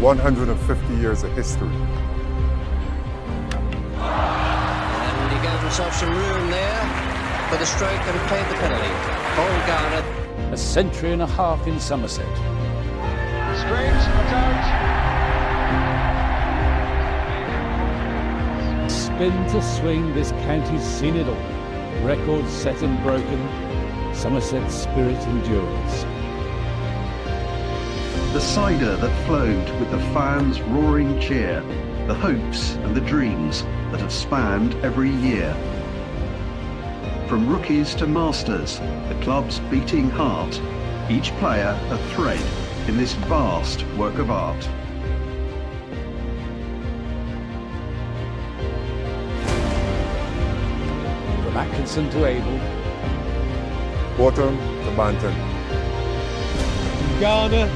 150 years of history. And he gave himself some room there for the stroke and paid the penalty. Ball guarded. A century and a half in Somerset. Straight, out. Spin to swing, this county's seen it all. Records set and broken, Somerset's spirit endures. The cider that flowed with the fans' roaring cheer, the hopes and the dreams that have spanned every year. From rookies to masters, the club's beating heart, each player a thread in this vast work of art. Atkinson to Abel. Bottom to Banton. From Garner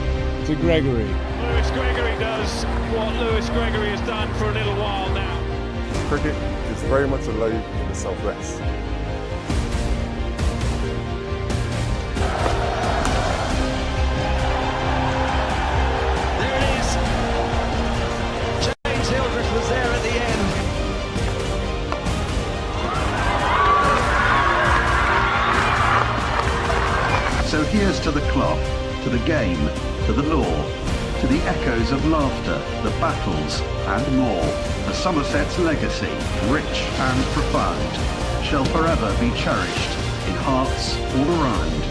to Gregory. Lewis Gregory does what Lewis Gregory has done for a little while now. Cricket is very much alive in the southwest. There it is. James Hildreth was there at the end. So here's to the clock, to the game, to the law, to the echoes of laughter, the battles and more. The Somerset's legacy, rich and profound, shall forever be cherished in hearts all around.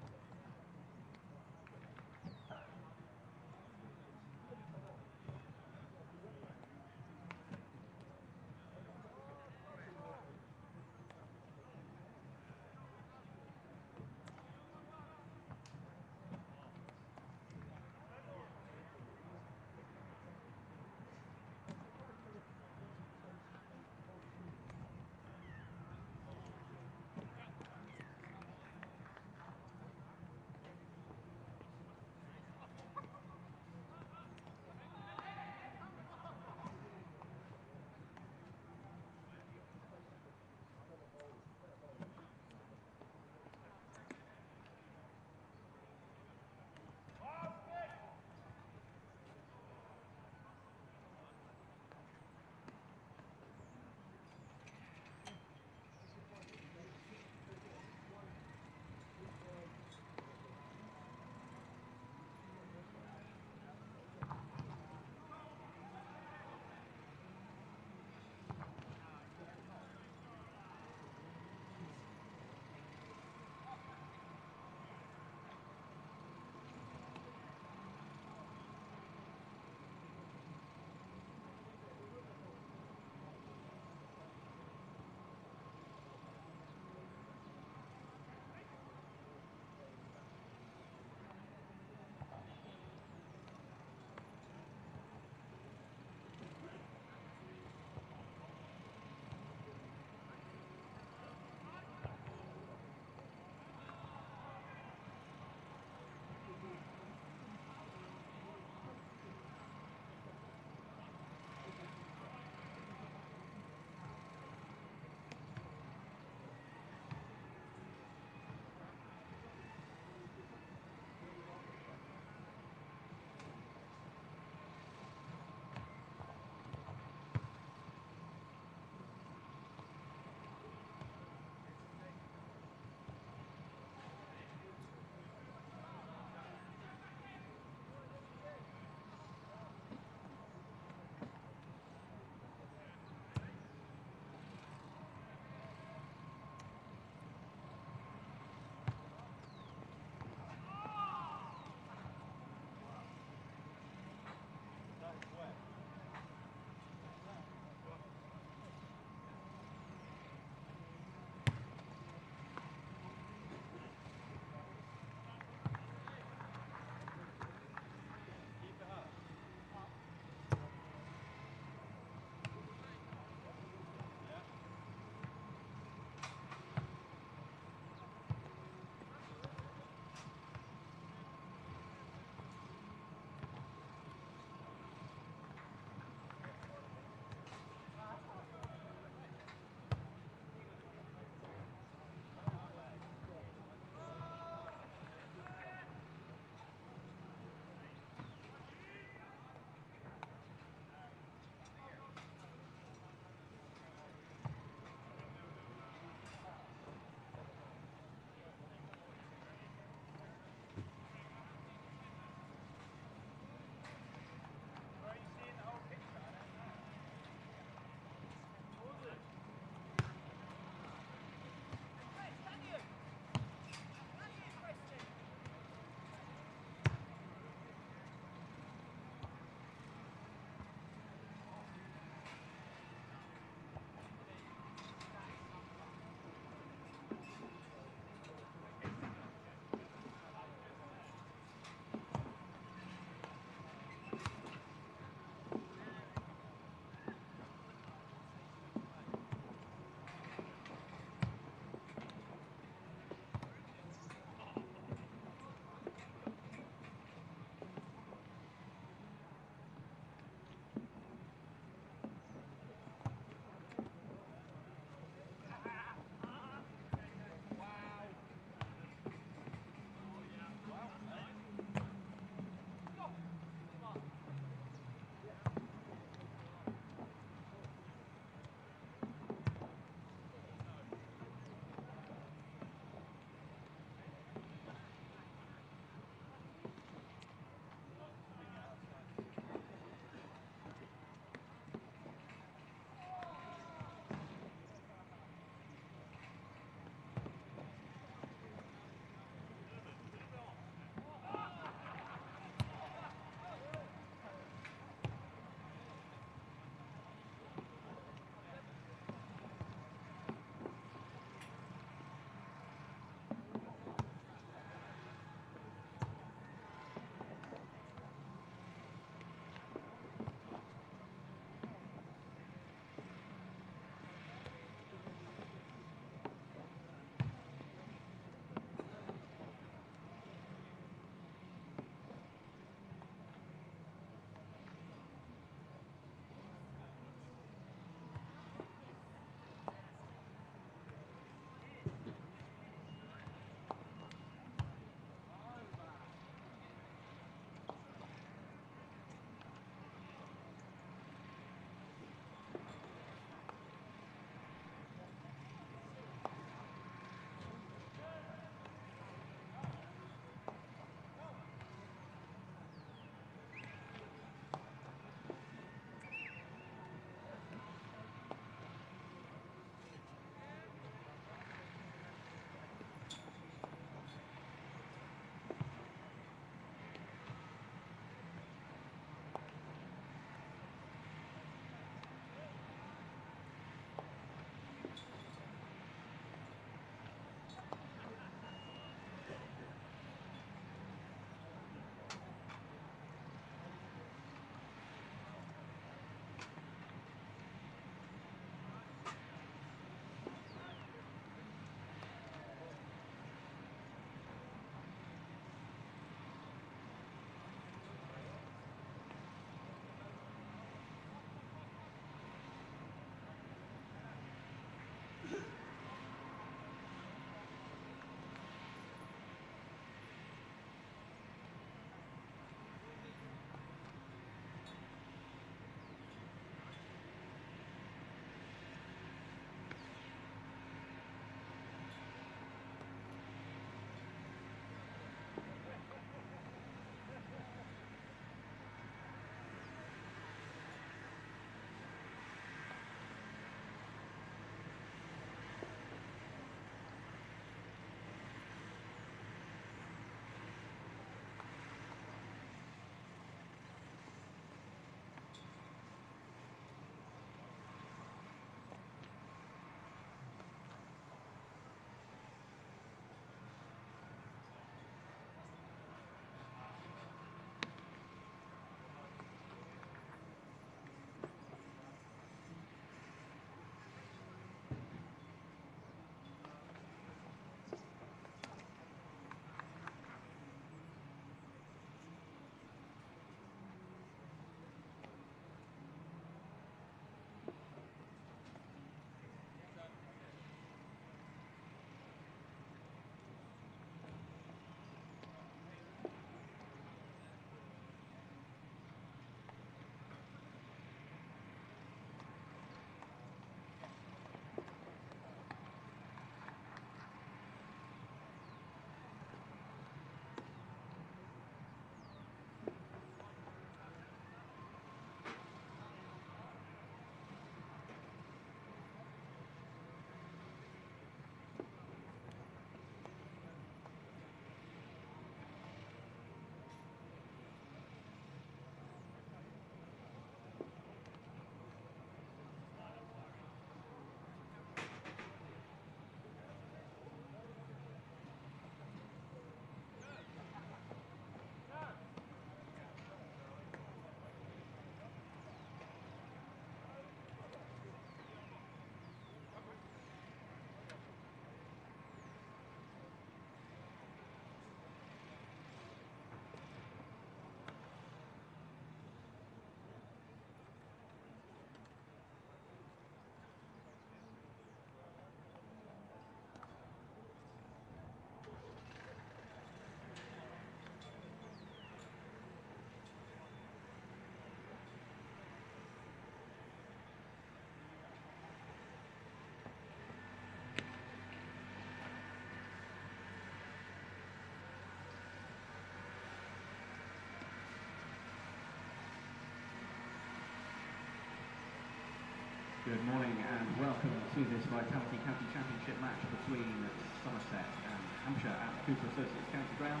Good morning and welcome to this Vitality County Championship match between Somerset and Hampshire at the Cooper Associates County Ground.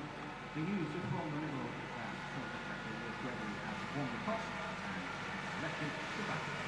The news just from the middle of the ground, Somerset captain Lewis Gregory has won the toss and selected to bat.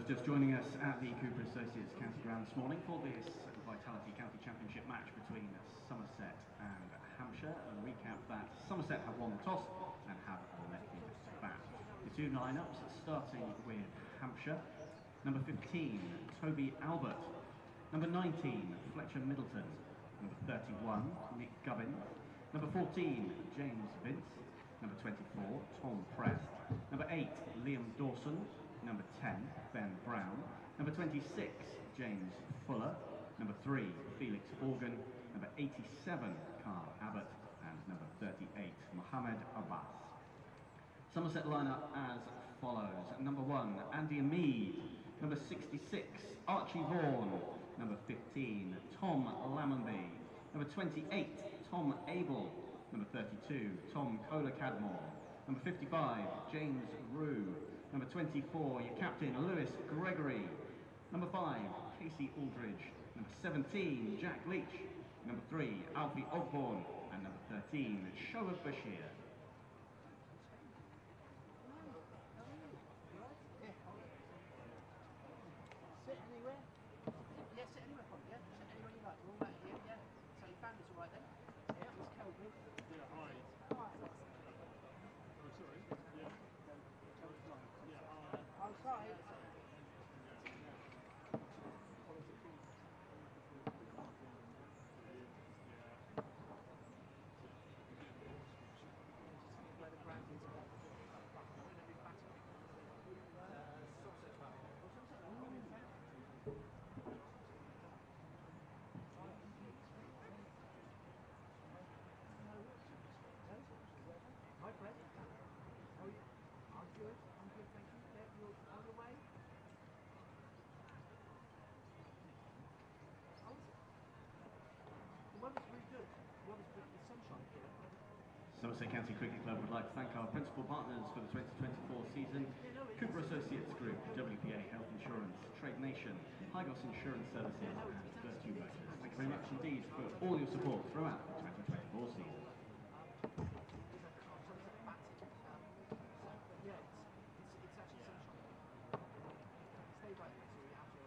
those just joining us at the Cooper Associates County Ground this morning for this Vitality County Championship match between Somerset and Hampshire. And recap that Somerset have won the toss and have elected to bat. The two lineups starting with Hampshire. Number 15, Toby Albert. Number 19, Fletcher Middleton. Number 31, Nick Gubbin. Number 14, James Vince. Number 24, Tom Prest. Number 8, Liam Dawson. Number 10, Ben Brown. Number 26, James Fuller. Number 3, Felix Organ. Number 87, Carl Abbott. And number 38, Mohammed Abbas. Somerset lineup as follows. Number 1, Andy Mead. Number 66, Archie Vaughan. Number 15, Tom Lammonby. Number 28, Tom Abel. Number 32, Tom Kohler-Cadmore. Number 55, James Rue. Number 24, your captain, Lewis Gregory. Number 5, Casey Aldridge. Number 17, Jack Leach. Number 3, Alfie Ogborn. And number 13, Shoaib Bashir. Sit anywhere? Yeah, sit anywhere, probably, yeah. Sit anywhere you like. We're all right here, yeah. So you found us all right then? Yeah, it's Kelvin. Yeah, hi. Alright. Oh, sorry. Yeah. Yeah, Outside. Where the ground is. Hi, Fred. How are you? I'm good, thank you. Yeah, you're on the way? Oh, is it? The weather's really good. The weather's good. The sunshine here. Somerset County Cricket Club would like to thank our principal partners for the 2024 season: Cooper Associates Group, WPA Health Insurance, Trade Nation, Hygos Insurance Services and Virtue Motors. Thank you very much indeed for all your support throughout the 2024 season. Yeah, it's actually sunshine. Stay right next to you after.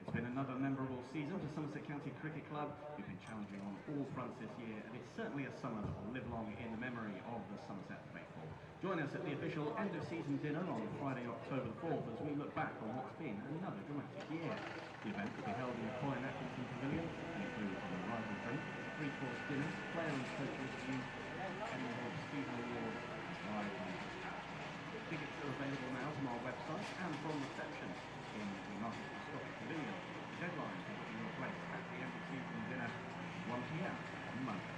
It's been another memorable season for Somerset County Cricket Club. We've been challenging on all fronts this year, and it's certainly a summer that will live long in the memory of the Somerset faithful. Join us at the official end-of-season dinner on Friday, October the 4th, as we look back on what's been another dramatic year. The event will be held in the Colin Atkinson Pavilion and include an arrival drink, 3-course dinners, player and coach reviews, Emerald Stephen Award, and live music. Tickets are available now from our website and from reception in the Market Stock Pavilion. The deadline for booking your place at the end of season dinner, 1 p.m. on Monday.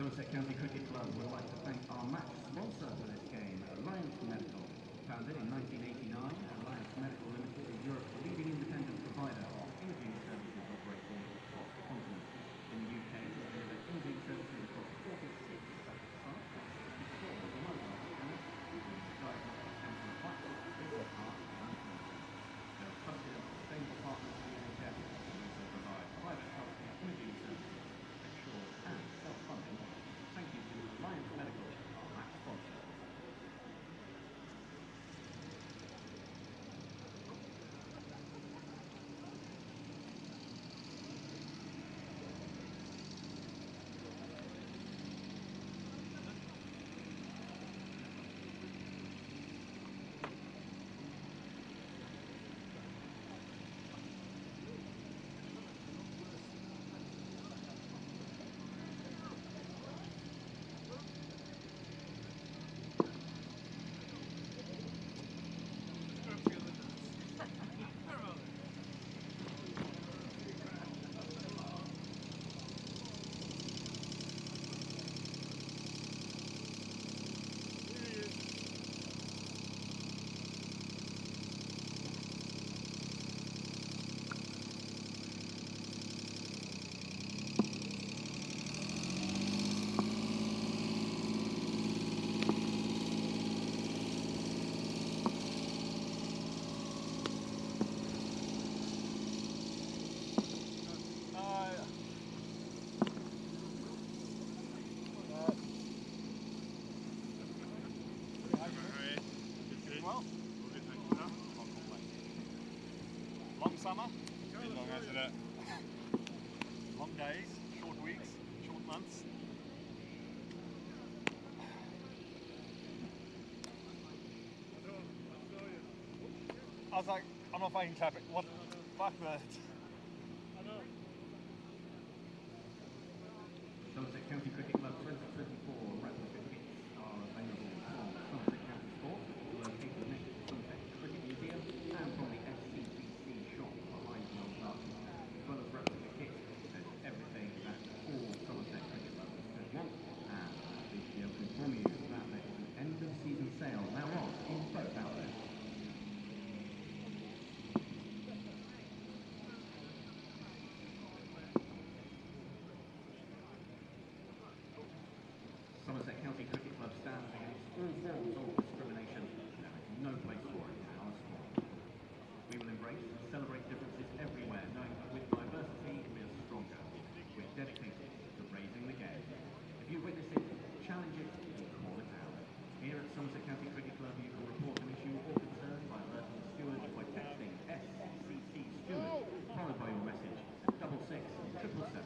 Somerset County Cricket Club would like to thank our match sponsor for this game, Alliance Medical. Founded in 1989, Alliance Medical Limited is Europe's leading independent provider of imaging services operating across the continent. In the UK, we deliver imaging services across 46 special sites, 64 of the mobile clinics, including diagnostic cancer and plaques, business heart and cancer. They are trusted and sustainable partners of the NHS and also provide private healthcare imaging services, assured and self-funding. Thank you to Alliance Medical, our match sponsor. Long summer, bit long hasn't it? Long days, short weeks, short months. I was like, I'm not fucking clapping. What? Fuck that. Somerset County Cricket Club 2024 replica kits are available from Somerset County Sport, located next to Somerset Cricket Museum, and from the SCCC shop behind the old garden. As well as replica kits, there's everything that all Somerset Cricket Clubs could want, and pleased to be able to inform you that there is an end of season sale now on in both outlets. Somerset County Cricket Club stands against all forms of discrimination. There is no place for it in our sport. We will embrace and celebrate differences everywhere, knowing that with diversity we are stronger. We're dedicated to raising the game. If you witness it, challenge it, and call it out. Here at Somerset County Cricket Club, you can report an issue or concern by alerting the steward by texting SCCC steward, followed by your message at 66777.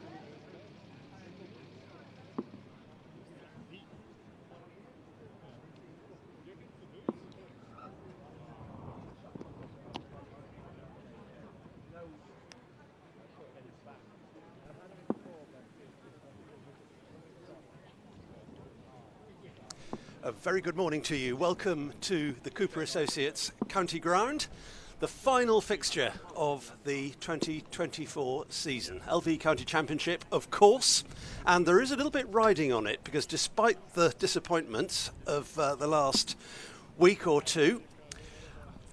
A very good morning to you. Welcome to the Cooper Associates County Ground, the final fixture of the 2024 season. LV County Championship, of course, and there is a little bit riding on it because despite the disappointments of the last week or two,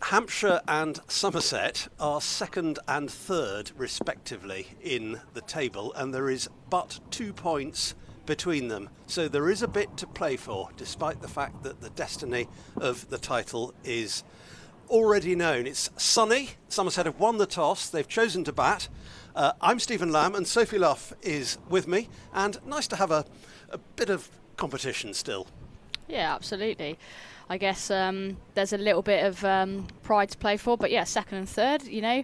Hampshire and Somerset are second and third respectively in the table, and there is but 2 points between them, so there is a bit to play for despite the fact that the destiny of the title is already known. It's sunny. Somerset have won the toss, they've chosen to bat. I'm Stephen Lamb and Sophie Luff is with me, and nice to have a bit of competition still. Yeah, absolutely. I guess there's a little bit of pride to play for, but yeah, second and third, you know.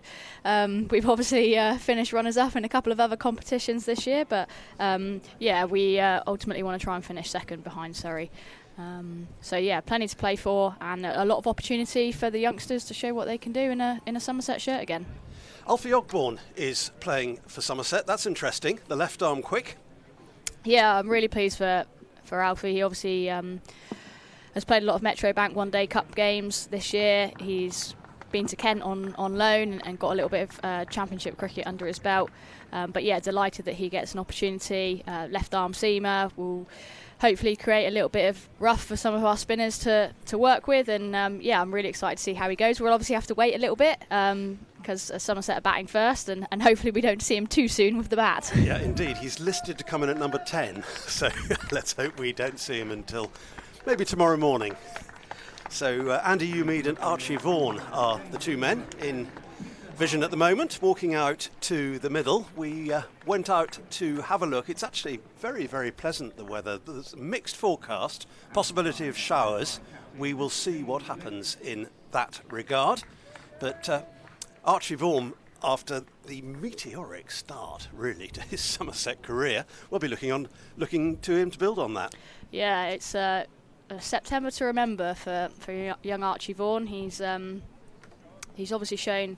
We've obviously finished runners-up in a couple of other competitions this year, but yeah, we ultimately want to try and finish second behind Surrey. So yeah, plenty to play for, and a lot of opportunity for the youngsters to show what they can do in a Somerset shirt again. Alfie Ogborn is playing for Somerset. That's interesting. The left arm quick. Yeah, I'm really pleased for Alfie. He obviously has played a lot of Metro Bank One Day Cup games this year. He's been to Kent on loan and got a little bit of championship cricket under his belt. But yeah, delighted that he gets an opportunity. Left arm seamer will hopefully create a little bit of rough for some of our spinners to work with. And yeah, I'm really excited to see how he goes. We'll obviously have to wait a little bit because Somerset are batting first, and hopefully we don't see him too soon with the bat. Yeah, indeed. He's listed to come in at number 10, so let's hope we don't see him until maybe tomorrow morning. So Andy Umead and Archie Vaughan are the two men in vision at the moment, walking out to the middle. We went out to have a look. It's actually very, very pleasant, the weather. There's a mixed forecast, possibility of showers. We will see what happens in that regard. But Archie Vaughan, after the meteoric start, really, to his Somerset career, we'll be looking to him to build on that. Yeah, it's September to remember for young Archie Vaughan. He's obviously shown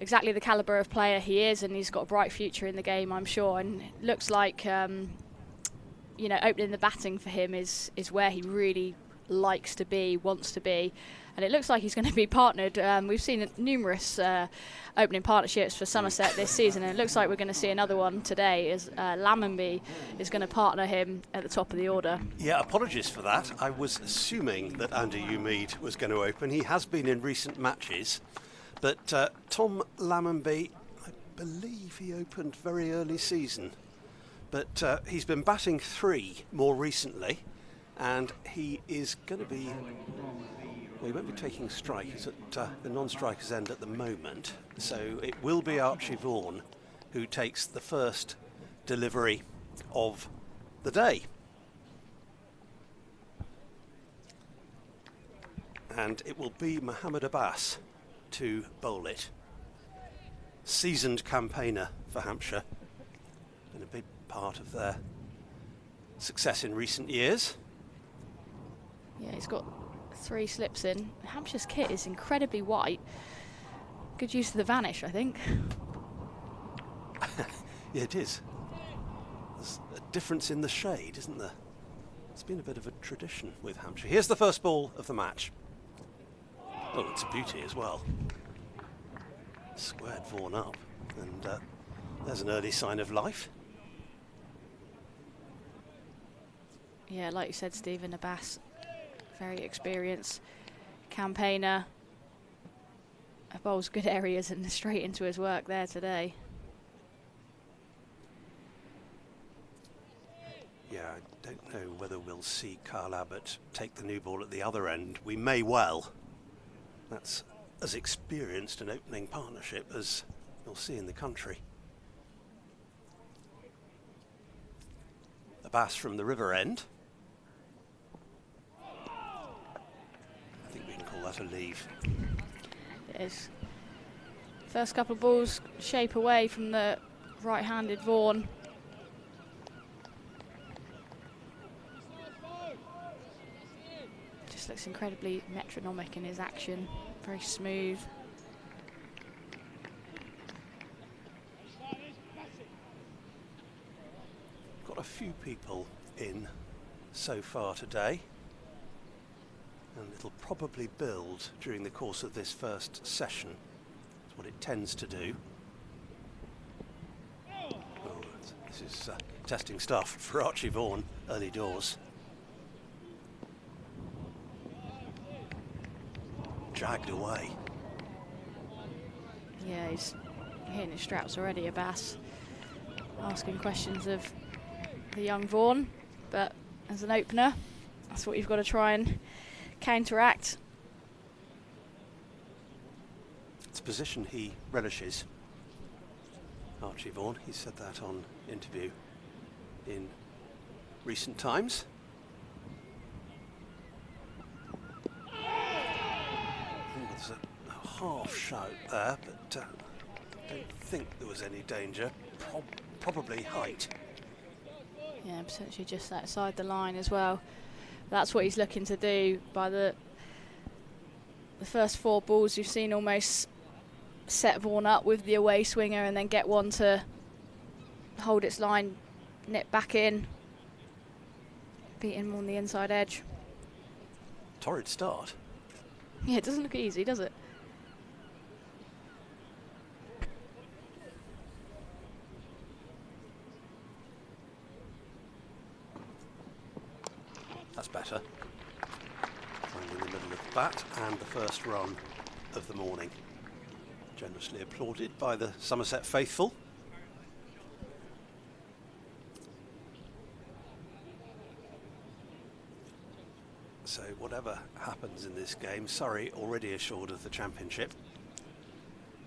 exactly the calibre of player he is, and he's got a bright future in the game, I'm sure. And it looks like opening the batting for him is where he really likes to be, wants to be. And it looks like he's going to be partnered. We've seen numerous opening partnerships for Somerset this season, and it looks like we're going to see another one today, as Lammonby is going to partner him at the top of the order. Yeah, apologies for that. I was assuming that Andy Umead was going to open. He has been in recent matches, but Tom Lammonby, I believe he opened very early season, but he's been batting 3 more recently, and he is going to be... Well, he won't be taking strike. He's at the non-striker's end at the moment. So it will be Archie Vaughan who takes the first delivery of the day. And it will be Mohammed Abbas to bowl it. Seasoned campaigner for Hampshire. Been a big part of their success in recent years. Yeah, he's got 3 slips in. Hampshire's kit is incredibly white. Good use of the vanish, I think. Yeah, it is. There's a difference in the shade, isn't there? It's been a bit of a tradition with Hampshire. Here's the first ball of the match. Oh, it's a beauty as well. Squared Vaughan up, and there's an early sign of life. Yeah, like you said, Stephen, Abbas, very experienced campaigner. Bowls good areas and straight into his work there today. Yeah, I don't know whether we'll see Kyle Abbott take the new ball at the other end. We may well. That's as experienced an opening partnership as you'll see in the country. Abbas from the river end. I think we can call that a leave. It is. First couple of balls shape away from the right-handed Vaughan. Just looks incredibly metronomic in his action. Very smooth. Got a few people in so far today, and it'll probably build during the course of this first session. That's what it tends to do. Oh, this is testing stuff for Archie Vaughan early doors. Jagged away. Yeah, he's hitting his straps already, Abbas. Asking questions of the young Vaughan, but as an opener, that's what you've got to try and counteract. It's a position he relishes. Archie Vaughan, he said that on interview in recent times. There's a half shout there, but I don't think there was any danger. Probably height. Yeah, potentially just outside the line as well. That's what he's looking to do. By the first 4 balls, you've seen almost set Vaughan up with the away swinger and then get one to hold its line, nip back in, beat him on the inside edge. Torrid start. Yeah, it doesn't look easy, does it? That's better. Finding the middle of the bat and the first run of the morning. Generously applauded by the Somerset faithful. So whatever happens in this game, Surrey already assured of the championship.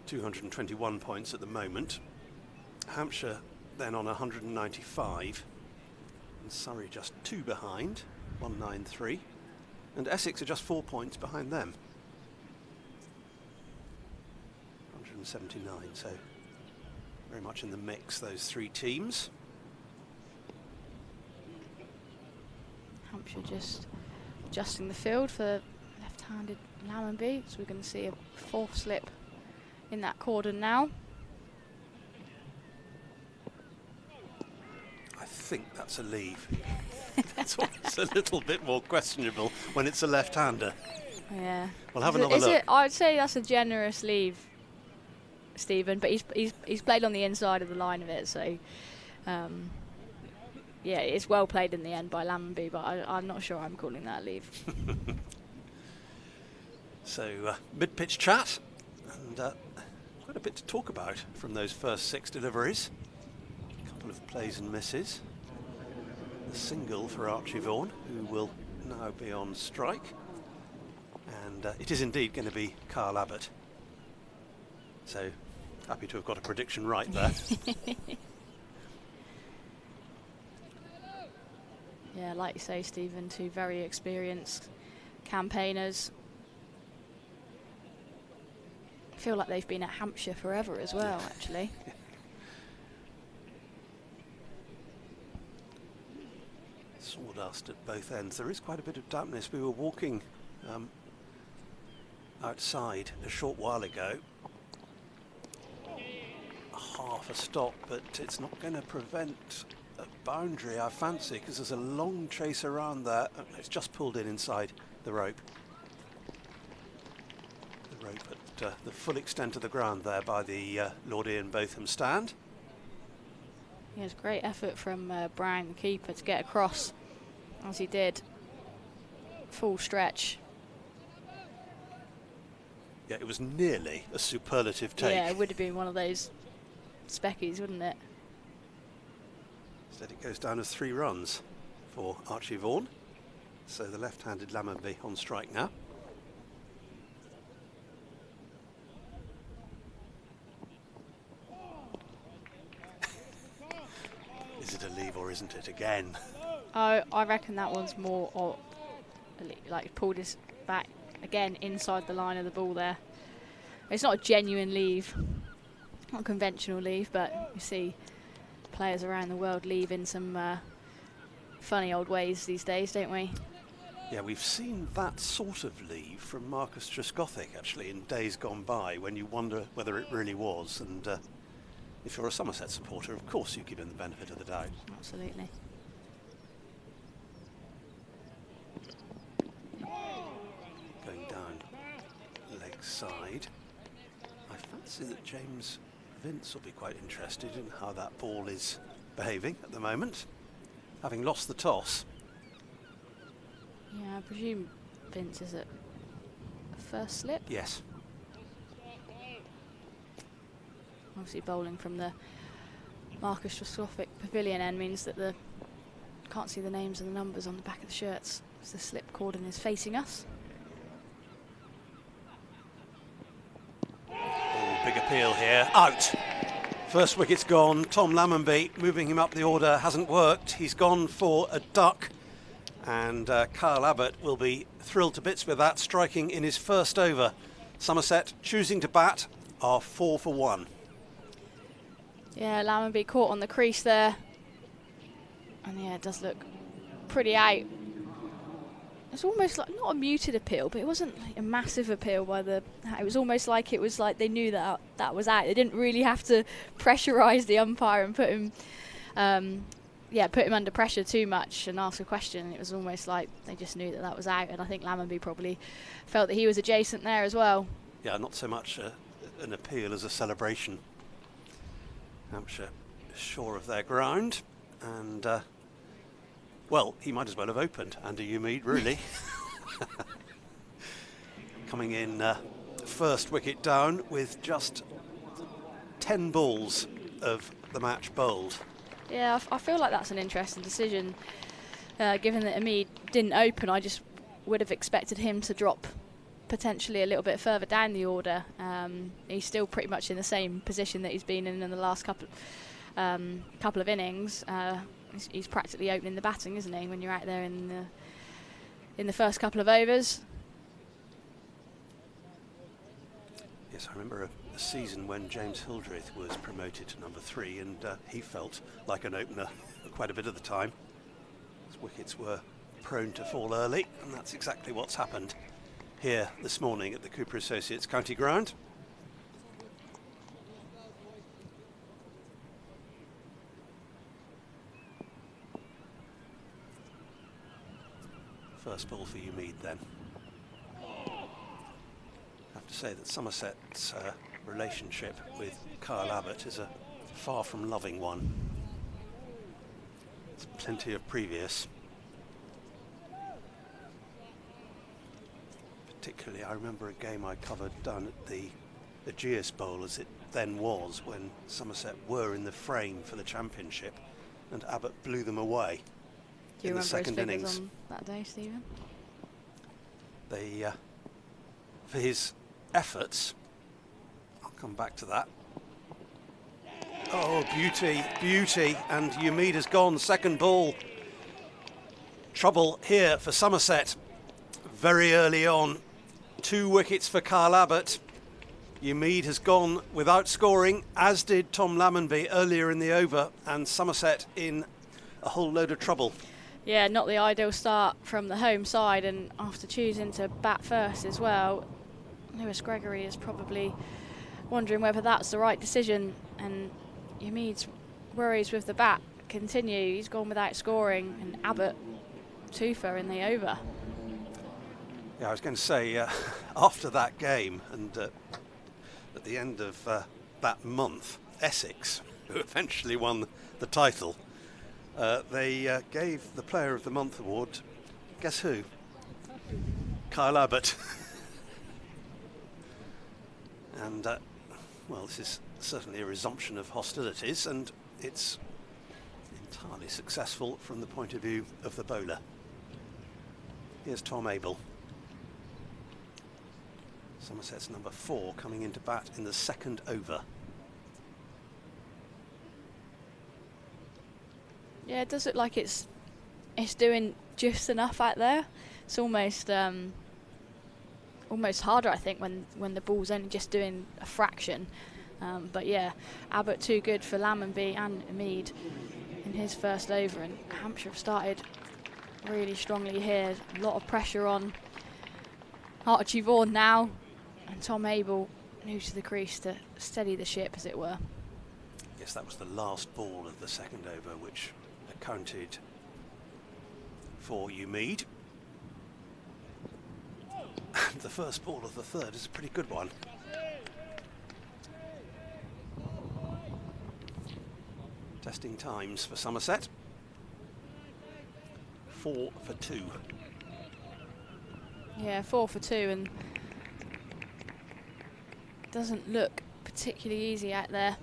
221 points at the moment. Hampshire then on 195. And Surrey just 2 behind, 193. And Essex are just 4 points behind them. 179, so very much in the mix, those 3 teams. Hampshire just adjusting the field for left-handed Lammonby, so we're going to see a 4th slip in that cordon now. I think that's a leave. That's always a little bit more questionable when it's a left-hander. Yeah. We'll have another look. I'd say that's a generous leave, Stephen, but he's played on the inside of the line of it, so yeah, it's well played in the end by Lammonby, but I'm not sure I'm calling that a leave. So mid-pitch chat, and quite a bit to talk about from those first 6 deliveries. A couple of plays and misses. A single for Archie Vaughan, who will now be on strike, and it is indeed going to be Carl Abbott. So happy to have got a prediction right there. Yeah, like you say, Stephen, 2 very experienced campaigners. I feel like they've been at Hampshire forever as well, actually. Sawdust at both ends. There is quite a bit of dampness. We were walking outside a short while ago. Half a stop, but it's not going to prevent a boundary, I fancy, because there's a long chase around there. It's just pulled in inside the rope. The rope at the full extent of the ground there by the Lord Ian Botham stand. Yeah, it's great effort from Brown, the keeper, to get across as he did. Full stretch. Yeah, it was nearly a superlative take. Yeah, it would have been one of those speckies, wouldn't it? Instead it goes down as 3 runs for Archie Vaughan. So the left-handed Lammonby on strike now. Is it a leave or isn't it again? Oh, I reckon that one's more like pulled his back again inside the line of the ball there. It's not a genuine leave, not a conventional leave, but you see players around the world leave in some funny old ways these days, don't we? Yeah, we've seen that sort of leave from Marcus Trescothick actually in days gone by, when you wonder whether it really was. And if you're a Somerset supporter, of course you give him the benefit of the doubt. Absolutely. Going down leg side. I fancy that James Vince will be quite interested in how that ball is behaving at the moment, having lost the toss. Yeah, I presume Vince is at first slip? Yes. Obviously bowling from the Marcus Trescothick pavilion end means that the can't see the names and the numbers on the back of the shirts as the slip cordon is facing us. Oh, big appeal here. Out. First wicket's gone. Tom Lammonby moving him up the order hasn't worked. He's gone for a duck, and Carl Abbott will be thrilled to bits with that, striking in his first over. Somerset choosing to bat are 4 for 1. Yeah, Lammonby caught on the crease there. And yeah, it does look pretty out. it's almost like not a muted appeal, but it wasn't like a massive appeal by the. It was almost like they knew that was out. They didn't really have to pressurise the umpire and put him under pressure too much and ask a question. It was almost like they just knew that was out, and I think Lammonby probably felt that he was adjacent there as well. Yeah, not so much an appeal as a celebration. Hampshire sure of their ground, and well, he might as well have opened, Andy Umeed, really. Coming in first wicket down with just 10 balls of the match bowled. Yeah, I feel like that's an interesting decision. Given that Umeed didn't open, I just would have expected him to drop potentially a little bit further down the order. He's still pretty much in the same position that he's been in the last couple of innings. He's practically opening the batting, isn't he, when you're out there in the first couple of overs? Yes, I remember a season when James Hildreth was promoted to number 3, and he felt like an opener quite a bit of the time. His wickets were prone to fall early, and that's exactly what's happened here this morning at the Cooper Associates County Ground. First ball for Umeed then. I have to say that Somerset's relationship with Kyle Abbott is a far from loving one. There's plenty of previous. Particularly, I remember a game I covered down at the Aegeus Bowl, as it then was, when Somerset were in the frame for the championship and Abbott blew them away. Do you in the second remember his innings. figures on that day, Stephen? They, for his efforts, I'll come back to that. Oh, beauty, beauty, and Umeed has gone, second ball. Trouble here for Somerset very early on. 2 wickets for Kyle Abbott. Umeed has gone without scoring, as did Tom Lammonby earlier in the over, and Somerset in a whole load of trouble. Yeah, not the ideal start from the home side, and after choosing to bat first as well, Lewis Gregory is probably wondering whether that's the right decision, and Umeed's worries with the bat continue. He's gone without scoring, and Abbott 2 for in the over. Yeah, I was going to say, after that game and at the end of that month, Essex, who eventually won the title, they gave the Player of the Month award, guess who? Kyle Abbott. And, well, this is certainly a resumption of hostilities, and it's entirely successful from the point of view of the bowler. Here's Tom Abel. Somerset's number 4 coming into bat in the second over. Yeah, it does look like it's doing just enough out there. It's almost harder, I think, when the ball's only just doing a fraction. But yeah, Abbott too good for Lammonby and Umeed in his first over, and Hampshire have started really strongly here. A lot of pressure on Archie Vaughan now, and Tom Abel new to the crease to steady the ship, as it were. Yes, that was the last ball of the second over, which accounted for Umeed. And the first ball of the third is a pretty good one. Testing times for Somerset. 4 for 2. Yeah, 4 for 2, and doesn't look particularly easy out there.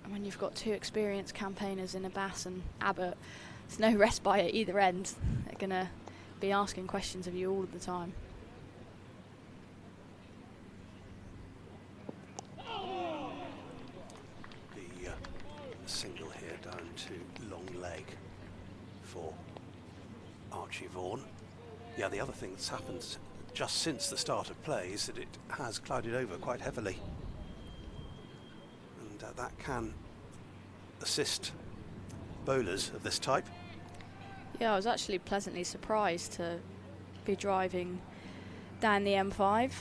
And when you've got 2 experienced campaigners in Abbas and Abbott, there's no respite at either end. They're going to be asking questions of you all of the time. The single here down to long leg for Archie Vaughan. Yeah, the other thing that's happened just since the start of play is that it has clouded over quite heavily, and that can assist bowlers of this type. Yeah, I was actually pleasantly surprised to be driving down the M5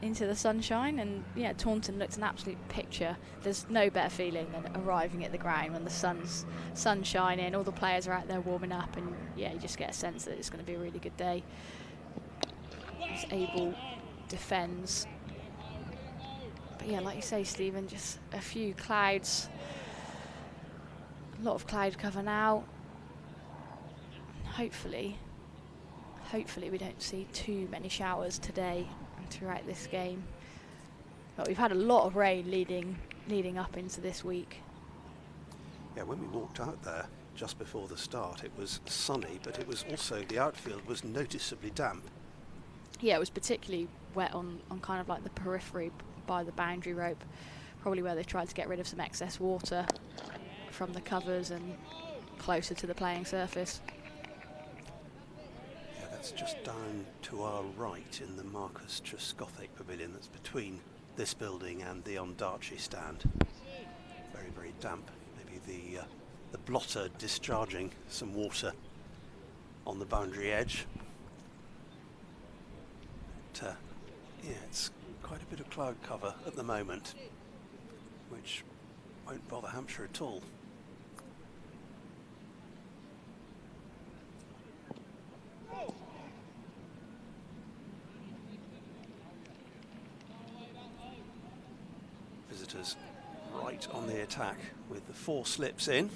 into the sunshine, and yeah, Taunton looked an absolute picture. There's no better feeling than arriving at the ground when the sun's shining, all the players are out there warming up, and yeah, you just get a sense that it's going to be a really good day. As Abel defends, but yeah, like you say, Stephen, just a few clouds, a lot of cloud cover now. Hopefully we don't see too many showers today and throughout this game. But we've had a lot of rain leading up into this week. Yeah, when we walked out there just before the start, it was sunny, but it was also, the outfield was noticeably damp. Yeah, it was particularly wet on kind of like the periphery by the boundary rope, probably where they tried to get rid of some excess water from the covers and closer to the playing surface. It's just down to our right in the Marcus Trescothick Pavilion that's between this building and the Ondarchi stand. Very, very damp. Maybe the blotter discharging some water on the boundary edge. But, yeah, it's quite a bit of cloud cover at the moment, which won't bother Hampshire at all. Visitors right on the attack with the 4 slips in.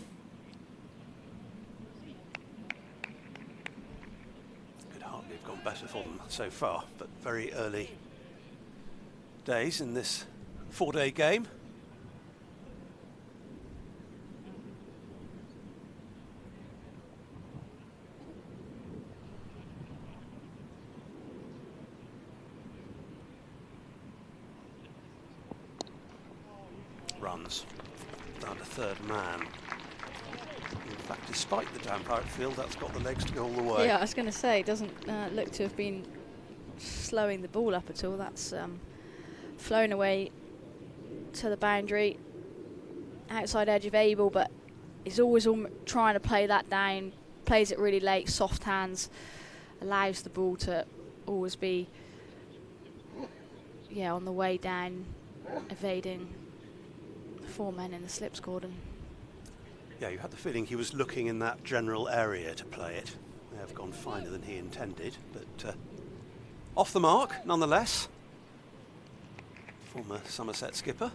Could hardly have gone better for them so far, but very early days in this 4-day game. Runs down to third man. In fact, despite the damp outfield, that's got the legs to go all the way. Yeah, I was going to say, it doesn't look to have been slowing the ball up at all. That's flown away to the boundary, outside edge of Abel, but he's always trying to play that down, plays it really late, soft hands, allows the ball to always be on the way down, evading 4 men in the slips cordon. Yeah, you had the feeling he was looking in that general area to play it. May have gone finer than he intended, but off the mark nonetheless. Former Somerset skipper.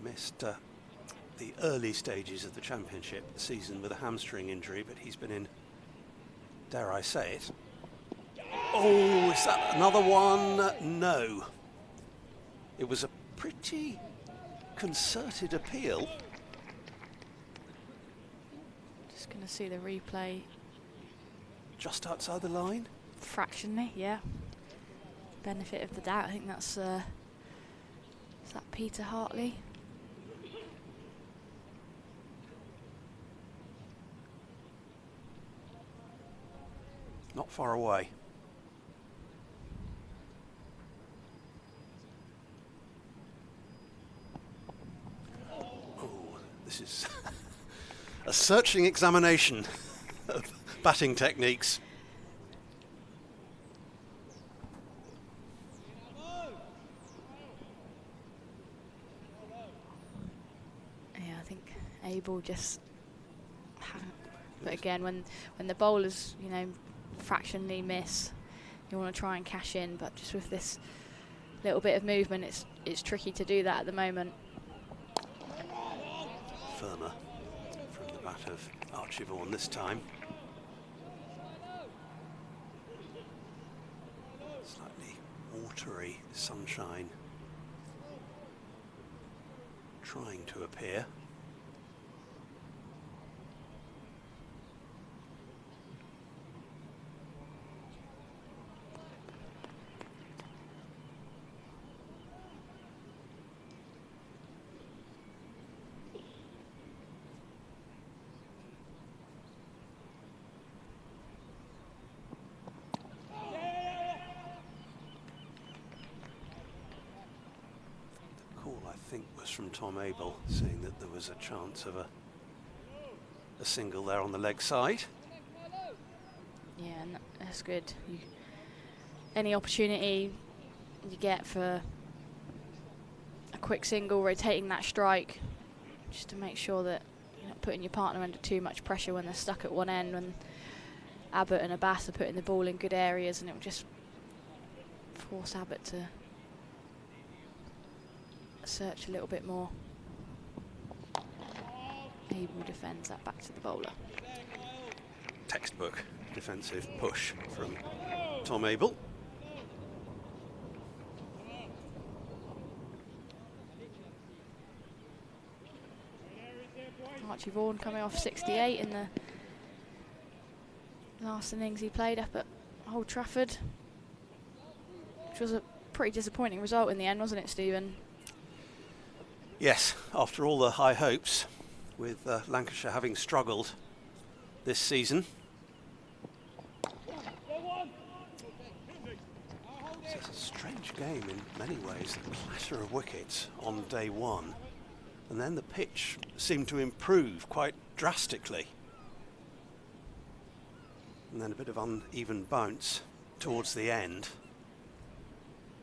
Missed the early stages of the championship season with a hamstring injury, but he's been in, dare I say it. Oh, is that another one? No. It was a pretty concerted appeal. Just going to see the replay. Just outside the line? Fractionally, yeah. Benefit of the doubt. I think that's is that Peter Hartley? Not far away. This is a searching examination of batting techniques. Yeah, I think Abel just... But again, when the bowlers, fractionally miss, you want to try and cash in, but just with this little bit of movement, it's tricky to do that at the moment. Firmer from the bat of Archie Vaughan this time. Slightly watery sunshine trying to appear. I think was from Tom Abel, saying that there was a chance of a a single there on the leg side. Yeah, and that's good. Any opportunity you get for a quick single, rotating that strike, just to make sure that you're not putting your partner under too much pressure when they're stuck at one end, when Abbott and Abbas are putting the ball in good areas, and it will just force Abbott to search a little bit more. Abel defends that back to the bowler. Textbook defensive push from Tom Abel. Archie Vaughan coming off 68 in the last innings he played up at Old Trafford, which was a pretty disappointing result in the end, wasn't it, Stephen? Yes, after all the high hopes, with Lancashire having struggled this season. So it's a strange game in many ways, the clatter of wickets on day one, and then the pitch seemed to improve quite drastically. And then a bit of uneven bounce towards the end.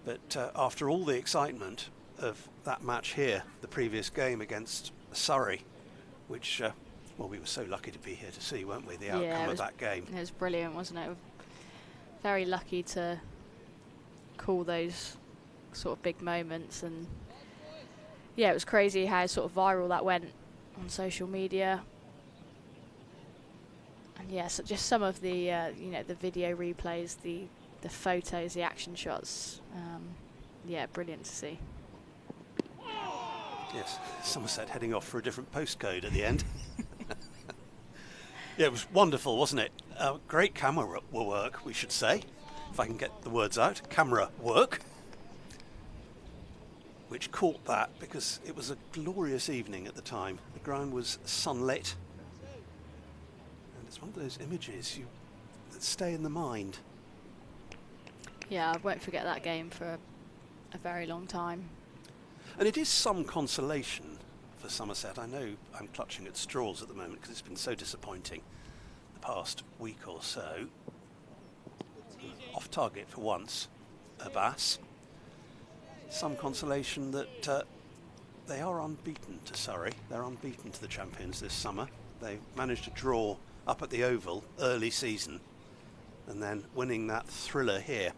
But after all the excitement of that match here, the previous game against Surrey, which, well, we were so lucky to be here to see, weren't we, the outcome of that game. It was brilliant, wasn't it? Very lucky to call those sort of big moments, and yeah, it was crazy how sort of viral that went on social media. And yeah, so just some of the you know, the video replays, the photos, the action shots, yeah, brilliant to see. Yes, Somerset heading off for a different postcode at the end. Yeah, it was wonderful, wasn't it? Great camera work, we should say, if I can get the words out. Camera work, which caught that because it was a glorious evening at the time. The ground was sunlit, and it's one of those images that stay in the mind. Yeah, I won't forget that game for a very long time. And it is some consolation for Somerset. I know I'm clutching at straws at the moment because it's been so disappointing the past week or so. Off target for once, Abbas. Some consolation that they are unbeaten to Surrey. They're unbeaten to the champions this summer. They managed to draw up at the Oval early season and then winning that thriller here.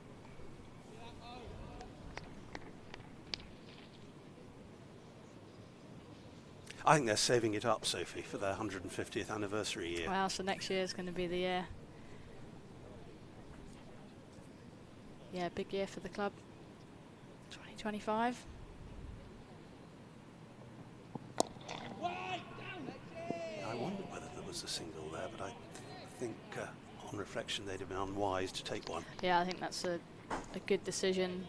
I think they're saving it up, Sophie, for their 150th anniversary year. Wow, so next year is going to be the year. Yeah, big year for the club. 2025. I wondered whether there was a single there, but I think on reflection they'd have been unwise to take one. Yeah, I think that's a good decision.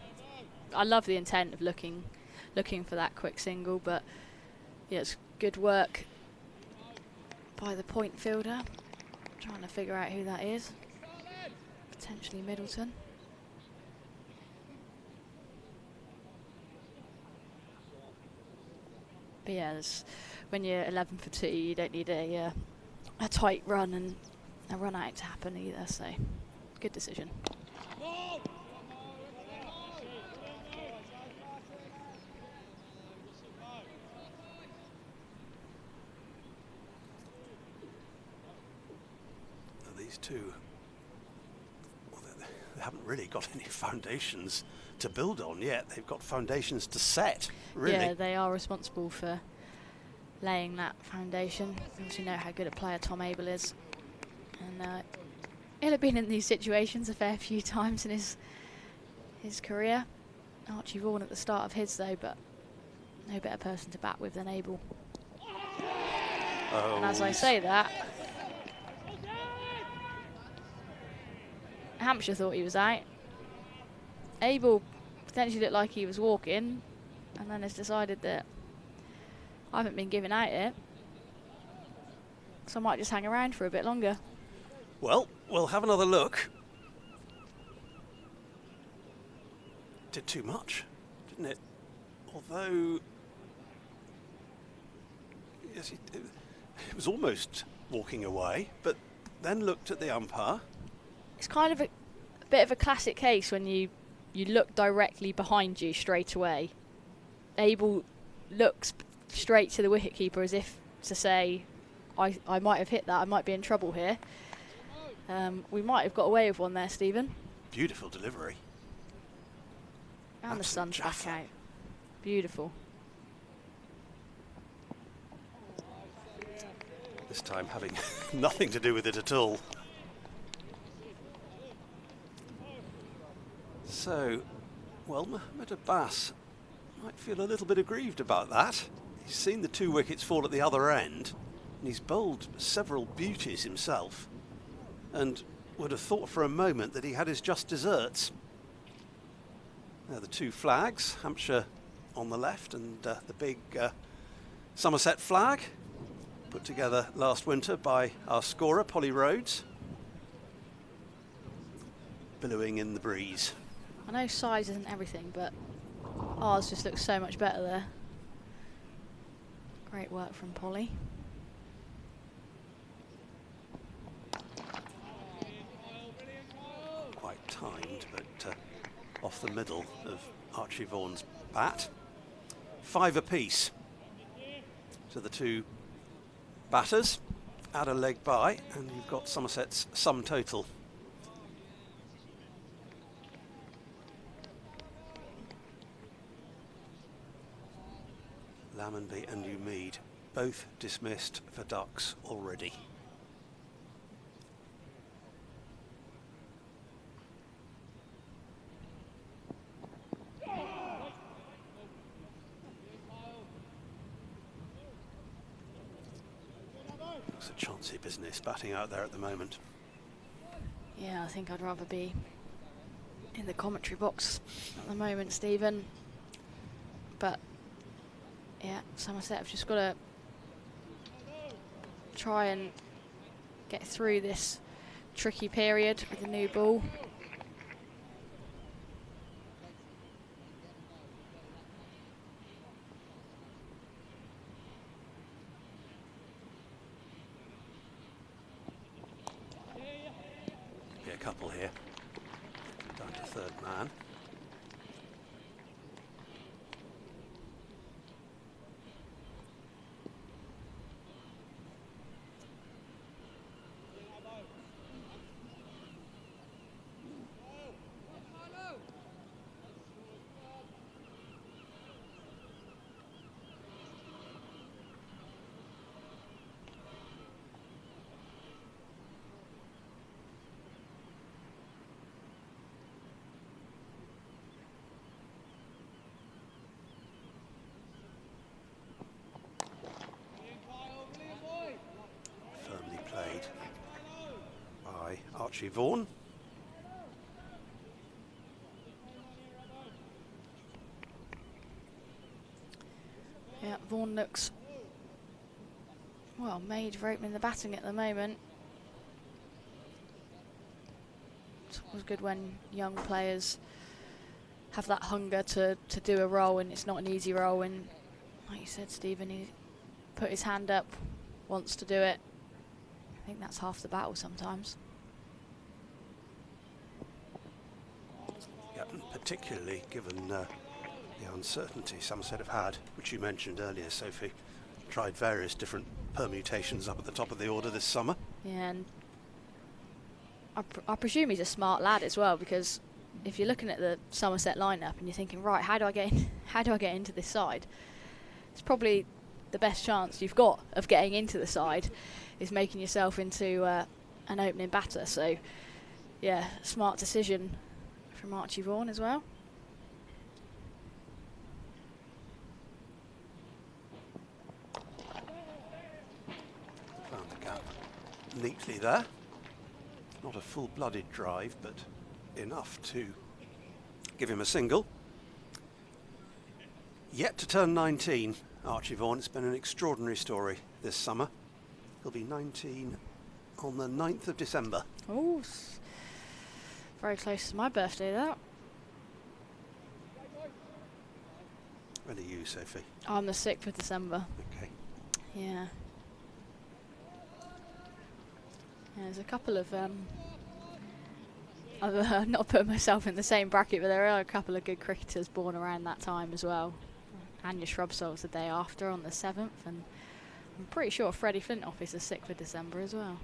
I love the intent of looking for that quick single, but yeah, it's good work by the point fielder. Trying to figure out who that is. Potentially Middleton. But yeah, when you're 11 for 2, you don't need a tight run and a run out to happen either. So, good decision. These two, well, they haven't really got any foundations to build on yet. They've got foundations to set, really. Yeah, they are responsible for laying that foundation. Obviously know how good a player Tom Abel is. And he'll have been in these situations a fair few times in his career. Archie Vaughan at the start of his though, but no better person to bat with than Abel. Oh, and as I say that, Hampshire thought he was out. Abel potentially looked like he was walking, and then has decided that I haven't been given out yet, so I might just hang around for a bit longer. Well, we'll have another look. Did too much, didn't it? Although, yes, it was almost walking away, but then looked at the umpire. It's kind of a bit of a classic case when you look directly behind you straight away. Abel looks straight to the wicketkeeper as if to say, I might have hit that, I might be in trouble here. We might have got away with one there, Stephen. Beautiful delivery. And the sun's back out. Beautiful. This time having nothing to do with it at all. So, well, Mohammed Abbas might feel a little bit aggrieved about that. He's seen the 2 wickets fall at the other end, and he's bowled several beauties himself, and would have thought for a moment that he had his just desserts. Now the 2 flags, Hampshire on the left and the big Somerset flag, put together last winter by our scorer, Polly Rhodes, billowing in the breeze. I know size isn't everything, but ours just looks so much better there. Great work from Polly. Quite timed, but off the middle of Archie Vaughan's bat. 5 apiece to the 2 batters. Add a leg by, and you've got Somerset's sum total. Lammonby and Umeed both dismissed for ducks already. Looks a chancy business batting out there at the moment. Yeah, I think I'd rather be in the commentary box at the moment, Stephen. But yeah, Somerset have just got to try and get through this tricky period with the new ball. Be a couple here. Down to 3rd man. Archie Vaughan. Yeah, Vaughan looks well made for opening the batting at the moment. It's always good when young players have that hunger to do a role, and it's not an easy role. And like you said, Stephen, he put his hand up, wants to do it. I think that's half the battle sometimes. Yeah, particularly given the uncertainty Somerset have had, which you mentioned earlier, Sophie. Tried various different permutations up at the top of the order this summer. Yeah, and I presume he's a smart lad as well, because if you're looking at the Somerset lineup and you're thinking, right, how do I get into this side? It's probably the best chance you've got of getting into the side is making yourself into an opening batter. So, yeah, smart decision from Archie Vaughan as well. Found the gap neatly there. Not a full-blooded drive, but enough to give him a single. Yet to turn 19, Archie Vaughan. It's been an extraordinary story this summer. He'll be 19 on the 9th of December. Oh, very close to my birthday, that. When are you, Sophie? I'm the 6th of December. Okay. Yeah. Yeah, there's a couple of I've not put myself in the same bracket, but there are a couple of good cricketers born around that time as well. Anya Shrubsole's the day after on the 7th, and I'm pretty sure Freddie Flintoff is the 6th of December as well.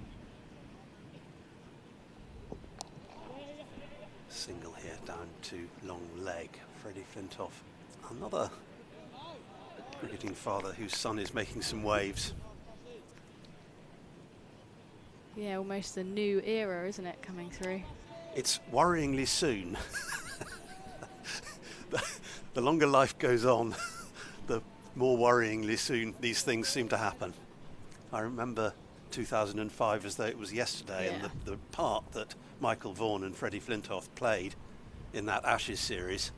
Single here down to long leg. Freddie Flintoff, another cricketing father whose son is making some waves. Yeah, almost the new era, isn't it, coming through? It's worryingly soon. The longer life goes on, the more worryingly soon these things seem to happen. I remember 2005 as though it was yesterday, and the part that Michael Vaughan and Freddie Flintoff played in that Ashes series.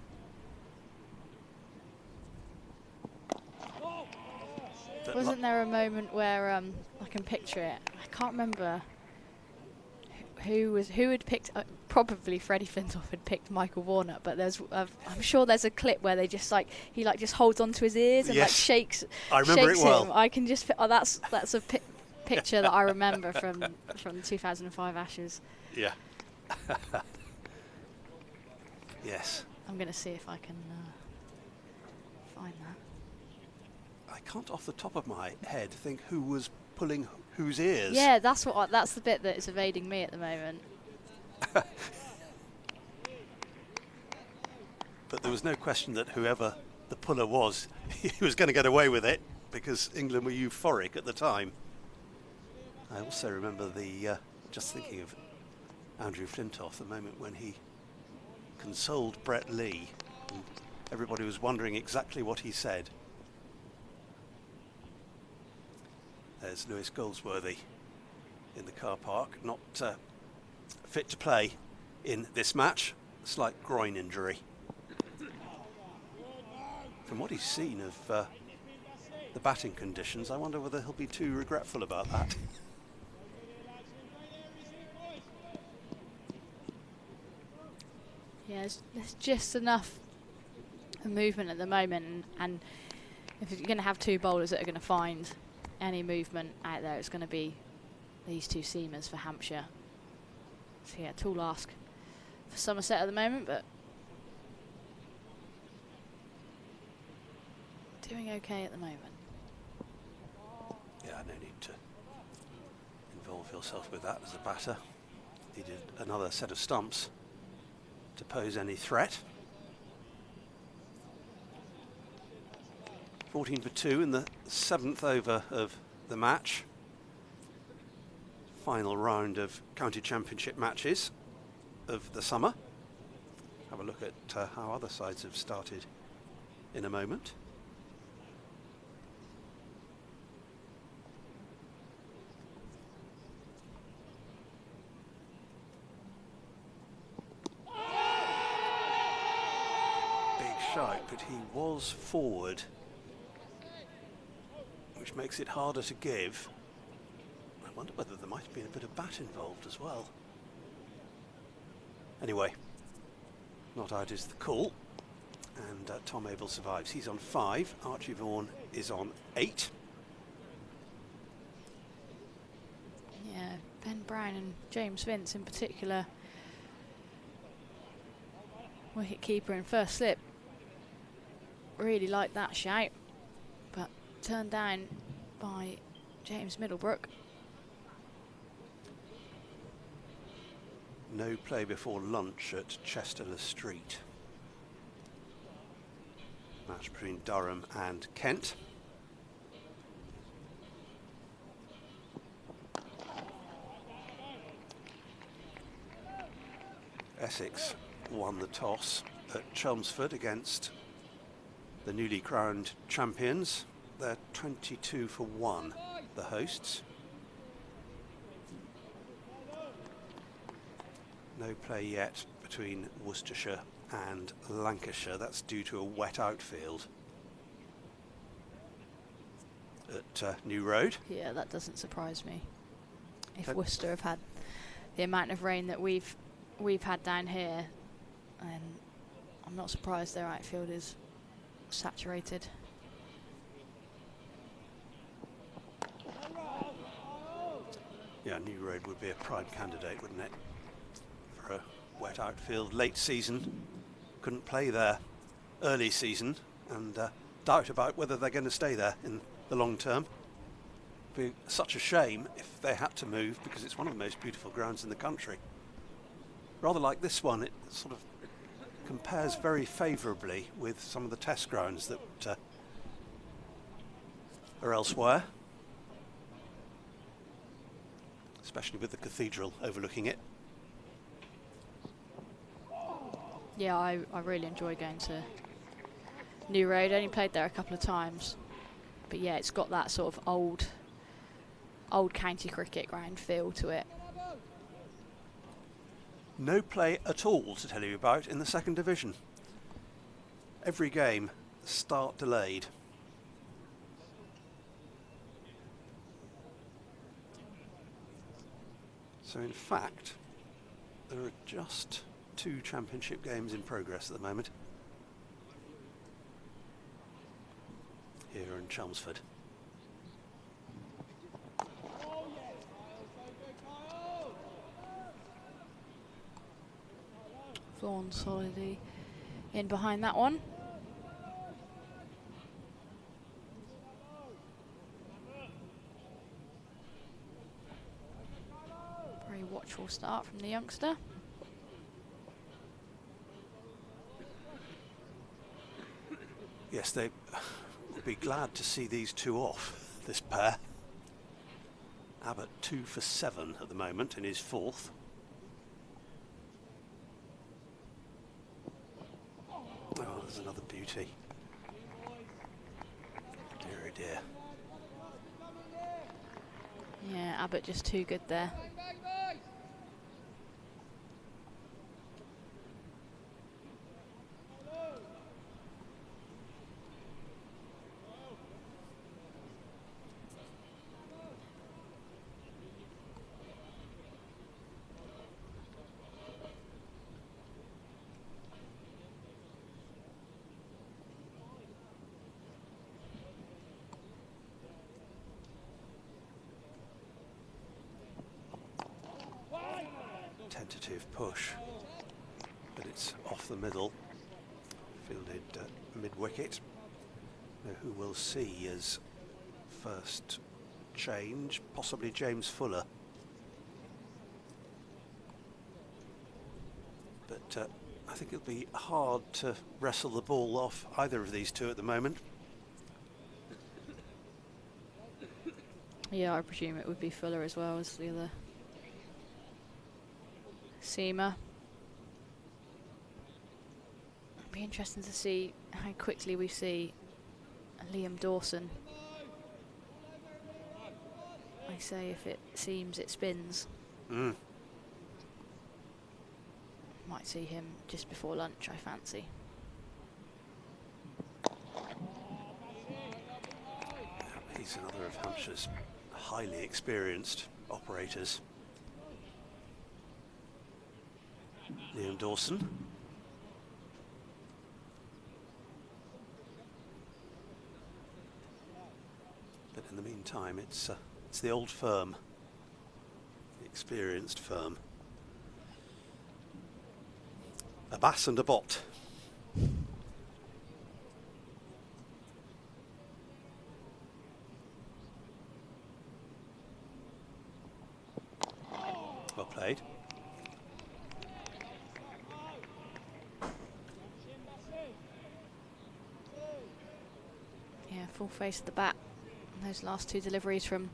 Wasn't there a moment where I can picture it? I can't remember who had picked. Probably Freddie Flintoff had picked Michael Vaughan up, but there's I'm sure there's a clip where they just he just holds onto his ears and like shakes. I remember shakes it well. Him. I can just that's a picture that I remember from the 2005 Ashes. Yeah. Yes. I'm going to see if I can find that. I can't off the top of my head think who was pulling whose ears. Yeah, that's the bit that is evading me at the moment. But there was no question that whoever the puller was, he was going to get away with it because England were euphoric at the time. I also remember just thinking of Andrew Flintoff, the moment when he consoled Brett Lee, and everybody was wondering exactly what he said. There's Lewis Goldsworthy in the car park, not fit to play in this match, slight groin injury. From what he's seen of the batting conditions, I wonder whether he'll be too regretful about that. Yeah, there's just enough movement at the moment, and if you're going to have two bowlers that are going to find any movement out there, it's going to be these two seamers for Hampshire. So yeah, tall ask for Somerset at the moment, but doing okay at the moment. Yeah, no need to involve yourself with that as a batter. Needed another set of stumps to pose any threat. 14 for 2 in the 7th over of the match. Final round of county championship matches of the summer. Have a look at how other sides have started in a moment. Shite, but he was forward, which makes it harder to give. I wonder whether there might have been a bit of bat involved as well. Anyway, not out is the call, and Tom Abel survives. He's on 5, Archie Vaughan is on 8. Yeah, Ben Brown and James Vince in particular, wicket keeper in first slip. Really like that shout, but turned down by James Middlebrook. No play before lunch at Chesterley Street. Match between Durham and Kent. Essex won the toss at Chelmsford against the newly crowned champions. They're 22 for 1, the hosts. No play yet between Worcestershire and Lancashire. That's due to a wet outfield at New Road. Yeah, that doesn't surprise me. If Worcester have had the amount of rain that we've had down here, then I'm not surprised their outfield is saturated. Yeah, New Road would be a prime candidate, wouldn't it? For a wet outfield, late season. Couldn't play there early season, and doubt about whether they're going to stay there in the long term. Be such a shame if they had to move, because it's one of the most beautiful grounds in the country. Rather like this one, it sort of compares very favourably with some of the test grounds that are elsewhere, especially with the cathedral overlooking it. Yeah, I really enjoy going to New Road. Only played there a couple of times, but yeah, it's got that sort of old county cricket ground feel to it. No play at all to tell you about in the second division. Every game, start delayed. So in fact, there are just 2 championship games in progress at the moment. Here in Chelmsford. Vaughan solidly in behind that one. Very watchful start from the youngster. Yes, they would be glad to see these 2 off, this pair. Abbott 2 for 7 at the moment in his 4th. Oh, there's another beauty. Dear, oh dear. Yeah, Abbott just too good there. Tentative push, but it's off the middle, fielded mid-wicket. Now who we'll see as first change, possibly James Fuller. But I think it'll be hard to wrestle the ball off either of these 2 at the moment. Yeah, I presume it would be Fuller as well as the other seamer. It'll be interesting to see how quickly we see Liam Dawson. I say if it seems it spins. Might see him just before lunch, I fancy. He's another of Hampshire's highly experienced operators. Liam Dawson. But in the meantime, it's the old firm, the experienced firm. A Bass and a Bot. Well played. Yeah, full face of the bat. And those last 2 deliveries from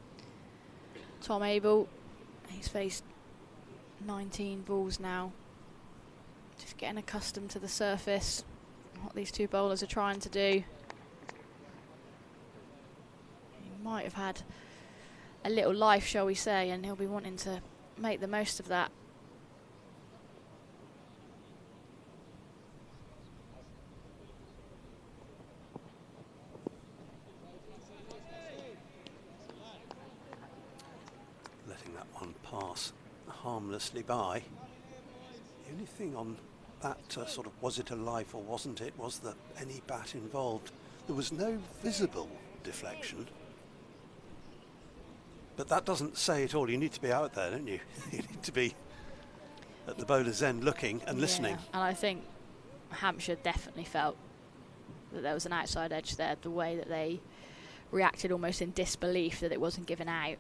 Tom Abel. He's faced 19 balls now. Just getting accustomed to the surface, what these 2 bowlers are trying to do. He might have had a little life, shall we say, and he'll be wanting to make the most of that. Letting that one pass harmlessly by. The only thing on that sort of was it a life or wasn't it was that any bat involved. There was no visible deflection. But that doesn't say it all. You need to be out there, don't you? You need to be at the bowler's end looking and listening. Yeah, and I think Hampshire definitely felt that there was an outside edge there, the way that they reacted almost in disbelief that it wasn't given out.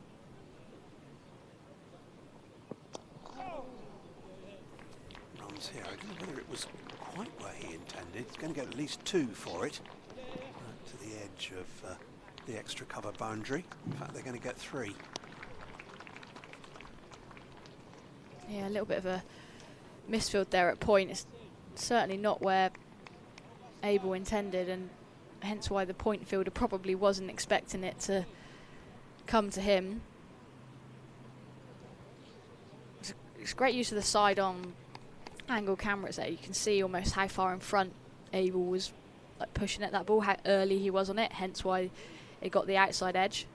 Runs here. I don't know whether it was quite where he intended. He's going to get at least 2 for it. Right to the edge of the extra cover boundary. In fact, they're going to get 3. Yeah, a little bit of a misfield there at point. It's certainly not where Abel intended, and hence why the point fielder probably wasn't expecting it to come to him. It's great use of the side-on angle cameras there. You can see almost how far in front Abel was like pushing at that ball, how early he was on it, hence why it got the outside edge.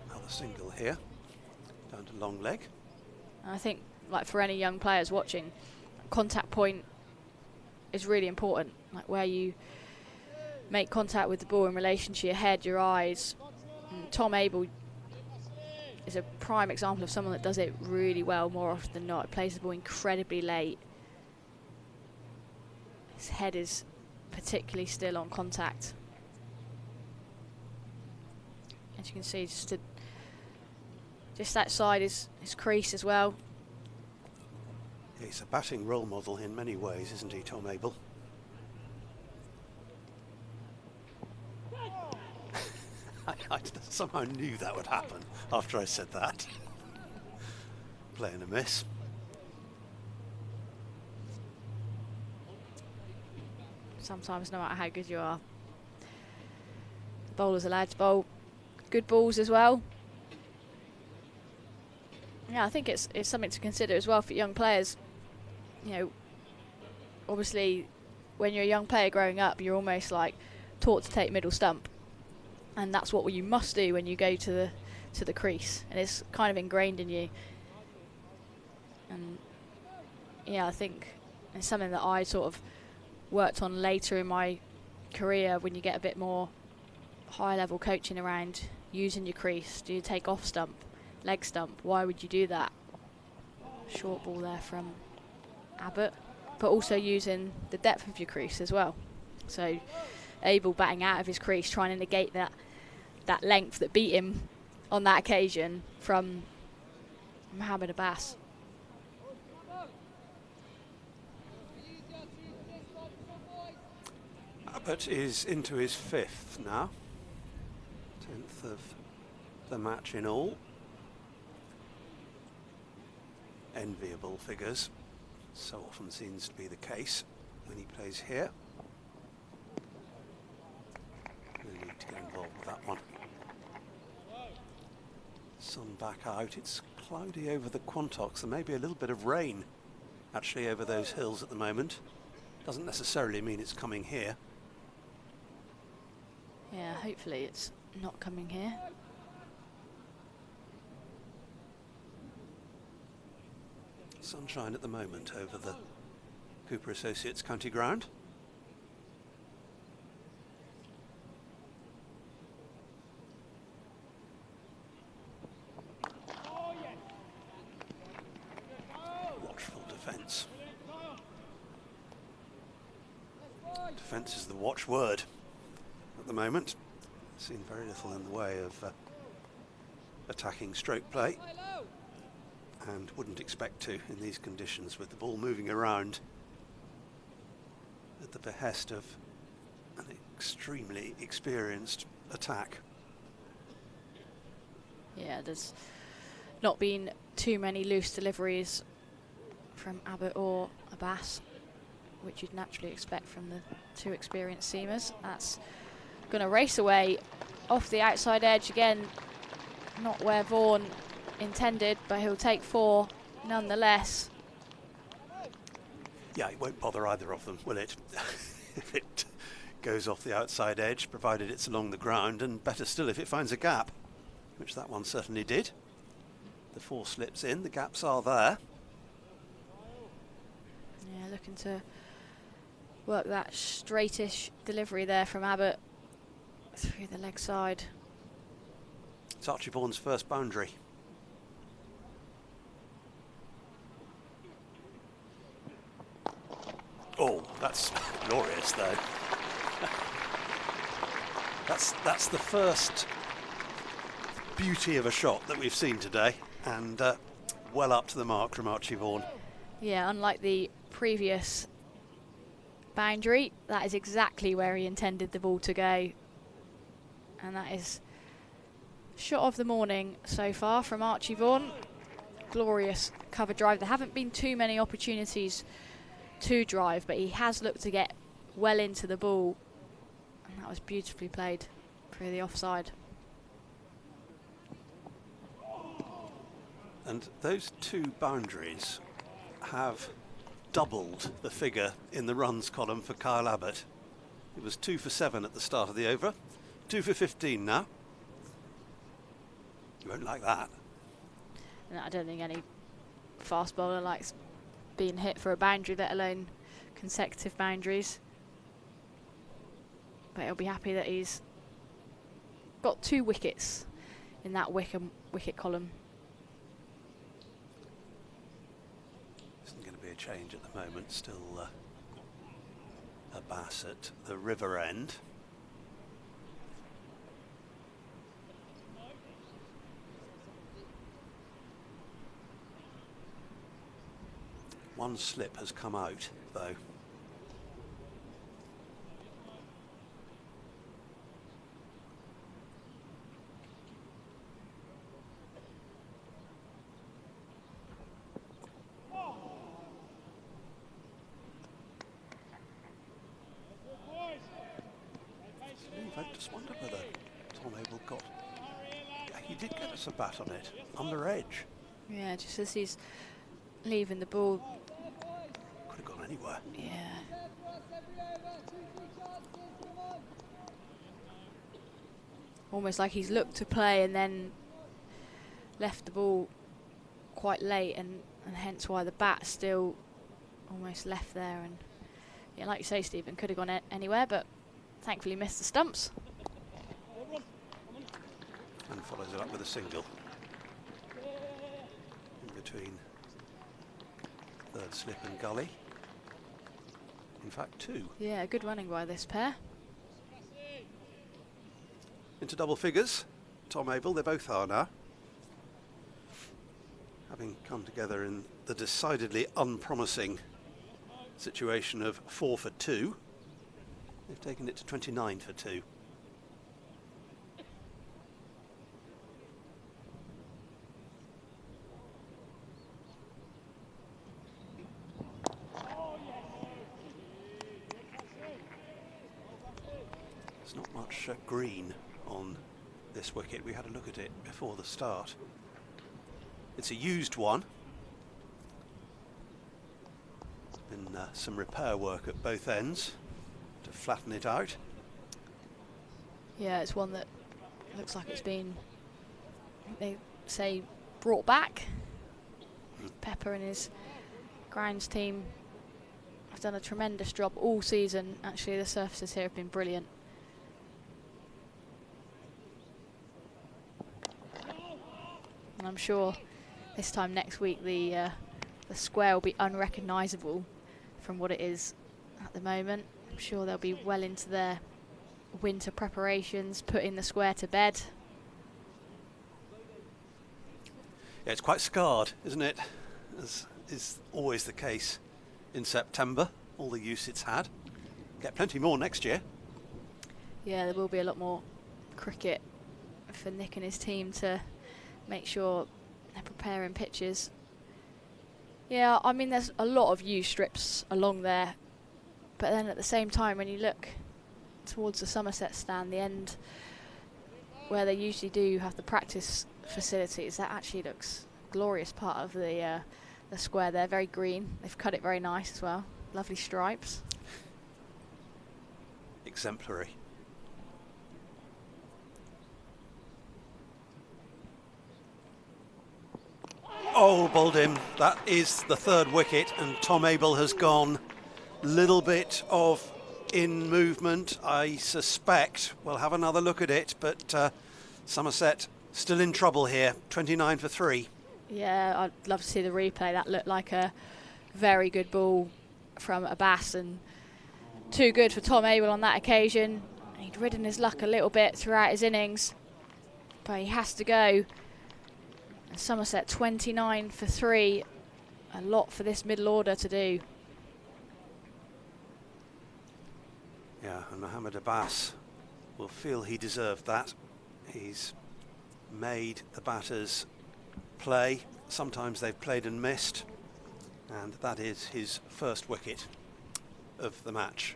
Another single here, down to long leg. And I think, like for any young players watching, contact point is really important. Like where you make contact with the ball in relation to your head, your eyes. And Tom Abel is a prime example of someone that does it really well more often than not. He plays the ball incredibly late. His head is particularly still on contact. As you can see, just outside his crease as well. He's a batting role model in many ways, isn't he, Tom Abel? I somehow knew that would happen after I said that. Playing a miss. Sometimes, no matter how good you are, the bowler's allowed to bowl good balls as well. Yeah, I think it's something to consider as well for young players. You know, obviously, when you're a young player growing up, you're almost like taught to take middle stump, and that's what you must do when you go to the crease, and it's kind of ingrained in you. And yeah, I think it's something that I sort of worked on later in my career when you get a bit more high-level coaching around using your crease. Do you take off stump, leg stump? Why would you do that? Short ball there from Abbott, but also using the depth of your crease as well. So Abel batting out of his crease, trying to negate that length that beat him on that occasion from Mohammed Abbas. Abbott is into his 5th now. 10th of the match in all. Enviable figures. So often seems to be the case when he plays here. No need to get involved with that one. Sun back out. It's cloudy over the Quantocks. There may be a little bit of rain actually over those hills at the moment. Doesn't necessarily mean it's coming here. Yeah, hopefully it's not coming here. Sunshine at the moment over the Cooper Associates County Ground. Watchful defence. Defence is the watchword at the moment. Seen very little in the way of attacking stroke play, and wouldn't expect to in these conditions with the ball moving around at the behest of an extremely experienced attack. Yeah, there's not been too many loose deliveries from Abbott or Abbas, which you'd naturally expect from the 2 experienced seamers. That's going to race away off the outside edge again, not where Vaughan intended, but he'll take 4 nonetheless. Yeah, it won't bother either of them, will it? If it goes off the outside edge, provided it's along the ground, and better still if it finds a gap, which that one certainly did. The 4 slips in, the gaps are there. Yeah, looking to work that straightish delivery there from Abbott. through the leg side. It's Archie Vaughan's first boundary. Oh, that's glorious though. That's the first beauty of a shot that we've seen today, and well up to the mark from Archie Vaughan. Yeah, unlike the previous boundary, that is exactly where he intended the ball to go. And that is shot of the morning so far from Archie Vaughan. Glorious cover drive. There haven't been too many opportunities to drive, but he has looked to get well into the ball, and that was beautifully played through the offside. And those two boundaries have doubled the figure in the runs column for Kyle Abbott. It was 2 for 7 at the start of the over, 2 for 15 now. You won't like that. And I don't think any fast bowler likes being hit for a boundary, let alone consecutive boundaries. But he'll be happy that he's got 2 wickets in that wicket column. Isn't going to be a change at the moment. Still a Bass at the river end. One slip has come out, though. I just wonder whether Tom Abel got... Yeah, he did get us a bat on it, under edge. Yeah, just as he's leaving the ball. Could have gone anywhere. Yeah. Almost like he's looked to play and then left the ball quite late, and hence why the bat's still almost left there. And yeah, like you say, Stephen, could have gone anywhere, but thankfully missed the stumps. And follows it up with a single. In between third slip and gully. In fact, 2. Yeah, good running by this pair. Into double figures. Tom Abel, they both are now. Having come together in the decidedly unpromising situation of 4 for 2. They've taken it to 29 for 2. There's not much green on this wicket. We had a look at it before the start. It's a used one. Been some repair work at both ends to flatten it out. Yeah, it's one that looks like it's been, they say, brought back. Pepper and his grounds team have done a tremendous job all season. Actually, the surfaces here have been brilliant. And I'm sure this time next week the square will be unrecognisable from what it is at the moment. I'm sure they'll be well into their winter preparations, putting the square to bed. Yeah, it's quite scarred, isn't it? As is always the case in September, all the use it's had. Get plenty more next year. Yeah, there will be a lot more cricket for Nick and his team to make sure they're preparing pitches. Yeah, I mean, there's a lot of used strips along there, but then at the same time, when you look towards the Somerset stand, the end where they usually do have the practice facilities, that actually looks glorious part of the square there. Very green. They've cut it very nice as well. Lovely stripes. Exemplary. Oh, bowled him. That is the third wicket, and Tom Abel has gone. Little bit of in movement. I suspect we'll have another look at it, but Somerset still in trouble here. 29 for 3. Yeah, I'd love to see the replay. That looked like a very good ball from Abbas, and too good for Tom Abel on that occasion. He'd ridden his luck a little bit throughout his innings, but he has to go. And Somerset 29 for 3. A lot for this middle order to do. Yeah, and Mohammed Abbas will feel he deserved that. He's made the batters play. Sometimes they've played and missed, and that is his first wicket of the match.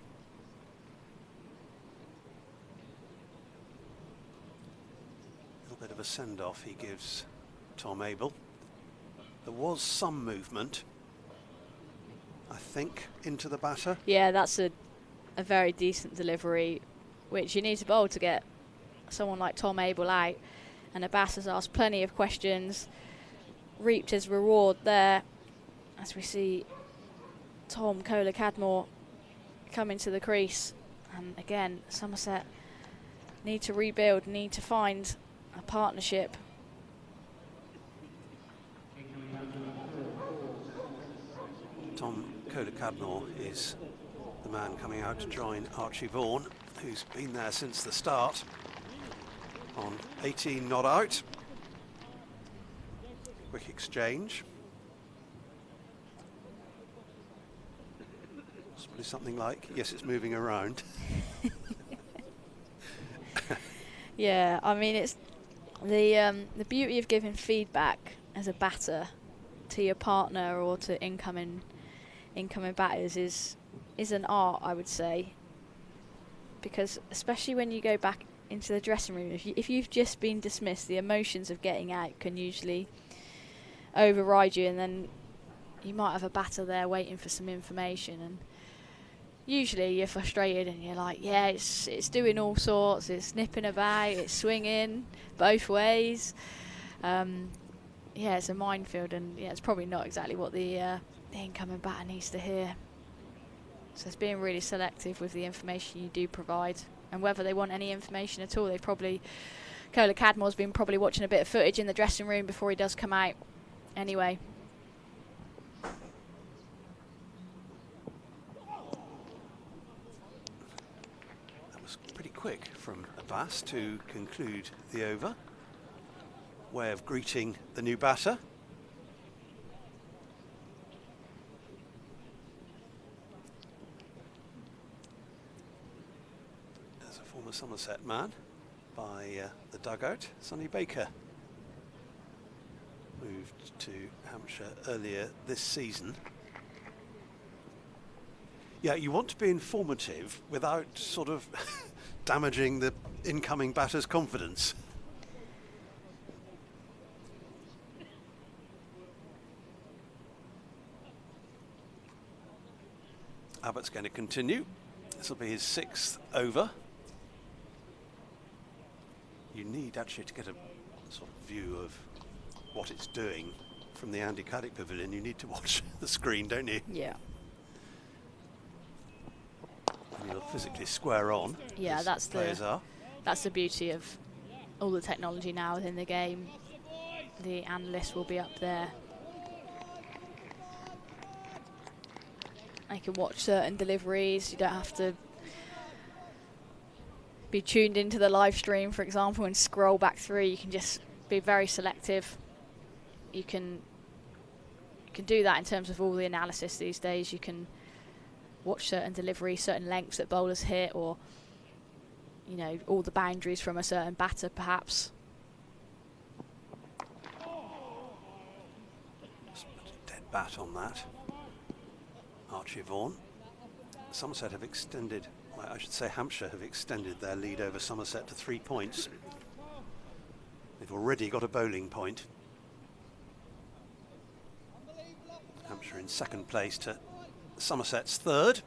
A little bit of a send-off he gives Tom Abel. There was some movement, I think, into the batter. Yeah, that's a very decent delivery, which you need to bowl to get someone like Tom Abel out. And Abbas has asked plenty of questions, reaped his reward there, as we see Tom Kohler-Cadmore come into the crease. And again, Somerset need to rebuild, need to find a partnership. Tom Kohler-Cadmore is the man coming out to join Archie Vaughan, who's been there since the start, on 18 not out. Quick exchange. Possibly something like, yes, it's moving around. Yeah, I mean, it's the beauty of giving feedback as a batter to your partner or to incoming batters is an art, I would say, because especially when you go back into the dressing room, if you've just been dismissed, the emotions of getting out can usually override you, and then you might have a batter there waiting for some information, and usually you're frustrated and you're like, yeah, it's doing all sorts, it's nipping about, it's swinging both ways. Yeah, it's a minefield, and yeah, it's probably not exactly what the incoming batter needs to hear. So it's being really selective with the information you do provide, and whether they want any information at all. They probably, Kohler-Cadmore's been probably watching a bit of footage in the dressing room before he does come out anyway. That was pretty quick from Abbas to conclude the over. Way of greeting the new batter. There's a former Somerset man by the dugout, Sonny Baker. Moved to Hampshire earlier this season. Yeah, you want to be informative without sort of damaging the incoming batter's confidence. Abbott's going to continue. This will be his 6th over. You need actually to get a sort of view of what it's doing from the Andy Caddick Pavilion. You need to watch the screen, don't you? Yeah. And you'll physically square on. Yeah, that's the beauty of all the technology now within the game. The analyst will be up there. I can watch certain deliveries. You don't have to be tuned into the live stream, for example, and scroll back through. You can just be very selective. You can do that in terms of all the analysis these days. You can watch certain deliveries, certain lengths that bowlers hit, or you know, all the boundaries from a certain batter, perhaps. Just put a dead bat on that. Archie Vaughan. Somerset have extended, well, I should say Hampshire have extended their lead over Somerset to 3 points. They've already got a bowling point. Hampshire in 2nd place to Somerset's 3rd.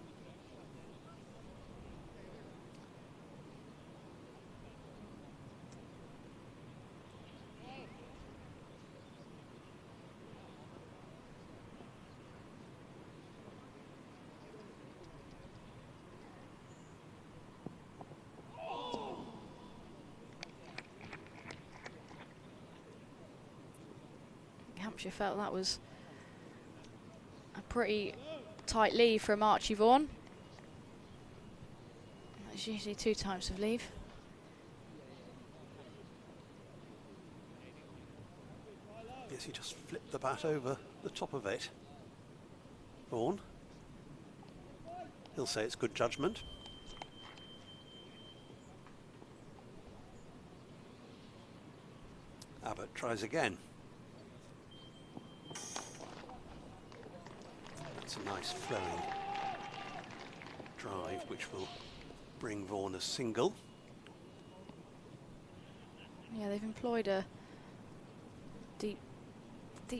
Hampshire felt that was a pretty tight leave from Archie Vaughan. That's usually 2 times of leave. Yes, he just flipped the bat over the top of it. Vaughan. He'll say it's good judgment. Abbott tries again. That's a nice flowing drive which will bring Vaughan a single. Yeah, they've employed a deep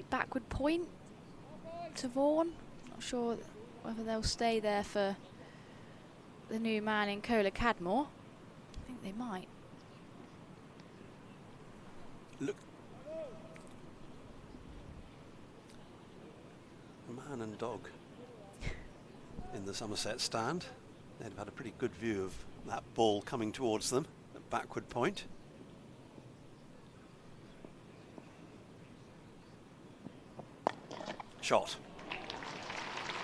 backward point to Vaughan. Not sure whether they'll stay there for the new man in Cola Cadmore. I think they might. Look. Man and dog in the Somerset stand. They've had a pretty good view of that ball coming towards them at backward point. Shot.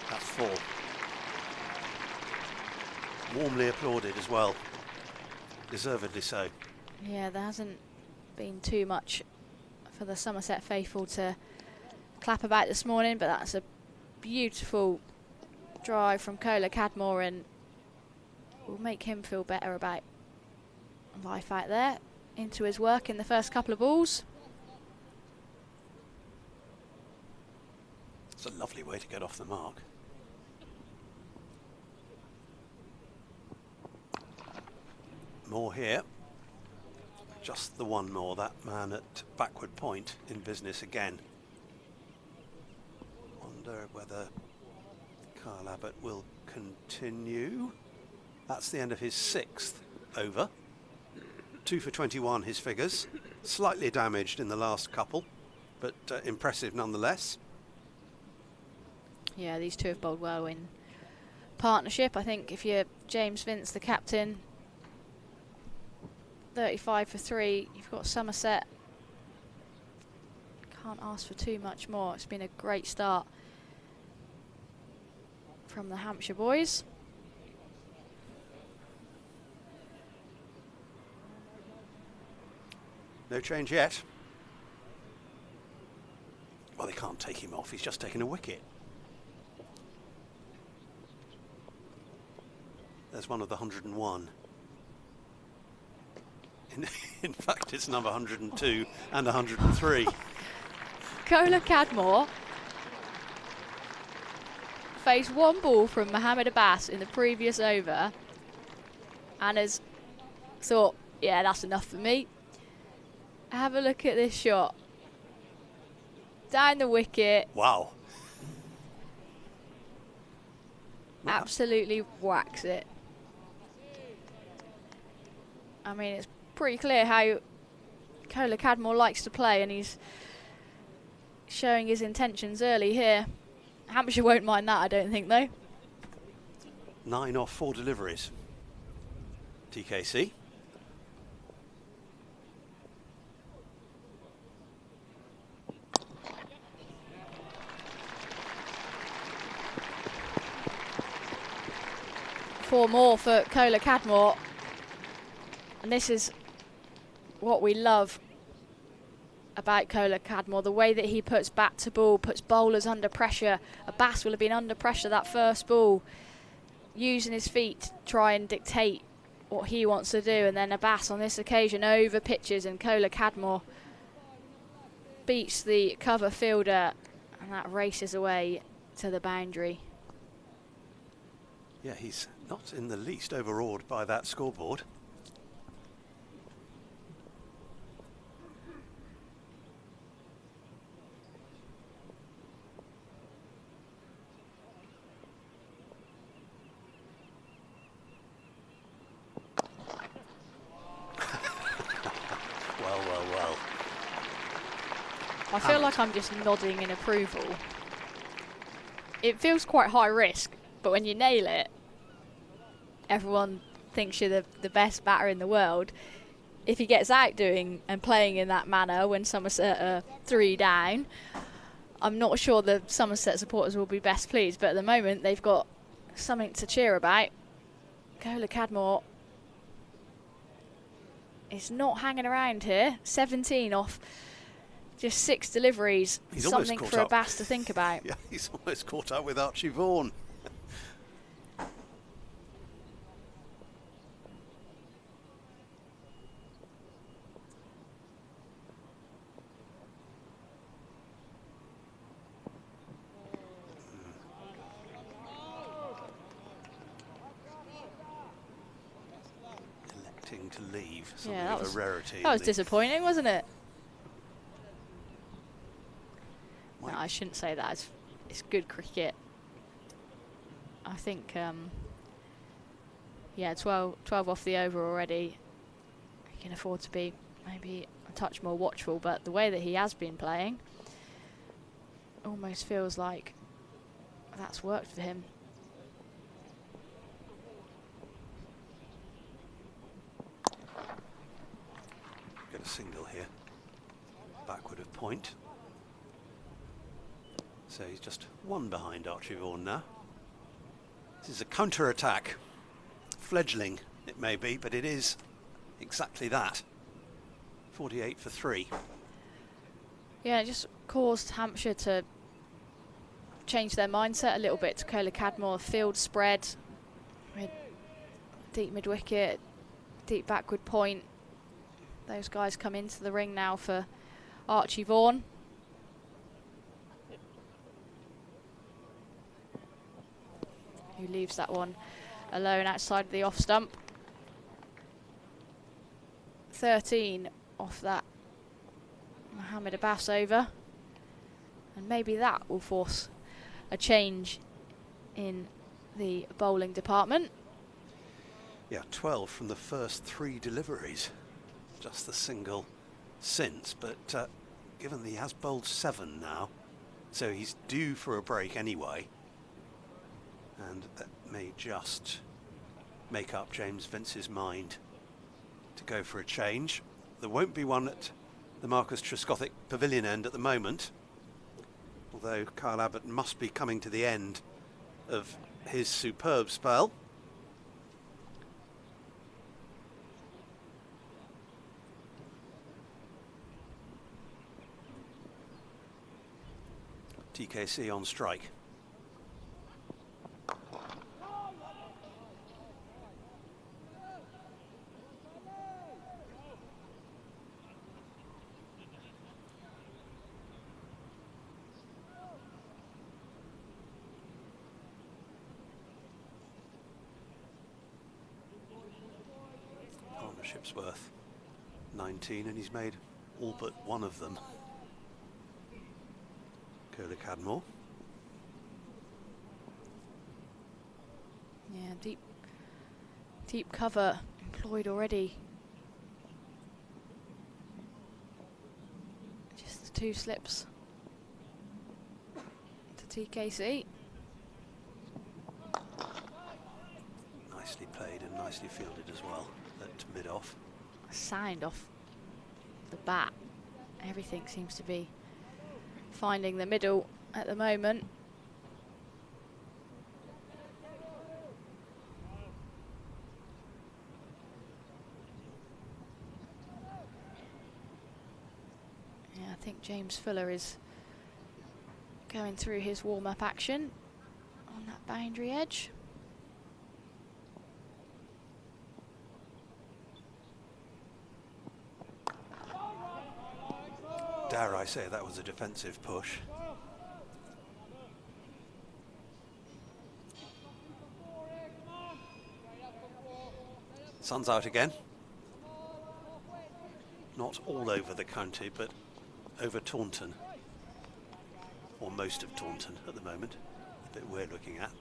That's 4. Warmly applauded as well. Deservedly so. Yeah, there hasn't been too much for the Somerset faithful to clap about this morning, but that's a beautiful drive from Cola Cadmore and will make him feel better about life out there. Into his work in the first couple of balls. It's a lovely way to get off the mark. More here. Just the one more. That man at backward point in business again. Wonder whether Kyle Abbott will continue. That's the end of his 6th over. 2 for 21 his figures. Slightly damaged in the last couple, but impressive nonetheless. Yeah, these two have bowled well in partnership. I think if you're James Vince, the captain, 35 for 3, you've got Somerset. Can't ask for too much more. It's been a great start from the Hampshire boys. No change yet. Well, they can't take him off. He's just taken a wicket. There's one of the 101. In fact, it's number 102 and 103. Cola Cadmore faced 1 ball from Mohammed Abbas in the previous over and has thought, yeah, that's enough for me. Have a look at this shot. Down the wicket. Wow. Absolutely whacks it. I mean, it's pretty clear how Cola Cadmore likes to play, and he's showing his intentions early here. Hampshire won't mind that, I don't think, though. 9 off 4 deliveries. TKC. Four more for Cola Cadmore. And this is what we love about Cola Cadmore, the way that he puts bat to ball, puts bowlers under pressure. Abbas will have been under pressure that first ball, using his feet to try and dictate what he wants to do, and then Abbas on this occasion over pitches, and Cola Cadmore beats the cover fielder, and that races away to the boundary. Yeah, he's not in the least overawed by that scoreboard. Well. I feel like I'm just nodding in approval. It feels quite high risk, but when you nail it, everyone thinks you're the best batter in the world. If he gets out doing and playing in that manner when Somerset are 3 down, I'm not sure the Somerset supporters will be best pleased, but at the moment they've got something to cheer about. Cola Cadmore is not hanging around here. 17 off just 6 deliveries. He's something for up. Abbas to think about. Yeah, he's almost caught up with Archie Vaughan. Electing to leave, something Yeah, of a rarity. That was disappointing, wasn't it? No, I shouldn't say that. It's good cricket. I think, yeah, 12 off the over already. He can afford to be maybe a touch more watchful, but the way that he has been playing almost feels like that's worked for him. Get a single here. Backward of point. So he's just 1 behind Archie Vaughan now. This is a counter-attack. Fledgling, it may be, but it is exactly that. 48 for 3. Yeah, it just caused Hampshire to change their mindset a little bit to Cola Cadmore. Field spread, deep mid-wicket, deep backward point. Those guys come into the ring now for Archie Vaughan. Who leaves that one alone outside the off stump. 13 off that Mohammed Abbas over. And maybe that will force a change in the bowling department. Yeah, 12 from the first 3 deliveries. Just the single since, but given that he has bowled 7 now, so he's due for a break anyway. And that may just make up James Vince's mind to go for a change. There won't be one at the Marcus Trescothick Pavilion end at the moment, although Kyle Abbott must be coming to the end of his superb spell. TKC on strike. Partnership's worth 19 and he's made all but one of them. Cola Cadmore. Yeah, deep cover employed already. Just the 2 slips to TKC. Nicely played and nicely fielded as well at mid-off. Sound off the bat. Everything seems to be finding the middle at the moment. Yeah, I think James Fuller is going through his warm-up action on that boundary edge. Dare I say that was a defensive push. Sun's out again. Not all over the county, but over Taunton. Or most of Taunton at the moment. The bit we're looking at.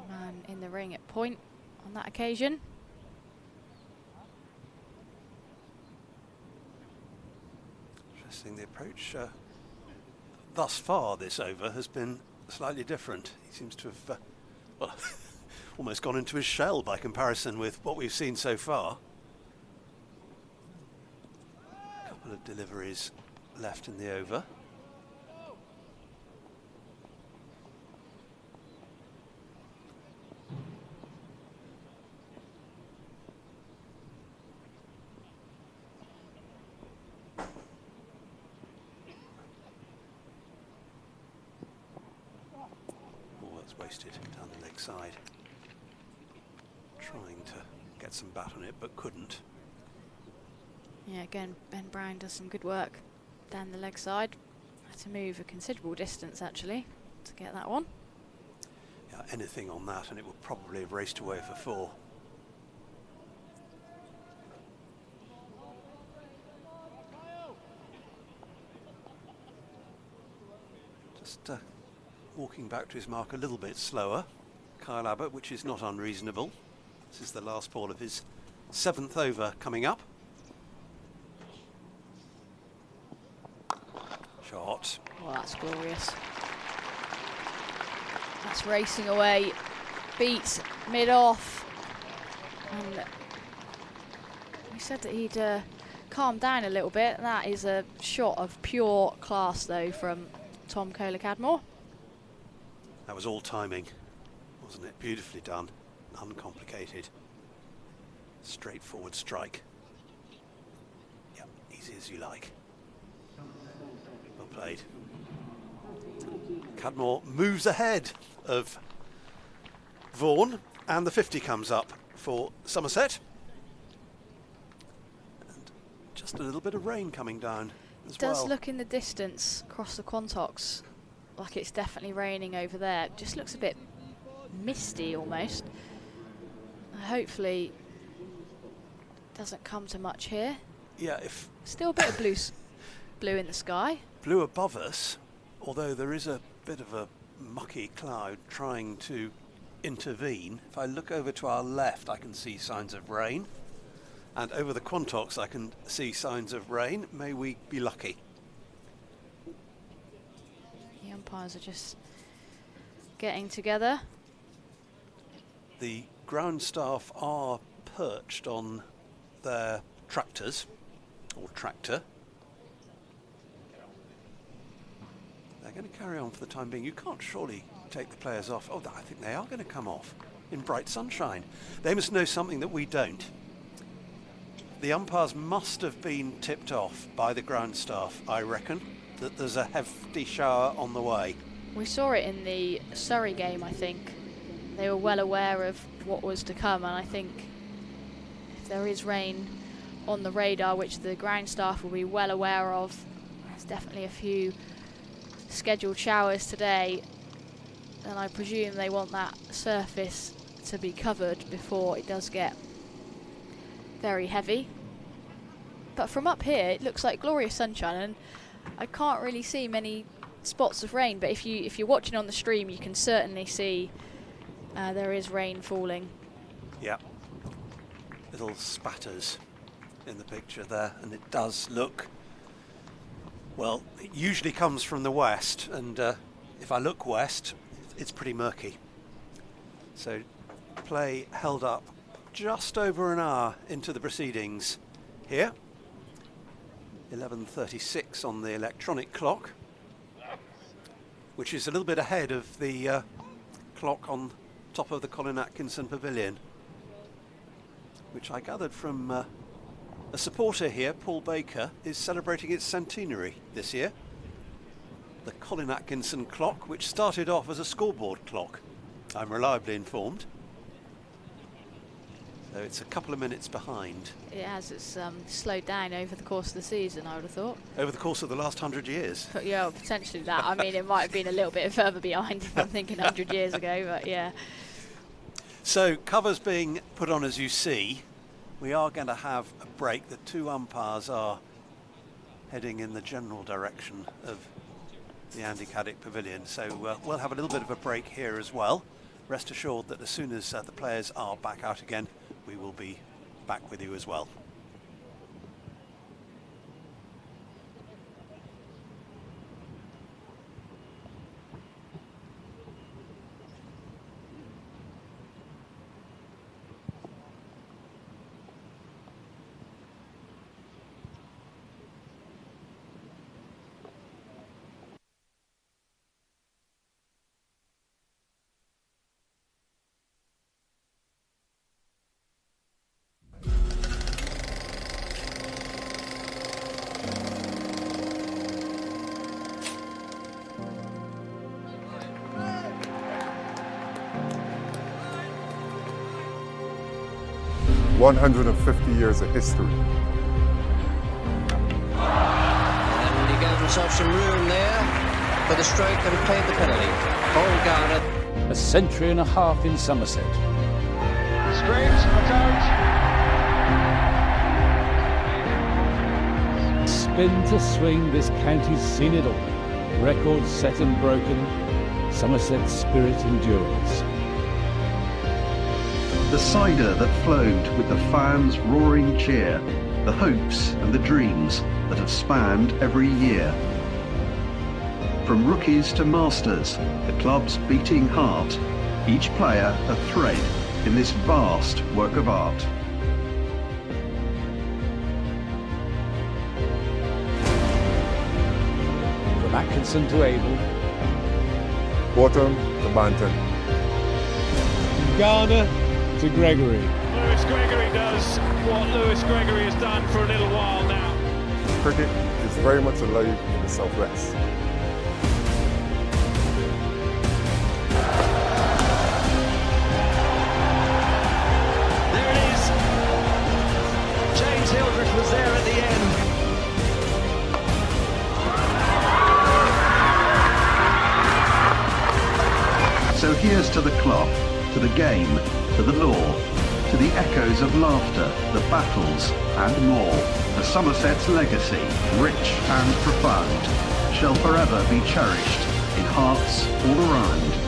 Man in the ring at point on that occasion. Interesting, the approach thus far this over has been slightly different. He seems to have well, almost gone into his shell by comparison with what we've seen so far. A couple of deliveries left in the over. Wasted down the leg side, trying to get some bat on it but couldn't. Yeah, again, Ben Brown does some good work down the leg side. Had to move a considerable distance actually to get that one. Yeah, anything on that and it would probably have raced away for 4. Just walking back to his mark a little bit slower, Kyle Abbott, which is not unreasonable. This is the last ball of his 7th over coming up. Shot. Well, that's glorious. That's racing away, beats mid-off. And he said that he'd calm down a little bit. That is a shot of pure class though from Tom Kohler-Cadmore. That was all timing, wasn't it? Beautifully done, uncomplicated, straightforward strike. Yep, easy as you like. Well played. Cadmore moves ahead of Vaughan, and the 50 comes up for Somerset. And just a little bit of rain coming down as well. It does look in the distance across the Quantocks like it's definitely raining over there. It just looks a bit misty almost. Hopefully it doesn't come to much here. Yeah, if still a bit of blue in the sky. Blue above us, although there is a bit of a mucky cloud trying to intervene. If I look over to our left, I can see signs of rain, and over the Quantocks I can see signs of rain. May we be lucky. The umpires are just getting together. The ground staff are perched on their tractors, or tractor. They're going to carry on for the time being. You can't surely take the players off. Oh, I think they are going to come off in bright sunshine. They must know something that we don't. The umpires must have been tipped off by the ground staff, I reckon, that there's a hefty shower on the way. We saw it in the Surrey game, I think. They were well aware of what was to come, and I think if there is rain on the radar, which the ground staff will be well aware of, there's definitely a few scheduled showers today, and I presume they want that surface to be covered before it does get very heavy. But from up here it looks like glorious sunshine, and I can't really see many spots of rain, but if you're watching on the stream you can certainly see there is rain falling. Yeah, little spatters in the picture there, and it does look, well, it usually comes from the west, and if I look west it's pretty murky. So play held up just over an hour into the proceedings here. 11:36 on the electronic clock, which is a little bit ahead of the clock on top of the Colin Atkinson Pavilion, which I gathered from a supporter here, Paul Baker, is celebrating its centenary this year. The Colin Atkinson clock, which started off as a scoreboard clock, I'm reliably informed. So it's a couple of minutes behind. It has. It's slowed down over the course of the season, I would have thought. Over the course of the last 100 years. But yeah, potentially that. I mean, it might have been a little bit further behind if I'm thinking 100 years ago, but yeah. So covers being put on, as you see. We are going to have a break. The two umpires are heading in the general direction of the Andy Caddick Pavilion. So we'll have a little bit of a break here as well. Rest assured that as soon as the players are back out again, we will be back with you as well. 150 years of history. And he gave himself some room there for the stroke and paid the penalty. Ball guarded. A century and a half in Somerset. Straight, look out. Spin to swing, this county's seen it all. Records set and broken, Somerset's spirit endures. The cider that flowed with the fans' roaring cheer, the hopes and the dreams that have spanned every year. From rookies to masters, the club's beating heart, each player a thread in this vast work of art. From Atkinson to Abel, Bottom to Banton. Garner to Gregory. Lewis Gregory does what Lewis Gregory has done for a little while now. Cricket is very much alive in the southwest. There it is. James Hildreth was there at the end. So here's to the clock, to the game, to the law, to the echoes of laughter, the battles and more. The Somerset's legacy, rich and profound, shall forever be cherished in hearts all around.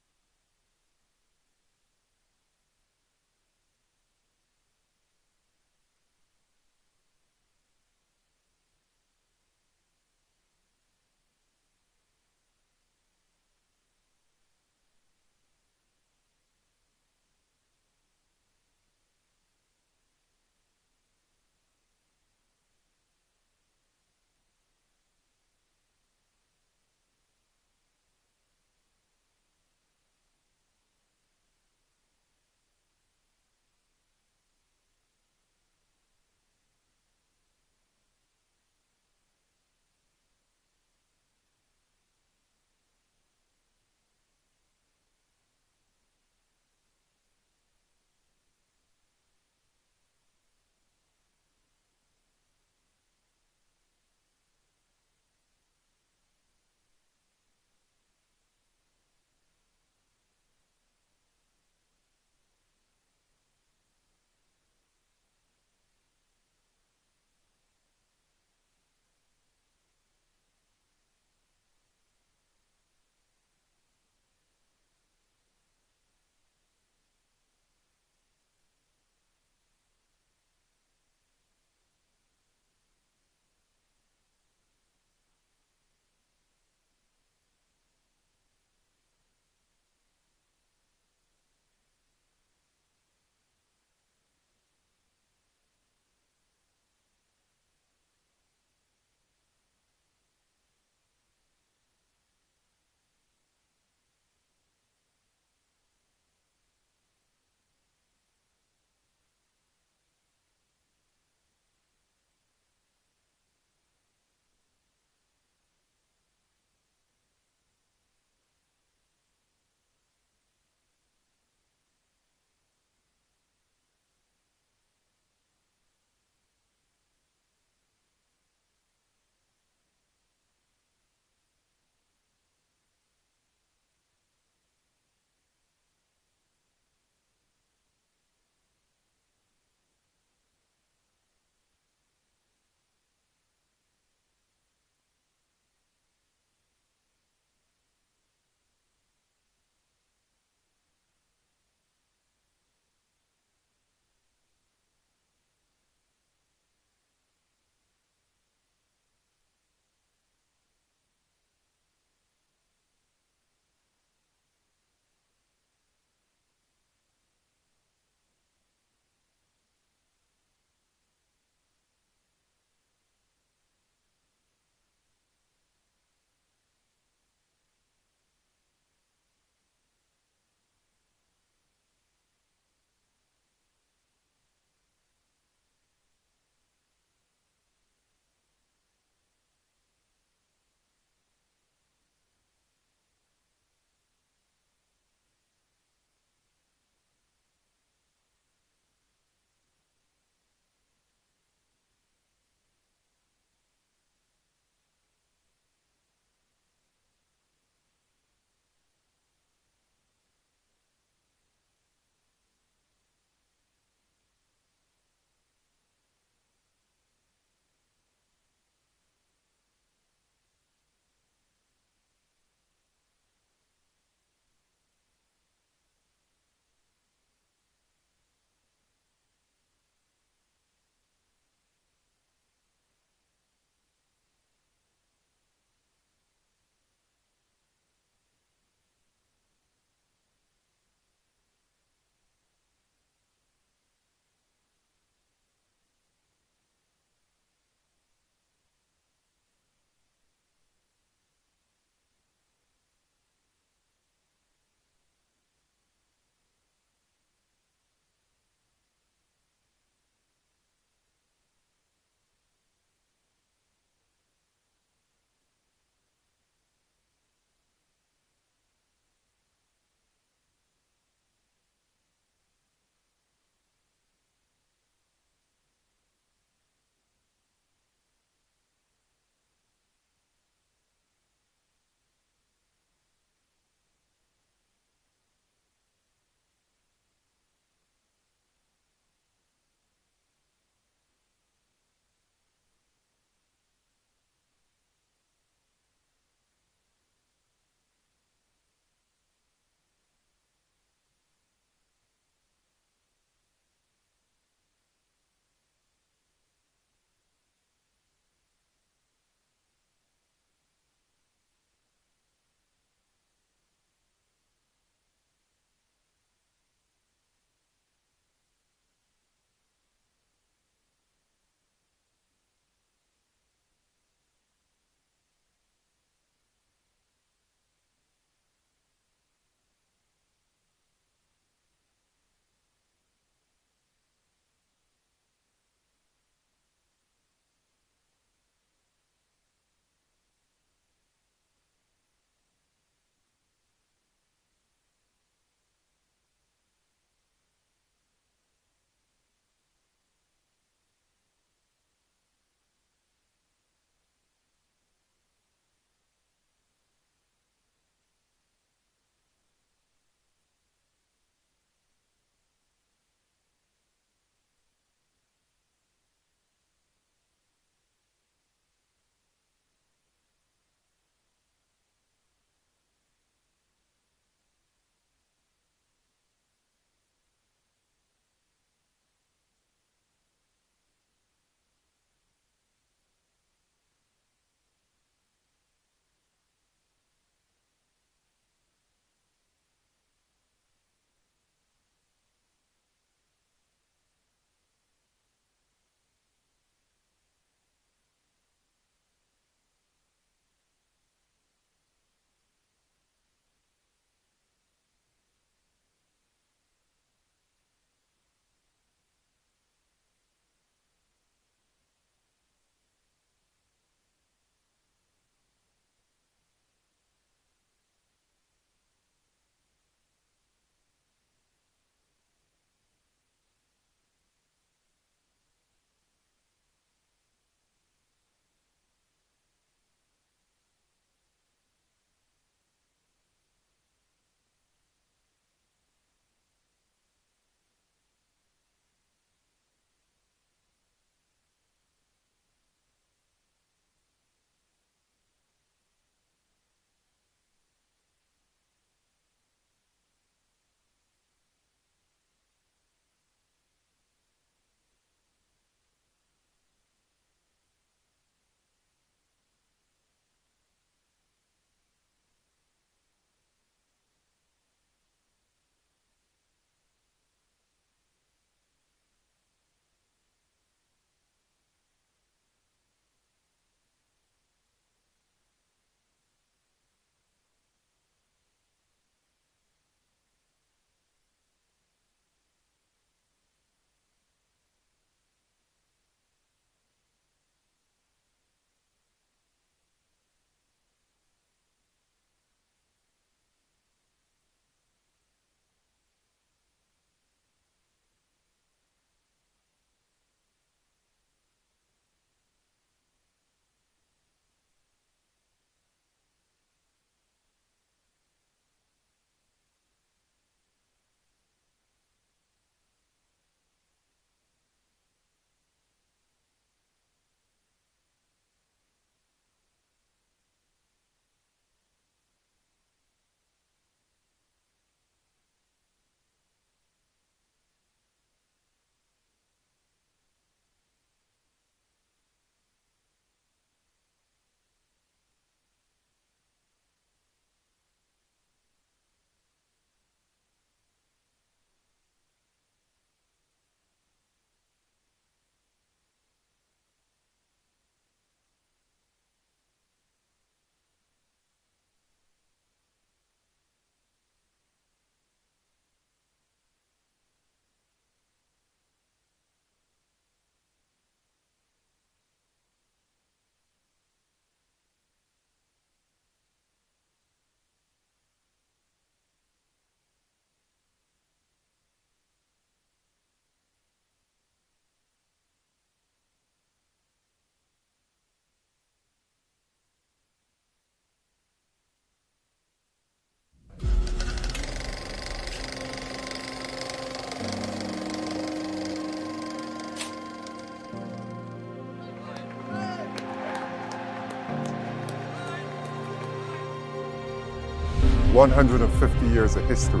150 years of history.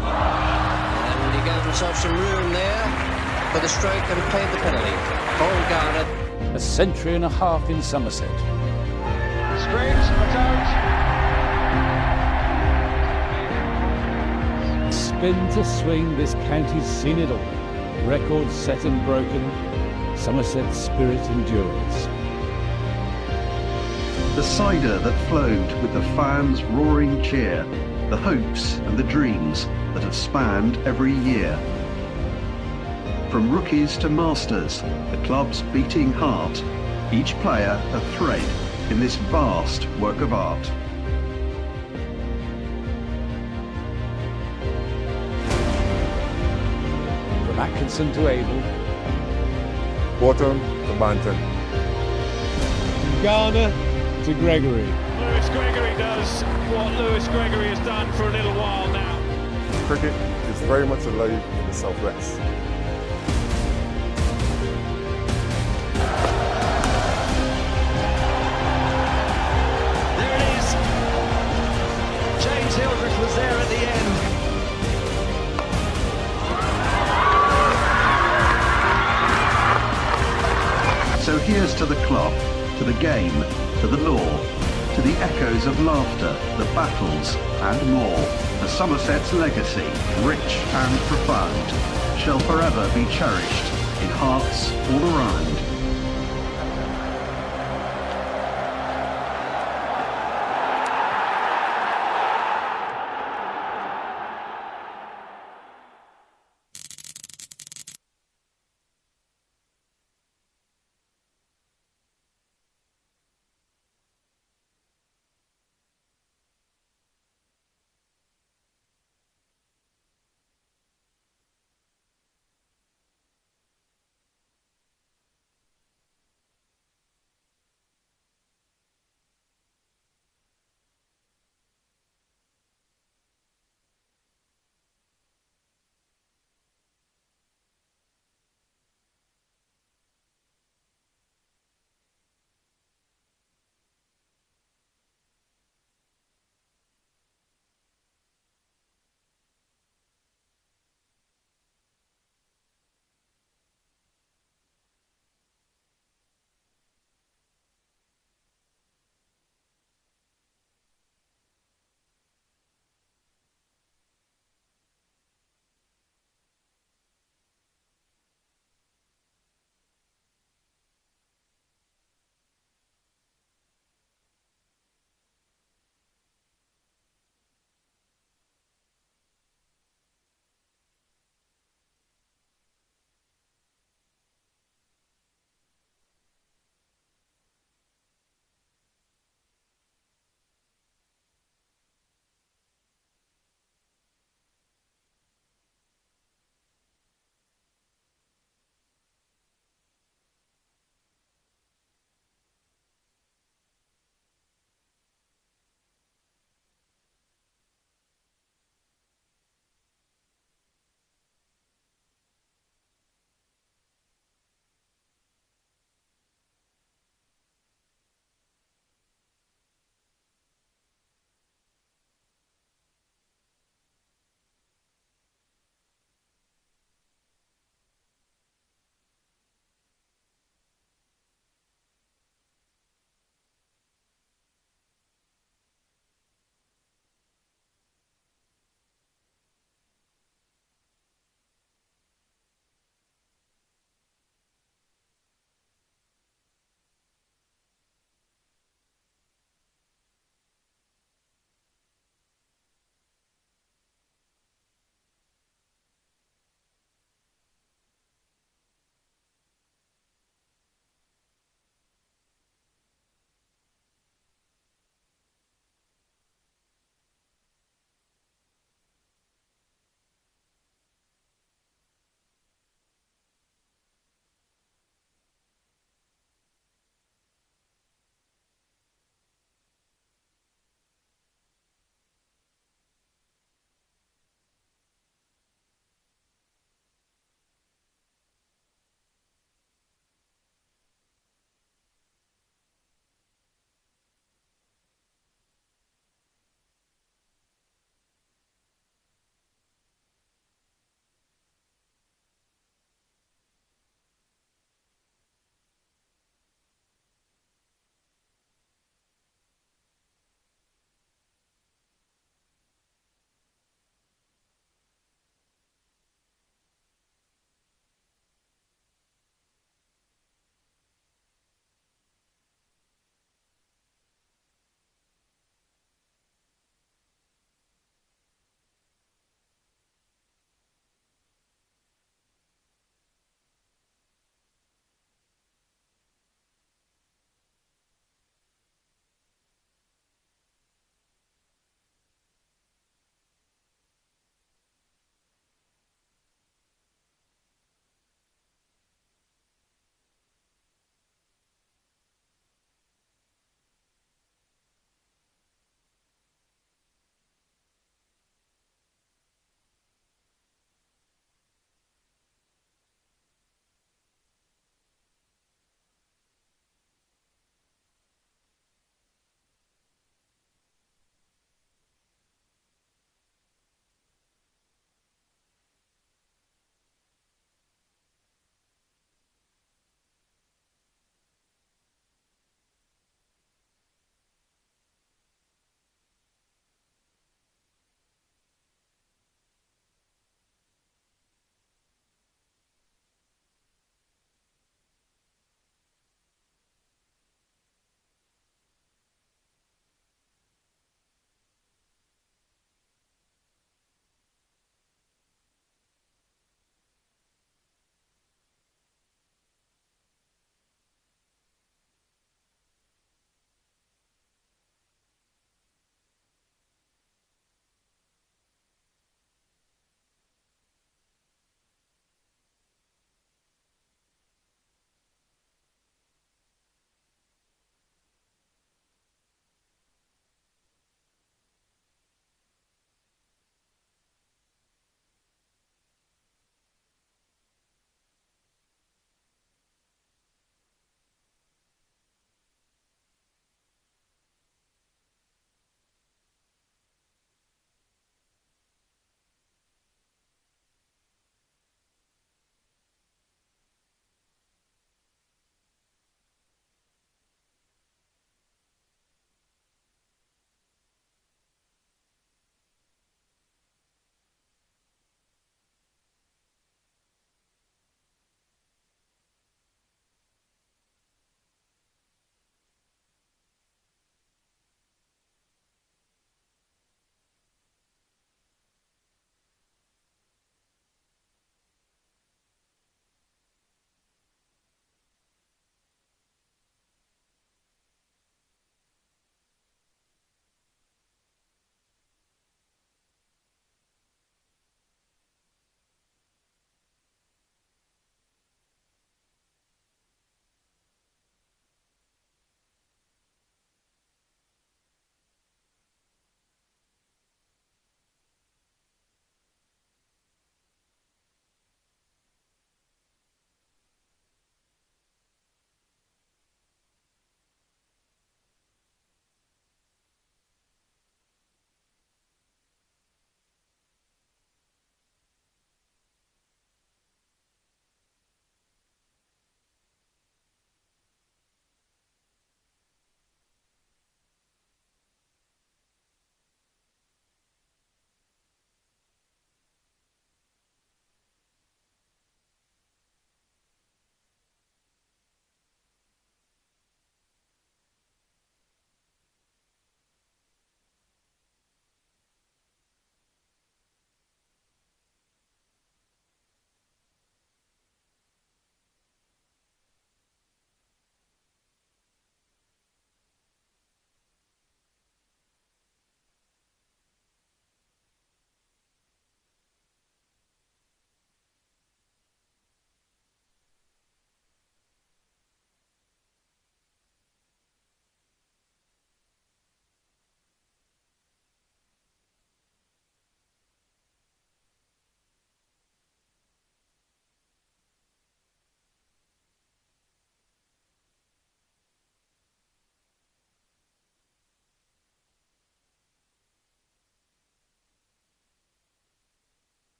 And he gave himself some room there for the stroke and paid the penalty. Ball guarded. A century and a half in Somerset. Straight, but out. Spin to swing, this county's seen it all. Records set and broken, Somerset's spirit endures. The cider that flowed with the fans' roaring cheer, the hopes and the dreams that have spanned every year. From rookies to masters, the club's beating heart, each player a thread in this vast work of art. From Atkinson to Abel, Bottom to Banton. Garner to Gregory. Lewis Gregory does what Lewis Gregory has done for a little while now. Cricket is very much alive in the southwest. There it is. James Hildreth was there at the end. So here's to the club, to the game, to the law, to the echoes of laughter, the battles and more. For Somerset's legacy, rich and profound, shall forever be cherished in hearts all around.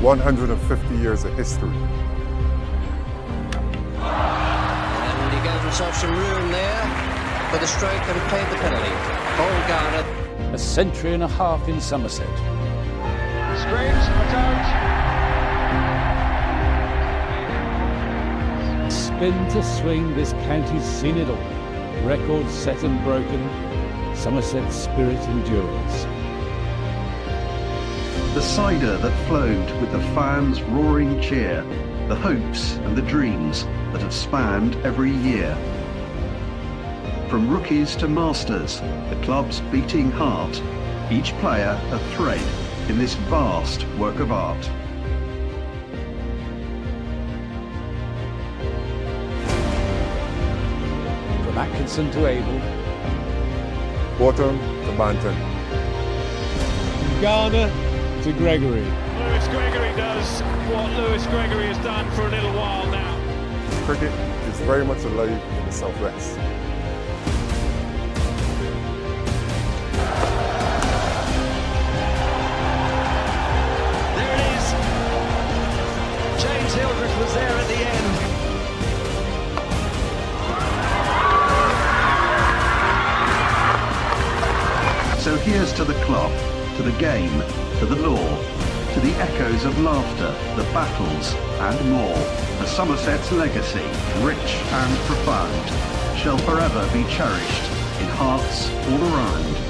150 years of history. And he gave himself some room there for the stroke and paid the penalty. Ball Garner. A century and a half in Somerset. Straight, out. Spin to swing, this county's seen it all. Records set and broken, Somerset's spirit endures. The cider that flowed with the fans' roaring cheer, the hopes and the dreams that have spanned every year. From rookies to masters, the club's beating heart, each player a thread in this vast work of art. From Atkinson to Abel, Bottom to Banton. Garner to Gregory. Lewis Gregory does what Lewis Gregory has done for a little while now. Cricket is very much alive in the southwest. There it is. James Hildreth was there at the end. So here's to the club, to the game, to the law, to the echoes of laughter, the battles and more. For Somerset's legacy, rich and profound, shall forever be cherished in hearts all around.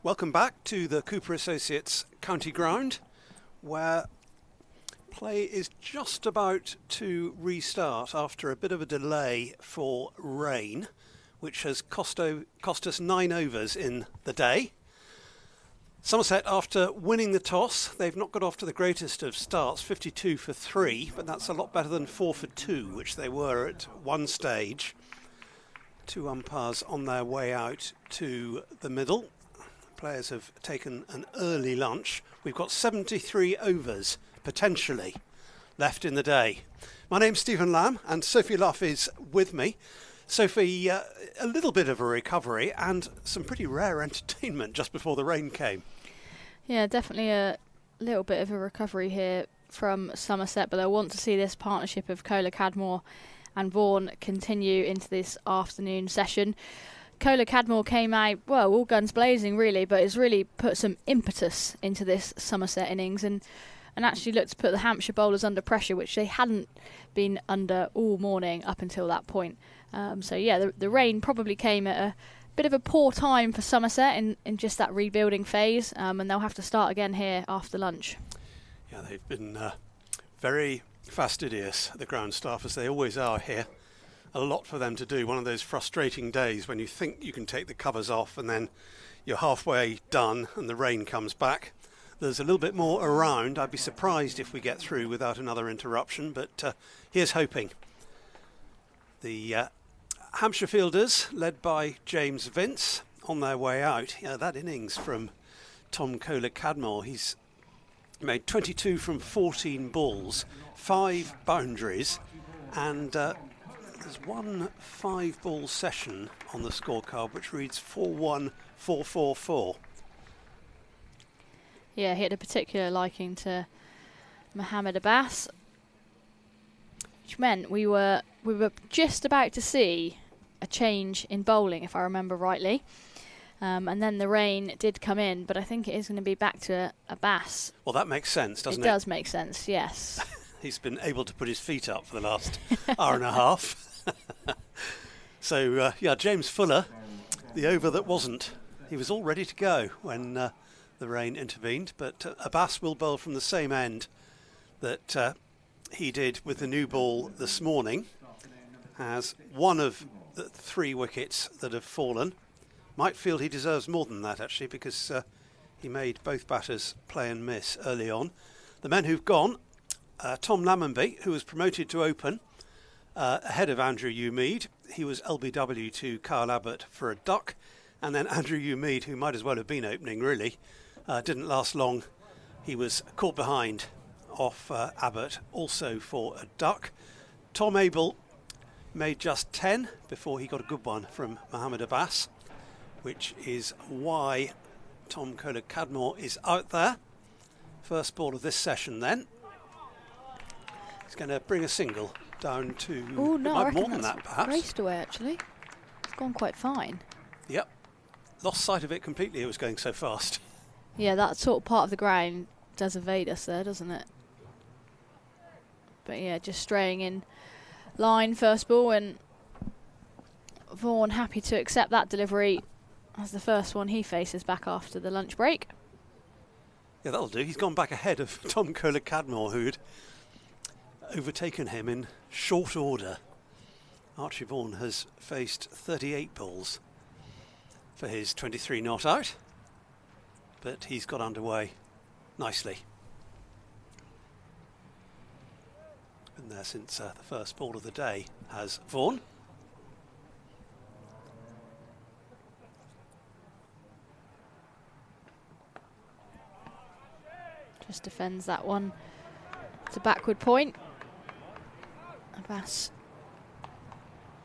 Welcome back to the Cooper Associates County Ground, where play is just about to restart after a bit of a delay for rain, which has cost us 9 overs in the day. Somerset, after winning the toss, they've not got off to the greatest of starts, 52 for 3, but that's a lot better than 4 for 2, which they were at one stage. 2 umpires on their way out to the middle. Players have taken an early lunch. We've got 73 overs, potentially, left in the day. My name's Stephen Lamb, and Sophie Luff is with me. Sophie, a little bit of a recovery and some pretty rare entertainment just before the rain came. Yeah, definitely a little bit of a recovery here from Somerset, but I want to see this partnership of Kohler-Cadmore and Vaughan continue into this afternoon session. Kohler-Cadmore came out, well, all guns blazing really, but it's really put some impetus into this Somerset innings and actually looked to put the Hampshire bowlers under pressure, which they hadn't been under all morning up until that point. So yeah, the rain probably came at a bit of a poor time for Somerset in just that rebuilding phase, and they'll have to start again here after lunch. Yeah, they've been very fastidious, the ground staff, as they always are here. A lot for them to do. One of those frustrating days when you think you can take the covers off and then you're halfway done and the rain comes back. There's a little bit more around. I'd be surprised if we get through without another interruption, but here's hoping. The Hampshire fielders, led by James Vince, on their way out. Yeah, that innings from Tom Kohler-Cadmore. He's made 22 from 14 balls, 5 boundaries, and there's one 5-ball session on the scorecard which reads 4-1-4-4-4. Yeah, he had a particular liking to Mohammed Abbas, which meant we were just about to see a change in bowling, if I remember rightly. And then the rain did come in, but I think it is going to be back to Abbas. Well, that makes sense, doesn't it? It does make sense, yes. He's been able to put his feet up for the last hour and a half. So, yeah, James Fuller, the over that wasn't. He was all ready to go when the rain intervened, but Abbas will bowl from the same end that he did with the new ball this morning. Has one of the 3 wickets that have fallen. Might feel he deserves more than that, actually, because he made both batters play and miss early on. The men who've gone, Tom Lammonby, who was promoted to open ahead of Andrew Mead. He was LBW to Kyle Abbott for a duck, and then Andrew Mead, who might as well have been opening really, didn't last long. He was caught behind off Abbott, also for a duck. Tom Abel made just 10 before he got a good one from Mohammed Abbas, which is why Tom Kohler-Cadmore is out there. First ball of this session then. He's going to bring a single down to more than that, perhaps. Raced away, actually. It's gone quite fine. Yep. Lost sight of it completely, it was going so fast. Yeah, that sort of part of the ground does evade us there, doesn't it? But yeah, just straying in line first ball, and Vaughan happy to accept that delivery as the first one he faces back after the lunch break. Yeah, that'll do. He's gone back ahead of Tom Kohler-Cadmore, who'd overtaken him in short order. Archie Vaughan has faced 38 balls for his 23 not out, but he's got underway nicely. Been there since the first ball of the day has Vaughan. Just defends that one. It's a backward point. Abbas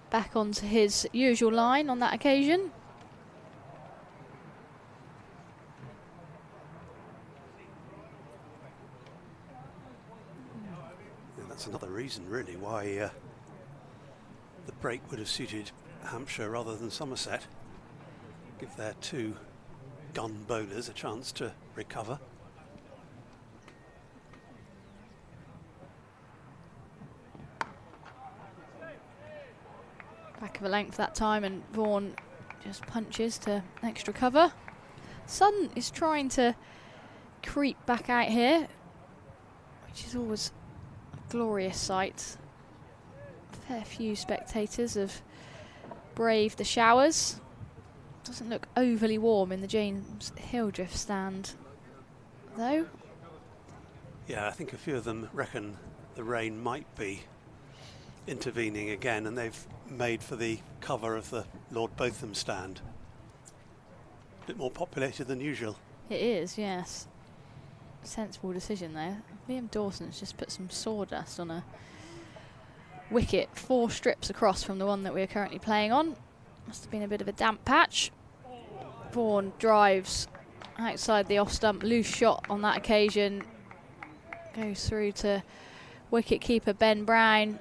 back onto his usual line on that occasion. Yeah, that's another reason really why the break would have suited Hampshire rather than Somerset. Give their 2 gun bowlers a chance to recover. Back of a length that time, and Vaughan just punches to extra cover. Sun is trying to creep back out here, which is always a glorious sight. A fair few spectators have braved the showers. Doesn't look overly warm in the James Hildreth stand, though. Yeah, I think a few of them reckon the rain might be intervening again, and they've made for the cover of the Lord Botham stand. A bit more populated than usual. It is, yes. Sensible decision there. Liam Dawson's just put some sawdust on a wicket 4 strips across from the one that we're currently playing on. Must have been a bit of a damp patch. Vaughan drives outside the off stump, loose shot on that occasion. Goes through to wicket keeper Ben Brown.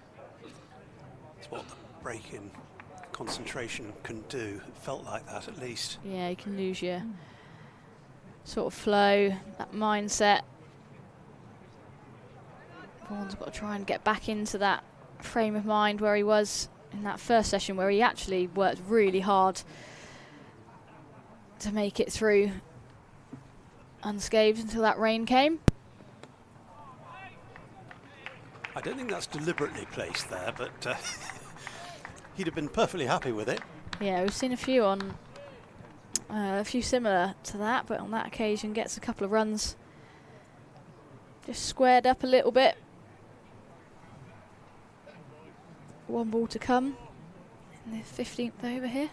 It's what the break in concentration can do. It felt like that at least. Yeah, you can lose your sort of flow, that mindset. Vaughan's got to try and get back into that frame of mind where he was in that first session, where he actually worked really hard to make it through unscathed until that rain came. I don't think that's deliberately placed there, but he'd have been perfectly happy with it. Yeah, we've seen a few on a few similar to that, but on that occasion gets a couple of runs just squared up a little bit. 1 ball to come in the 15th over here.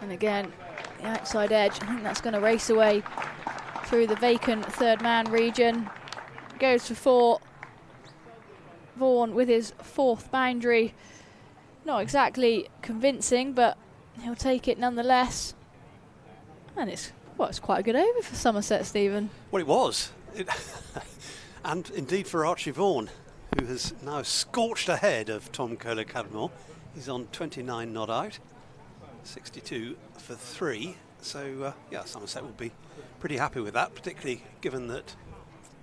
And again, the outside edge, I think that's going to race away through the vacant third man region. Goes for 4. Vaughan with his 4th boundary. Not exactly convincing, but he'll take it nonetheless. And it's quite a good over for Somerset, Stephen. Well, it was. And indeed for Archie Vaughan, who has now scorched ahead of Tom Kohler-Cadmore. He's on 29 not out. 62 for 3, so yeah, Somerset will be pretty happy with that, particularly given that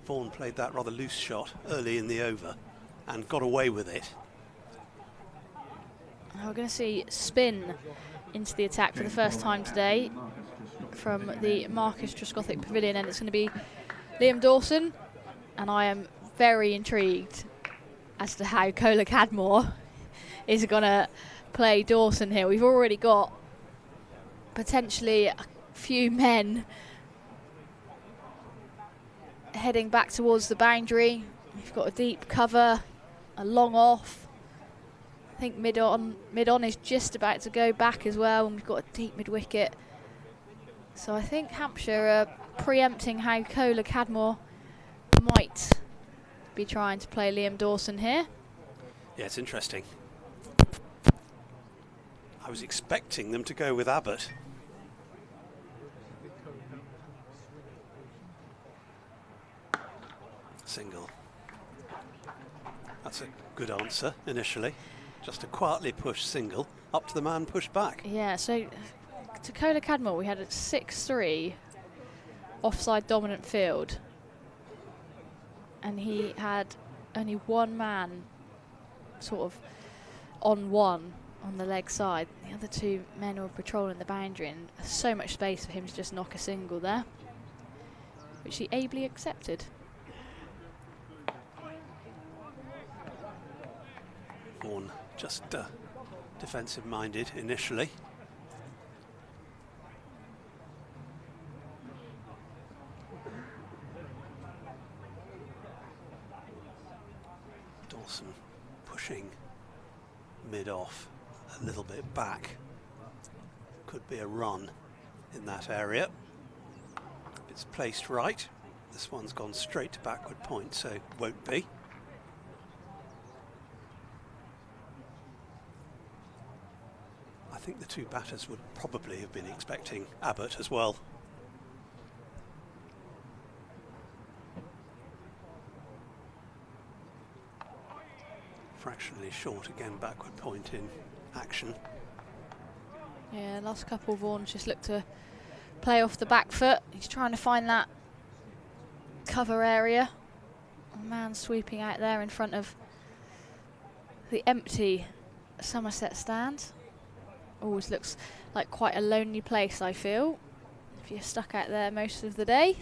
Vaughan played that rather loose shot early in the over and got away with it. We're going to see spin into the attack for the first time today from the Marcus Trescothick Pavilion, and it's going to be Liam Dawson, and I am very intrigued as to how Kohler-Cadmore is going to play Dawson here. We've already got potentially a few men heading back towards the boundary. We've got a deep cover, a long off. I think mid on is just about to go back as well, and we've got a deep mid wicket. So I think Hampshire are preempting how Kohler-Cadmore might be trying to play Liam Dawson here. Yeah, it's interesting. I was expecting them to go with Abbott. Single. That's a good answer initially. Just a quietly pushed single up to the man pushed back. Yeah, so to Kohler-Cadmore we had a 6-3 offside dominant field, and he had only one man sort of on one on the leg side. The other 2 men were patrolling the boundary, and so much space for him to just knock a single there, which he ably accepted. Vaughan just defensive minded initially. Dawson pushing mid off, a little bit back. Could be a run in that area. If it's placed right. This one's gone straight to backward point, so won't be. I think the 2 batters would probably have been expecting Abbott as well. Fractionally short again, backward point in action. Yeah, last couple Vaughan's just looked to play off the back foot. He's trying to find that cover area. A man sweeping out there in front of the empty Somerset stand. Always looks like quite a lonely place, I feel, if you're stuck out there most of the day.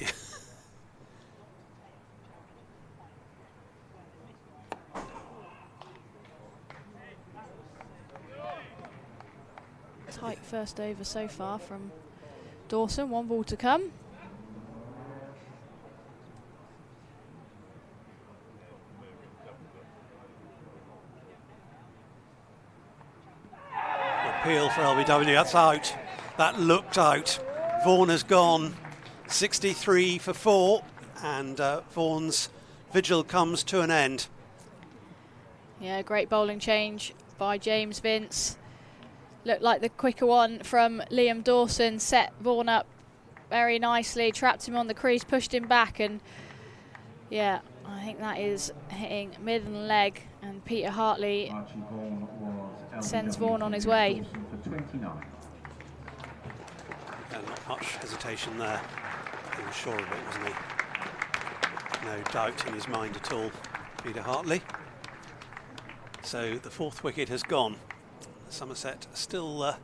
Tight first over so far from Dawson. 1 ball to come. Appeal for LBW, that's out. That looked out. Vaughan has gone 63 for 4, and Vaughan's vigil comes to an end. Yeah, great bowling change by James Vince. Looked like the quicker one from Liam Dawson, set Vaughan up very nicely, trapped him on the crease, pushed him back, and yeah, I think that is hitting mid and leg, and Peter Hartley sends Vaughan on his way. Yeah, not much hesitation there. He was sure of it, wasn't he? No doubt in his mind at all, Peter Hartley. So the 4th wicket has gone. Somerset still,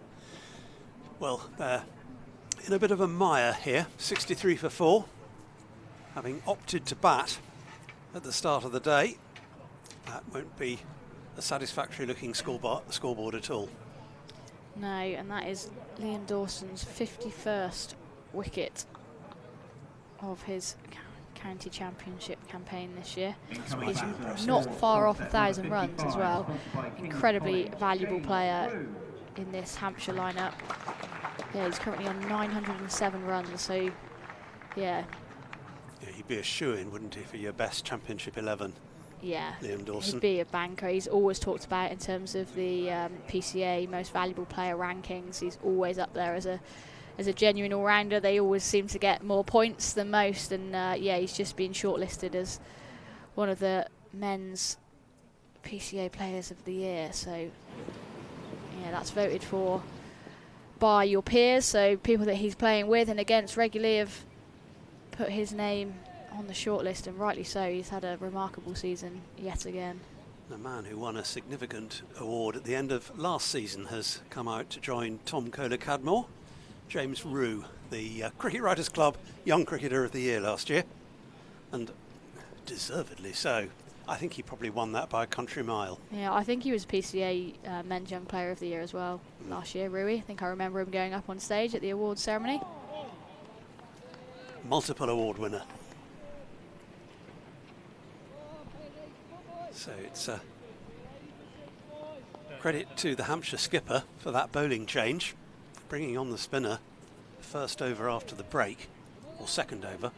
well, they're in a bit of a mire here. 63 for 4, having opted to bat at the start of the day. That won't be a satisfactory looking scoreboard at all. No, and that is Liam Dawson's 51st wicket of his county championship campaign this year. He's not far off 1,000 runs as well. Incredibly valuable player in this Hampshire lineup. Yeah, he's currently on 907 runs, so yeah. Yeah, he'd be a shoo-in, wouldn't he, for your best championship 11? Yeah, Liam Dawson. He'd be a banker. He's always talked about in terms of the PCA most valuable player rankings. He's always up there as a genuine all-rounder. They always seem to get more points than most, and yeah, he's just been shortlisted as one of the men's PCA players of the year. So yeah, that's voted for by your peers. So people that he's playing with and against regularly have put his name on the shortlist, and rightly so. He's had a remarkable season yet again. The man who won a significant award at the end of last season has come out to join Tom Kohler-Cadmore. James Rue, the Cricket Writers Club Young Cricketer of the Year last year, and deservedly so. I think he probably won that by a country mile. Yeah, I think he was PCA Men's Young Player of the Year as well last year, Rui. I think I remember him going up on stage at the awards ceremony. Multiple award winner. So it's credit to the Hampshire skipper for that bowling change, bringing on the spinner first over after the break, or second over,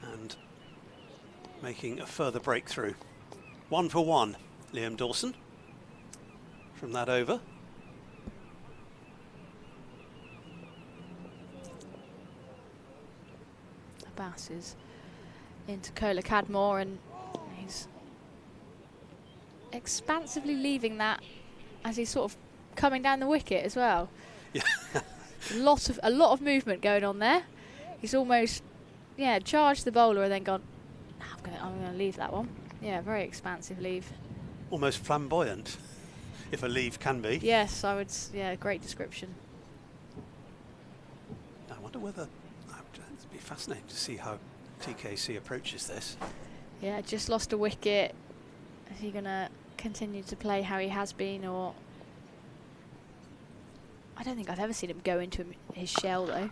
and making a further breakthrough. 1 for 1, Liam Dawson from that over. Abbas is into Kohler-Cadmore, and he's expansively leaving that as he's sort of coming down the wicket as well. Yeah. a lot of movement going on there. He's almost, yeah, charged the bowler and then gone, I'm gonna leave that one. Yeah, very expansive leave. Almost flamboyant, if a leave can be. Yes, I would. Yeah, great description. I wonder whether it'd be fascinating to see how TKC approaches this. Yeah, just lost a wicket. Is he gonna continue to play how he has been, or? I don't think I've ever seen him go into his shell though.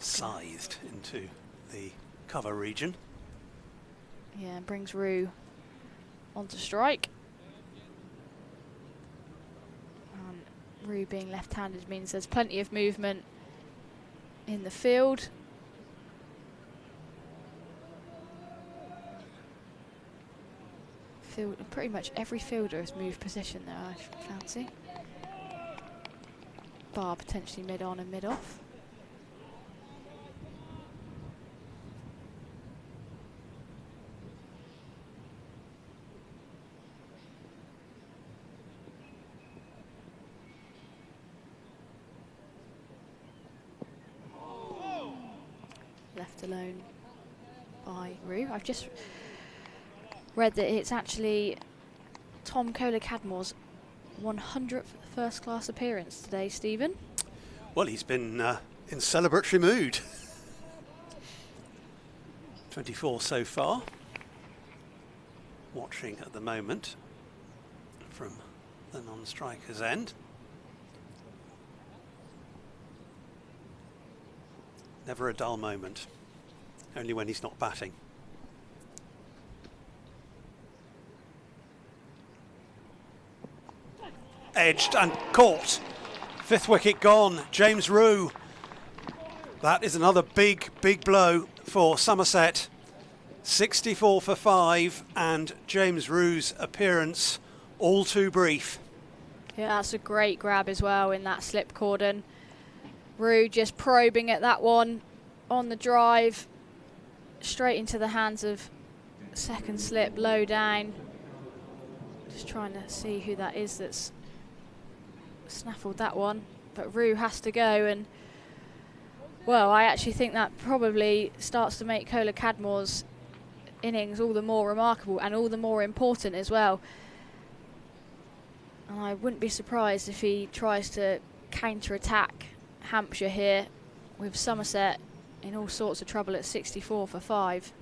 Scythed into the cover region. Yeah, brings Rue onto strike. Rue being left-handed means there's plenty of movement in the field. Pretty much every fielder has moved position there, I fancy. Bar potentially mid-on and mid-off. left alone by Rue. I've just read that it's actually Tom Kohler-Cadmore's 100th first-class appearance today, Stephen. Well, he's been in celebratory mood. 24 so far. Watching at the moment from the non-striker's end. Never a dull moment, only when he's not batting. Edged and caught. 5th wicket gone. James Rue. That is another big blow for Somerset. 64 for 5, and James Rue's appearance all too brief. Yeah, that's a great grab as well in that slip cordon. Rue just probing at that one on the drive, straight into the hands of second slip, low down. Just trying to see who that is that's snaffled that one, but Rue has to go, and well, I actually think that probably starts to make Kohler-Cadmore's innings all the more remarkable and all the more important as well. And I wouldn't be surprised if he tries to counter-attack Hampshire here with Somerset in all sorts of trouble at 64 for 5.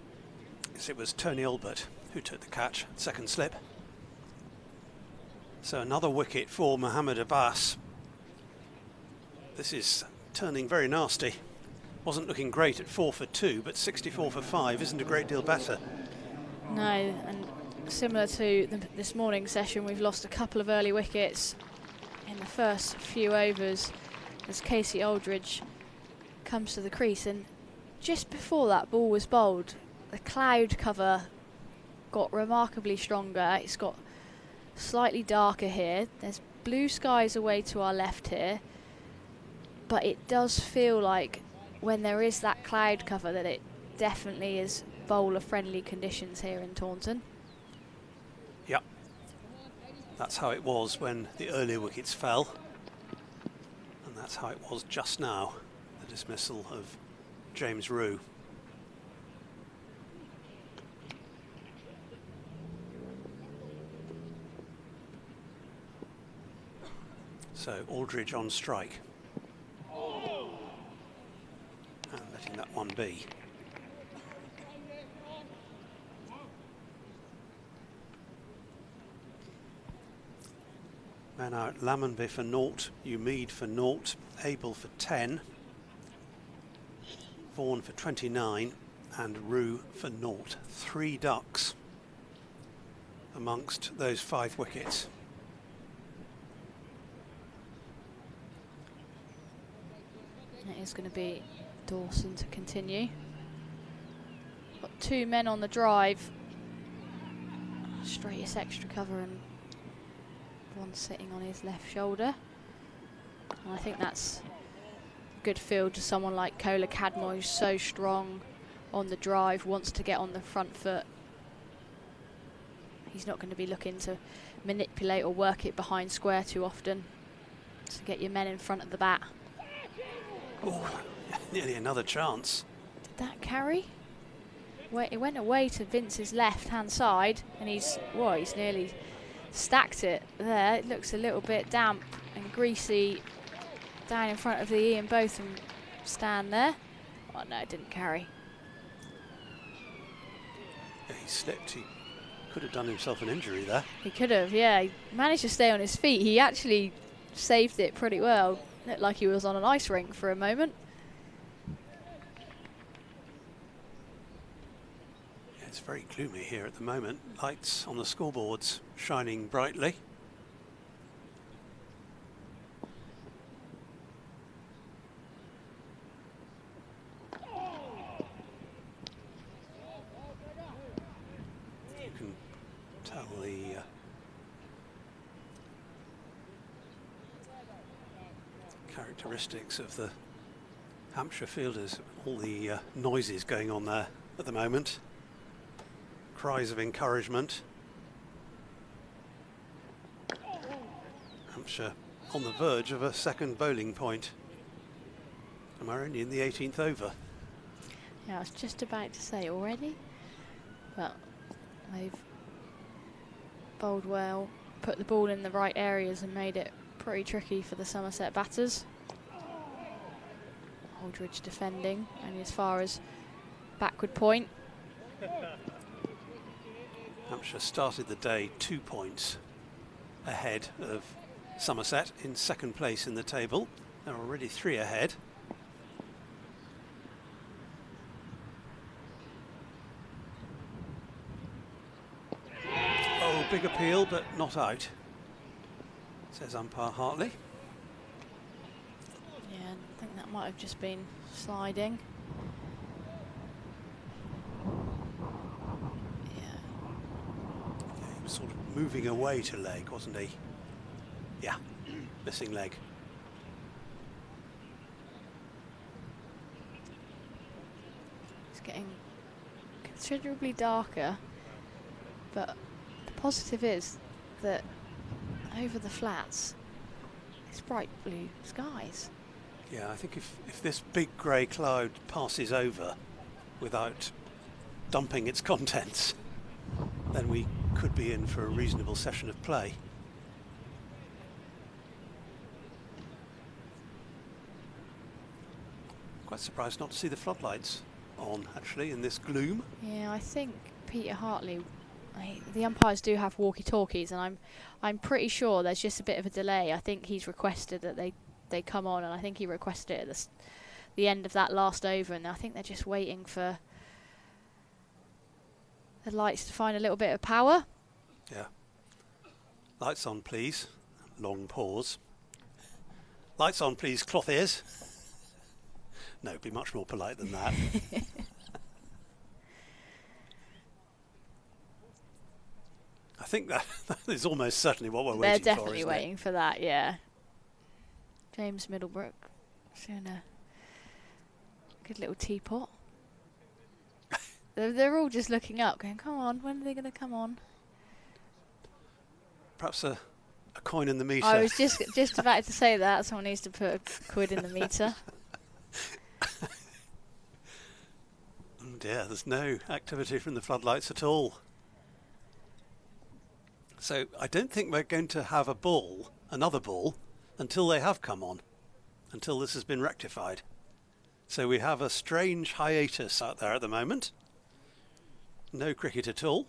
Yes, it was Tony Albert who took the catch, second slip. So another wicket for Mohammed Abbas. This is turning very nasty. Wasn't looking great at 4 for 2, but 64 for 5 isn't a great deal better. No, and similar to this morning's session, we've lost a couple of early wickets in the first few overs as Casey Aldridge comes to the crease, and just before that ball was bowled, the cloud cover got remarkably stronger. It's got slightly darker here. There's blue skies away to our left here, but it does feel like when there is that cloud cover that it definitely is bowler friendly conditions here in Taunton. Yep, that's how it was when the earlier wickets fell, and that's how it was just now, the dismissal of James Rue. So Aldridge on strike. And letting that one be. Man out, Lammonby for 0, Umeed for 0, Abel for 10, Vaughan for 29, and Rue for 0. 3 ducks amongst those 5 wickets. It is going to be Dawson to continue. Got 2 men on the drive. Straightest extra cover and one sitting on his left shoulder. And I think that's a good field to someone like Kohler-Cadmore, who's so strong on the drive, wants to get on the front foot. He's not going to be looking to manipulate or work it behind square too often. To get your men in front of the bat. Oh, nearly another chance. Did that carry? It went away to Vince's left-hand side, and he's nearly stacked it there. It looks a little bit damp and greasy down in front of the Ian Botham stand there. Oh no, it didn't carry. Yeah, he slipped. He could have done himself an injury there. He could have, yeah. He managed to stay on his feet. He actually saved it pretty well. Looked like he was on an ice rink for a moment. Yeah, it's very gloomy here at the moment. Lights on the scoreboards shining brightly. You can tell the characteristics of the Hampshire fielders, all the noises going on there at the moment. Cries of encouragement. Hampshire on the verge of a second bowling point. And we're only in the 18th over. Yeah, I was just about to say already, but they've bowled well, put the ball in the right areas and made it pretty tricky for the Somerset batters. Aldridge defending only as far as backward point. Hampshire started the day 2 points ahead of Somerset in second place in the table. They're already 3 ahead. Oh, big appeal, but not out, says umpire Hartley. Yeah, I think that might have just been sliding. He was sort of moving away to leg, wasn't he? Yeah, missing leg. It's getting considerably darker, but the positive is that over the flats it's bright blue skies. Yeah, I think if this big grey cloud passes over without dumping its contents, then we could be in for a reasonable session of play. Quite surprised not to see the floodlights on, actually, in this gloom. Yeah, I think Peter Hartley, the umpires do have walkie-talkies, and I'm pretty sure there's just a bit of a delay. I think he's requested that they come on, and I think he requested it at the end of that last over, and I think they're just waiting for the lights to find a little bit of power. Yeah. Lights on, please. Long pause. Lights on, please, cloth ears. No, be much more polite than that. I think that is almost certainly what we're waiting for. They're definitely waiting for that, yeah. James Middlebrook doing a good little teapot. They're all just looking up, going, come on, when are they going to come on? Perhaps a coin in the meter. I was just about to say that. Someone needs to put a quid in the meter. Oh dear, there's no activity from the floodlights at all. So I don't think we're going to have another ball, until they have come on, until this has been rectified. So we have a strange hiatus out there at the moment. No cricket at all.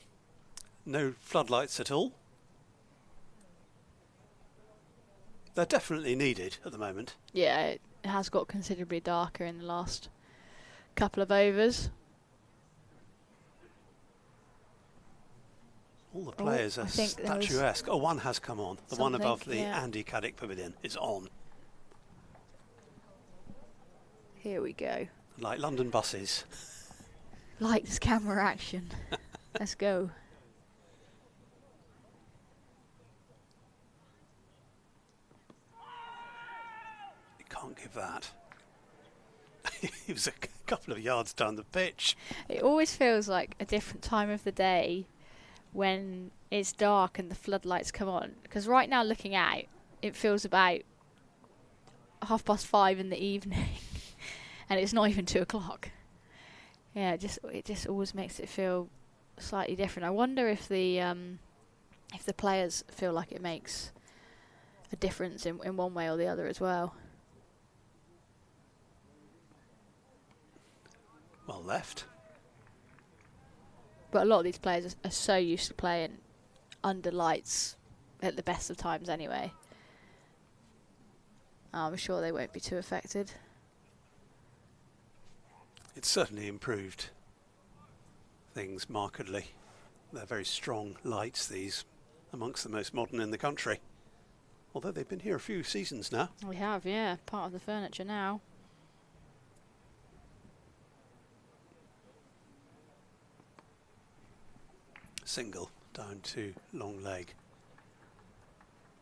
No floodlights at all. They're definitely needed at the moment. Yeah, it has got considerably darker in the last couple of overs. All the players are statuesque. Oh, one has come on. The one above the Andy Caddick Pavilion is on. Here we go. Like London buses. Lights, camera, action. Let's go. You can't give that. He was a couple of yards down the pitch. It always feels like a different time of the day when it's dark and the floodlights come on. Because right now, looking out, it feels about 5:30 in the evening, and it's not even 2 o'clock. Yeah, it just always makes it feel slightly different. I wonder if the players feel like it makes a difference in one way or the other as well. Well left. But a lot of these players are so used to playing under lights at the best of times anyway. I'm sure they won't be too affected. It's certainly improved things markedly. They're very strong lights, these, amongst the most modern in the country. Although they've been here a few seasons now. We have, yeah. Part of the furniture now. Single down to long leg.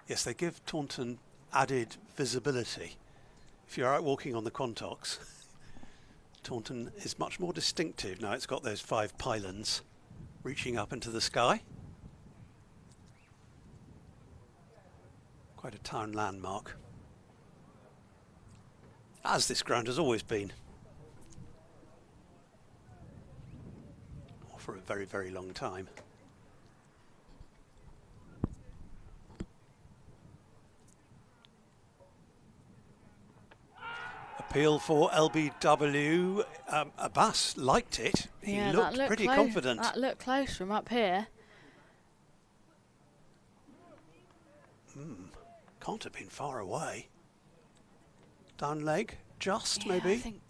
Yes, they give Taunton added visibility. If you're out walking on the Quantocks, Taunton is much more distinctive now. It's got those 5 pylons reaching up into the sky. Quite a town landmark, as this ground has always been. for a very, very long time. Appeal for LBW. Abbas liked it. He looked pretty confident. That looked close from up here. Can't have been far away. Down leg, just Yeah, maybe. I think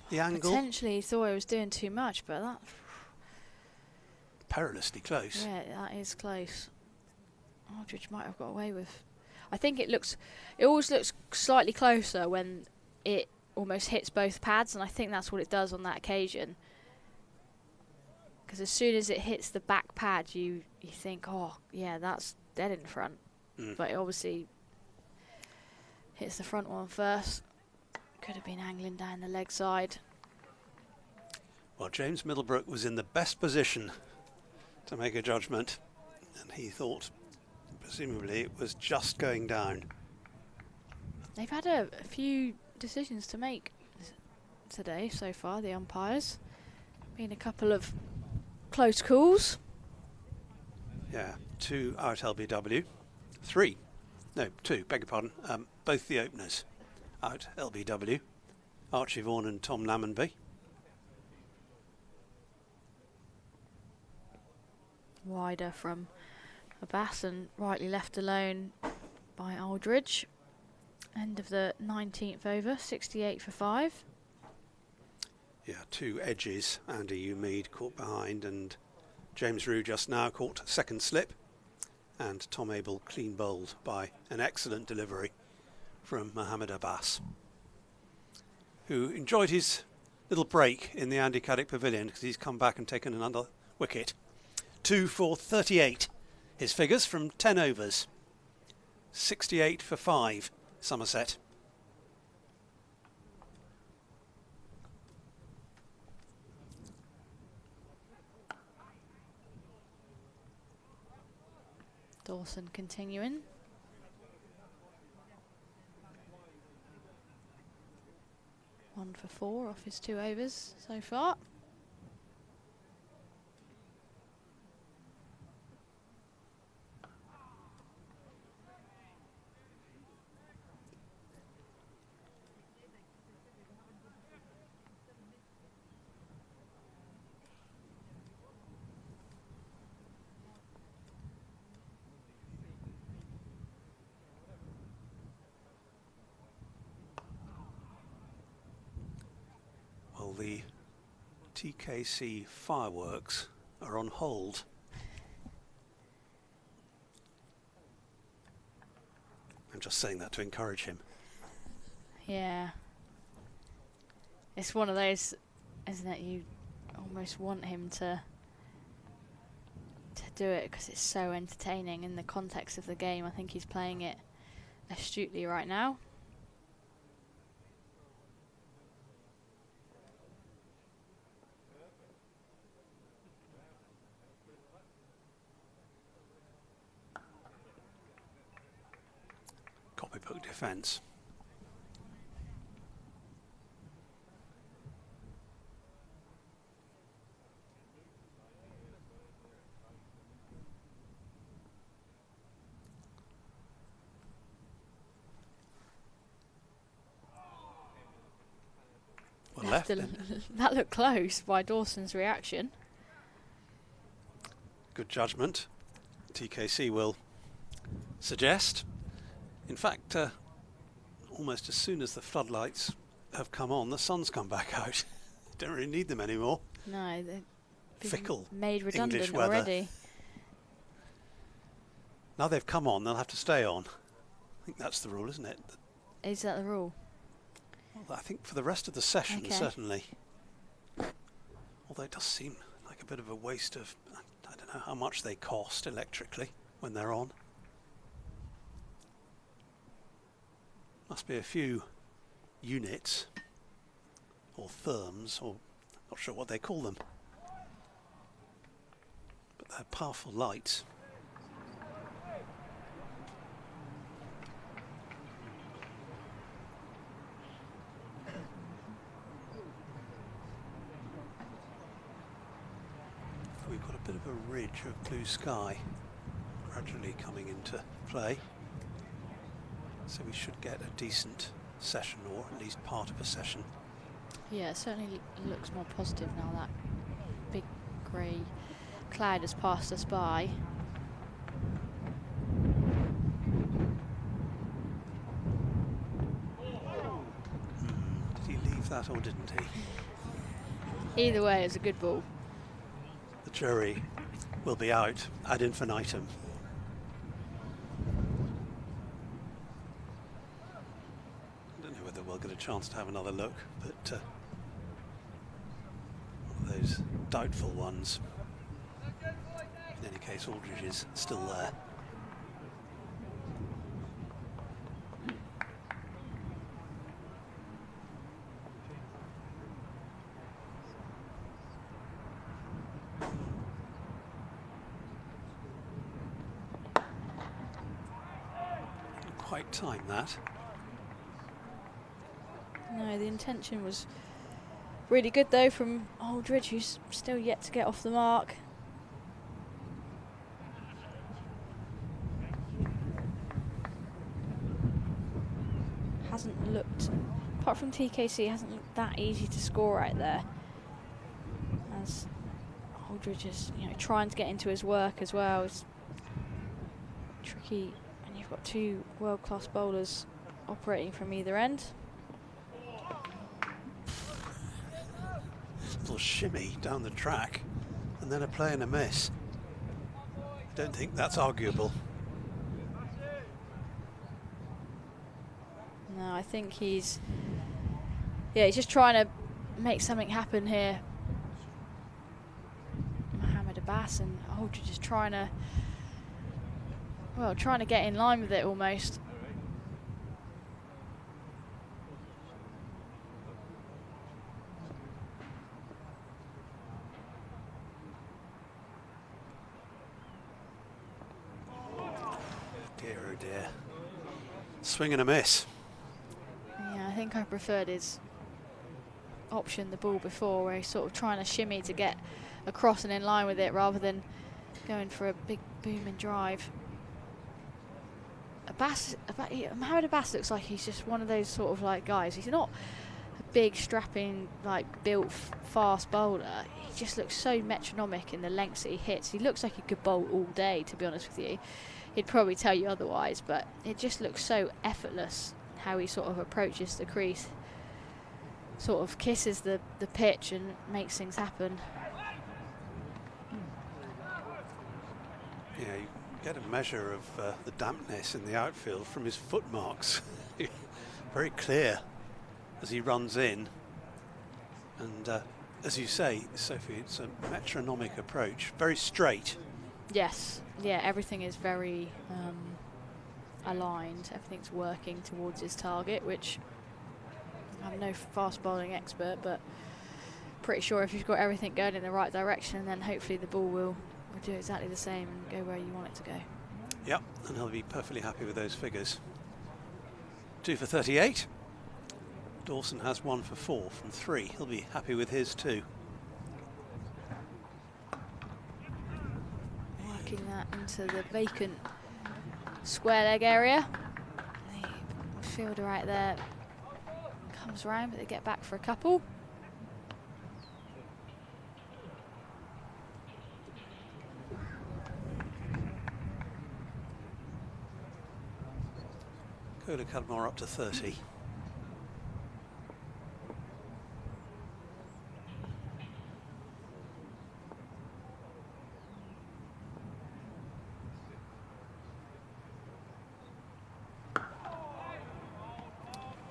the angle. Potentially he thought he was doing too much, but that... perilously close. Yeah, that is close. Aldridge might have got away with... I think it always looks slightly closer when it almost hits both pads, and I think that's what it does on that occasion. Because as soon as it hits the back pad, you think, oh, yeah, that's dead in front. But it obviously hits the front one first. Could have been angling down the leg side. Well, James Middlebrook was in the best position to make a judgment, and he thought, presumably, it was just going down. They've had a few decisions to make today so far, the umpires. Been a couple of close calls. Yeah, 2 out LBW. 2, beg your pardon. Both the openers out LBW. Archie Vaughan and Tom Lammonby. Wider from Abbas and rightly left alone by Aldridge. End of the 19th over, 68 for 5. Yeah, 2 edges. Andy Umeed caught behind, and James Rue just now caught second slip. And Tom Abel clean bowled by an excellent delivery from Mohammed Abbas, who enjoyed his little break in the Andy Caddick Pavilion because he's come back and taken another wicket. 2 for 38. His figures from 10 overs. 68 for 5, Somerset. Dawson continuing. One for 4 off his 2 overs so far. The TKC fireworks are on hold. I'm just saying that to encourage him. Yeah. It's one of those, isn't it? You almost want him to do it because it's so entertaining in the context of the game. I think he's playing it astutely right now. Copybook defence. Well, left. That looked close by Dawson's reaction. Good judgment. TKC will suggest. In fact, almost as soon as the floodlights have come on, the sun's come back out. Don't really need them anymore. No, they're fickle. Made redundant English weather. already. Now they've come on, they'll have to stay on. I think that's the rule, isn't it? Is that the rule? Well, I think for the rest of the session, Okay. certainly. Although it does seem like a bit of a waste of, I don't know how much they cost electrically when they're on. Must be a few units or therms, or not sure what they call them, but they're powerful lights. We've bit of a ridge of blue sky gradually coming into play. So we should get a decent session, or at least part of a session. Yeah, it certainly looks more positive now. That big grey cloud has passed us by. Did he leave that or didn't he? Either way, it's a good ball. The jury will be out ad infinitum. I don't know whether we'll get a chance to have another look, but one of those doubtful ones. In any case, Aldridge is still there. Quite time that. No, the intention was really good though from Aldridge, who's still yet to get off the mark. Hasn't looked, apart from TKC, hasn't looked that easy to score right there. As Aldridge is, you know, trying to get into his work as well. It's tricky. You've got two world-class bowlers operating from either end. Little shimmy down the track and then a play and a miss. Don't think that's arguable. No, I think he's just trying to make something happen here. Mohammed Abbas, and Aldridge is trying to get in line with it almost. Dear, oh dear. Swing and a miss. Yeah, I think I preferred his option, the ball before, where he's sort of trying to shimmy to get across and in line with it rather than for a big booming drive. Mohammed Abbas looks like he's just one of those sort of like guys. He's not a big, strapping, like built fast bowler. He just looks so metronomic in the lengths that he hits. He looks like he could bowl all day, to be honest with you. He'd probably tell you otherwise, but it just looks so effortless how he sort of approaches the crease, sort of kisses the pitch and makes things happen. Yeah, you get a measure of the dampness in the outfield from his footmarks. Very clear as he runs in. And as you say, Sophie, it's a metronomic approach, very straight. Yes, yeah, everything is very aligned. Everything's working towards his target, which I'm no fast bowling expert, but pretty sure if you've got everything going in the right direction, then hopefully the ball will do exactly the same and go where you want it to go. Yep, and he'll be perfectly happy with those figures. 2 for 38. Dawson has 1 for 4 from 3. He'll be happy with his too. Working that into the vacant square leg area. The fielder right there comes around, but they get back for a couple. Kohler Cadmore up to 30.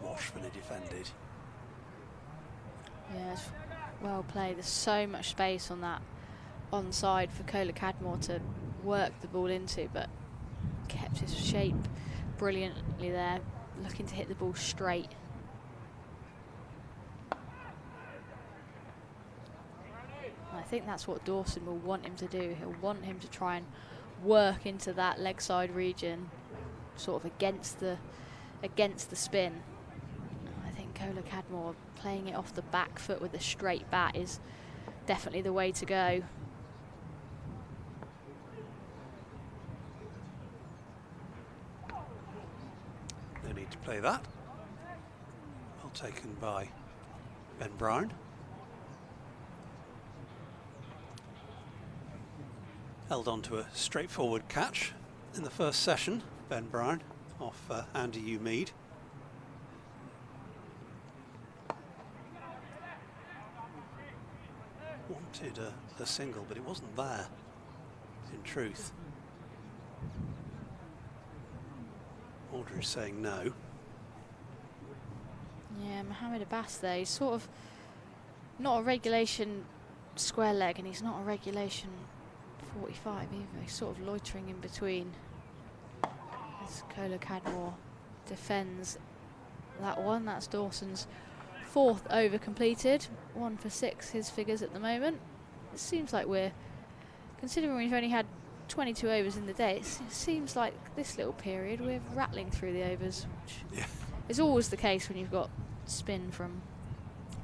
Washfully defended. Yeah, it's well played. There's so much space on that onside for Kohler Cadmore to work the ball into, but kept his shape brilliantly there, looking to hit the ball straight. I think that's what Dawson will want him to do. He'll want him to try and work into that leg side region, sort of against the spin. I think Kohler Cadmore playing it off the back foot with a straight bat is definitely the way to go. play that. Well taken by Ben Brown. Held on to a straightforward catch in the first session, Ben Brown, off Andy U. Mead. Wanted a single, but it wasn't there, in truth. Aldridge saying no. Yeah, Mohamed Abbas there, he's sort of not a regulation square leg, and he's not a regulation 45 either. He's sort of loitering in between. As Kola Cadmore defends that one. That's Dawson's 4th over completed. 1 for 6, his figures at the moment. It seems like we're, considering we've only had 22 overs in the day, it seems like this little period we're rattling through the overs, which is always the case when you've got spin from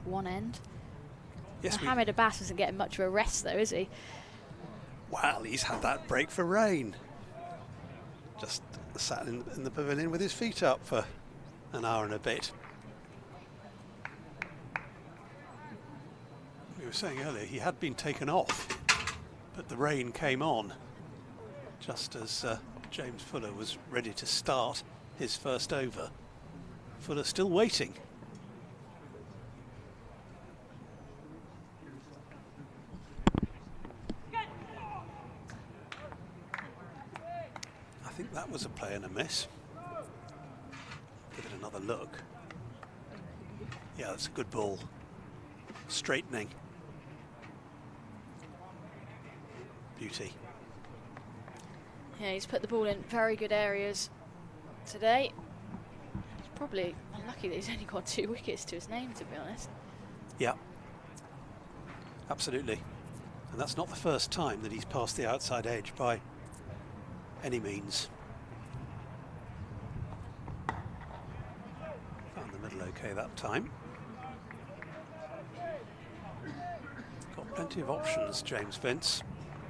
one end. Yes, Mohamed Abbas isn't getting much of a rest though, is he? Well, he's had that break for rain. Just sat in the pavilion with his feet up for an hour and a bit. We were saying earlier he had been taken off, but the rain came on just as James Fuller was ready to start his first over. Fuller still waiting. I think that was a play and a miss. Give it another look. Yeah, that's a good ball. Straightening. Beauty. Yeah, he's put the ball in very good areas today. He's probably unlucky that he's only got 2 wickets to his name, to be honest. Yeah, absolutely. And that's not the first time that he's passed the outside edge by any means. Found the middle okay that time. Got plenty of options, James Vince,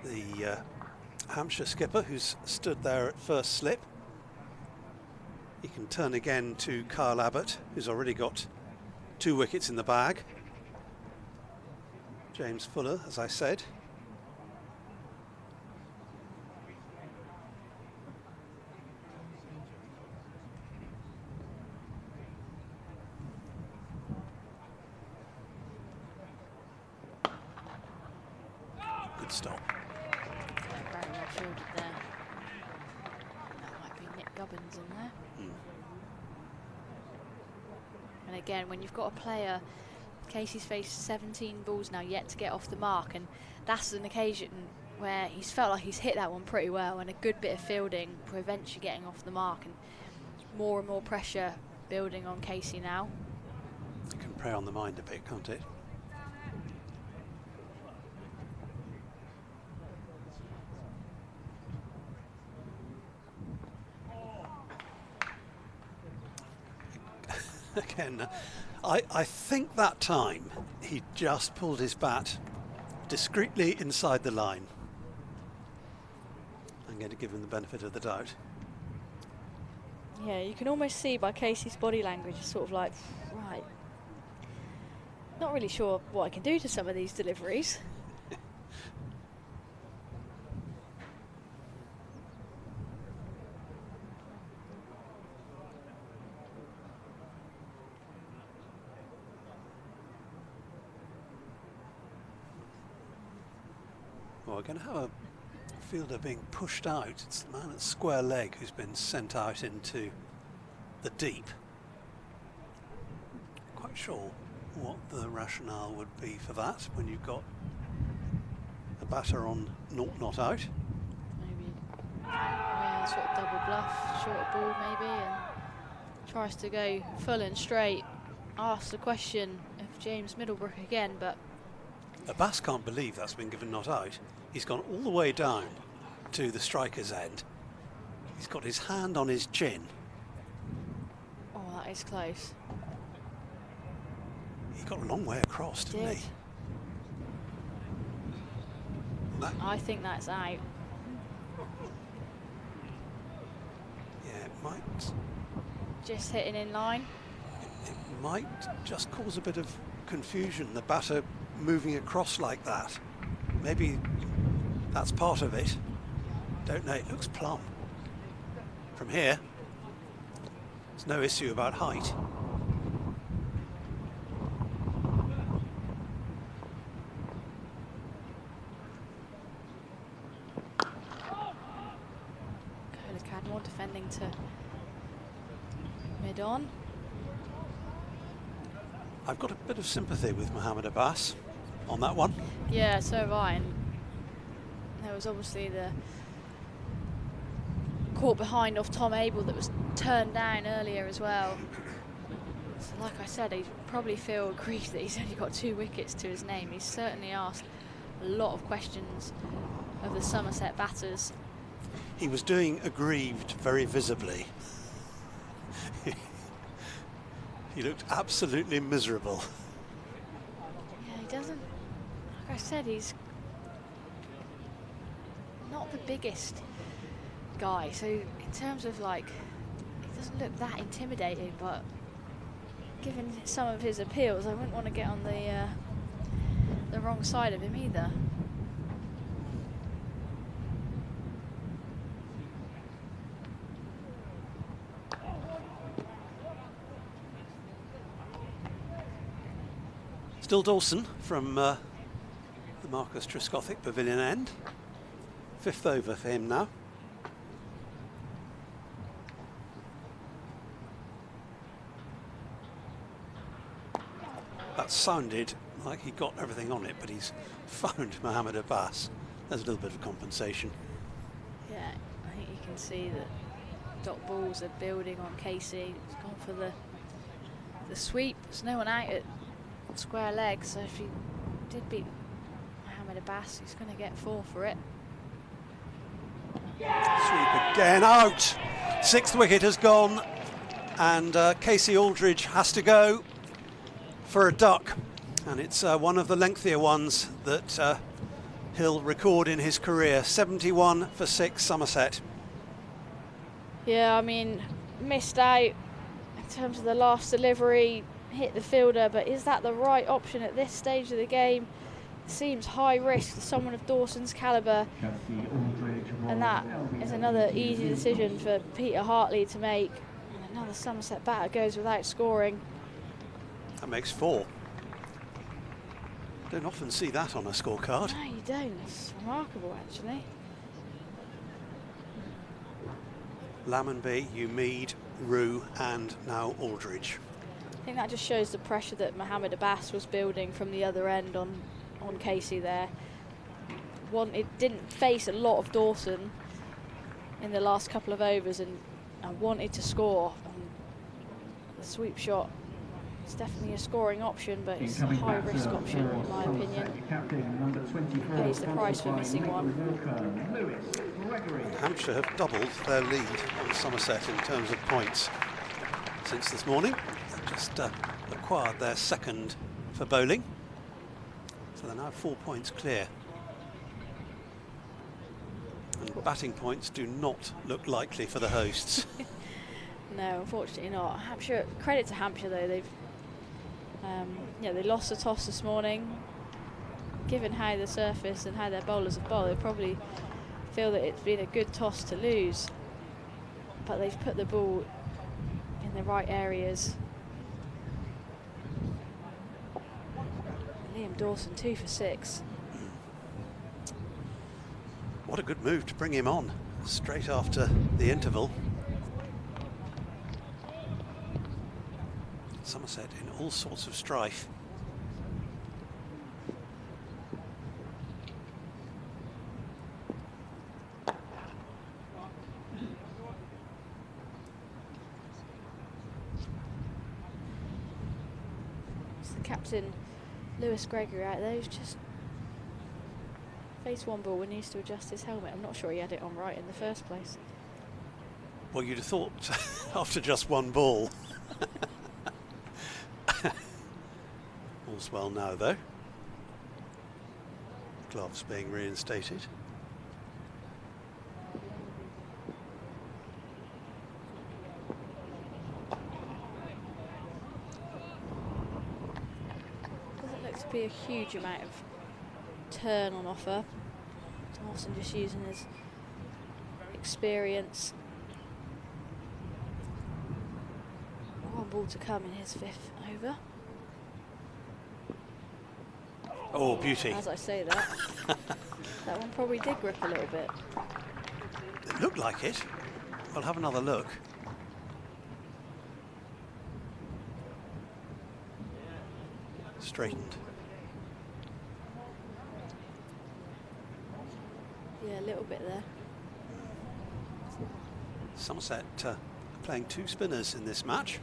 the Hampshire skipper who's stood there at first slip. He can turn again to Kyle Abbott, who's already got 2 wickets in the bag. James Fuller, as I said. Good stop. Very well fielded there. That might be Nick Gubbins in there. And again, when you've got a player, Casey's faced 17 balls now yet to get off the mark, and that's an occasion where he's felt like he's hit that one pretty well, and a good bit of fielding prevents you getting off the mark, and more and more pressure building on Casey now. It can prey on the mind a bit, can't it? Again, I think that time he just pulled his bat discreetly inside the line. I'm going to give him the benefit of the doubt. Yeah, you can almost see by Casey's body language, it's sort of like, right, not really sure what I can do to some of these deliveries. Well, we're going to have a fielder being pushed out. It's the man at square leg who's been sent out into the deep. Quite sure what the rationale would be for that when you've got a batter on not out. Maybe, yeah, sort of double bluff, short ball maybe, and tries to go full and straight. Asks the question of James Middlebrook again, but Abbas can't believe that's been given not out. He's gone all the way down to the striker's end. He's got his hand on his chin. oh, that is close. He got a long way across, didn't he? That, I think that's out. yeah, it might just hitting in line. It might just cause a bit of confusion, the batter moving across like that. Maybe that's part of it. Don't know, it looks plumb. From here, there's no issue about height. Cadmore defending to mid-on. I've got a bit of sympathy with Mohamed Abbas on that one. Yeah, so have I. And there was obviously the caught behind off Tom Abel that was turned down earlier as well. So like I said, he probably feel aggrieved that he's only got 2 wickets to his name. He's certainly asked a lot of questions of the Somerset batters. He was doing aggrieved very visibly. He looked absolutely miserable. Yeah, he doesn't, like I said, he's not the biggest guy, so in terms of like, he doesn't look that intimidating, but given some of his appeals, I wouldn't want to get on the wrong side of him either. Still Dawson from the Marcus Trescothick Pavilion end. 5th over for him now. That sounded like he got everything on it, but he's found Mohamed Abbas. There's a little bit of compensation. Yeah, I think you can see that dot balls are building on Casey. He's gone for the sweep. There's no one out at square leg, so if he did beat Mohamed Abbas, he's going to get 4 for it. Sweep again, out! 6th wicket has gone, and Casey Aldridge has to go for a duck, and it's one of the lengthier ones that he'll record in his career. 71 for 6, Somerset. Yeah, I mean, missed out in terms of the last delivery, hit the fielder, but is that the right option at this stage of the game? It seems high risk for someone of Dawson's calibre, and that is another easy decision for Peter Hartley to make. And another Somerset batter goes without scoring. That makes 4. Don't often see that on a scorecard. No, you don't. It's remarkable, actually. Lammonby, Umeed, Rue, and now Aldridge. I think that just shows the pressure that Mohamed Abbas was building from the other end on Casey there. It didn't face a lot of Dawson in the last couple of overs and wanted to score. The sweep shot is definitely a scoring option, but it's a high-risk option in my opinion. Pays the price for missing one. Hampshire have doubled their lead on Somerset in terms of points since this morning. Just acquired their 2nd for bowling, so they're now 4 points clear. And batting points do not look likely for the hosts. No, unfortunately not. Hampshire, credit to Hampshire though, they've they lost the toss this morning. Given how the surface and how their bowlers have bowled, they probably feel that it's been a good toss to lose, but they've put the ball in the right areas. Liam Dawson 2 for 6. What a good move to bring him on straight after the interval. Somerset in all sorts of strife. It's the captain, Lewis Gregory, out there, who's just faced one ball and needs to adjust his helmet. I'm not sure he had it on right in the first place. Well, you'd have thought after just one ball. All's well now, though. Gloves being reinstated. be a huge amount of turn on offer. Dawson just using his experience. One ball to come in his 5th over. Oh, beauty. As I say that, that one probably did grip a little bit. It looked like it. We'll have another look. Straightened. Yeah, a little bit there. Somerset playing 2 spinners in this match.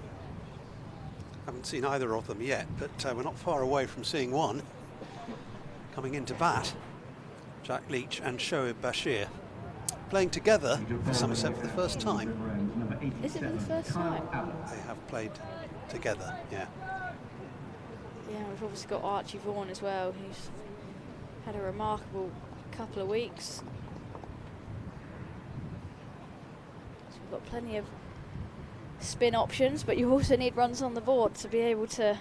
Haven't seen either of them yet, but we're not far away from seeing one. Coming into bat, Jack Leach and Shoaib Bashir playing together for Somerset for the first time. Is it for the first time? They have played together, yeah. Yeah, we've obviously got Archie Vaughan as well, who's had a remarkable couple of weeks. So we've got plenty of spin options, but you also need runs on the board to be able to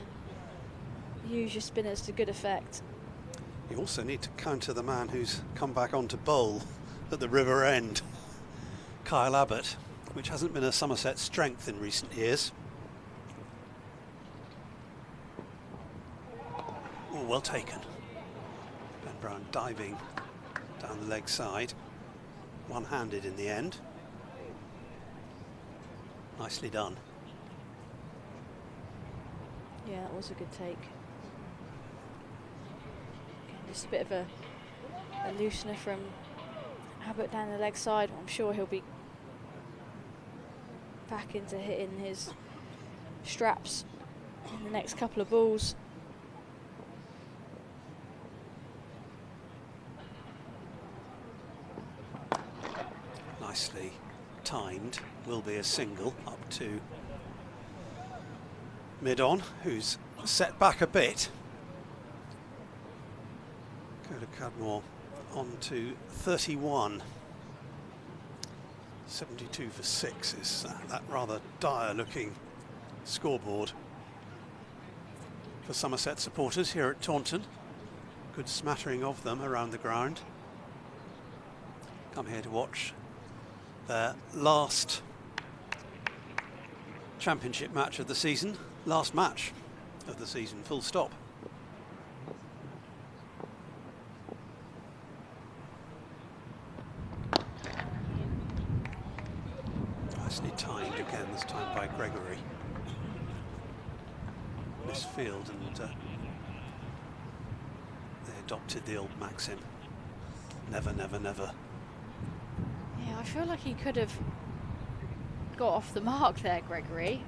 use your spinners to good effect. You also need to counter the man who's come back on to bowl at the river end, Kyle Abbott, which hasn't been a Somerset strength in recent years. Oh, well taken. Ben Brown diving down the leg side, one-handed in the end. Nicely done. Yeah, that was a good take. Just a bit of a loosener from Abbott down the leg side. I'm sure he'll be back into hitting his straps in the next couple of balls. Nicely timed, will be a single up to mid-on, who's set back a bit. Cadmore on to 31. 72 for 6 is that rather dire looking scoreboard for Somerset supporters here at Taunton. Good smattering of them around the ground. Come here to watch their last championship match of the season, last match of the season, full stop. Nicely timed again, this time by Gregory. Misfield, and they adopted the old maxim, never, never, never. Yeah, I feel like he could have got off the mark there, Gregory.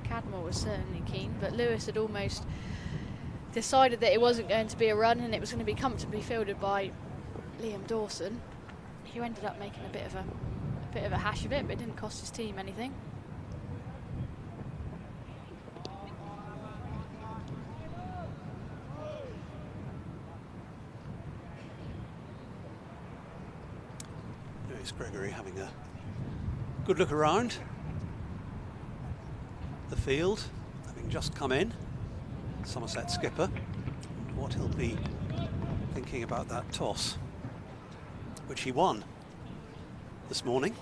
Cadmore was certainly keen, but Lewis had almost decided that it wasn't going to be a run and it was going to be comfortably fielded by Liam Dawson, who ended up making a bit of a hash of it, but it didn't cost his team anything. Lewis Gregory having a good look around the field, having just come in, Somerset skipper, what he'll be thinking about that toss, which he won this morning.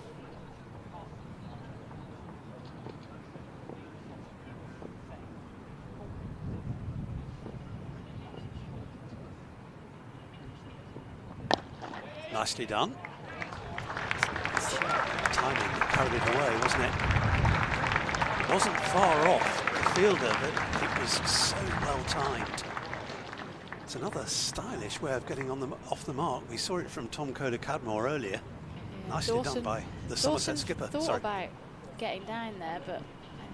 Nicely done. Timing carried it away, wasn't it? Wasn't far off the fielder, but it was so well timed. It's another stylish way of getting on off the mark. We saw it from Tom Kohler-Cadmore earlier. Yeah, nicely done by the Somerset skipper. Thought about getting down there, but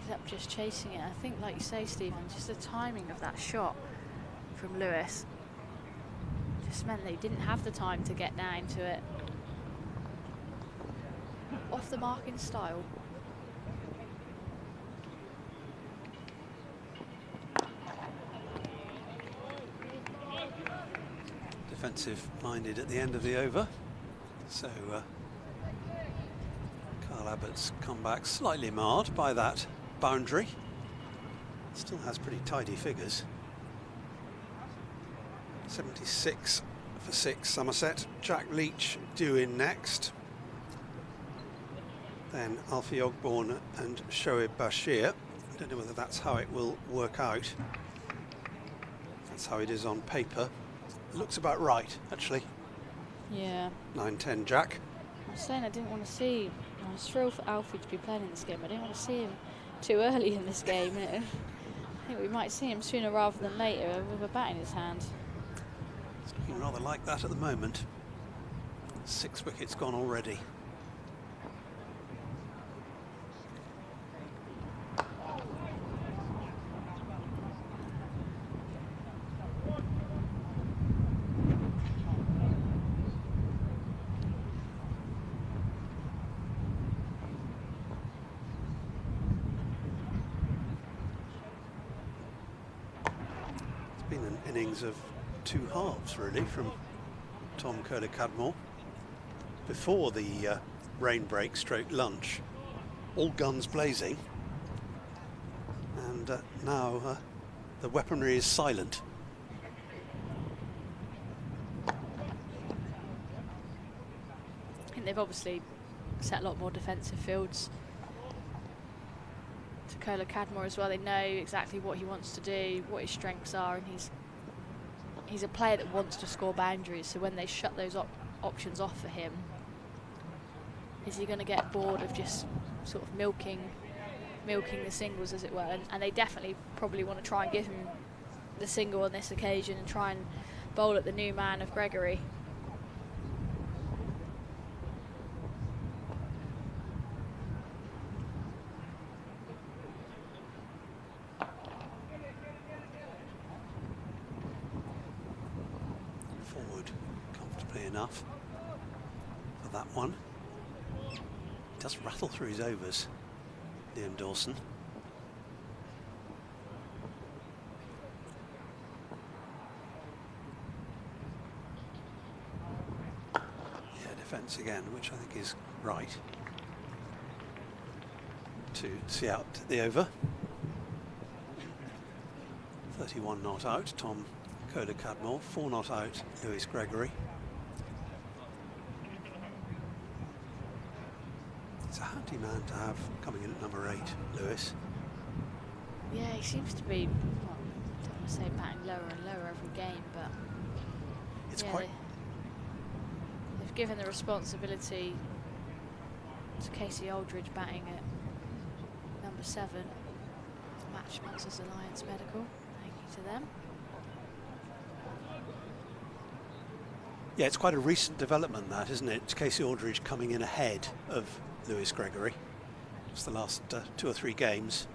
ended up just chasing it. I think, like you say, Stephen, just the timing of that shot from Lewis just meant that he didn't have the time to get down to it. Off the mark in style. Defensive-minded at the end of the over, so Kyle Abbott's comeback slightly marred by that boundary. Still has pretty tidy figures. 76 for 6 Somerset. Jack Leach due in next. Then Alfie Ogborn and Shoaib Bashir. I don't know whether that's how it will work out. That's how it is on paper. Looks about right, actually. Yeah. 9-10 Jack. I was saying I didn't want to see. I was thrilled for Alfie to be playing in this game. I didn't want to see him too early in this game. I think we might see him sooner rather than later with a bat in his hand. It's looking rather like that at the moment. 6 wickets gone already. Been an innings of 2 halves really from Tom Curler-Cadmore. Before the rain break stroke lunch, all guns blazing, and now the weaponry is silent. I think they've obviously set a lot more defensive fields to Curler-Cadmore as well. They know exactly what he wants to do, what his strengths are, and he's a player that wants to score boundaries. So when they shut those options off for him, is he going to get bored of just sort of milking the singles, as it were? And they definitely probably want to try and give him the single on this occasion and try and bowl at the new man of Gregory. Forward comfortably enough for that one. Does rattle through his overs, Liam Dawson. Yeah, defence again, which I think is right to see out the over. 31 not out, Tom Curler-Cadmore, 4 not out, Lewis Gregory. It's a handy man to have coming in at number 8, Lewis. Yeah, he seems to be, well, I don't want to say batting lower and lower every game, but it's yeah, quite. They've given the responsibility to Casey Aldridge batting at number 7. Match sponsors Alliance Medical. Thank you to them. Yeah, it's quite a recent development, that, isn't it? It's Casey Aldridge coming in ahead of Lewis Gregory. It's the last 2 or 3 games.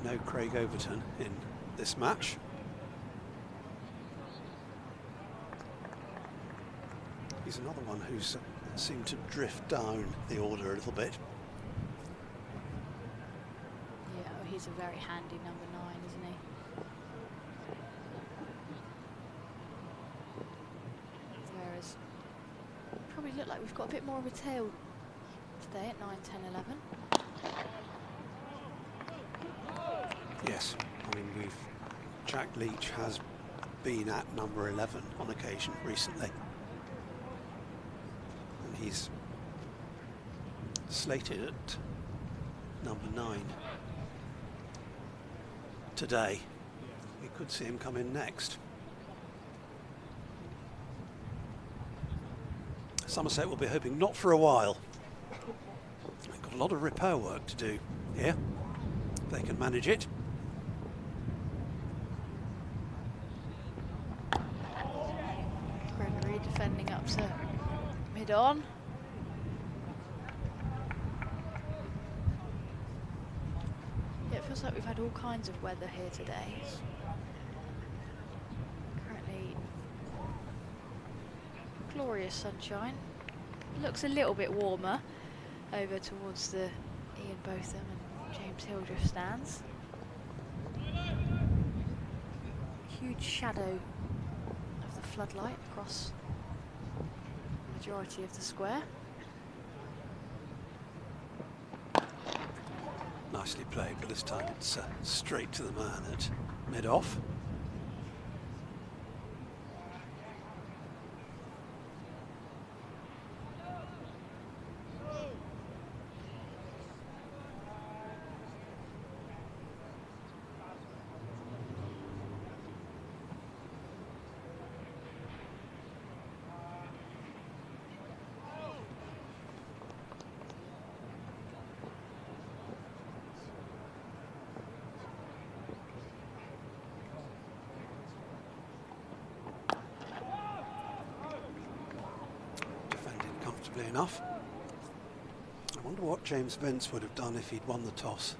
No Craig Overton in this match. He's another one who's seemed to drift down the order a little bit. Yeah, oh, he's a very handy number 9, isn't he? Whereas, probably look like we've got a bit more of a tail today at 9, 10, 11. Yes, I mean Jack Leach has been at number 11 on occasion recently. He's slated at number 9 today. We could see him come in next. Somerset will be hoping not for a while. They've got a lot of repair work to do here. They can manage it. Gregory defending up to mid-on. Yeah, it feels like we've had all kinds of weather here today. Currently glorious sunshine. Looks a little bit warmer over towards the Ian Botham and James Hildreth stands. huge shadow of the floodlight across the majority of the square. Nicely played, but this time it's straight to the man at mid-off. Enough. I wonder what James Vince would have done if he'd won the toss.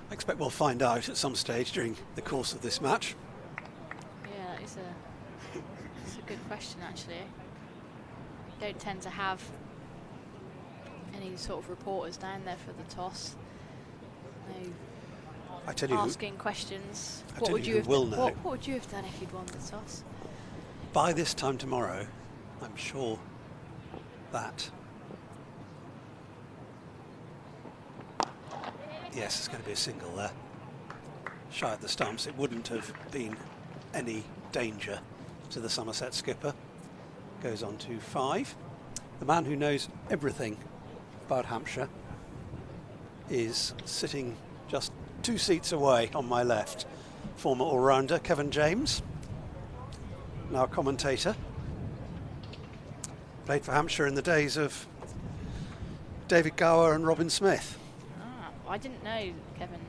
I expect we'll find out at some stage during the course of this match. Yeah, it's a good question actually. Don't tend to have any sort of reporters down there for the toss. No, I tell you, asking questions. What would you have done if you'd won the toss? By this time tomorrow, I'm sure that yes, it's going to be a single there. Shy of the stumps, it wouldn't have been any danger to the Somerset skipper. Goes on to 5. The man who knows everything about Hampshire is sitting just 2 seats away on my left. Former all-rounder Kevin James, now commentator. Played for Hampshire in the days of David Gower and Robin Smith. I didn't know Kevin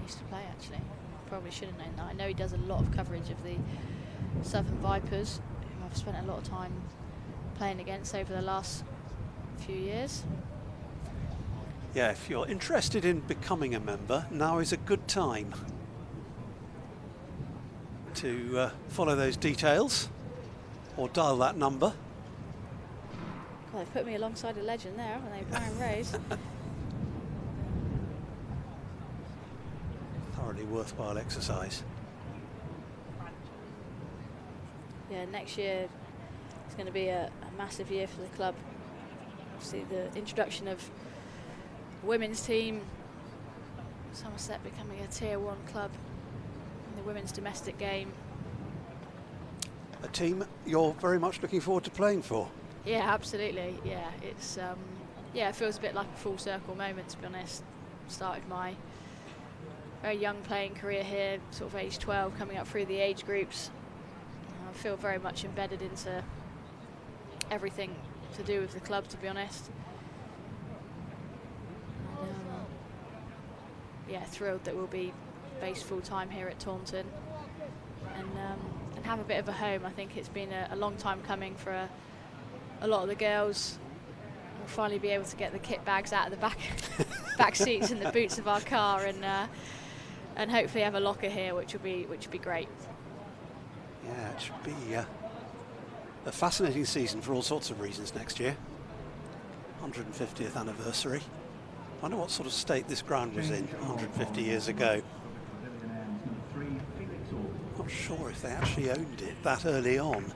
used to play actually. Probably should have known that. I know he does a lot of coverage of the Southern Vipers, who I've spent a lot of time playing against over the last few years. Yeah, if you're interested in becoming a member, now is a good time to follow those details or dial that number. Well, they've put me alongside a legend there, haven't they? Brian Rose. Thoroughly worthwhile exercise. Yeah, next year it's going to be a massive year for the club. Obviously, the introduction of the women's team, Somerset becoming a Tier 1 club in the women's domestic game. A team you're very much looking forward to playing for. Yeah, absolutely. Yeah, it's it feels a bit like a full circle moment, to be honest. Started my very young playing career here, sort of age 12, coming up through the age groups. I feel very much embedded into everything to do with the club, to be honest. Yeah, thrilled that we'll be based full time here at Taunton and have a bit of a home. I think it's been a long time coming for a lot of the girls. We'll finally be able to get the kit bags out of the back seats and the boots of our car, and hopefully have a locker here, which would be great. Yeah, it should be a fascinating season for all sorts of reasons next year. 150th anniversary. I wonder what sort of state this ground was in 150 years ago. Not sure if they actually owned it that early on.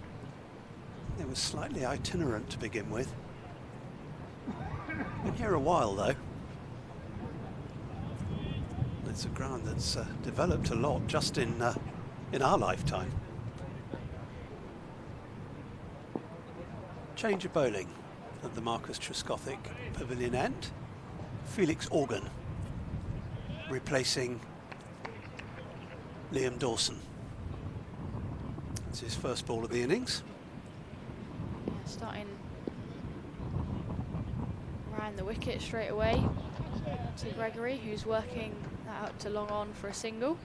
It was slightly itinerant to begin with. Been here a while though. It's a ground that's developed a lot just in our lifetime. Change of bowling at the Marcus Trescothick Pavilion end. Felix Organ replacing Liam Dawson. It's his first ball of the innings. Yeah, starting around the wicket straight away to Gregory, who's working that up to long on for a single.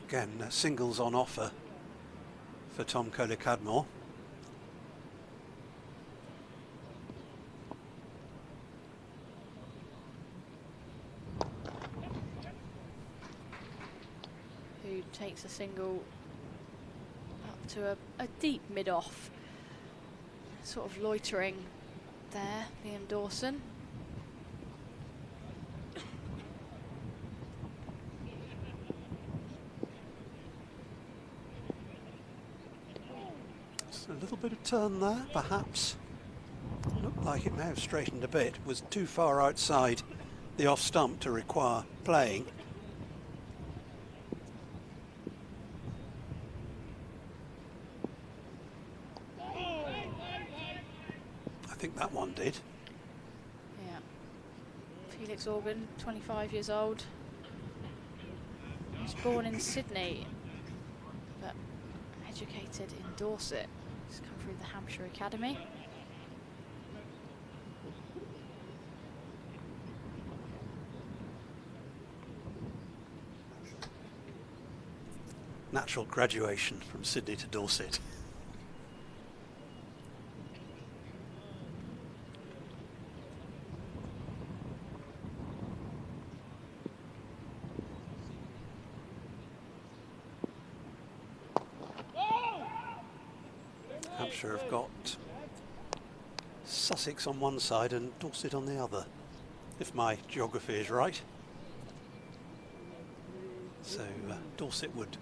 Again, singles on offer for Tom Kohler-Cadmore. Who takes a single up to a deep mid-off Sort of loitering there, Liam Dawson. Just a little bit of turn there, perhaps. Looked like it may have straightened a bit. Was too far outside the off stump to require playing. I think that one did. Yeah. Felix Organ, 25 years old. He was born in Sydney, but educated in Dorset. He's come through the Hampshire Academy. Natural graduation from Sydney to Dorset. Hampshire have got Sussex on one side and Dorset on the other, if my geography is right. So Dorset would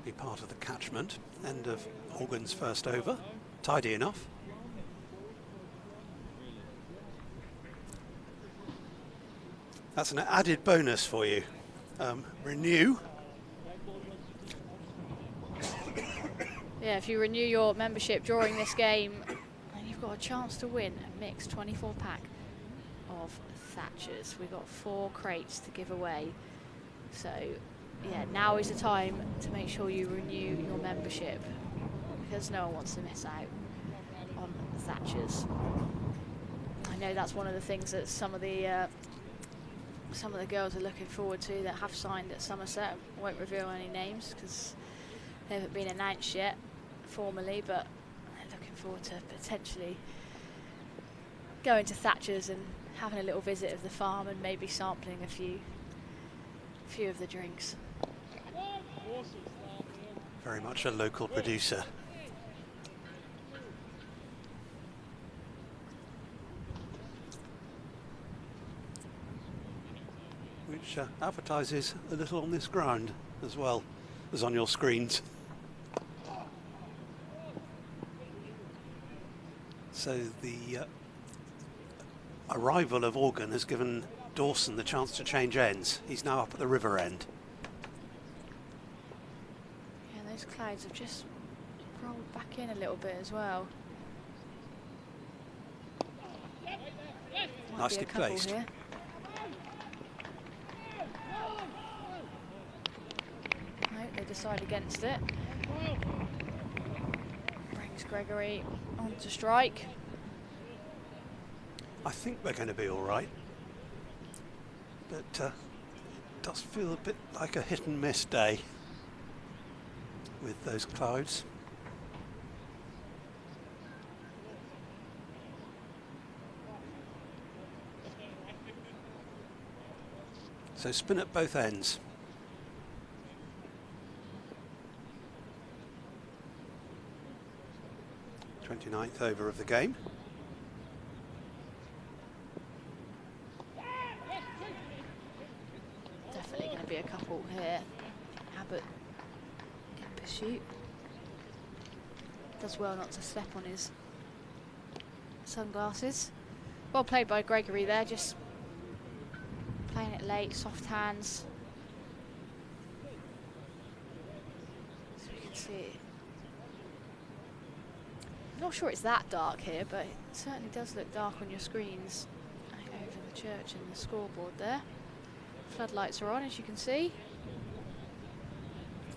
be part of the catchment. End of Organ's first over. Tidy enough. That's an added bonus for you. Renew. Yeah, if you renew your membership during this game, then you've got a chance to win a mixed 24 pack of Thatchers. We've got 4 crates to give away. So yeah, now is the time to make sure you renew your membership, because no one wants to miss out on Thatchers. I know that's one of the things that some of the girls are looking forward to that have signed at Somerset. I won't reveal any names because they haven't been announced yet formally, but they're looking forward to potentially going to Thatchers and having a little visit of the farm and maybe sampling a few of the drinks. Very much a local producer. Which advertises a little on this ground as well as on your screens. So the arrival of Organ has given Dawson the chance to change ends. He's now up at the river end. Yeah, those clouds have just rolled back in a little bit as well. Might Nicely be a couple placed. here. No, they decide against it. Brings Gregory on to strike. I think we're going to be all right. But it does feel a bit like a hit and miss day with those clouds. So spin at both ends. '29th over of the game. Definitely going to be a couple here. Abbott in pursuit. Does well not to step on his sunglasses. Well played by Gregory there, just playing it late, soft hands. So we can see. I'm not sure it's that dark here, but it certainly does look dark on your screens over the church and the scoreboard there. Floodlights are on, as you can see.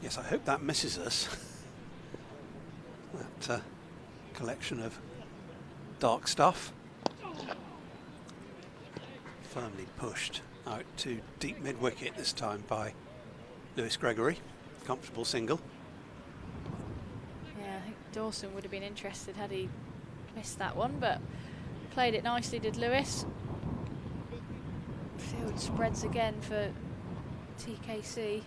Yes, I hope that misses us. That collection of dark stuff. Firmly pushed out to deep mid-wicket this time by Lewis Gregory. Comfortable single. Yeah, I think Dawson would have been interested had he missed that one, but played it nicely, did Lewis. Field spreads again for TKC.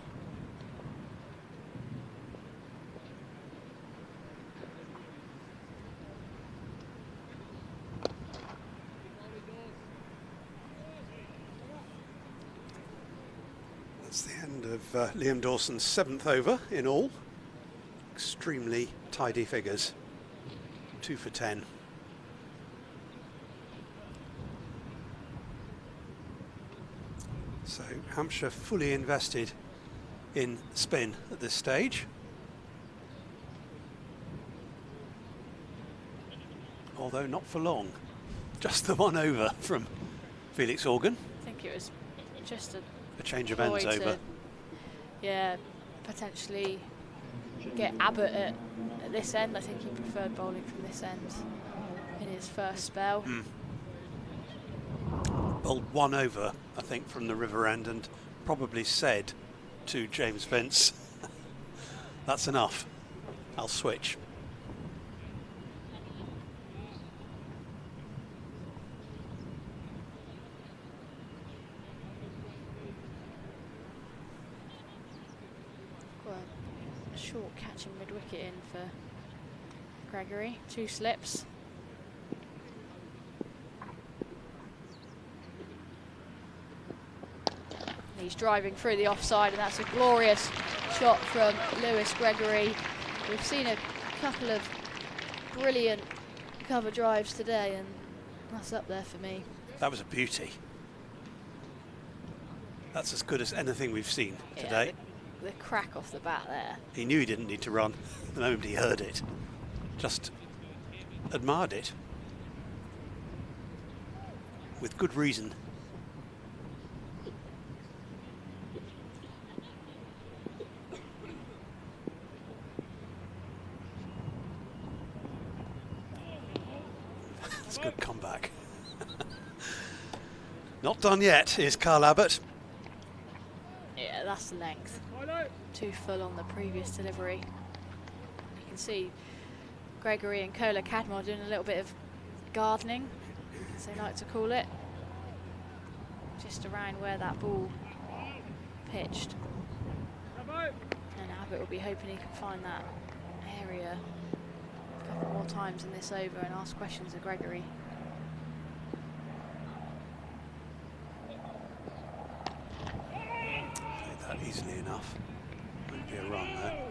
That's the end of Liam Dawson's 7th over in all. Extremely tidy figures. 2 for 10. So Hampshire fully invested in spin at this stage. Although not for long. Just the 1 over from Felix Organ. I think it was just a change of ends over. Yeah, potentially get Abbott at this end. I think he preferred bowling from this end in his first spell. Bowled 1 over, I think, from the river end, and probably said to James Vince, that's enough, I'll switch. Short catching mid-wicket in for Gregory. 2 slips. He's driving through the offside, and that's a glorious shot from Lewis Gregory. We've seen a couple of brilliant cover drives today, and that's up there for me. That was a beauty. That's as good as anything we've seen today. The crack off the bat there. He knew he didn't need to run the moment he heard it. Just admired it. With good reason. That's a good comeback. Not done yet is Carl Abbott. Yeah, that's the length. 2 full on the previous delivery. You can see Gregory and Kola Cadmore doing a little bit of gardening, as they like to call it, just around where that ball pitched. And Abbott will be hoping he can find that area a couple more times in this over and ask questions of Gregory. That easily enough. Won't be a run there.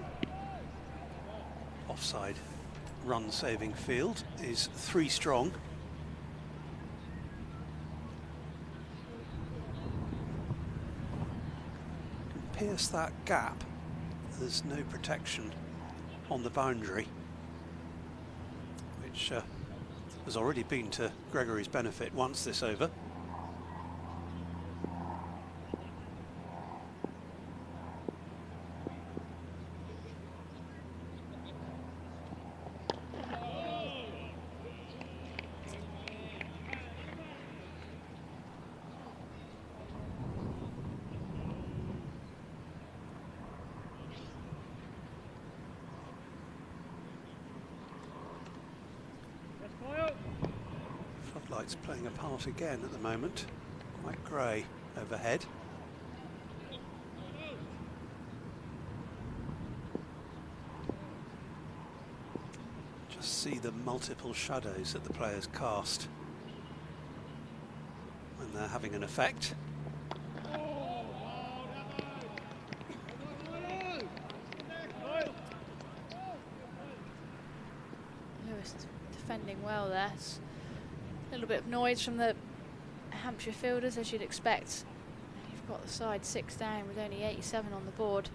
Offside run saving field is 3 strong. Can pierce that gap. There's no protection on the boundary, which has already been to Gregory's benefit once this over. Floodlights playing a part again at the moment. Quite grey overhead. Just see the multiple shadows that the players cast when they're having an effect. Lewis defending well there. It's a little bit of noise from the Hampshire fielders, as you'd expect. You've got the side 6 down with only 87 on the board.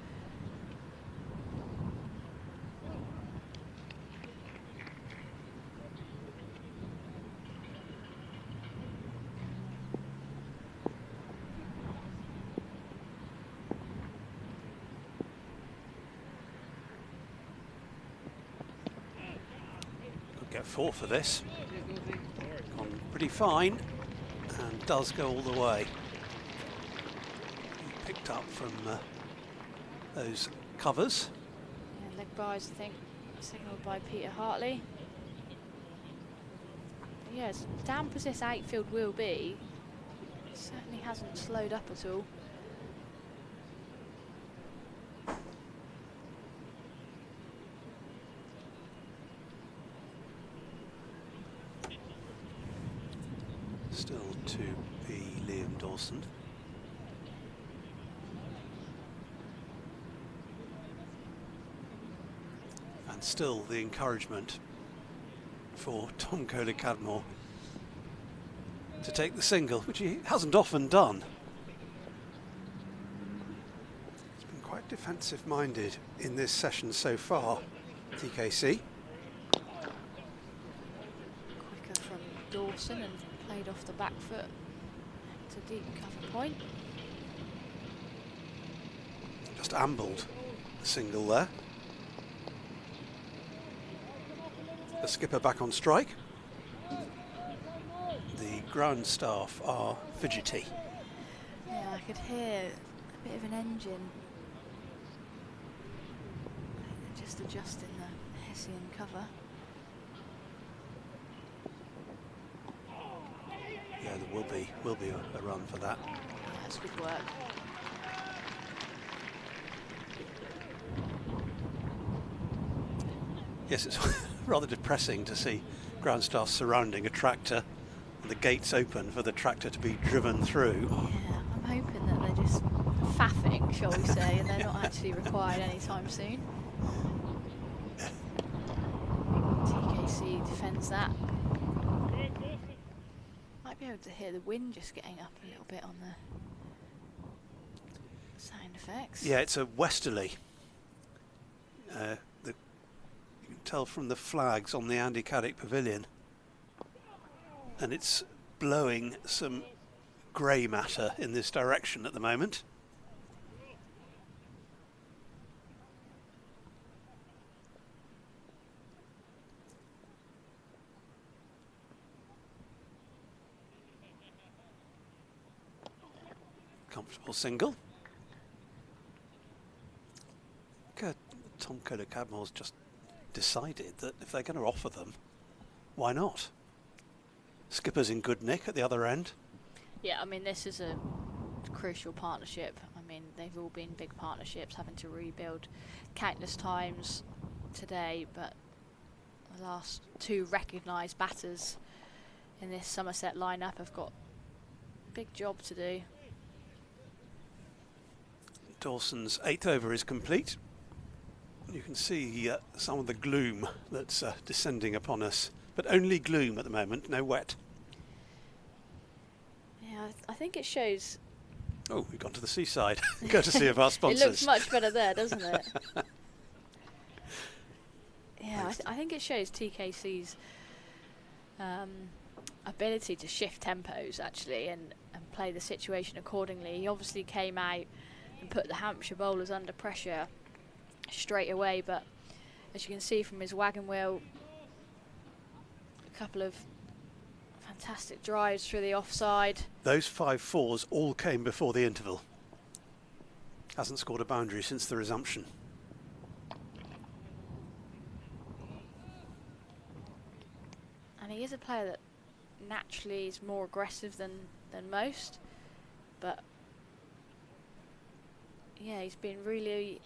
Could get 4 for this. Gone pretty fine and does go all the way. Picked up from those covers. Yeah, leg byes, I think, signalled by Peter Hartley. But yeah, as damp as this outfield will be, it certainly hasn't slowed up at all. Still to be Liam Dawson. And still the encouragement for Tom Kohler-Cadmore to take the single, which he hasn't often done. He's been quite defensive minded in this session so far, TKC. Quicker from Dawson and played off the back foot to deep cover point. Just ambled the single there. The skipper back on strike. The ground staff are fidgety. Yeah, I could hear a bit of an engine. Just adjusting the Hessian cover. Yeah, there will be a run for that. Yeah, that's good work. Yes, it's rather depressing to see ground staff surrounding a tractor and the gates open for the tractor to be driven through. Yeah, I'm hoping that they're just faffing, shall we say, and they're not actually required anytime soon. TKC defends that. Might be able to hear the wind just getting up a little bit on the sound effects. Yeah, it's a westerly. You can tell from the flags on the Andy Caddick Pavilion, and it's blowing some grey matter in this direction at the moment. Comfortable single. Good. Tom Kohler-Cadmore's just decided that if they're going to offer them, why not? Skipper's in good nick at the other end. Yeah, I mean, this is a crucial partnership. I mean, they've all been big partnerships, having to rebuild countless times today, but the last two recognised batters in this Somerset lineup have got a big job to do. Dawson's 8th over is complete. You can see some of the gloom that's descending upon us, but only gloom at the moment, no wet. Yeah, I think it shows. Oh, we've gone to the seaside, courtesy of our sponsors. It looks much better there, doesn't it? Yeah, I think it shows TKC's ability to shift tempos, actually, and play the situation accordingly. He obviously came out and put the Hampshire bowlers under pressure straight away, but as you can see from his wagon wheel, a couple of fantastic drives through the offside. Those 5-4s all came before the interval. Hasn't scored a boundary since the resumption. And he is a player that naturally is more aggressive than most, but yeah, he's been really,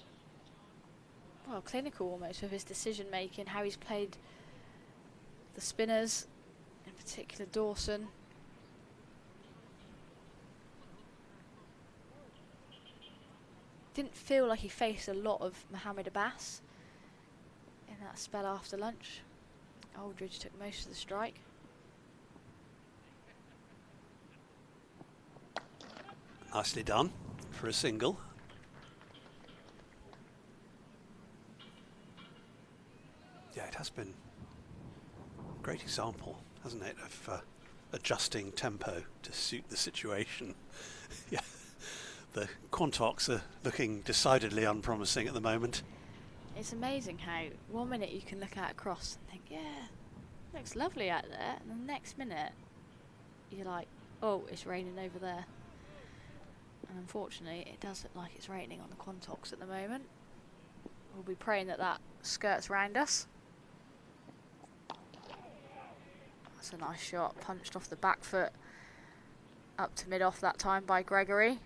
well, clinical almost with his decision making, how he's played the spinners, in particular Dawson. Didn't feel like he faced a lot of Mohammed Abbas in that spell after lunch. Aldridge took most of the strike. Nicely done for a single. Yeah, it has been a great example, hasn't it, of adjusting tempo to suit the situation. Yeah, the Quantocks are looking decidedly unpromising at the moment. It's amazing how 1 minute you can look out across and think, yeah, looks lovely out there, and the next minute you're like, oh, it's raining over there. And unfortunately, it does look like it's raining on the Quantocks at the moment. We'll be praying that that skirts round us. That's a nice shot, punched off the back foot, up to mid-off that time by Gregory.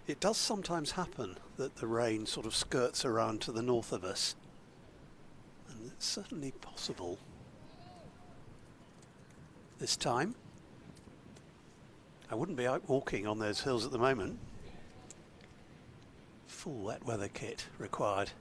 It does sometimes happen that the rain sort of skirts around to the north of us, and it's certainly possible this time. I wouldn't be out walking on those hills at the moment. Full wet weather kit required.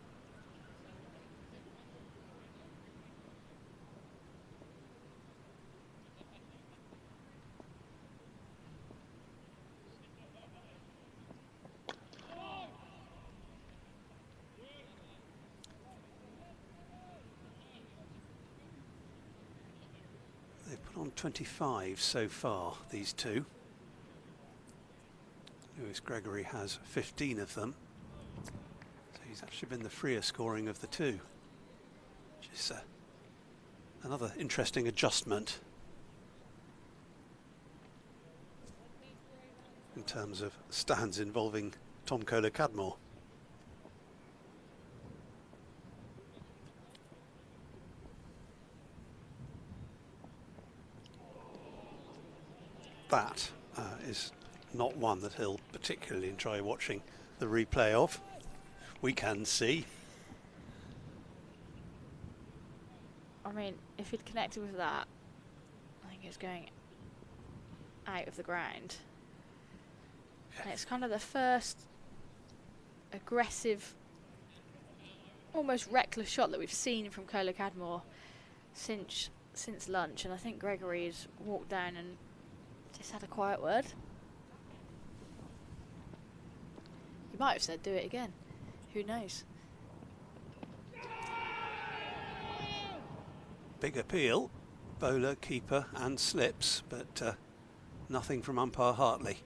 25 so far, these two. Lewis Gregory has 15 of them. So he's actually been the freer scoring of the two, which is another interesting adjustment in terms of stands involving Tom Kohler-Cadmore. That is not one that he'll particularly enjoy watching the replay of. We can see. I mean, if he'd connected with that, I think it's going out of the ground. And it's kind of the first aggressive, almost reckless shot that we've seen from Kohler-Cadmore since lunch, and I think Gregory's walked down and just had a quiet word. He might have said, do it again. Who knows? Big appeal, bowler, keeper and slips, but nothing from umpire Hartley.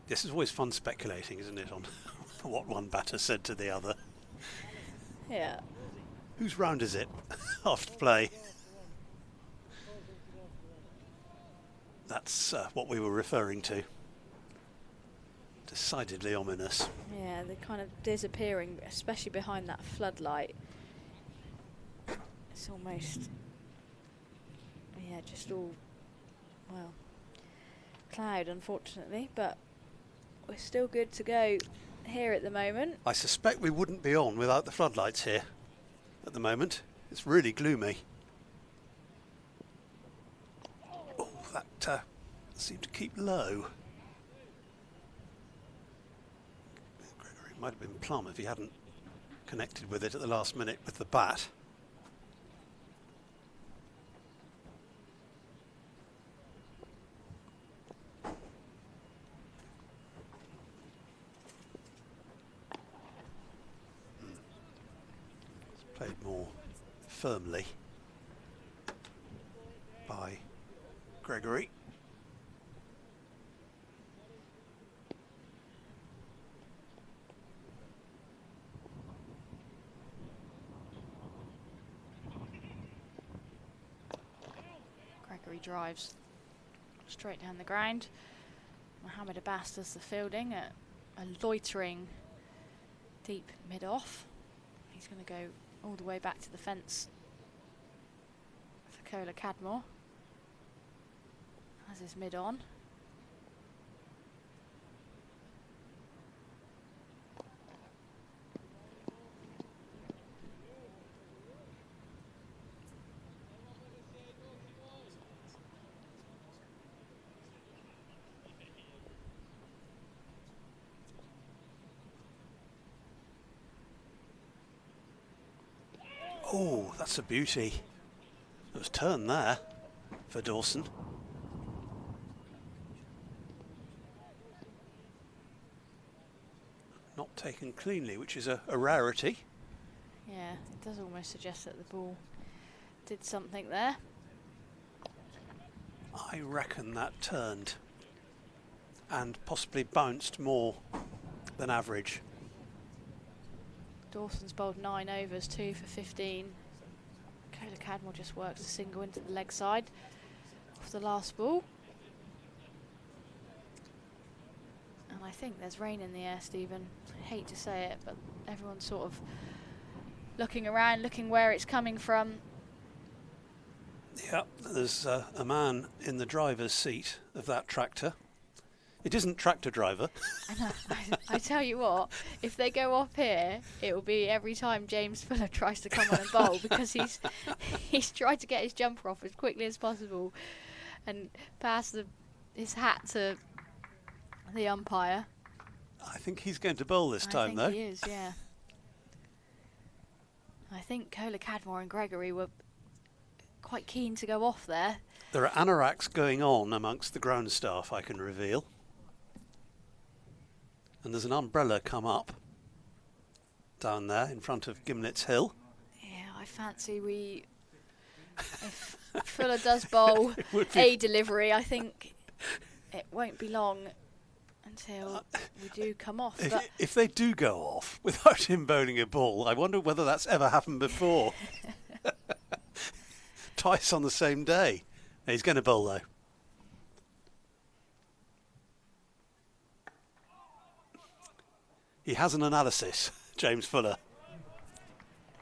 This is always fun speculating, isn't it, on what one batter said to the other. Yeah. Whose round is it after play? That's what we were referring to. Decidedly ominous. Yeah, they're kind of disappearing, especially behind that floodlight. It's almost, yeah, just all, well, cloud, unfortunately, but we're still good to go here at the moment. I suspect we wouldn't be on without the floodlights here at the moment. It's really gloomy. Oh, that seemed to keep low. Gregory might have been plumb if he hadn't connected with it at the last minute with the bat. Played more firmly by Gregory. Gregory drives straight down the ground. Mohammed Abbas does the fielding at a loitering deep mid-off. He's going to go all the way back to the fence for Kohler-Cadmore. As is mid-on. Oh, that's a beauty. It was turned there for Dawson. Not taken cleanly, which is a rarity. Yeah, it does almost suggest that the ball did something there. I reckon that turned and possibly bounced more than average. Dawson's bowled 9 overs, 2 for 15. Kohler-Cadmore just works a single into the leg side off the last ball. And I think there's rain in the air, Stephen. I hate to say it, but everyone's sort of looking around, looking where it's coming from. Yep, there's a man in the driver's seat of that tractor. It isn't tractor driver. I know. I tell you what, if they go off here, it will be every time James Fuller tries to come on and bowl, because he's tried to get his jumper off as quickly as possible and pass his hat to the umpire. I think he's going to bowl this time, though. I think he is, yeah. I think Kohler-Cadmore and Gregory were quite keen to go off there. There are anoraks going on amongst the ground staff, I can reveal. And there's an umbrella come up down there in front of Gimlet's Hill. Yeah, I fancy we If Fuller does bowl a delivery, I think it won't be long until we do come off. If they do go off without him bowling a ball, I wonder whether that's ever happened before. Twice on the same day. He's going to bowl though. He has an analysis, James Fuller.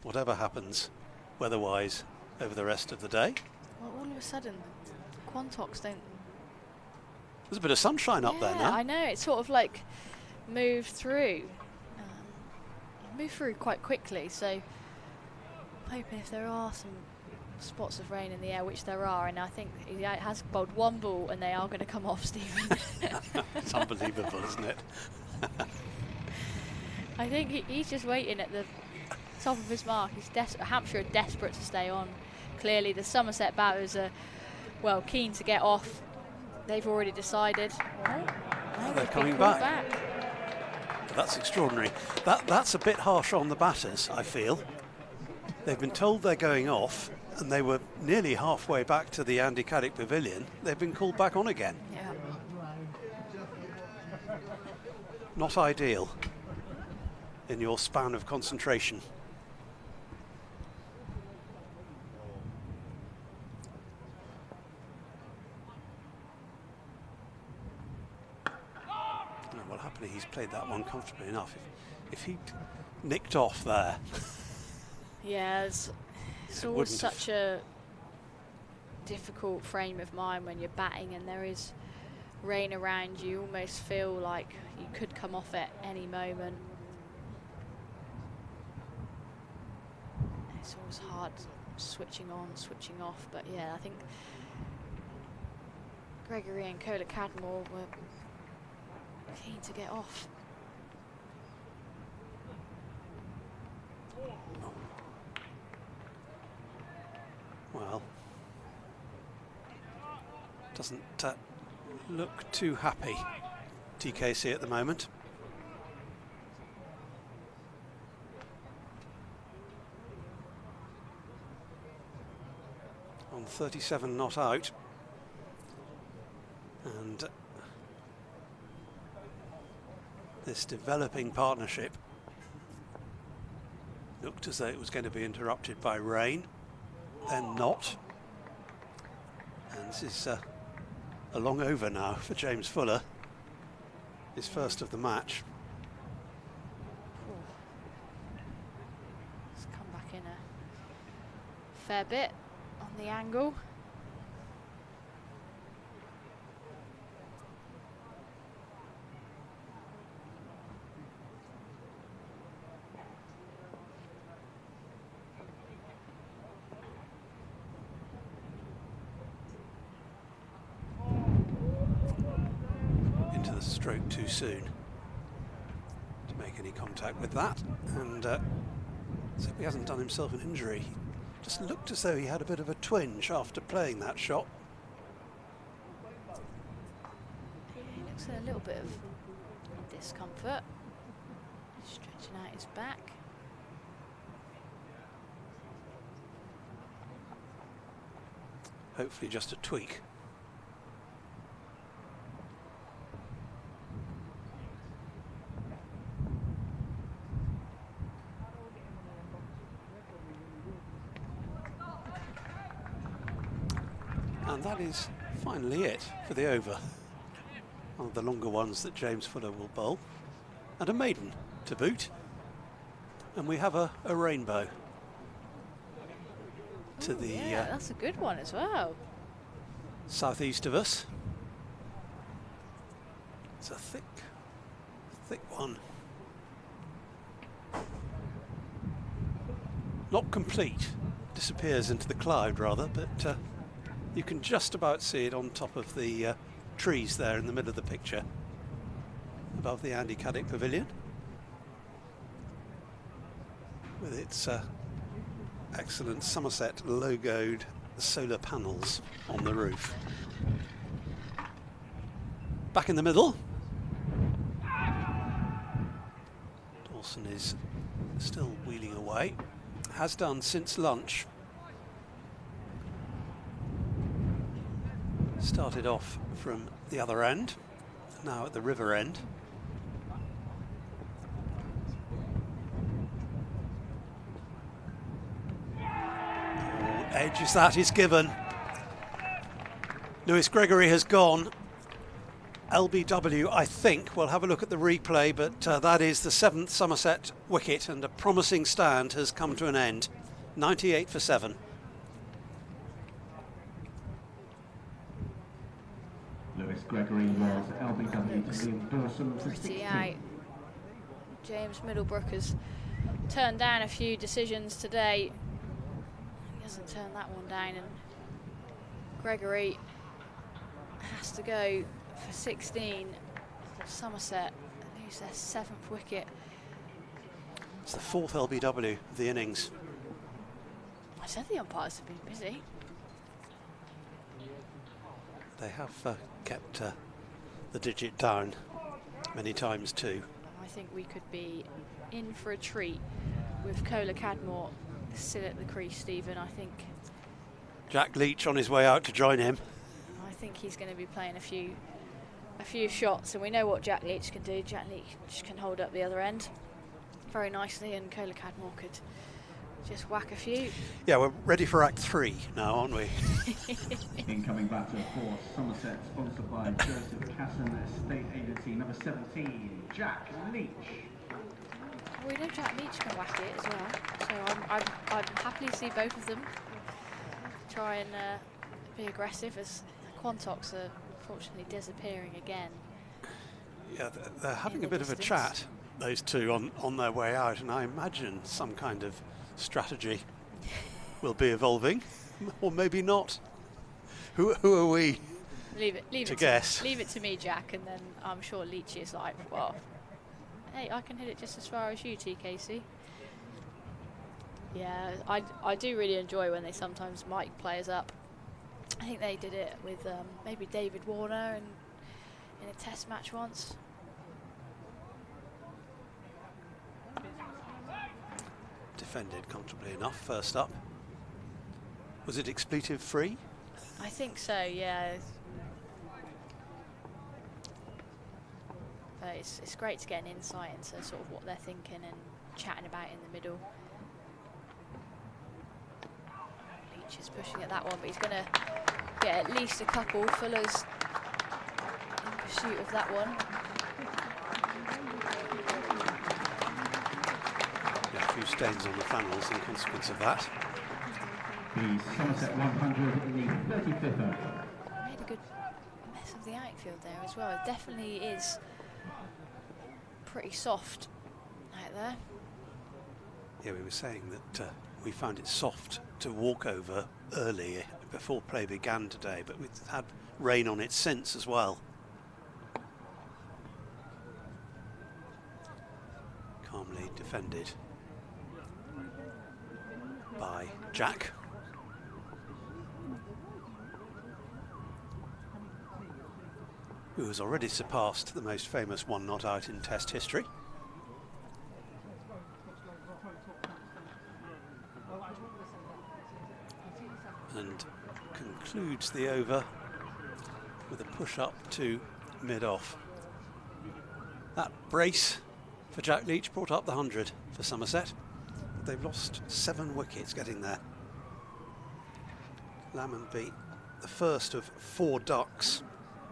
Whatever happens weather-wise over the rest of the day. Well, all of a sudden, Quantox don't... There's a bit of sunshine up there now. I know, it's sort of like moved through. Moved through quite quickly, so I'm hoping if there are some spots of rain in the air, which there are, and I think he has bowled one ball and they are going to come off, Stephen. It's unbelievable, isn't it? I think he's just waiting at the top of his mark. Hampshire are desperate to stay on. Clearly the Somerset batters are, well, keen to get off. They've already decided. They're coming back. That's extraordinary. That's a bit harsh on the batters, I feel. They've been told they're going off, and they were nearly halfway back to the Andy Caddick Pavilion. They've been called back on again. Yeah. Not ideal in your span of concentration. Well, happily he's played that one comfortably enough. If he'd nicked off there. Yeah, it's always such a difficult frame of mind when you're batting and there is rain around you. You almost feel like you could come off at any moment. It's always hard switching on, switching off, but yeah, I think Gregory and Cola Cadmore were keen to get off. Well, doesn't look too happy, TKC at the moment. On 37 not out, and this developing partnership looked as though it was going to be interrupted by rain, then not. And this is a long over now for James Fuller, his first of the match. It's come back in a fair bit on the angle. Into the stroke too soon to make any contact with that, and so he hasn't done himself an injury. Just looked as though he had a bit of a twinge after playing that shot. He looks at a little bit of discomfort, stretching out his back. Hopefully just a tweak. And that is finally it for the over. One of the longer ones that James Fuller will bowl. And a maiden to boot. And we have a rainbow to the yeah, that's a good one as well. southeast of us. It's a thick one. Not complete, disappears into the cloud rather, but you can just about see it on top of the trees there in the middle of the picture, above the Andy Caddick Pavilion, with its excellent Somerset logoed solar panels on the roof. Back in the middle, Dawson is still wheeling away, has done since lunch. Started off from the other end, now at the river end. Edge as that is given. Lewis Gregory has gone. LBW, I think, we'll have a look at the replay, but that is the 7th Somerset wicket, and a promising stand has come to an end. 98 for 7. Lewis Gregory was LBW to Liam Dawson for 60. Out. James Middlebrook has turned down a few decisions today. He hasn't turned that one down, and Gregory has to go for 16. Somerset lose their 7th wicket. It's the 4th LBW of the innings. I said the umpires have been busy. They have kept the digit down many times too. I think we could be in for a treat with Cola Cadmore still at the crease, Stephen. I think Jack Leach on his way out to join him. I think he's going to be playing a few shots, and we know what Jack Leach can do. Jack Leach can hold up the other end very nicely, and Cola Cadmore could just whack a few. Yeah, we're ready for Act 3 now, aren't we? Incoming batter for Somerset, sponsored by Joseph Casson Estate Agency, number 17, Jack Leach. We know Jack Leach can whack it as well, so I'd happily see both of them try and be aggressive, as the Quantocks are unfortunately disappearing again. Yeah, they're having a bit of a chat, those two, on their way out, and I imagine some kind of strategy will be evolving, or maybe not. Who are we to guess? Leave it to me, Jack, and then I'm sure Leach is like, well, hey, I can hit it just as far as you, TKC. Yeah, I do really enjoy when they sometimes mic players up. I think they did it with maybe David Warner in a test match once. Defended comfortably enough, first up. Was it expletive free? I think so, yeah. But it's great to get an insight into sort of what they're thinking and chatting about in the middle. Leach is pushing at that one, but he's going to get at least a couple. Fuller's in pursuit of that one. Yeah, a few stains on the flannels in consequence of that. The Somerset 100 in the 35th over. Made a good mess of the outfield there as well. It definitely is pretty soft out there. Yeah, we were saying that we found it soft to walk over early before play began today, but we've had rain on it since as well. Calmly defended by Jack. Who has already surpassed the most famous one not out in Test history. And concludes the over with a push up to mid-off. That brace for Jack Leach brought up the 100 for Somerset. They've lost 7 wickets getting there. Lammonby, the first of 4 ducks.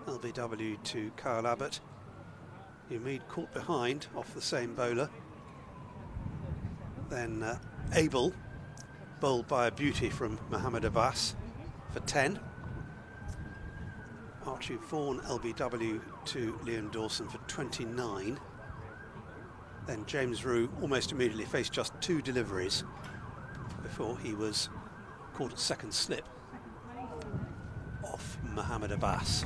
LBW to Kyle Abbott. Umid caught behind off the same bowler. Then Abel bowled by a beauty from Mohammed Abbas for 10. Archie Vaughan LBW to Liam Dawson for 29. Then James Rue almost immediately faced just 2 deliveries before he was caught at second slip off Mohammed Abbas.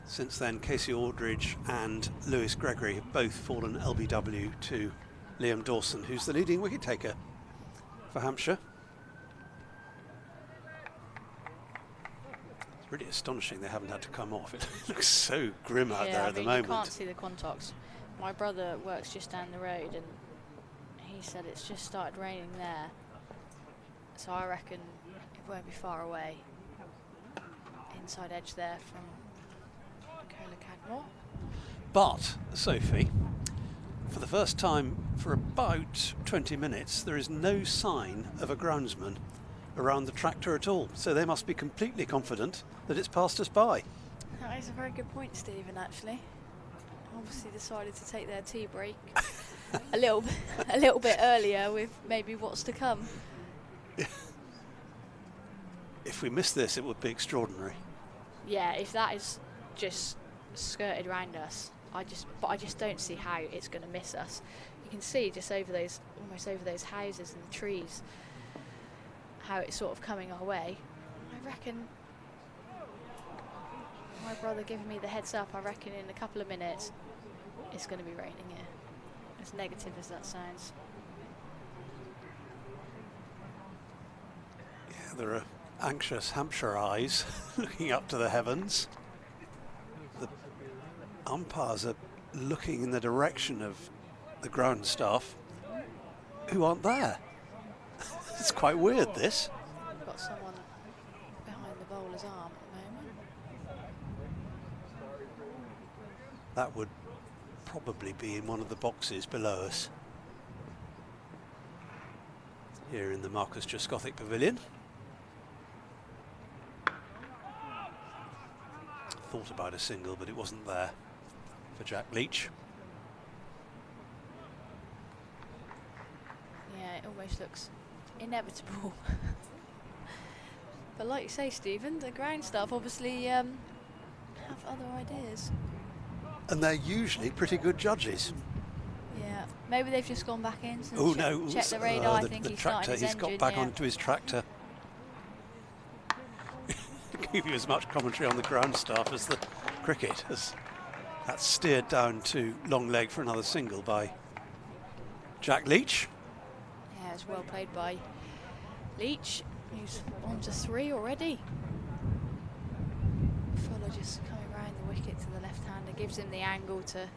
Since then, Casey Aldridge and Lewis Gregory have both fallen LBW to Liam Dawson, who's the leading wicket taker for Hampshire. It's really astonishing they haven't had to come off. It looks so grim out there at the moment. You can't see the Quantocks. My brother works just down the road, and he said it's just started raining there. So I reckon It won't be far away. Inside edge there from Cola Cadmore. But, Sophie, for the first time for about 20 minutes, there is no sign of a groundsman around the tractor at all. So they must be completely confident that it's passed us by. That is a very good point, Stephen, actually. Obviously decided to take their tea break a little bit earlier with maybe what's to come. If we miss this, it would be extraordinary. Yeah, if that is just skirted around us, I just don't see how it's going to miss us. You can see just over those, almost over those houses and the trees, how it's sort of coming our way. I reckon, my brother giving me the heads up, I reckon in a couple of minutes it's going to be raining here. As negative as that sounds. Yeah, there are anxious Hampshire eyes looking up to the heavens. The umpires are looking in the direction of the ground staff who aren't there. It's quite weird, this. We've got someone behind the bowler's arm at the moment. That would probably be in one of the boxes below us. Here in the Marcus Trescothick Pavilion. Thought about a single, but it wasn't there for Jack Leach. Yeah, it almost looks inevitable. But like you say, Stephen, the ground staff obviously have other ideas. And they're usually pretty good judges. Yeah, maybe they've just gone back in and checked the radar. I think the he's tractor, his he's got engine, back yeah. onto his tractor. Give you as much commentary on the ground staff as the cricket, as that's steered down to long leg for another single by Jack Leach. Yeah, it's well played by Leach, who's on to 3 already. Fuller just coming round the wicket to the left-hander, gives him the angle to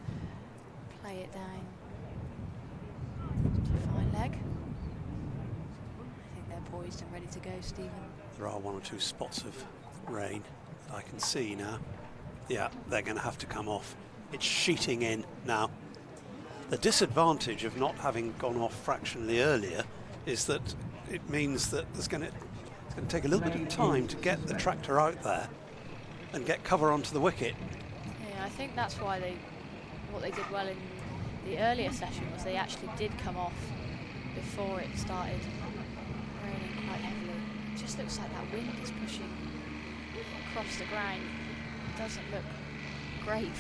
play it down to fine leg. I think they're poised and ready to go, Stephen. There are 1 or 2 spots of rain that I can see now. Yeah, they're going to have to come off. It's sheeting in now. The disadvantage of not having gone off fractionally earlier is that it means that it's going to take a little bit of time to get the tractor out there and get cover onto the wicket. Yeah, I think that's why what they did well in the earlier session was they actually did come off before it started raining quite heavily. It just looks like that wind is pushing across the ground. It doesn't look great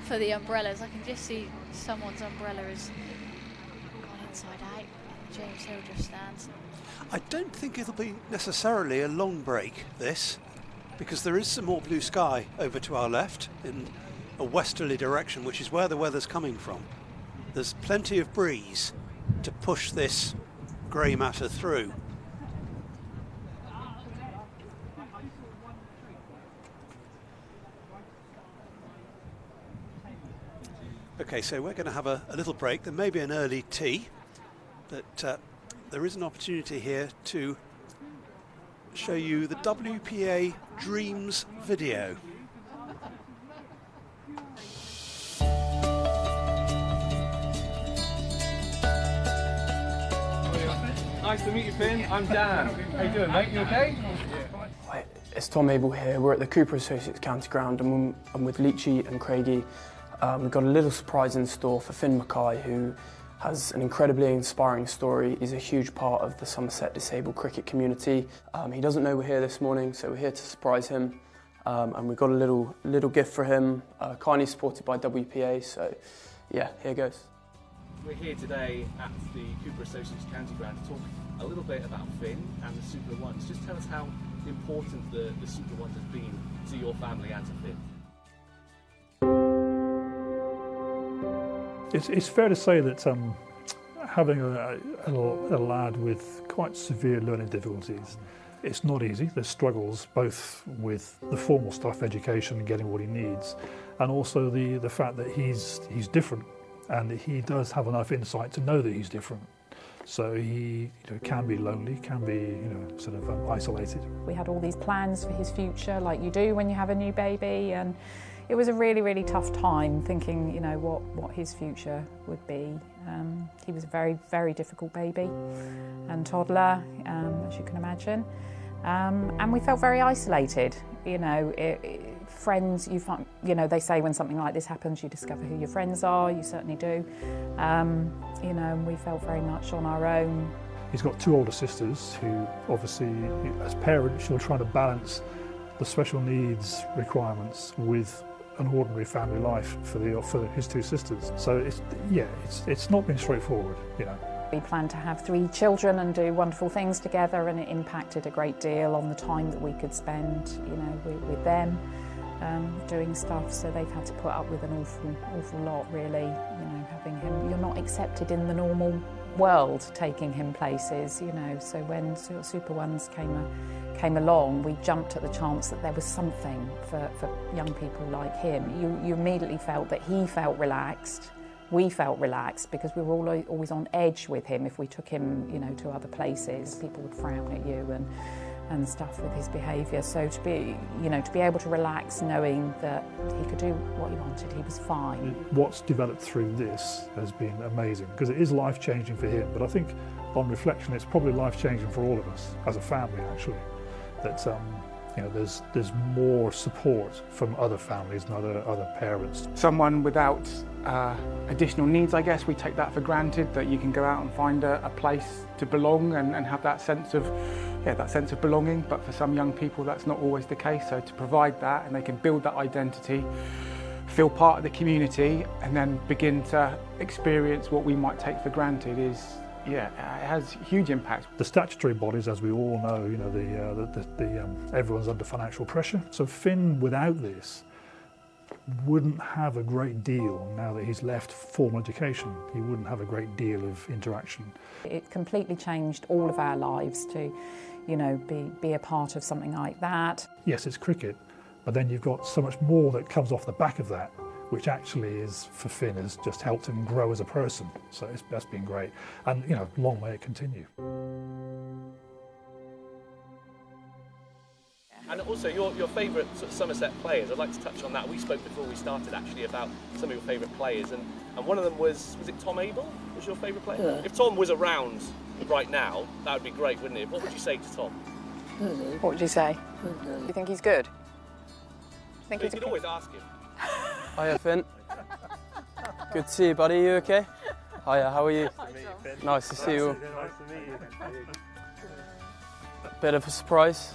for the umbrellas. I can just see someone's umbrella has gone inside out in the James Hildreth stands. I don't think it'll be necessarily a long break, this, because there is some more blue sky over to our left in a westerly direction, which is where the weather's coming from. There's plenty of breeze to push this grey matter through. Okay, so we're going to have a little break. There may be an early tea, but there is an opportunity here to show you the WPA Dreams video. Nice to meet you, Finn. I'm Dan. How you doing, mate? You okay? Hi, it's Tom Abel here. We're at the Cooper Associates County Ground, and I'm with Leachy and Craigie. We've got a little surprise in store for Finn Mackay, who has an incredibly inspiring story. He's a huge part of the Somerset disabled cricket community. He doesn't know we're here this morning, so we're here to surprise him. And we've got a little gift for him, kindly supported by WPA. So, yeah, here goes. We're here today at the Cooper Associates County Ground to talk a little bit about Finn and the Super Ones. Just tell us how important the Super Ones has been to your family and to Finn. It's fair to say that having a lad with quite severe learning difficulties, it's not easy. There's struggles both with the formal stuff, education, and getting what he needs, and also the fact that he's different, and he does have enough insight to know that he's different. So he can be lonely, can be sort of isolated. We had all these plans for his future, like you do when you have a new baby, and it was a really, really tough time thinking, what his future would be. He was a very, very difficult baby and toddler, as you can imagine, and we felt very isolated. Friends, you find, they say when something like this happens, you discover who your friends are. You certainly do. And we felt very much on our own. He's got two older sisters who, obviously, as parents, you're trying to balance the special needs requirements with an ordinary family life for his two sisters. So it's not been straightforward, We planned to have 3 children and do wonderful things together, and it impacted a great deal on the time that we could spend, with them, doing stuff. So they've had to put up with an awful lot, really. Having him, you're not accepted in the normal world, taking him places. So when Super Ones came along, we jumped at the chance that there was something for young people like him. You immediately felt that he felt relaxed. We felt relaxed because we were always on edge with him. If we took him, to other places, people would frown at you and stuff with his behaviour. So to be able to relax knowing that he could do what he wanted, he was fine. What's developed through this has been amazing because it is life-changing for him. But I think, on reflection, it's probably life-changing for all of us as a family, actually. That there's more support from other families and other parents. Someone without additional needs, I guess, we take that for granted, that you can go out and find a place to belong and have that sense of belonging. But for some young people, that's not always the case. So to provide that, and they can build that identity, feel part of the community, and then begin to experience what we might take for granted it has huge impact. The statutory bodies, as we all know, everyone's under financial pressure. So Finn, without this, wouldn't have a great deal now that he's left formal education. He wouldn't have a great deal of interaction. It completely changed all of our lives to, be a part of something like that. Yes, it's cricket, but then you've got so much more that comes off the back of that, which actually is, for Finn, has just helped him grow as a person. So that's been great. And, long may it continue. And also, your favourite sort of Somerset players, I'd like to touch on that. We spoke before we started, actually, about some of your favourite players, and one of them was it Tom Abel? Was your favourite player? Yeah. If Tom was around right now, that would be great, wouldn't it? What would you say to Tom? What would you say? Do you think he's good? You could always ask him. Hiya, Finn. Good to see you, buddy. You okay? Hiya, how are you? Nice to see you all. Bit of a surprise.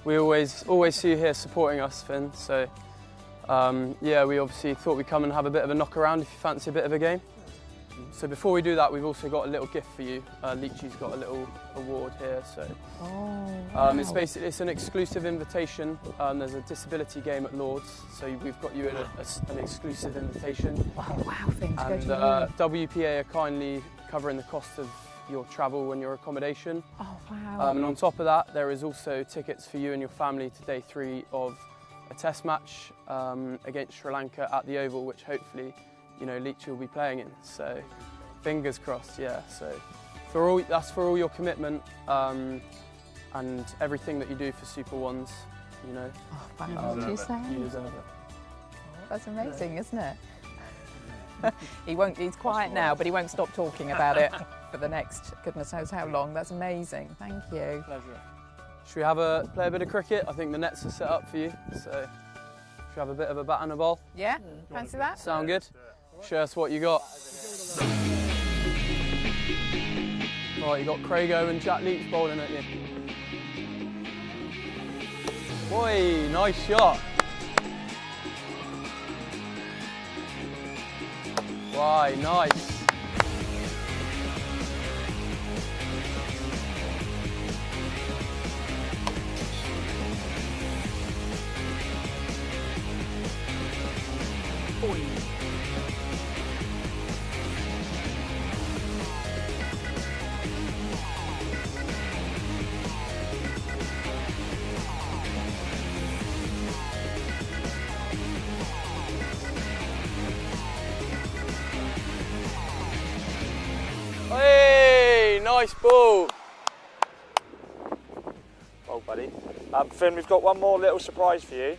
We always see you here supporting us, Finn. So, we obviously thought we'd come and have a bit of a knock around if you fancy a bit of a game. So before we do that, we've also got a little gift for you. Leachy's got a little award here. So wow. It's an exclusive invitation. There's a disability game at Lord's, so we've got you an exclusive invitation. Oh wow, Finn, and WPA are kindly covering the cost of your travel and your accommodation. Oh wow. And on top of that, there is also tickets for you and your family to day 3 of a test match against Sri Lanka at the Oval, which hopefully Leachy will be playing in. So fingers crossed, yeah. So that's for all your commitment and everything that you do for Super Ones, Oh, wow. What did you say? You deserve it. That's amazing, isn't it? He's quiet now, but he won't stop talking about it for the next goodness knows how long. That's amazing. Thank you. Pleasure. Should we play a bit of cricket? I think the nets are set up for you. So should we have a bit of a bat and a ball? Yeah, fancy that? Sound good? Show us what you got. Right, you got Craigo and Jack Leach bowling at you. Boy, nice shot. Why, nice. Boy. Hey! Nice ball. Well, buddy. Finn, we've got one more little surprise for you.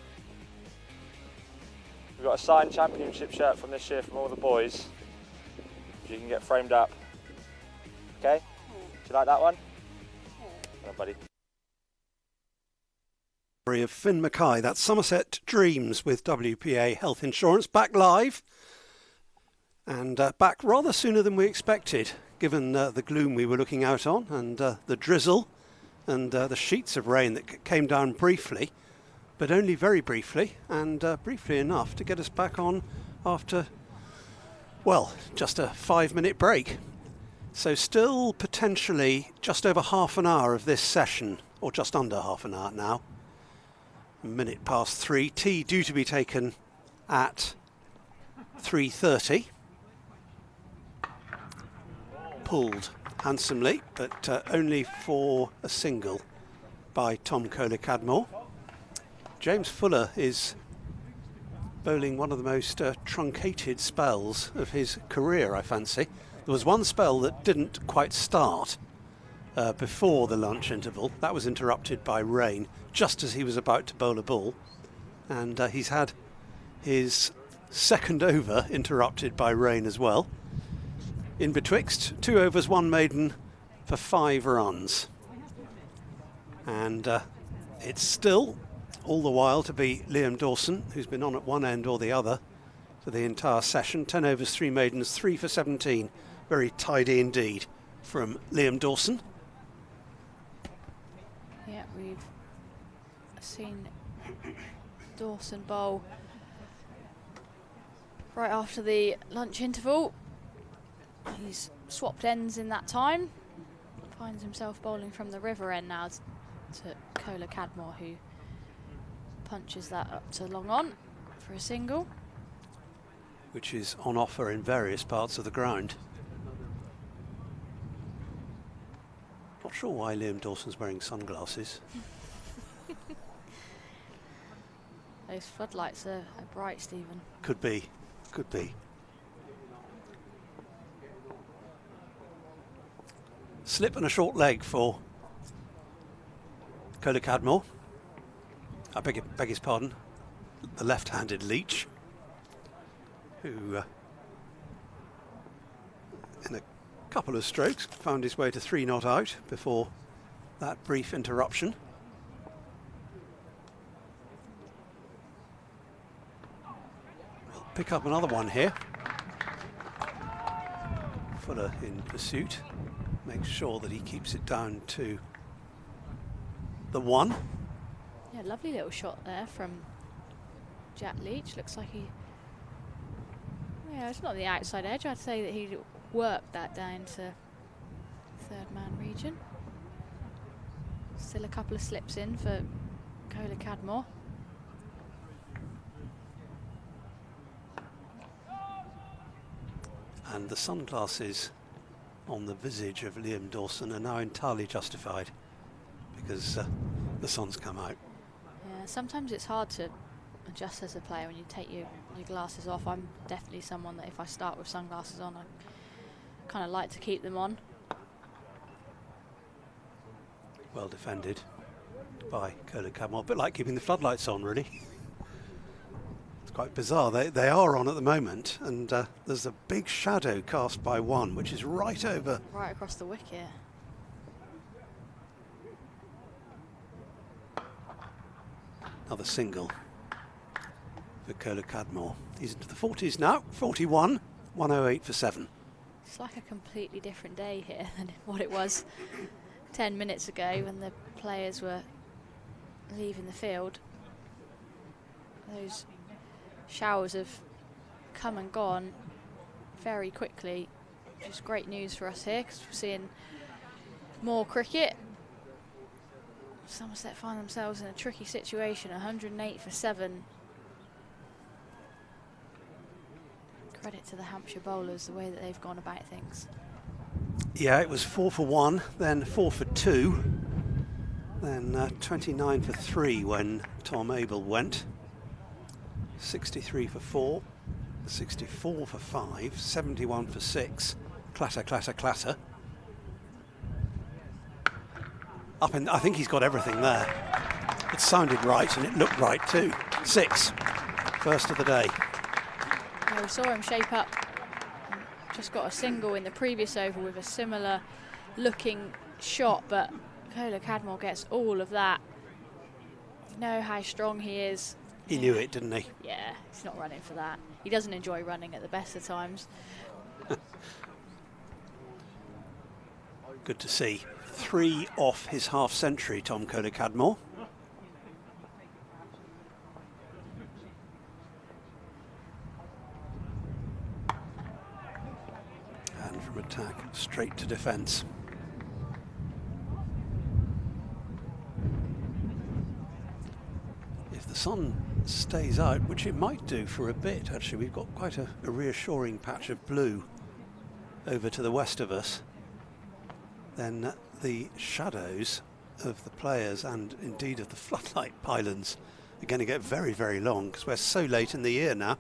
We've got a signed championship shirt from this year from all the boys. You can get framed up. Okay? Do you like that one? Well, buddy. Of Finn Mackay, that's Somerset Dreams with WPA Health Insurance, back live and back rather sooner than we expected, given the gloom we were looking out on and the drizzle and the sheets of rain that came down briefly, but only very briefly, and briefly enough to get us back on after, well, just a 5-minute break. So still potentially just over half an hour of this session, or just under half an hour now. A minute past 3, tea due to be taken at 3:30. Pulled handsomely, but only for a single by Tom Kohler-Cadmore. James Fuller is bowling one of the most truncated spells of his career, I fancy. There was one spell that didn't quite start before the lunch interval. That was interrupted by rain just as he was about to bowl a ball, and he's had his second over interrupted by rain as well. In betwixt, 2 overs, 1 maiden for 5 runs, and it's still all the while to be Liam Dawson, who's been on at one end or the other for the entire session. 10 overs, 3 maidens, 3 for 17. Very tidy indeed from Liam Dawson. Yeah, we've seen Dawson bowl right after the lunch interval. He's swapped ends in that time. Finds himself bowling from the river end now to Kohler-Cadmore, who punches that up to long on for a single. Which is on offer in various parts of the ground. Not sure why Liam Dawson's wearing sunglasses. Those floodlights are bright, Stephen. Could be, could be. Slip and a short leg for Kohler-Cadmore. I beg his pardon, the left-handed Leach, who in a couple of strokes found his way to 3 not out before that brief interruption. We'll pick up another one here. Fuller in pursuit, makes sure that he keeps it down to the 1. Yeah, lovely little shot there from Jack Leach. Looks like he, yeah, it's not the outside edge. I'd say that he worked that down to 3rd man region. Still a couple of slips in for Kohler-Cadmore. And the sunglasses on the visage of Liam Dawson are now entirely justified because the sun's come out. Yeah, sometimes it's hard to adjust as a player when you take your glasses off. I'm definitely someone that if I start with sunglasses on, I kind of like to keep them on. Well defended by Kohler-Cadmore, a bit like keeping the floodlights on, really. It's quite bizarre. They are on at the moment, and there's a big shadow cast by 1, which is right over. Right across the wicket. Another single for Kohler-Cadmore. He's into the 40s now, 41, 108 for 7. It's like a completely different day here than what it was 10 minutes ago when the players were leaving the field. Those showers have come and gone very quickly, which is great news for us here because we're seeing more cricket. Somerset find themselves in a tricky situation, 108 for 7. Credit to the Hampshire bowlers, the way that they've gone about things. Yeah, it was 4 for 1, then 4 for 2, then 29 for 3 when Tom Abel went. 63 for 4, 64 for 5, 71 for 6. Clatter, clatter, clatter. Up in, I think he's got everything there. It sounded right and it looked right too. 6, first of the day. Yeah, we saw him shape up. Just got a single in the previous over with a similar looking shot, but Cola Cadmore gets all of that. You know how strong he is. He knew it, didn't he? Yeah, he's not running for that. He doesn't enjoy running at the best of times. Good to see. 3 off his half century, Tom Cola Cadmore. And from attack straight to defence. If the sun stays out, which it might do for a bit, actually, we've got quite a reassuring patch of blue over to the west of us, then the shadows of the players and indeed of the floodlight pylons are going to get very, very long because we're so late in the year now.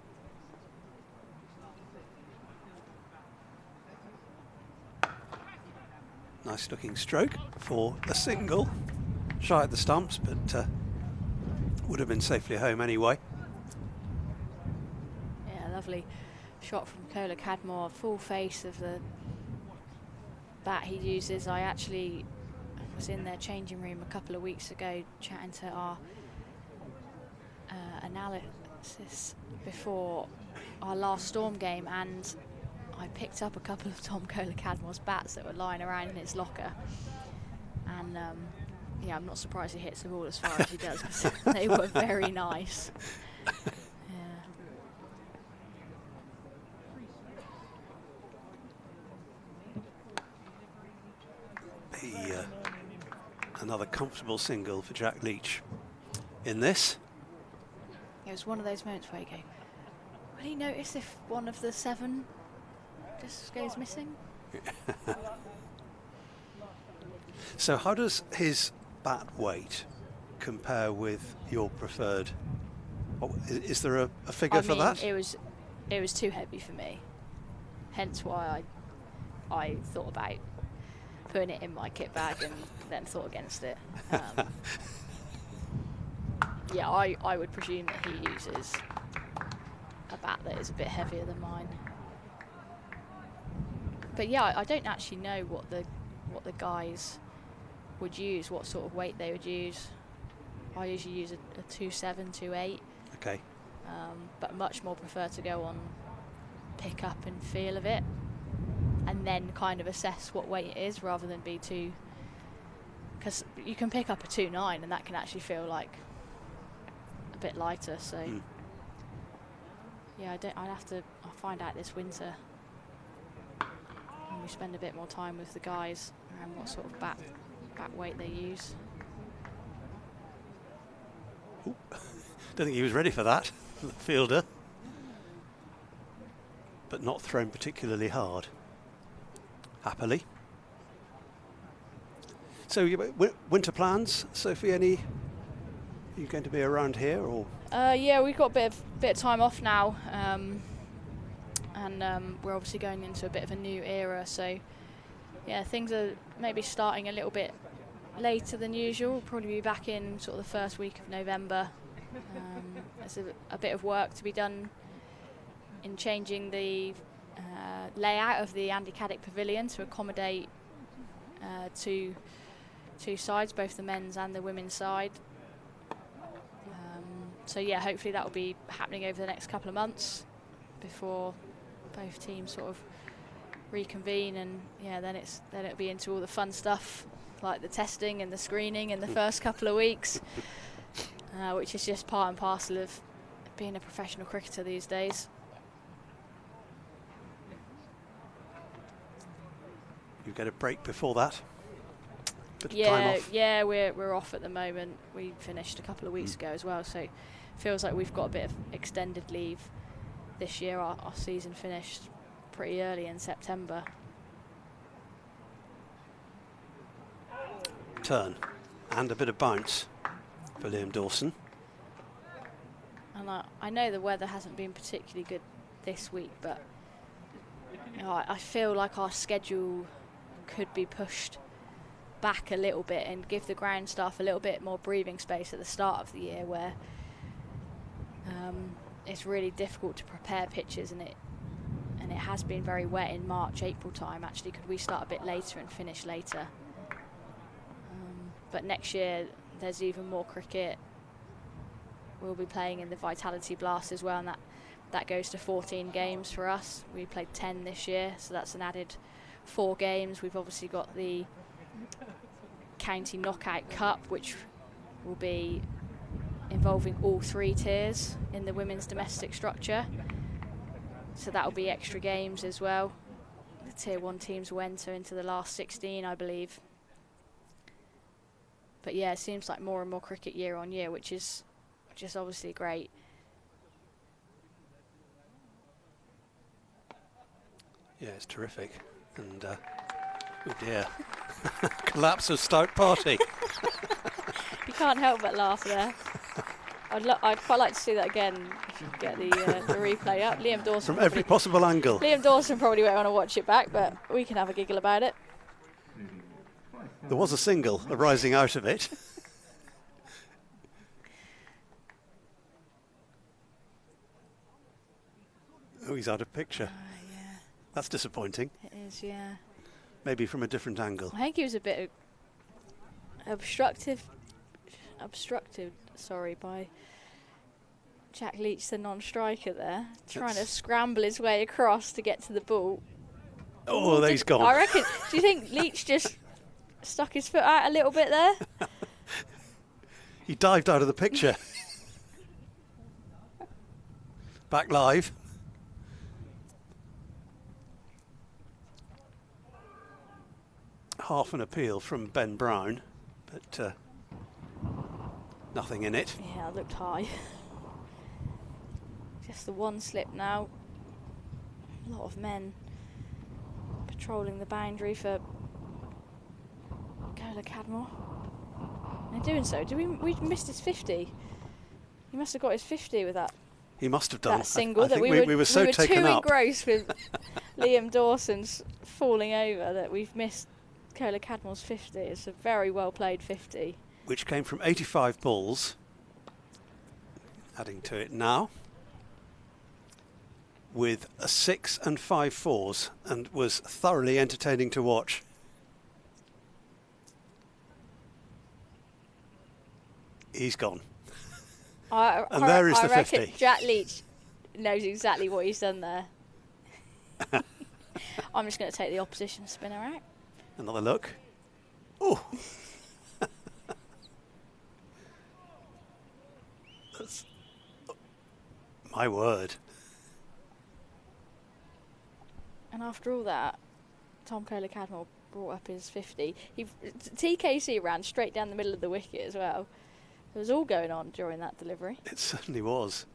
Nice looking stroke for a single. Shy at the stumps, but would have been safely home anyway. Yeah, lovely shot from Cola Cadmore, full face of the bat he uses. I actually was in their changing room a couple of weeks ago chatting to our analysis before our last Storm game, and I picked up a couple of Tom Cola Cadmore's bats that were lying around in his locker, and yeah, I'm not surprised he hits the ball as far as he does, because they were very nice. Another comfortable single for Jack Leach in this. It was one of those moments where you go, will he notice if one of the 7 just goes missing? So how does his bat weight compare with your preferred? Is there a figure for that? It was too heavy for me, hence why I thought about putting it in my kit bag and then thought against it. Yeah, I would presume that he uses a bat that is a bit heavier than mine. But yeah, I don't actually know what the guys would use, what sort of weight they would use. I usually use a 2.7, 2.8. Okay. But much more prefer to go on pick up and feel of it, and then kind of assess what weight it is rather than be too, because you can pick up a 2.9 and that can actually feel like a bit lighter. So yeah, I'll find out this winter when we spend a bit more time with the guys and what sort of bat weight they use. Ooh. Don't think he was ready for that, the fielder, but not thrown particularly hard. Happily. So winter plans, Sophie? Are you going to be around here, or? Yeah, we've got a bit of time off now, and we're obviously going into a bit of a new era. So yeah, things are maybe starting a little bit later than usual. We'll probably be back in sort of the first week of November. There's a bit of work to be done in changing the layout of the Andy Caddick Pavilion to accommodate two sides, both the men's and the women's side. So yeah, hopefully that will be happening over the next couple of months before both teams sort of reconvene, and yeah, then it'll be into all the fun stuff like the testing and the screening in the first couple of weeks, which is just part and parcel of being a professional cricketer these days. You get a break before that? Bit of time Yeah, off. yeah, we're off at the moment. We finished a couple of weeks ago as well, so it feels like we've got a bit of extended leave this year. Our season finished pretty early in September. Turn and a bit of bounce for Liam Dawson. And I know the weather hasn't been particularly good this week, but you know, I feel like our schedule could be pushed back a little bit and give the ground staff a little bit more breathing space at the start of the year, where it's really difficult to prepare pitches, and it has been very wet in March, April time. Actually, could we start a bit later and finish later? But next year there's even more cricket. We'll be playing in the Vitality Blast as well, and that goes to 14 games for us. We played 10 this year, so that's an added 4 games. We've obviously got the County Knockout Cup, which will be involving all 3 tiers in the women's domestic structure. So that will be extra games as well. The Tier 1 teams will enter into the last 16, I believe. But yeah, it seems like more and more cricket year on year, which is obviously great. Yeah, it's terrific. And, oh dear, collapse of Stoke Party. You can't help but laugh there. I'd quite like to see that again, if you could get the replay up. Liam Dawson. From every possible angle. Liam Dawson probably won't want to watch it back, but we can have a giggle about it. There was a single arising out of it. Oh, he's out of picture. Yeah. That's disappointing. It is, yeah. Maybe from a different angle. I think he was a bit obstructed, by Jack Leach, the non-striker there, trying to scramble his way across to get to the ball. Oh, there he's gone. I reckon. Do you think Leach just stuck his foot out a little bit there? He dived out of the picture. Back live. Half an appeal from Ben Brown, but nothing in it. Yeah, it looked high. Just the one slip now. A lot of men patrolling the boundary for Cola Cadmore. And doing so, we missed his 50. He must have got his 50 with that. He must have done. That single I that think we were so taken too up. engrossed with Liam Dawson's falling over that we've missed Cola Cadmore's 50. It's a very well played 50. Which came from 85 balls. Adding to it now. With a 6 and 5 fours, and was thoroughly entertaining to watch. He's gone. And there is the 50. I reckon Jack Leach knows exactly what he's done there. I'm just going to take the opposition spinner out. Another look. Oh. That's, my word. And after all that, Tom Cola Cadmore brought up his 50. TKC ran straight down the middle of the wicket as well. It was all going on during that delivery. It certainly was.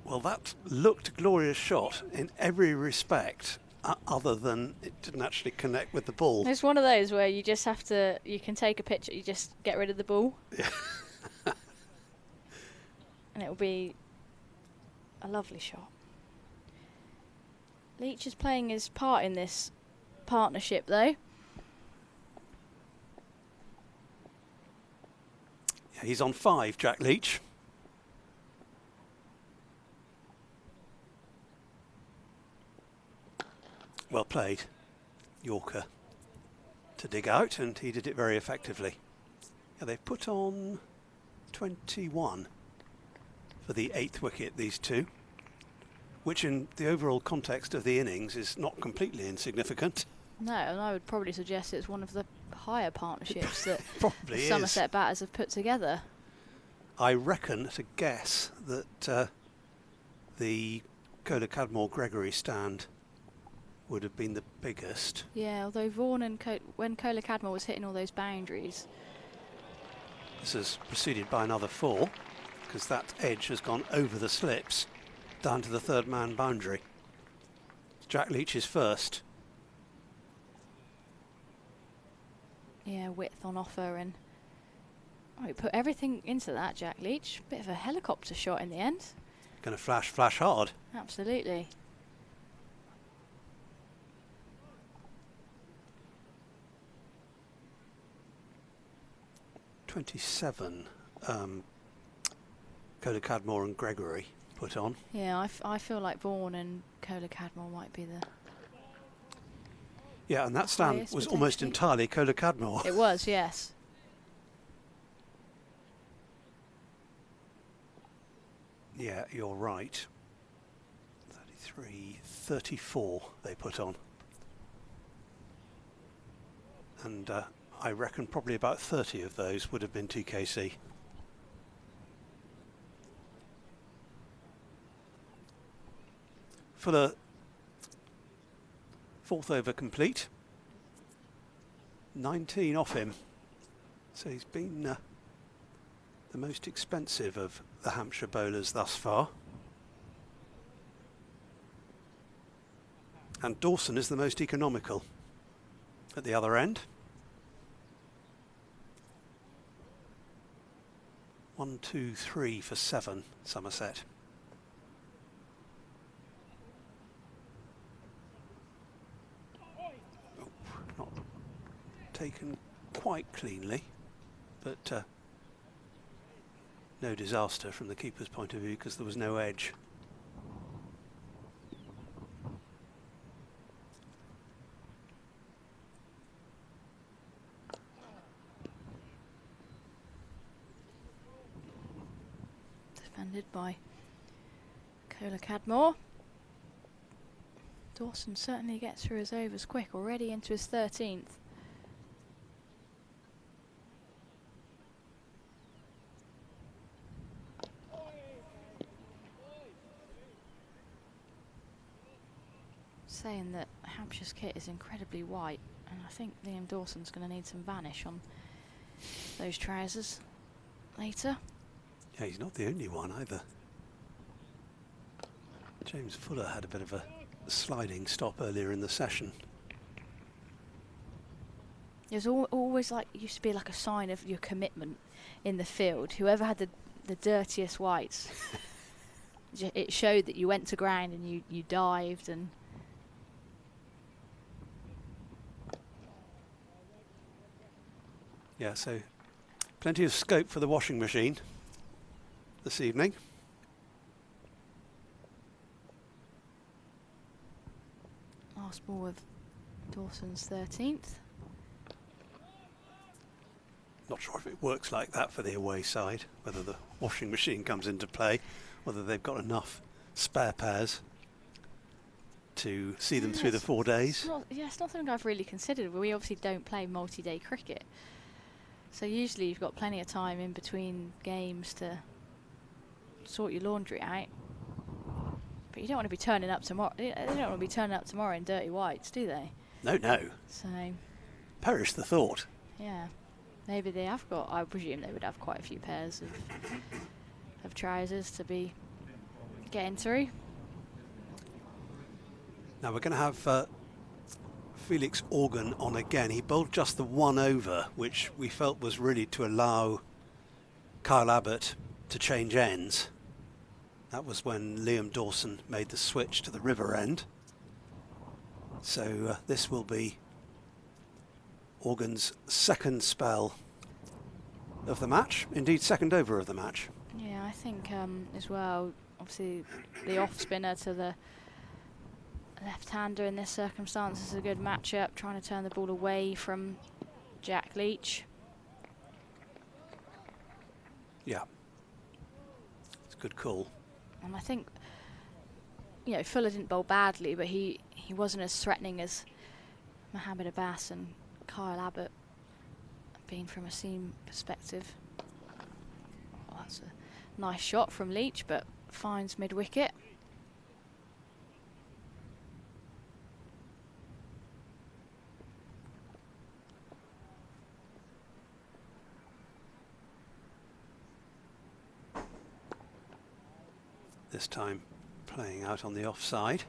Well, that looked a glorious shot in every respect, other than it didn't actually connect with the ball. It's one of those where you just have to, you can take a picture, you just get rid of the ball. And it will be a lovely shot. Leach is playing his part in this partnership, though. Yeah, he's on 5, Jack Leach. Well played, Yorker, to dig out, and he did it very effectively. Yeah, they've put on 21 for the 8th wicket, these two, which in the overall context of the innings is not completely insignificant. No, and I would probably suggest it's one of the higher partnerships that probably Somerset batters have put together. I reckon, at a guess, that the Cola Cadmore Gregory stand would have been the biggest. Yeah, although Vaughan and when Cola Cadmore was hitting all those boundaries. This is preceded by another 4, because that edge has gone over the slips down to the 3rd man boundary. Jack Leach is first. Yeah, width on offer, and he put everything into that, Jack Leach. Bit of a helicopter shot in the end. Going to flash hard. Absolutely. 27, Coda Cadmore and Gregory put on. Yeah, I feel like Vaughan and Coda Cadmore might be the... Yeah, and that stand was almost entirely Coda Cadmore. It was, yes. Yeah, you're right. 33, 34 they put on. And I reckon probably about 30 of those would have been TKC. Fuller, fourth over complete. 19 off him. So he's been the most expensive of the Hampshire bowlers thus far. And Dawson is the most economical at the other end. 1, 2, 3 for 7, Somerset. Oh, not taken quite cleanly, but no disaster from the keeper's point of view because there was no edge. Defended by Coda Cadmore. Dawson certainly gets through his overs quick, already into his 13th. Saying that Hampshire's kit is incredibly white, and I think Liam Dawson's going to need some vanish on those trousers later. Yeah, he's not the only one either. James Fuller had a bit of a sliding stop earlier in the session. There's always like, used to be like a sign of your commitment in the field. Whoever had the dirtiest whites, it showed that you went to ground and you dived and... Yeah, so plenty of scope for the washing machine this evening. Last ball of Dawson's 13th. Not sure if it works like that for the away side, whether the washing machine comes into play, whether they've got enough spare pairs to see them through the 4 days. It's not something I've really considered. We obviously don't play multi-day cricket. So usually you've got plenty of time in between games to sort your laundry out. But you don't want to be turning up tomorrow. They don't want to be turning up tomorrow in dirty whites, do they? No, no. So Perish the thought. yeah, maybe they have got. I presume they would have quite a few pairs of trousers to be getting through. Now we're going to have Felix Organ on again. He bowled just the 1 over, which we felt was really to allow Kyle Abbott to change ends. That was when Liam Dawson made the switch to the river end. So this will be Organ's second spell of the match, indeed second over of the match. Yeah, I think as well, obviously the off-spinner to the left-hander in this circumstance is a good matchup, trying to turn the ball away from Jack Leach. Yeah, it's a good call. And I think, you know, Fuller didn't bowl badly, but he wasn't as threatening as Mohammed Abbas and Kyle Abbott, being from a seam perspective. Oh, that's a nice shot from Leach, but finds mid-wicket. This time playing out on the offside.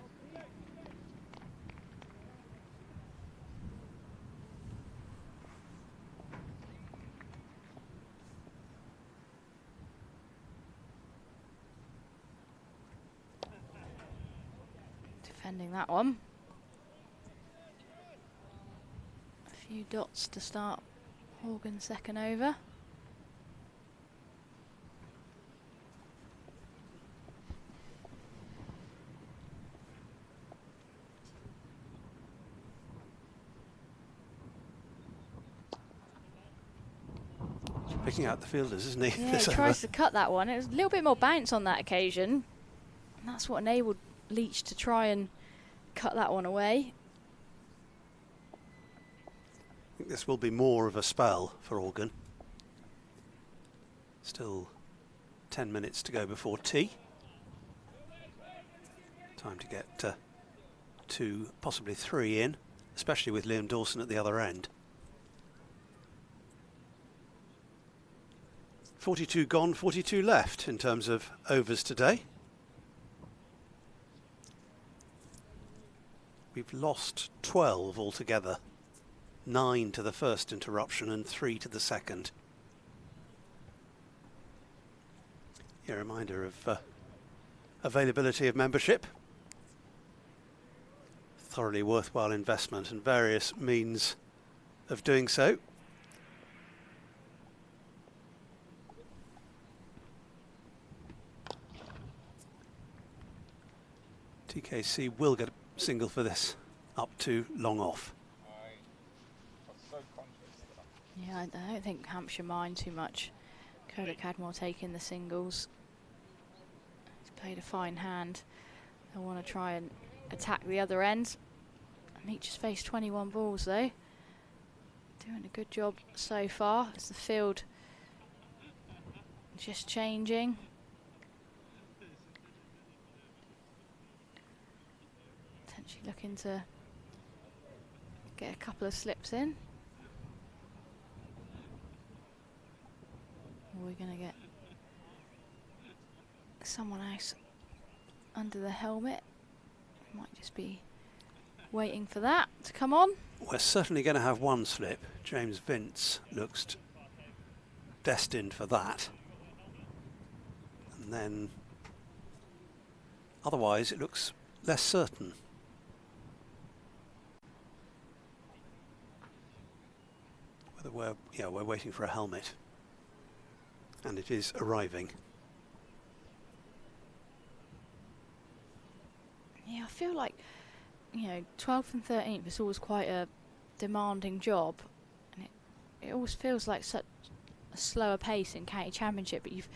Defending that one. A few dots to start Horgan's second over. Picking out the fielders, isn't he? Yeah, he tries to cut that one. It was a little bit more bounce on that occasion. And that's what enabled Leach to try and cut that one away. I think this will be more of a spell for Organ. Still 10 minutes to go before tea. Time to get 2, possibly 3 in, especially with Liam Dawson at the other end. 42 gone, 42 left in terms of overs today. We've lost 12 altogether. 9 to the first interruption and 3 to the second. Yeah, a reminder of availability of membership. Thoroughly worthwhile investment and various means of doing so. TKC will get a single for this, up to long off. Yeah, I don't think Hampshire mind too much. Koda Cadmore taking the singles. He's played a fine hand. They'll want to try and attack the other end. Leach has faced 21 balls though. Doing a good job so far. As the field just changing. Potentially looking to get a couple of slips in. We're going to get someone else under the helmet. Might just be waiting for that to come on. We're certainly going to have one slip. James Vince looks destined for that. And then otherwise it looks less certain. Whether we're waiting for a helmet. And it is arriving. Yeah, I feel like, 12th and 13th is always quite a demanding job, and it always feels like such a slower pace in county championship. But you've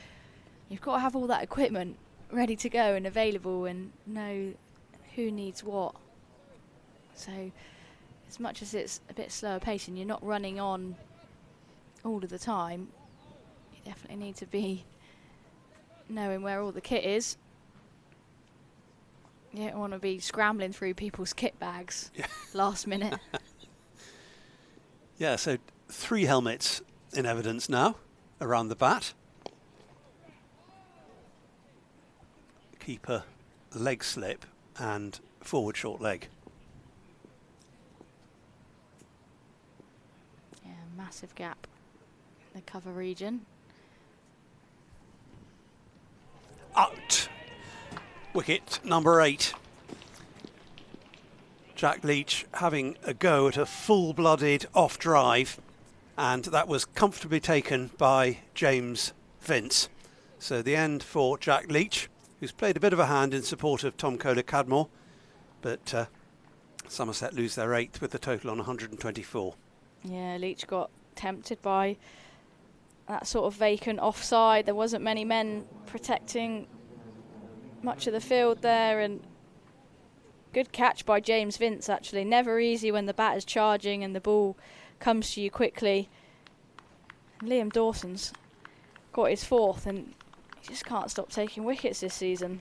got to have all that equipment ready to go and available, and know who needs what. So, as much as it's a bit slower pace and you're not running on all of the time, definitely need to be knowing where all the kit is. You don't want to be scrambling through people's kit bags last minute. Yeah, so 3 helmets in evidence now around the bat. Keeper, leg slip and forward short leg. Yeah, massive gap in the cover region. Out. Wicket number 8. Jack Leach having a go at a full-blooded off drive, and that was comfortably taken by James Vince. So the end for Jack Leach, who's played a bit of a hand in support of Tom Kohler-Cadmore, but Somerset lose their 8th with the total on 124. Yeah, Leach got tempted by that sort of vacant offside. There wasn't many men protecting much of the field there, and good catch by James Vince actually. Never easy when the bat is charging and the ball comes to you quickly. And Liam Dawson's got his 4th, and he just can't stop taking wickets this season.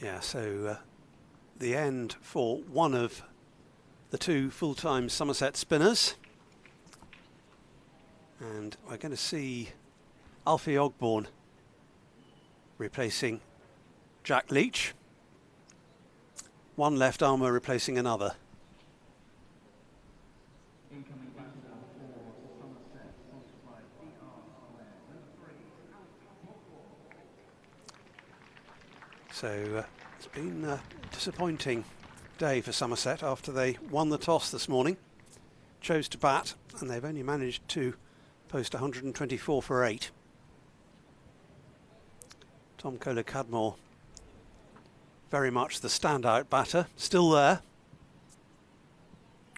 Yeah, so the end for one of the 2 full-time Somerset spinners. And we're going to see Alfie Ogborn replacing Jack Leach. One left armour replacing another. So it's been a disappointing day for Somerset after they won the toss this morning. Chose to bat, and they've only managed to post 124 for 8. Tom Kohler-Cadmore, very much the standout batter, still there.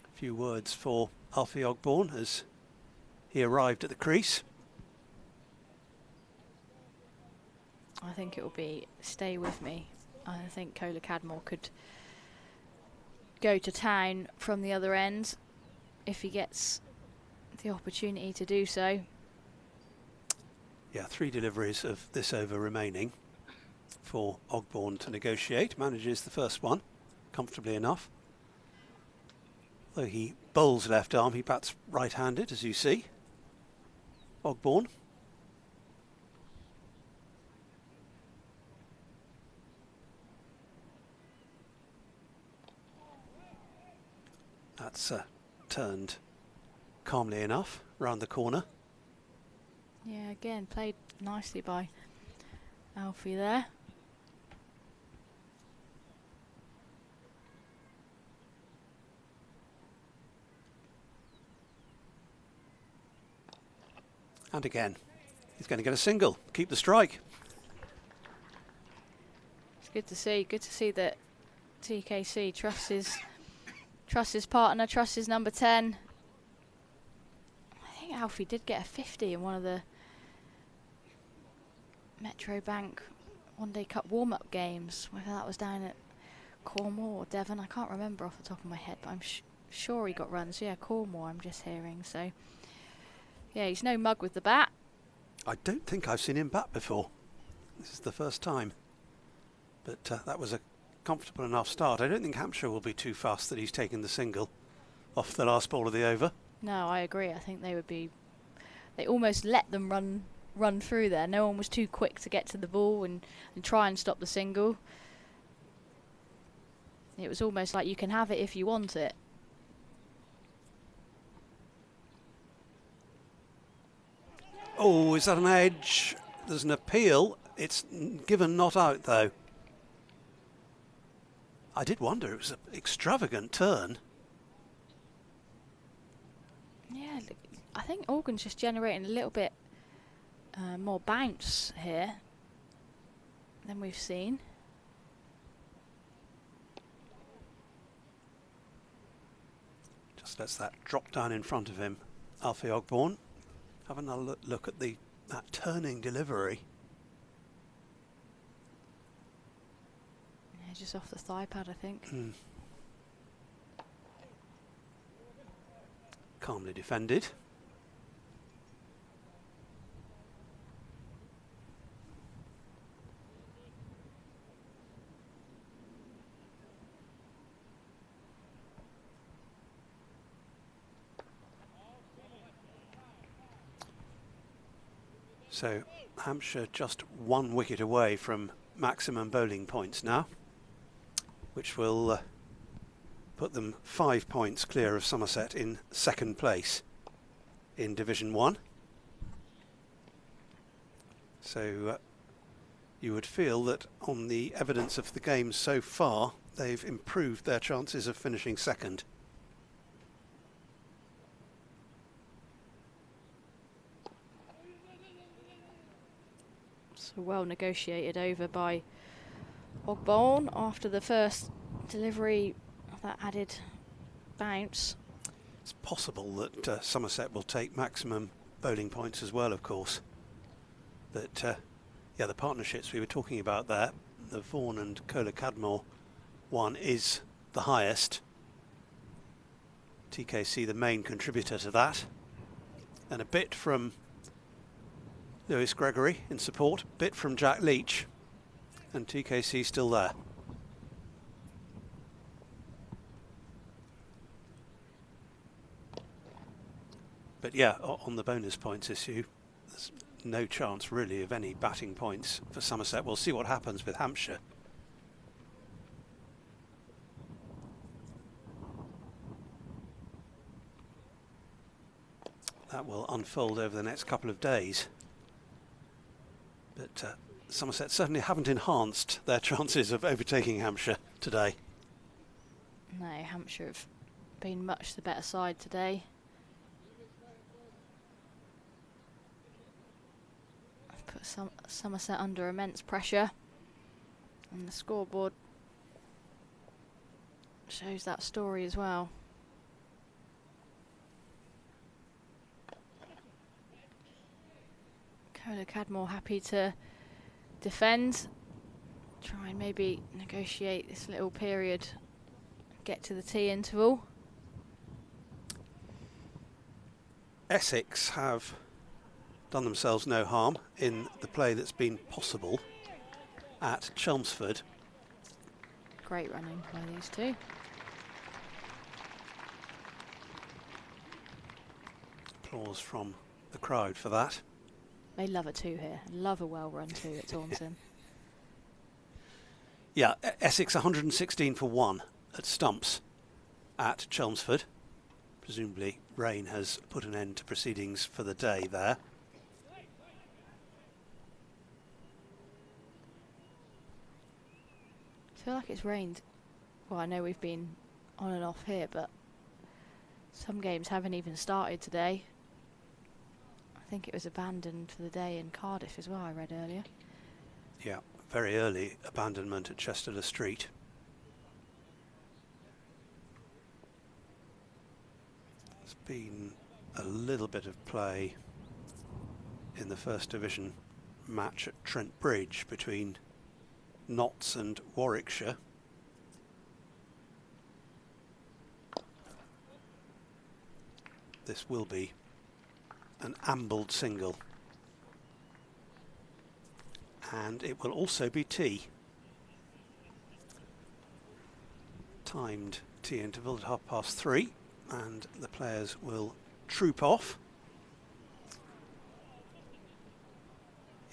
A few words for Alfie Ogborn as he arrived at the crease. I think it will be stay with me. I think Cola Cadmore could go to town from the other end if he gets the opportunity to do so. Yeah, 3 deliveries of this over remaining for Ogborn to negotiate. Manages the first one comfortably enough. Though he bowls left arm, he bats right-handed, as you see. Ogborn. That's turned calmly enough round the corner. Yeah, again, played nicely by Alfie there. And again, he's going to get a single. Keep the strike. It's good to see. Good to see that TKC trusts his partner, trusts his number 10. I think Alfie did get a 50 in one of the Metro Bank One Day Cup warm-up games, whether that was down at Cornwall or Devon. I can't remember off the top of my head, but I'm sure he got runs. Yeah, Cornwall, I'm just hearing. So, yeah, he's no mug with the bat. I don't think I've seen him bat before. This is the first time. But that was a comfortable enough start. I don't think Hampshire will be too fast that he's taken the single off the last ball of the over. No, I agree. I think they would be... They almost let them run through there. No one was too quick to get to the ball and try and stop the single. It was almost like you can have it if you want it. Oh, is that an edge? There's an appeal. It's given not out, though. I did wonder. It was an extravagant turn. Yeah, I think Organ's just generating a little bit more bounce here than we've seen. Just lets that drop down in front of him. Alfie Ogborn. Have another look at that turning delivery. Yeah, just off the thigh pad, I think. Calmly defended. So Hampshire just 1 wicket away from maximum bowling points now, which will put them 5 points clear of Somerset in second place in Division 1. So you would feel that on the evidence of the game so far, they've improved their chances of finishing second. So well negotiated over by Ogborn after the first delivery of that added bounce. It's possible that Somerset will take maximum bowling points as well, of course. But yeah, the partnerships we were talking about there, the Vaughan and Cola Cadmore one is the highest. TKC the main contributor to that. And a bit from Lewis Gregory in support, bit from Jack Leach, and TKC still there. But yeah, on the bonus points issue, there's no chance really of any batting points for Somerset. We'll see what happens with Hampshire. That will unfold over the next couple of days. But Somerset certainly haven't enhanced their chances of overtaking Hampshire today. No, Hampshire have been much the better side today. I've put Somerset under immense pressure, and the scoreboard shows that story as well. Cadmore happy to defend, try and maybe negotiate this little period, get to the tea interval. Essex have done themselves no harm in the play that's been possible at Chelmsford. Great running by these two. Applause from the crowd for that. They love a two here. Love a well-run two at Taunton. Yeah, Essex 116 for 1 at Stumps at Chelmsford. Presumably rain has put an end to proceedings for the day there. I feel like it's rained. Well, I know we've been on and off here, but some games haven't even started today. I think it was abandoned for the day in Cardiff as well, I read earlier. Yeah, very early abandonment at Chesterler Street. There's been a little bit of play in the First Division match at Trent Bridge between Notts and Warwickshire. This will be an ambled single, and it will also be tea. Timed tea interval at 3:30, and the players will troop off.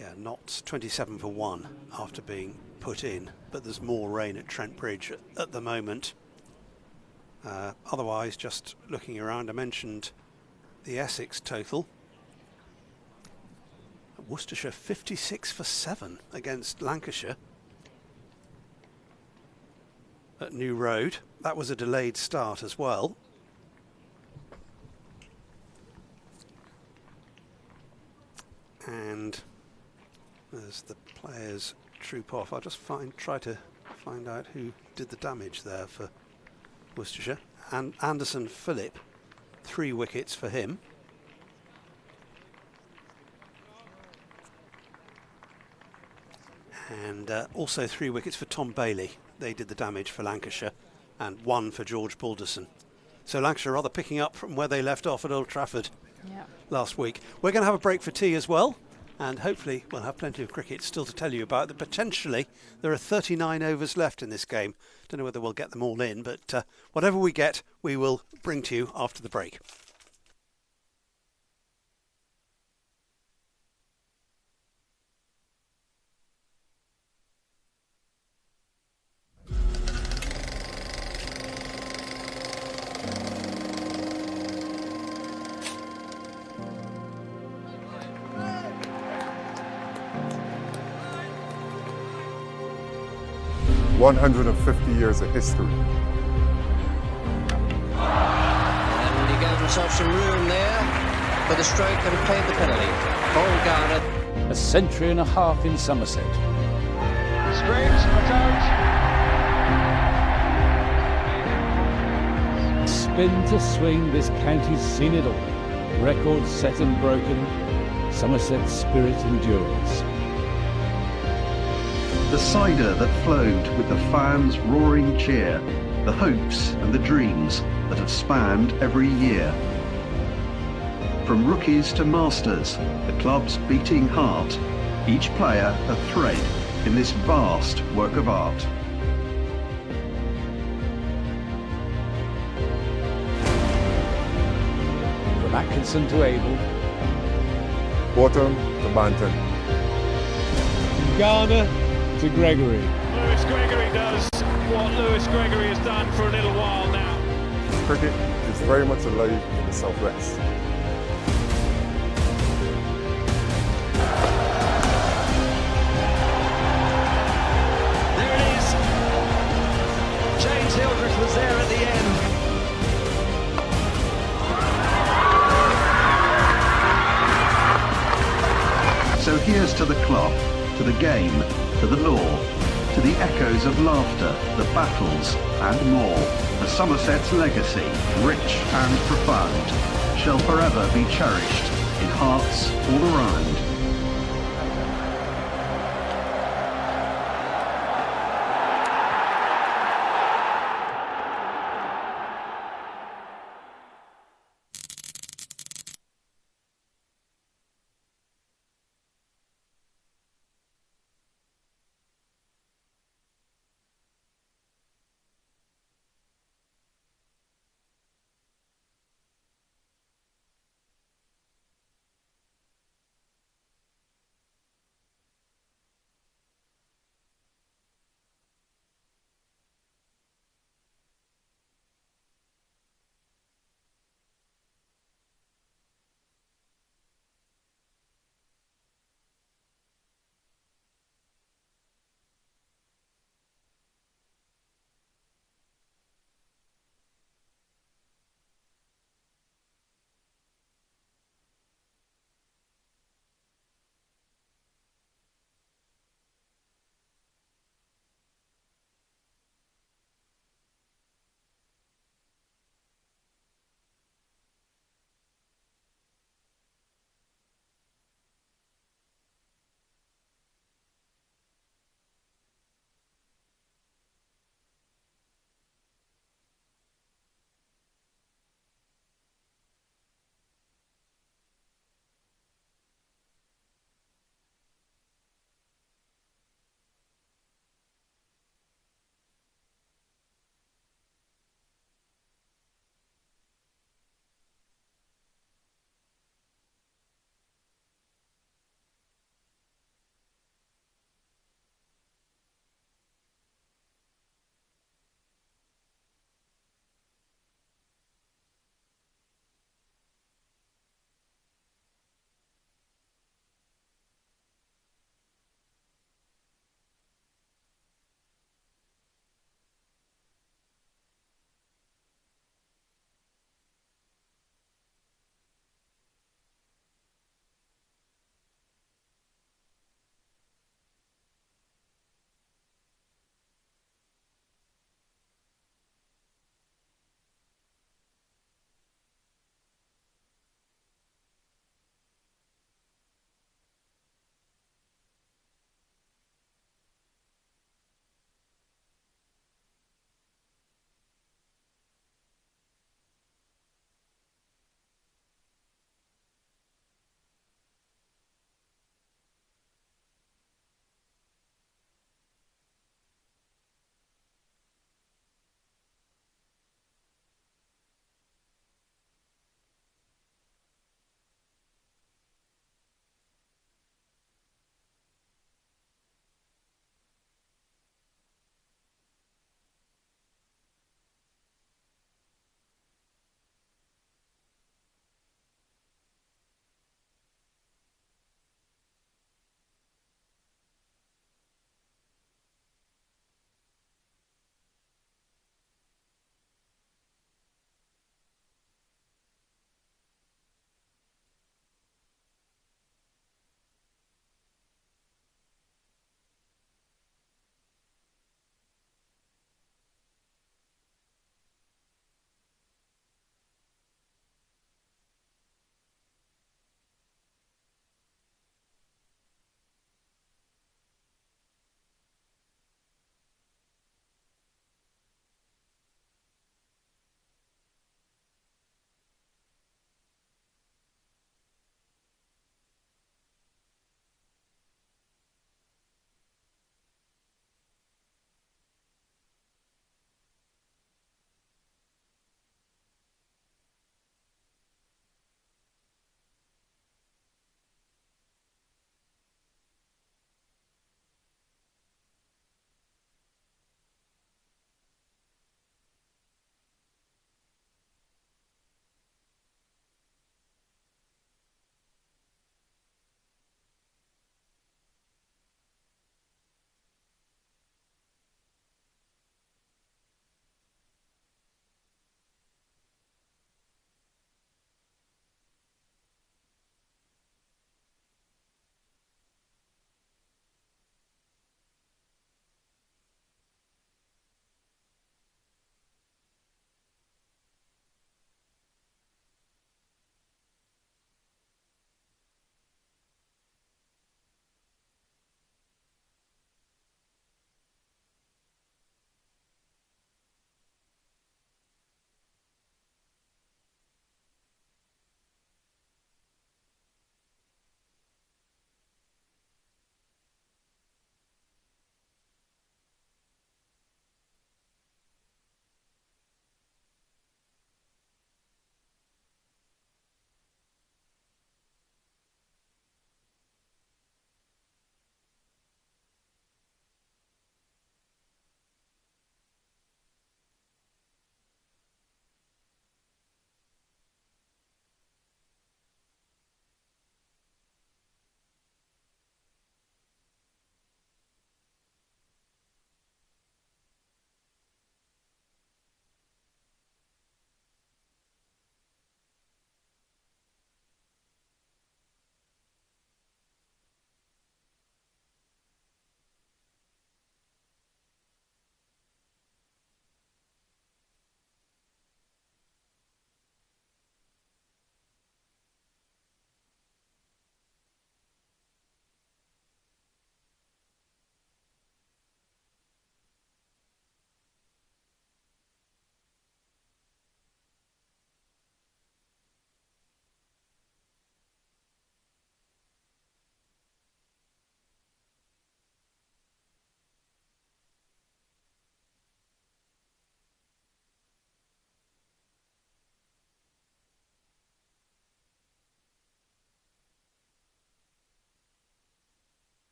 Yeah, Notts 27 for 1 after being put in, but there's more rain at Trent Bridge at the moment. Otherwise, just looking around, I mentioned the Essex total. Worcestershire 56 for 7 against Lancashire at New Road. That was a delayed start as well. And as the players troop off, I'll just try to find out who did the damage there for Worcestershire. And Anderson Phillip, 3 wickets for him. And also 3 wickets for Tom Bailey. They did the damage for Lancashire, and 1 for George Balderson. So Lancashire rather picking up from where they left off at Old Trafford last week. We're going to have a break for tea as well, and hopefully we'll have plenty of cricket still to tell you about. That potentially there are 39 overs left in this game. Don't know whether we'll get them all in, but whatever we get, we will bring to you after the break. – 150 years of history. And he gave himself some room there for the stroke and paid the penalty. Paul Garner. A century and a half in Somerset. Straight, not out. Spin to swing, this county's seen it all. Records set and broken. Somerset's spirit endures. The cider that flowed with the fans' roaring cheer, the hopes and the dreams that have spanned every year. From rookies to masters, the club's beating heart, each player a thread in this vast work of art. From Atkinson to Abel, Bottom to Banton, Garner to Gregory. Lewis Gregory does what Lewis Gregory has done for a little while now. cricket is very much alive in the southwest. There it is. James Hildreth was there at the end. So here's to the club, to the game, to the law, to the echoes of laughter, the battles and more. The Somerset's legacy, rich and profound, shall forever be cherished in hearts all around.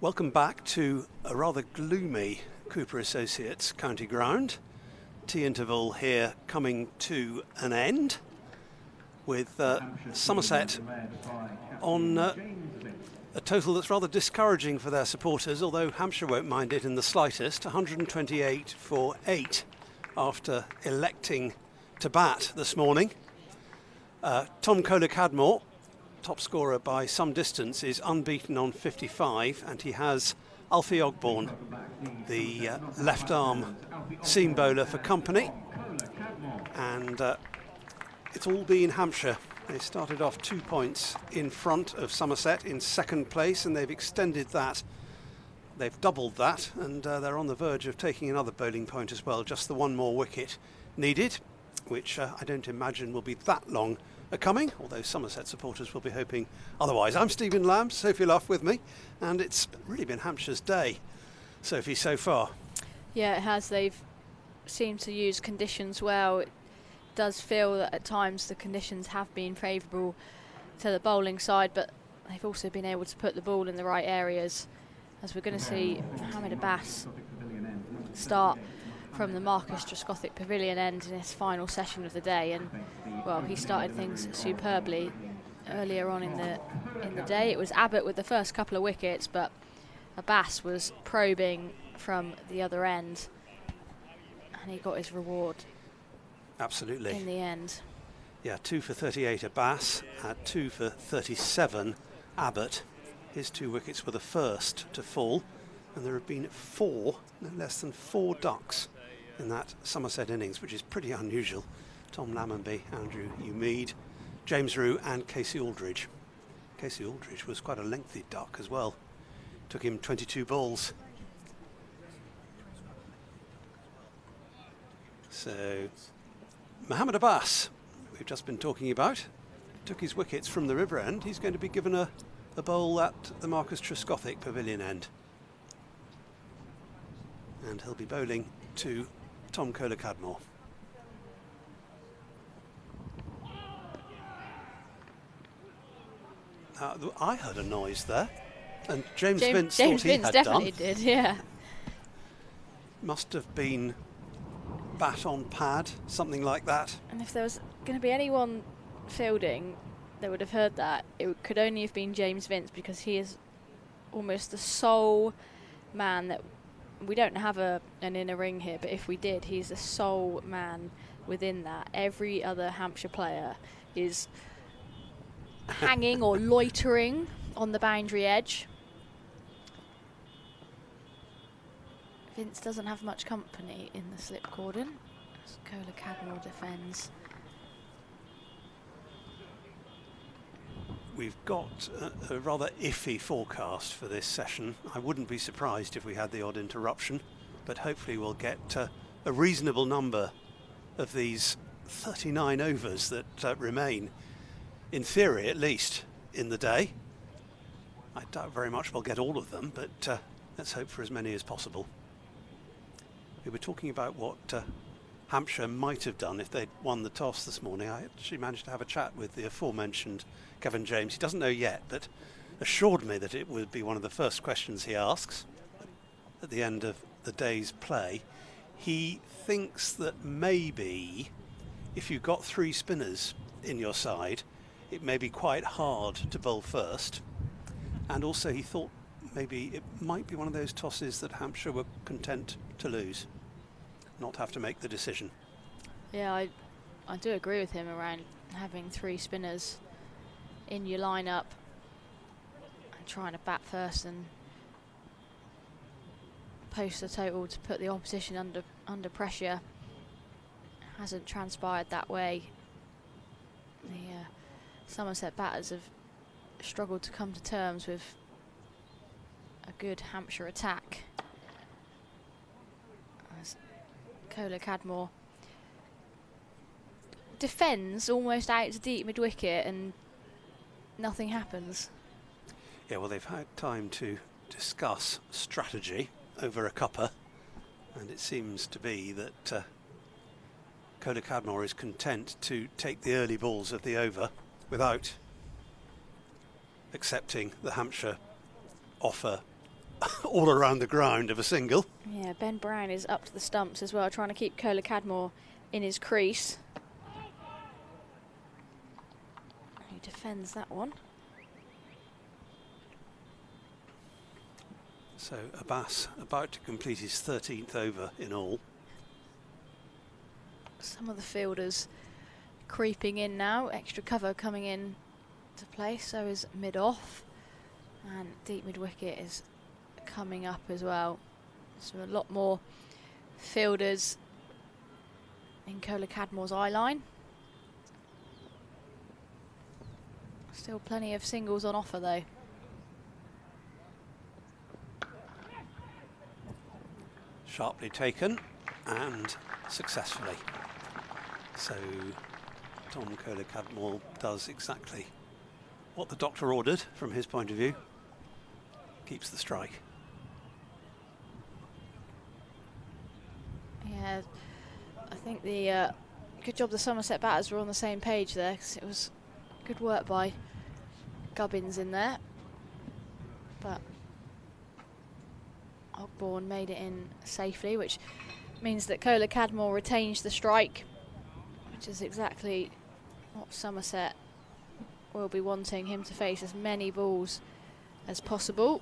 Welcome back to a rather gloomy Cooper Associates county ground. Tea interval here coming to an end with Somerset on a total that's rather discouraging for their supporters, although Hampshire won't mind it in the slightest. 128 for 8 after electing to bat this morning. Tom Kohler-Cadmore, top scorer by some distance, is unbeaten on 55, and he has Alfie Ogborn, the left arm seam bowler, for company. And it's all been Hampshire. They started off 2 points in front of Somerset in second place, and they've extended that. They've doubled that, and they're on the verge of taking another bowling point as well. Just the one more wicket needed, which I don't imagine will be that long coming, although Somerset supporters will be hoping otherwise. I'm Stephen Lamb, Sophie Luff with me, and it's really been Hampshire's day, Sophie, so far. Yeah, it has. They've seemed to use conditions well. It does feel that at times the conditions have been favourable to the bowling side, but they've also been able to put the ball in the right areas, as we're going to see Mohammed Abbas start from the Marcus Trescothick Pavilion end in his final session of the day, and well, he started things superbly earlier on in the day. It was Abbott with the first couple of wickets, but Abbas was probing from the other end, and he got his reward. Absolutely. In the end. Yeah, 2 for 38 Abbas, 2 for 37 Abbott. His 2 wickets were the first to fall, and there have been 4, no less than 4 ducks in that Somerset innings, which is pretty unusual. Tom Lammonby, Andrew Umeed, James Rue and Casey Aldridge. Casey Aldridge was quite a lengthy duck as well. Took him 22 balls. So, Mohammed Abbas, we've just been talking about, took his wickets from the river end. He's going to be given a bowl at the Marcus Trescothick Pavilion end. And he'll be bowling to Tom Kohler-Cadmore. I heard a noise there, and James Vince thought he had definitely done. Did, yeah. Must have been bat on pad, something like that. And if there was going to be anyone fielding that would have heard that, it could only have been James Vince, because he is almost the sole man that we don't have an inner ring here, but if we did, he's the sole man within that. Every other Hampshire player is hanging or loitering on the boundary edge. Vince doesn't have much company in the slip cordon as Kohler-Cadmore defends. We've got a rather iffy forecast for this session. I wouldn't be surprised if we had the odd interruption, but hopefully we'll get a reasonable number of these 39 overs that remain, in theory at least, in the day. I doubt very much we'll get all of them, but let's hope for as many as possible. We were talking about what Hampshire might have done if they'd won the toss this morning. I actually managed to have a chat with the aforementioned Kevin James. He doesn't know yet, but assured me that it would be one of the first questions he asks at the end of the day's play. He thinks that maybe if you've got 3 spinners in your side, it may be quite hard to bowl first. And also he thought maybe it might be one of those tosses that Hampshire were content to lose, not have to make the decision. Yeah, I do agree with him around having 3 spinners in your lineup and trying to bat first and post the total to put the opposition under pressure. Hasn't transpired that way. The Somerset batters have struggled to come to terms with a good Hampshire attack, as Kohler-Cadmore defends almost out to deep mid-wicket and nothing happens. Yeah, well, they've had time to discuss strategy over a cuppa, and it seems to be that Kohler-Cadmore is content to take the early balls of the over without accepting the Hampshire offer all around the ground of a single. Yeah, Ben Brown is up to the stumps as well, trying to keep Cola Cadmore in his crease. He defends that one. So Abbas about to complete his 13th over in all. Some of the fielders creeping in now, extra cover coming in to play, so is mid-off, and deep mid-wicket is coming up as well. So a lot more fielders in Cola Cadmore's eye line. Still plenty of singles on offer though. Sharply taken and successfully. So Tom Cola Cadmore does exactly what the doctor ordered from his point of view. Keeps the strike. Yeah, I think the good job the Somerset batters were on the same page there, because it was good work by Gubbins in there. But Ogborne made it in safely, which means that Cola Cadmore retains the strike, which is exactly what Somerset will be wanting him to face, as many balls as possible.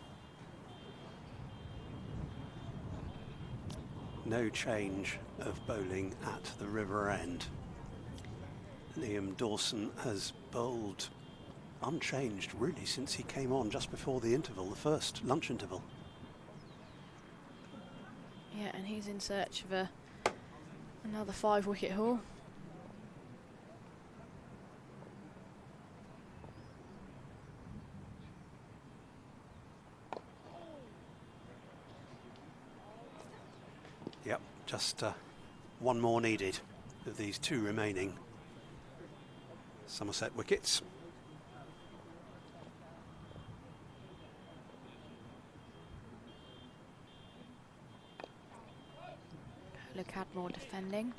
No change of bowling at the river end. Liam Dawson has bowled unchanged really since he came on just before the interval, the first lunch interval. Yeah, and he's in search of another 5-wicket haul. Yep, just one more needed of these 2 remaining Somerset wickets. Cola Cadmore defending.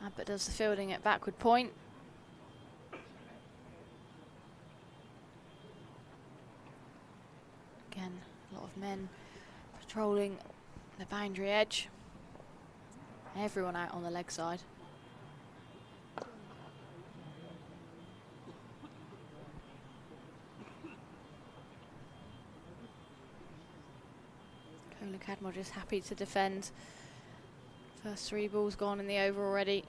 Abbott does the fielding at backward point. Again, a lot of men patrolling the boundary edge. Everyone out on the leg side. Cola Cadmore just happy to defend. First 3 balls gone in the over already.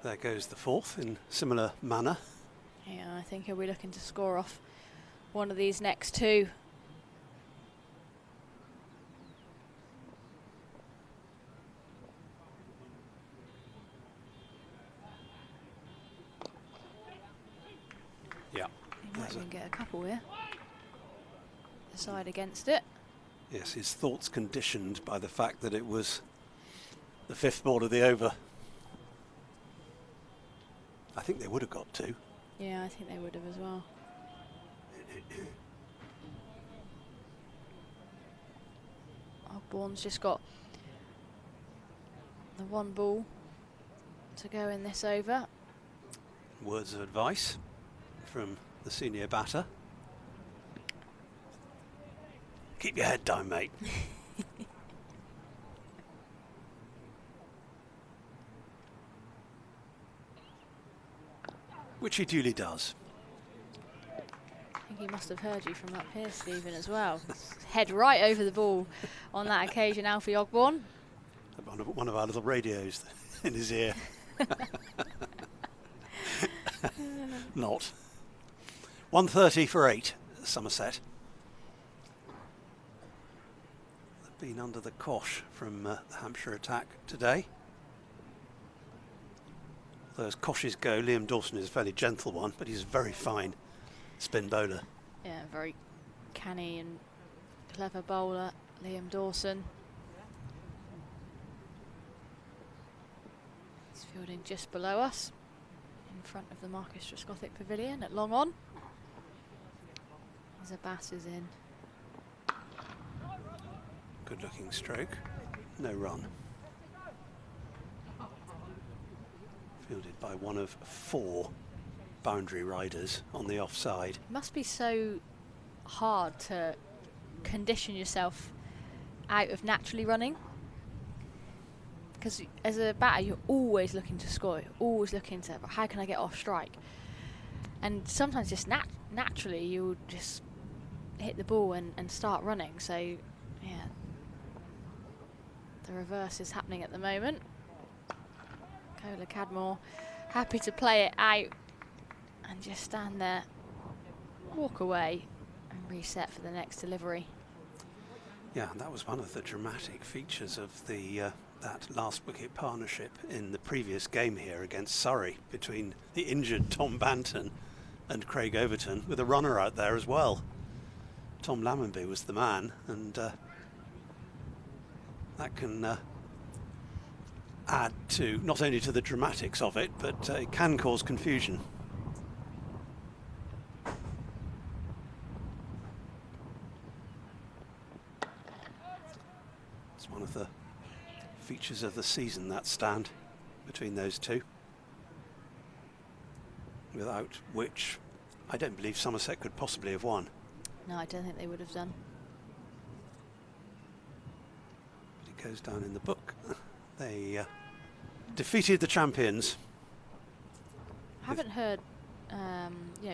There goes the 4th in similar manner. Yeah, I think he'll be looking to score off one of these next 2. Yeah. He might even get a couple here. Decide against it. Yes, his thoughts conditioned by the fact that it was the 5th ball of the over. I think they would have got 2. Yeah, I think they would have as well. Ogborne's just got the 1 ball to go in this over. Words of advice from the senior batter. Keep your head down, mate. Which he duly does. I think he must have heard you from up here, Stephen, as well. Head right over the ball on that occasion, Alfie Ogborne. One of our little radios in his ear. Not. 130 for 8, Somerset. They've been under the cosh from the Hampshire attack today. Although as coshes go, Liam Dawson is a fairly gentle one, but he's a very fine spin bowler. Yeah, very canny and clever bowler, Liam Dawson. He's fielding just below us, in front of the Marcus Trescothick Pavilion at Long On. As Abbas is in. Good looking stroke, no run. Fielded by one of 4 boundary riders on the offside. It must be so hard to condition yourself out of naturally running, because as a batter you're always looking to score, you're always looking to how can I get off strike, and sometimes just naturally you'll just hit the ball and start running. So yeah, the reverse is happening at the moment. Cola Cadmore happy to play it out and just stand there, walk away and reset for the next delivery. Yeah, that was one of the dramatic features of the that last wicket partnership in the previous game here against Surrey, between the injured Tom Banton and Craig Overton, with a runner out there as well. Tom Lammonby was the man, and that can add to not only to the dramatics of it, but it can cause confusion. It's one of the features of the season, that stand between those two, without which I don't believe Somerset could possibly have won. No, I don't think they would have done. But it goes down in the book. They defeated the champions. I haven't heard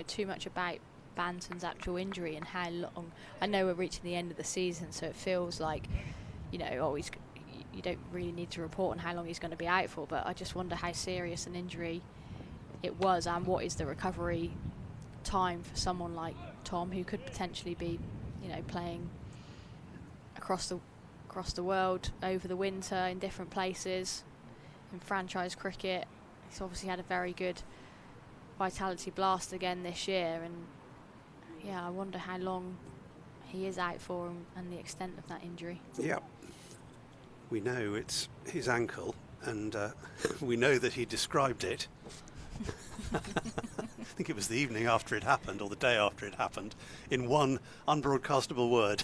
too much about Banton's actual injury and how long. I know we're reaching the end of the season, so it feels like, you don't really need to report on how long he's going to be out for, but I just wonder how serious an injury it was, and what is the recovery time for someone like Tom, who could potentially be, playing across the world over the winter in different places in franchise cricket. He's obviously had a very good Vitality Blast again this year, and yeah, I wonder how long he is out for and the extent of that injury. Yeah, we know it's his ankle, and we know that he described it. I think it was the evening after it happened, or the day after it happened, in one unbroadcastable word.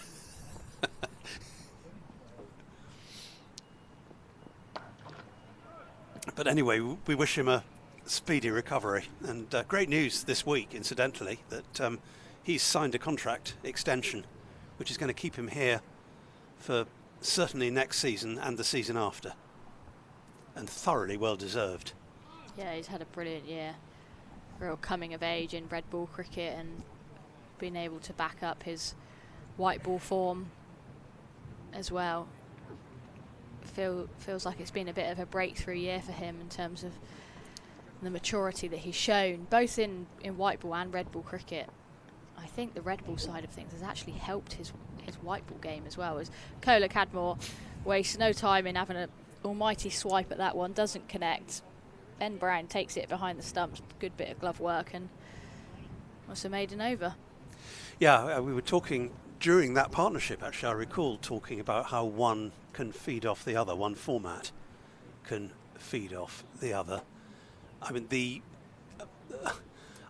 But anyway, we wish him a speedy recovery, and great news this week, incidentally, that he's signed a contract extension which is going to keep him here for certainly next season and the season after, and thoroughly well deserved. Yeah, he's had a brilliant year, real coming of age in red ball cricket, and being able to back up his white ball form as well. Feels like it's been a bit of a breakthrough year for him in terms of the maturity that he's shown, both in white ball and red ball cricket. I think the red ball side of things has actually helped his white ball game as well, as Cola Cadmore wastes no time in having an almighty swipe at that one, doesn't connect. Ben Brown takes it behind the stumps, good bit of glove work, and was a maiden over. Yeah, we were talking during that partnership, actually. I recall talking about how one can feed off the other, one format can feed off the other. I mean,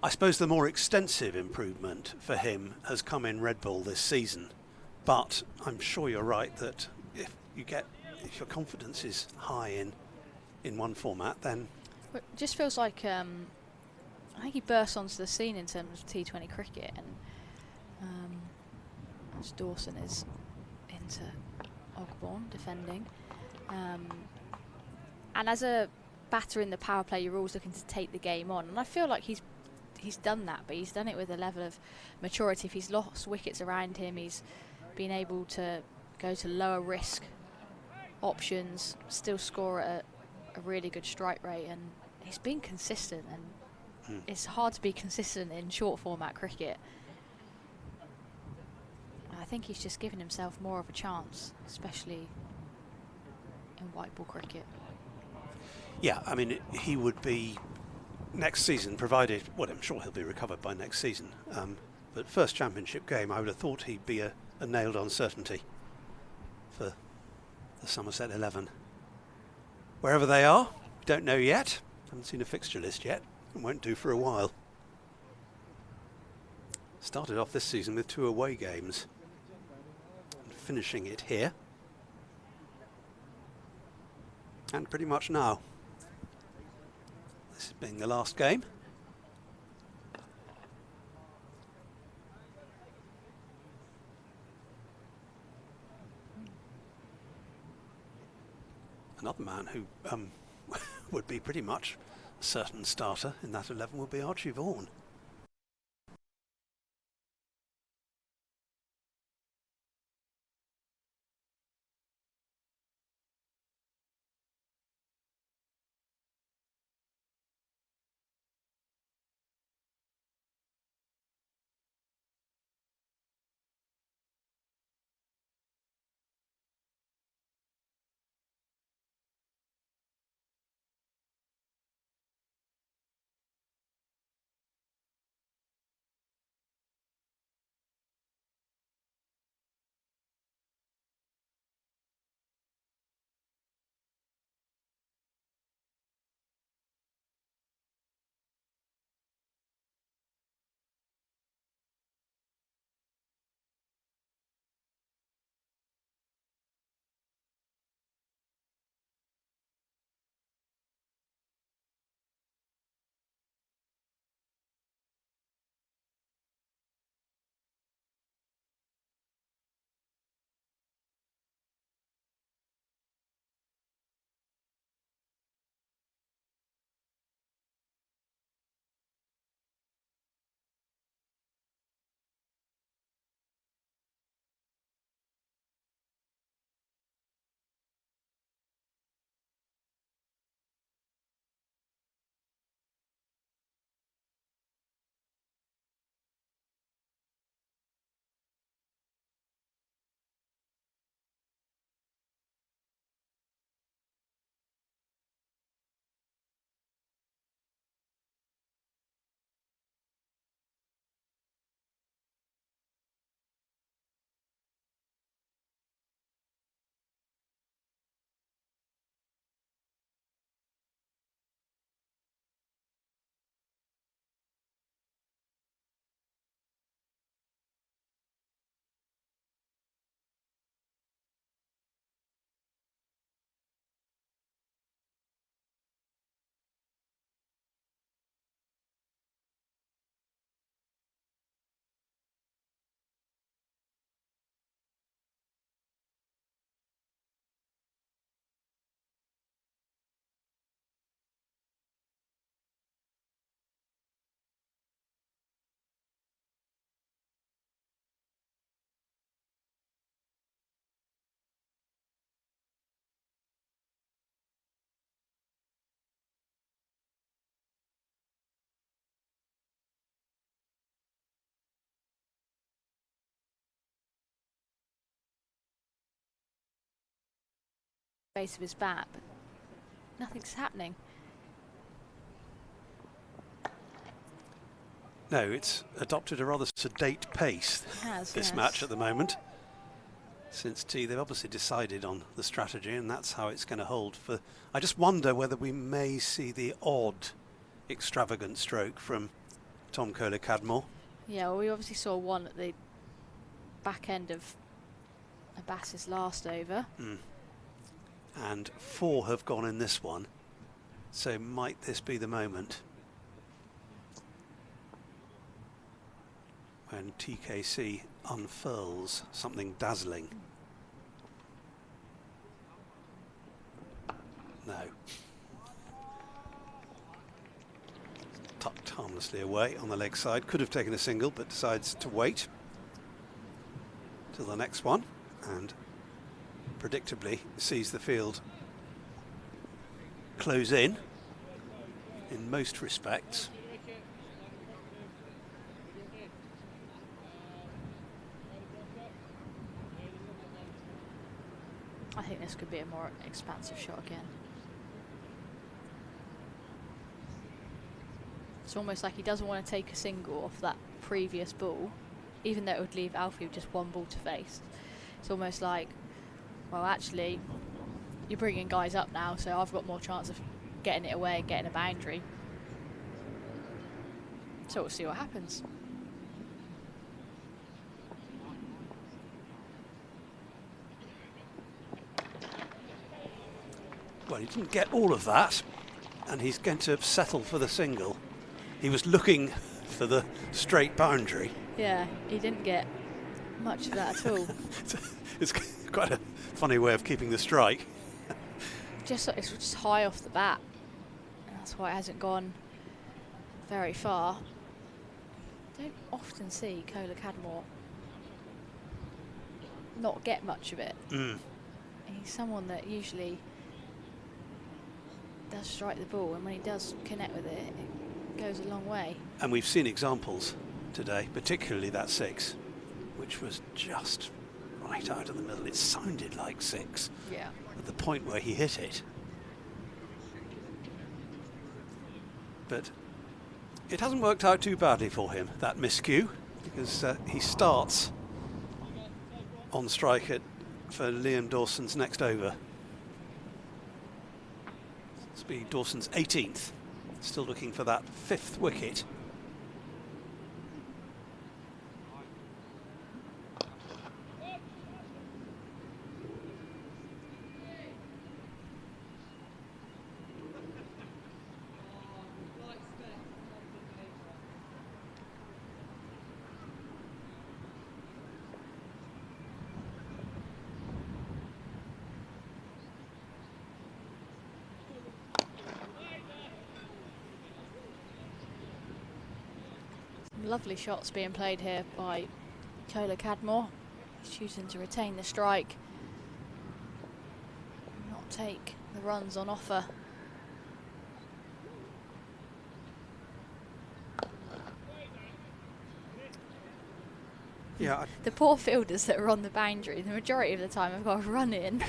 I suppose the more extensive improvement for him has come in red ball this season, but I'm sure you're right that if your confidence is high in one format, then it just feels like I think he burst onto the scene in terms of T20 cricket, and as Dawson is into Ogborne defending, and as a batter in the power play, you're always looking to take the game on, and I feel like he's done that, but he's done it with a level of maturity. If he's lost wickets around him, he's been able to go to lower risk options, still score at a really good strike rate, and he's been consistent, and it's hard to be consistent in short format cricket. I think he's just given himself more of a chance, especially in white ball cricket. Yeah, I mean, he would be next season, provided, well, I'm sure he'll be recovered by next season, but first championship game, I would have thought he'd be a nailed on certainty for the Somerset 11. Wherever they are, don't know yet, haven't seen a fixture list yet, and won't do for a while. Started off this season with 2 away games, and finishing it here, and pretty much now. This being the last game. Another man who would be pretty much a certain starter in that 11 would be Archie Vaughan. Base of his bat, but nothing's happening. No, it's adopted a rather sedate pace, this match at the moment. Since tee, they've obviously decided on the strategy, and that's how it's going to hold for... I just wonder whether we may see the odd extravagant stroke from Tom Kohler-Cadmore. Yeah, well, we obviously saw one at the back end of Abbas's last over. And 4 have gone in this one, so might this be the moment when TKC unfurls something dazzling? No. Tucked harmlessly away on the leg side. Could have taken a single, but decides to wait till the next one, and predictably sees the field close in most respects. I think this could be a more expansive shot again. It's almost like he doesn't want to take a single off that previous ball, even though it would leave Alfie with just one ball to face. It's almost like, well, actually, you're bringing guys up now, so I've got more chance of getting it away and getting a boundary. So we'll see what happens. Well, he didn't get all of that, and he's going to settle for the single. He was looking for the straight boundary. Yeah, he didn't get much of that at all. It's quite a funny way of keeping the strike. it's just high off the bat. And that's why it hasn't gone very far. Don't often see Cola Cadmore not get much of it. He's someone that usually does strike the ball, and when he does connect with it, it goes a long way. And we've seen examples today, particularly that 6, which was just right out of the middle. It sounded like 6 at the point where he hit it. But it hasn't worked out too badly for him, that miscue, because he starts on strike for Liam Dawson's next over. This will be Dawson's 18th, still looking for that 5th wicket. Lovely shots being played here by Cola Cadmore, choosing to retain the strike, not take the runs on offer. Yeah. The poor fielders that are on the boundary, the majority of the time have got to run in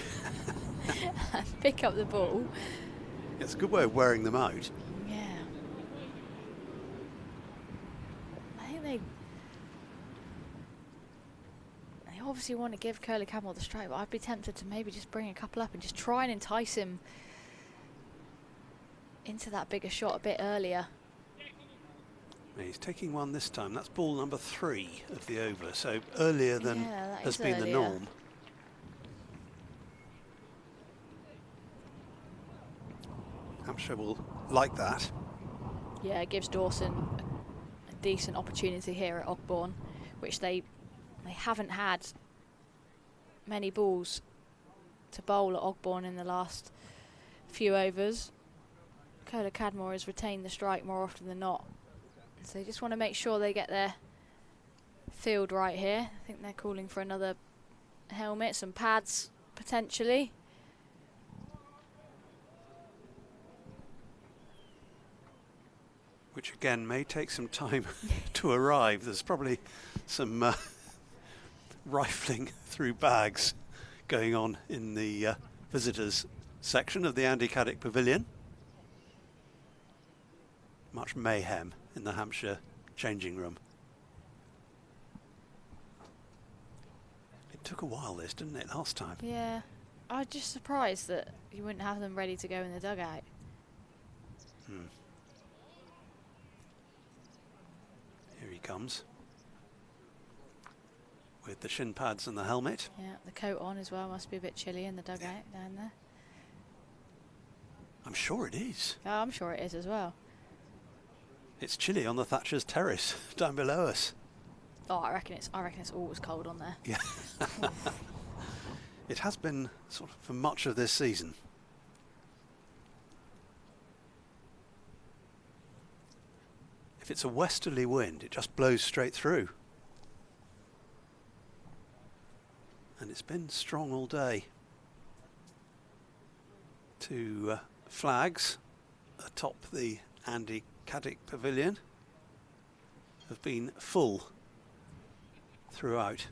and pick up the ball. It's a good way of wearing them out. Yeah. They obviously want to give Cola Cadmore the strike, but I'd be tempted to maybe just bring a couple up and just try and entice him into that bigger shot a bit earlier. He's taking one this time. That's ball number 3 of the over, so earlier than has been the norm. Hampshire will like that. Yeah, it gives Dawson a decent opportunity here at Ogbourne, which they haven't had many balls to bowl at Ogbourne in the last few overs. Cola Cadmore has retained the strike more often than not, so they just want to make sure they get their field right here. I think they're calling for another helmet, some pads potentially. Which again may take some time to arrive. There's probably some rifling through bags going on in the visitors section of the Andy Caddick Pavilion. Much mayhem in the Hampshire changing room. It took a while this, didn't it, last time? Yeah, I was just surprised that you wouldn't have them ready to go in the dugout. Here he comes with the shin pads and the helmet. Yeah, the coat on as well. Must be a bit chilly in the dugout down there. I'm sure it is. Oh, I'm sure it is as well. It's chilly on the Thatcher's Terrace down below us. Oh, I reckon it's always cold on there. Yeah. It has been sort of for much of this season. If it's a westerly wind, it just blows straight through. And it's been strong all day. 2 flags atop the Andy Caddick Pavilion have been full throughout.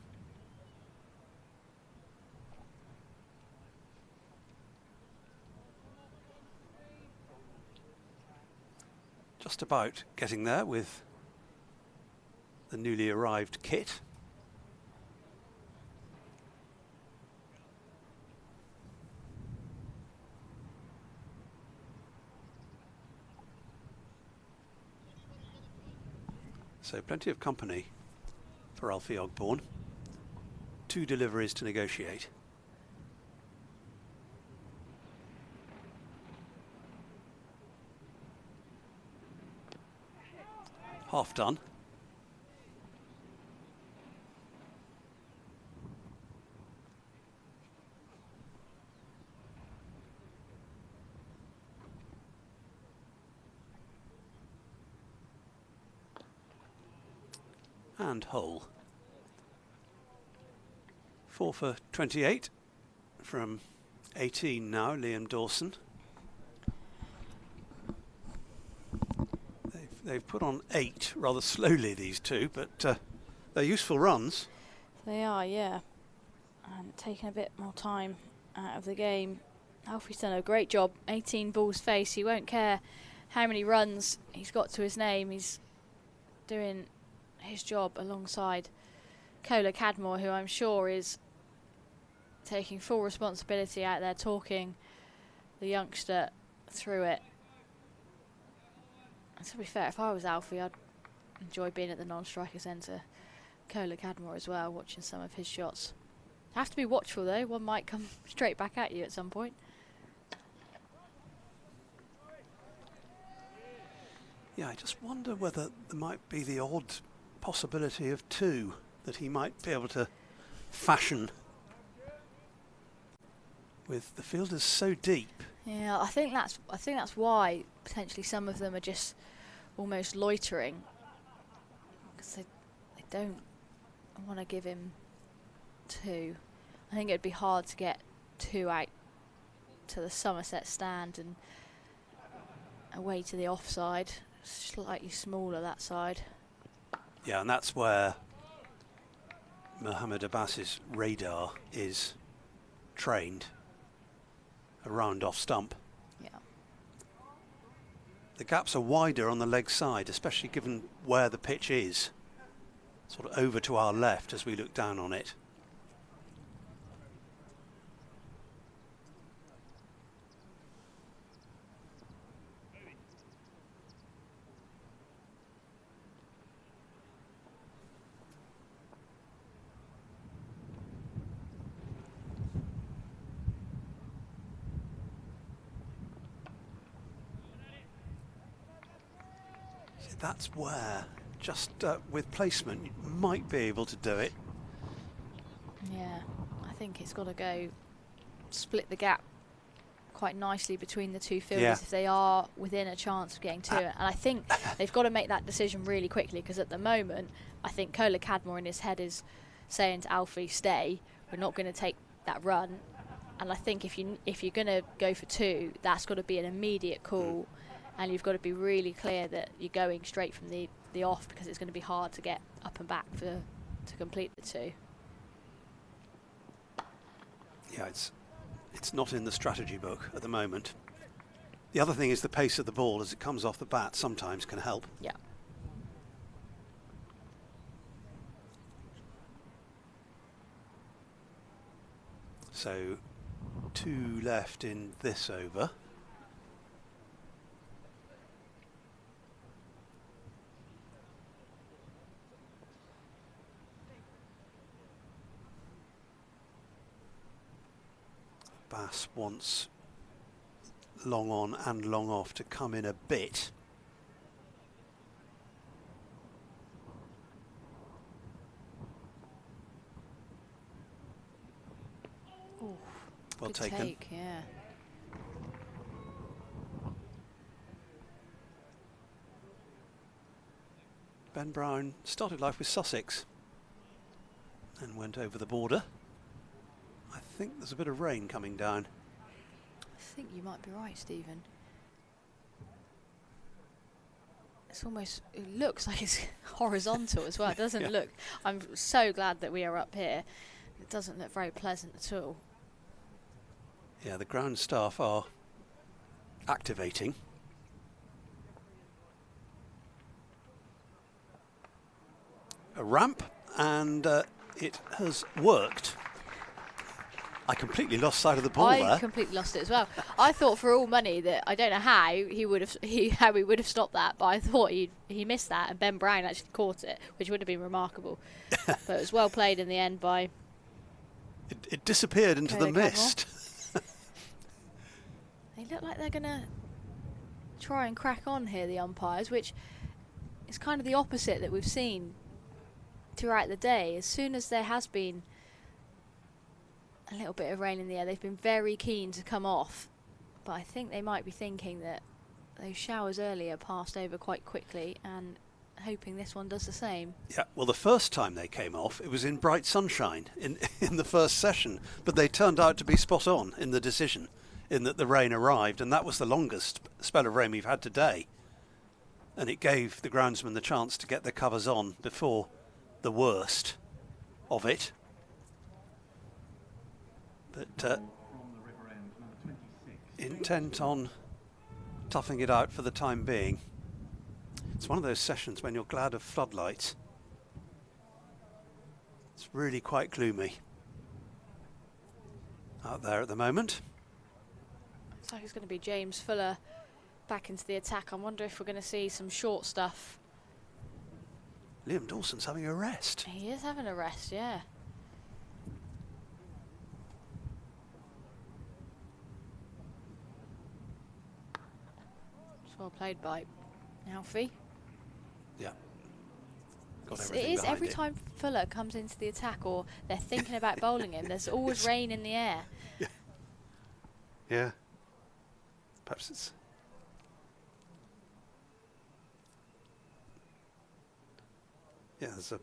Just about getting there with the newly arrived kit. So plenty of company for Alfie Ogbourne. 2 deliveries to negotiate. Half done. and hole. 4 for 28 from 18 now, Liam Dawson. They've put on 8 rather slowly, these two, but they're useful runs. They are, yeah. And taking a bit more time out of the game. Alfie's done a great job. 18 balls face. He won't care how many runs he's got to his name. He's doing his job alongside Cola Cadmore, who I'm sure is taking full responsibility out there, talking the youngster through it. And to be fair, if I was Alfie, I'd enjoy being at the non-striker centre. Cola Cadmore as well, watching some of his shots. Have to be watchful though, one might come straight back at you at some point. Yeah, I just wonder whether there might be the odd possibility of 2 that he might be able to fashion with the fielders so deep. Yeah, I think that's why potentially some of them are just almost loitering, because they don't want to give him 2. I think it'd be hard to get 2 out to the Somerset stand and away to the offside. Slightly smaller that side. Yeah, and that's where Mohammed Abbas's radar is trained, around off stump. Yeah. The gaps are wider on the leg side, especially given where the pitch is, sort of over to our left as we look down on it. That's where, just with placement, you might be able to do it. Yeah, I think it's got to go split the gap quite nicely between the two fielders if they are within a chance of getting to it. And I think they've got to make that decision really quickly, because at the moment, I think Cola Cadmore in his head is saying to Alfie, stay, we're not going to take that run. And I think if you're going to go for 2, that's got to be an immediate call. And you've got to be really clear that you're going straight from the off, because it's going to be hard to get up and back to complete the 2. Yeah, it's not in the strategy book at the moment. The other thing is the pace of the ball as it comes off the bat sometimes can help. Yeah. So 2 left in this over. Bass wants long on and long off to come in a bit. Ooh, well good taken. Take, yeah. Ben Brown started life with Sussex and went over the border. I think there's a bit of rain coming down. I think you might be right, Stephen. It's almost, it looks like it's horizontal as well. It doesn't look, I'm so glad that we are up here. It doesn't look very pleasant at all. Yeah, the ground staff are activating. A ramp, and it has worked. I completely lost sight of the ball there. I completely lost it as well. I thought for all money that, I don't know how he would have stopped that, but I thought he missed that, and Ben Brown actually caught it, which would have been remarkable. But it was well played in the end by... It disappeared into the mist. They look like they're going to try and crack on here, the umpires, which is kind of the opposite that we've seen throughout the day. As soon as there has been a little bit of rain in the air, they've been very keen to come off. But I think they might be thinking that those showers earlier passed over quite quickly, and hoping this one does the same. Yeah, well, the first time they came off, it was in bright sunshine in the first session, but they turned out to be spot on in the decision, in that the rain arrived, and that was the longest spell of rain we've had today. And it gave the groundsman the chance to get the covers on before the worst of it. But intent on toughing it out for the time being. It's one of those sessions when you're glad of floodlights. It's really quite gloomy out there at the moment. Looks like it's going to be James Fuller back into the attack. I wonder if we're going to see some short stuff. Liam Dawson's having a rest. He is having a rest, yeah. It's well played by Alfie. Yeah. It is every time Fuller comes into the attack or they're thinking about bowling him, there's always rain in the air. Yeah. Yeah. Perhaps it's... Yeah, there's a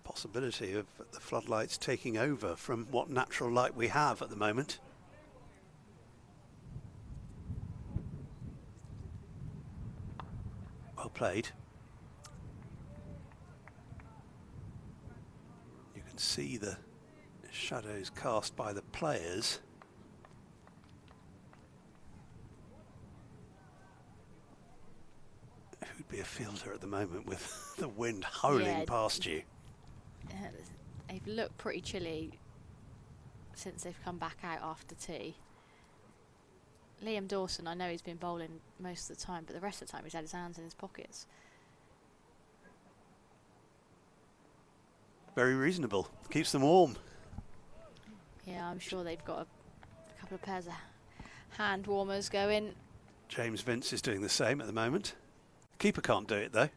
possibility of the floodlights taking over from what natural light we have at the moment. Well played. You can see the shadows cast by the players. Who'd be a fielder at the moment with the wind howling past you? They've looked pretty chilly since they've come back out after tea. Liam Dawson, I know he's been bowling most of the time, but the rest of the time he's had his hands in his pockets. Very reasonable. Keeps them warm. Yeah, I'm sure they've got a couple of pairs of hand warmers going. James Vince is doing the same at the moment. Keeper can't do it though.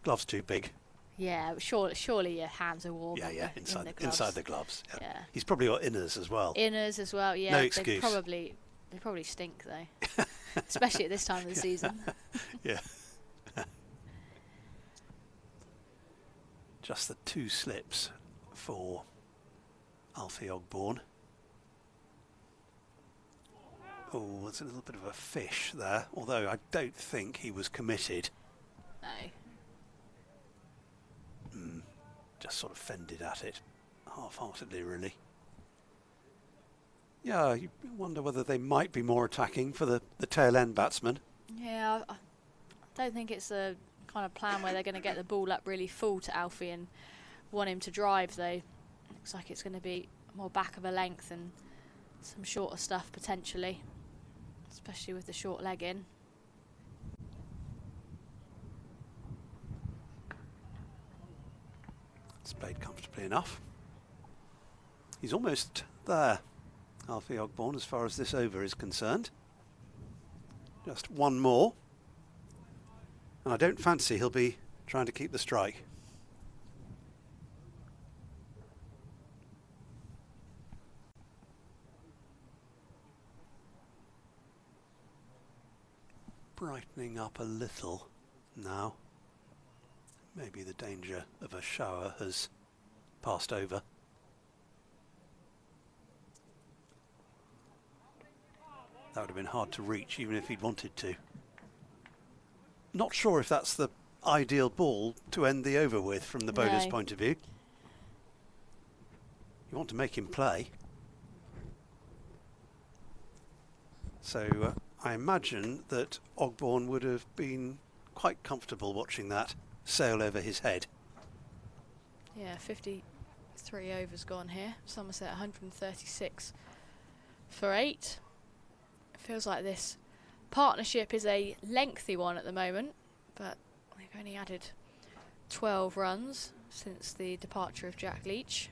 Gloves too big. Yeah, surely your hands are warm. Yeah, inside the gloves. Yeah. He's probably got inners as well. Inners as well. Yeah. No excuse. They probably stink though, especially at this time of the season. Yeah. Just the 2 slips for Alfie Ogborn. Oh, there's a little bit of a fish there, although I don't think he was committed. No. Just sort of fended at it, half-heartedly really. Yeah, you wonder whether they might be more attacking for the tail-end batsman. Yeah, I don't think it's a kind of plan where they're going to get the ball up really full to Alfie and want him to drive though. Looks like it's going to be more back of a length and some shorter stuff potentially, especially with the short leg in. It's played comfortably enough. He's almost there, Alfie Ogborn, as far as this over is concerned. Just one more. And I don't fancy he'll be trying to keep the strike. Brightening up a little now. Maybe the danger of a shower has passed over. That would have been hard to reach even if he'd wanted to. Not sure if that's the ideal ball to end the over with from the bowler's point of view. You want to make him play. So I imagine that Ogborn would have been quite comfortable watching that sail over his head. Yeah, 53 overs gone here. Somerset 136 for 8. It feels like this partnership is a lengthy one at the moment, but they've only added 12 runs since the departure of Jack Leach.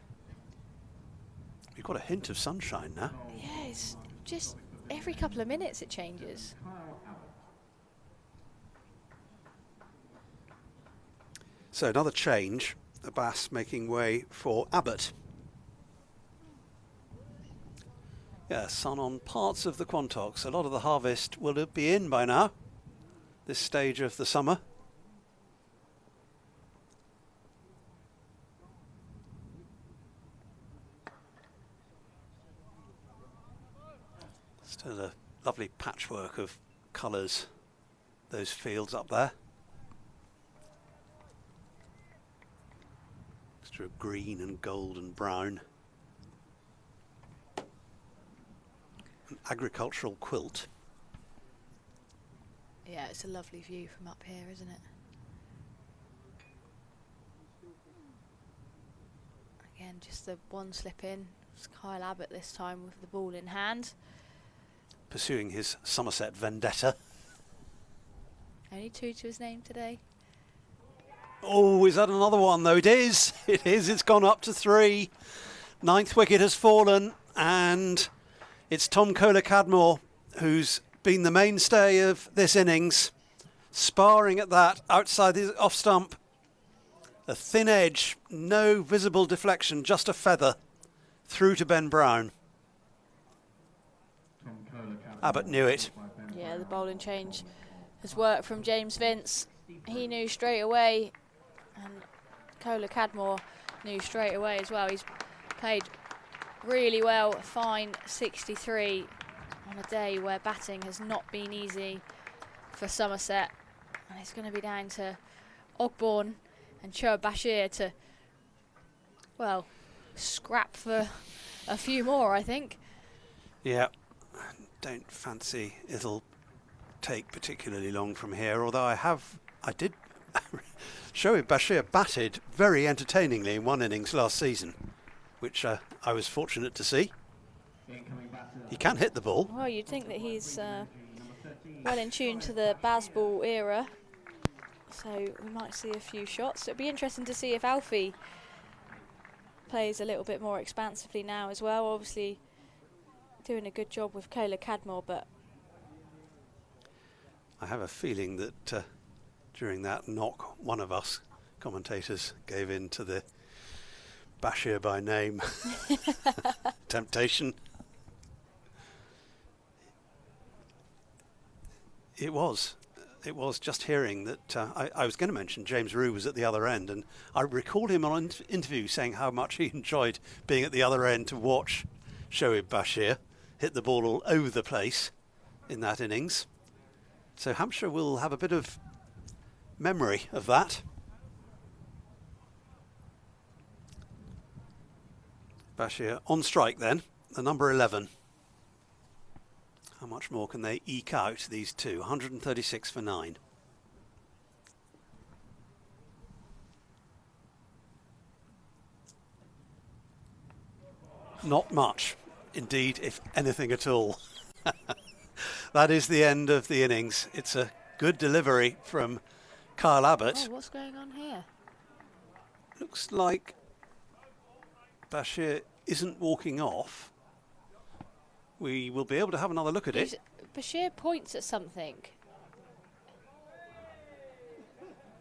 You've got a hint of sunshine now. Yeah, it's just every couple of minutes it changes. So another change, Abbas making way for Abbott. Yeah, sun on parts of the Quantocks. A lot of the harvest will be in by now, this stage of the summer. Still a lovely patchwork of colours, those fields up there. Extra green and gold and brown. An agricultural quilt. Yeah, it's a lovely view from up here, isn't it? Again, just the one slip in. It's Kyle Abbott this time with the ball in hand. Pursuing his Somerset vendetta. Only 2 to his name today. Oh, is that another one though? It is. It is. It's gone up to 3. 9th wicket has fallen, and it's Tom Kohler-Cadmore who's been the mainstay of this innings, sparring at that outside the off stump. A thin edge, no visible deflection, just a feather through to Ben Brown. Abbott knew it. Yeah, the bowling change has worked from James Vince. He knew straight away, and Kohler-Cadmore knew straight away as well. He's played really well, a fine 63 on a day where batting has not been easy for Somerset. And it's going to be down to Ogborn and Shoaib Bashir to, well, scrap for a few more, I think. Yeah, don't fancy it'll take particularly long from here, although I did Shoaib Bashir batted very entertainingly in one innings last season, which I was fortunate to see. He can hit the ball. Well, you'd think that he's well in tune to the Bazball era, so we might see a few shots. It'd be interesting to see if Alfie plays a little bit more expansively now as well. Obviously doing a good job with Kohler-Cadmore, but I have a feeling that during that knock, one of us commentators gave in to the Bashir by name temptation. It was just hearing that. I was going to mention James Rue was at the other end, and I recalled him on an interview saying how much he enjoyed being at the other end to watch Shoaib Bashir hit the ball all over the place in that innings. So Hampshire will have a bit of memory of that. Bashir on strike then, the number 11. How much more can they eke out, these two? 136 for 9. Not much, indeed, if anything at all. That is the end of the innings. It's a good delivery from Kyle Abbott. oh, what's going on here? Looks like Bashir isn't walking off. We will be able to have another look at it. Bashir points at something.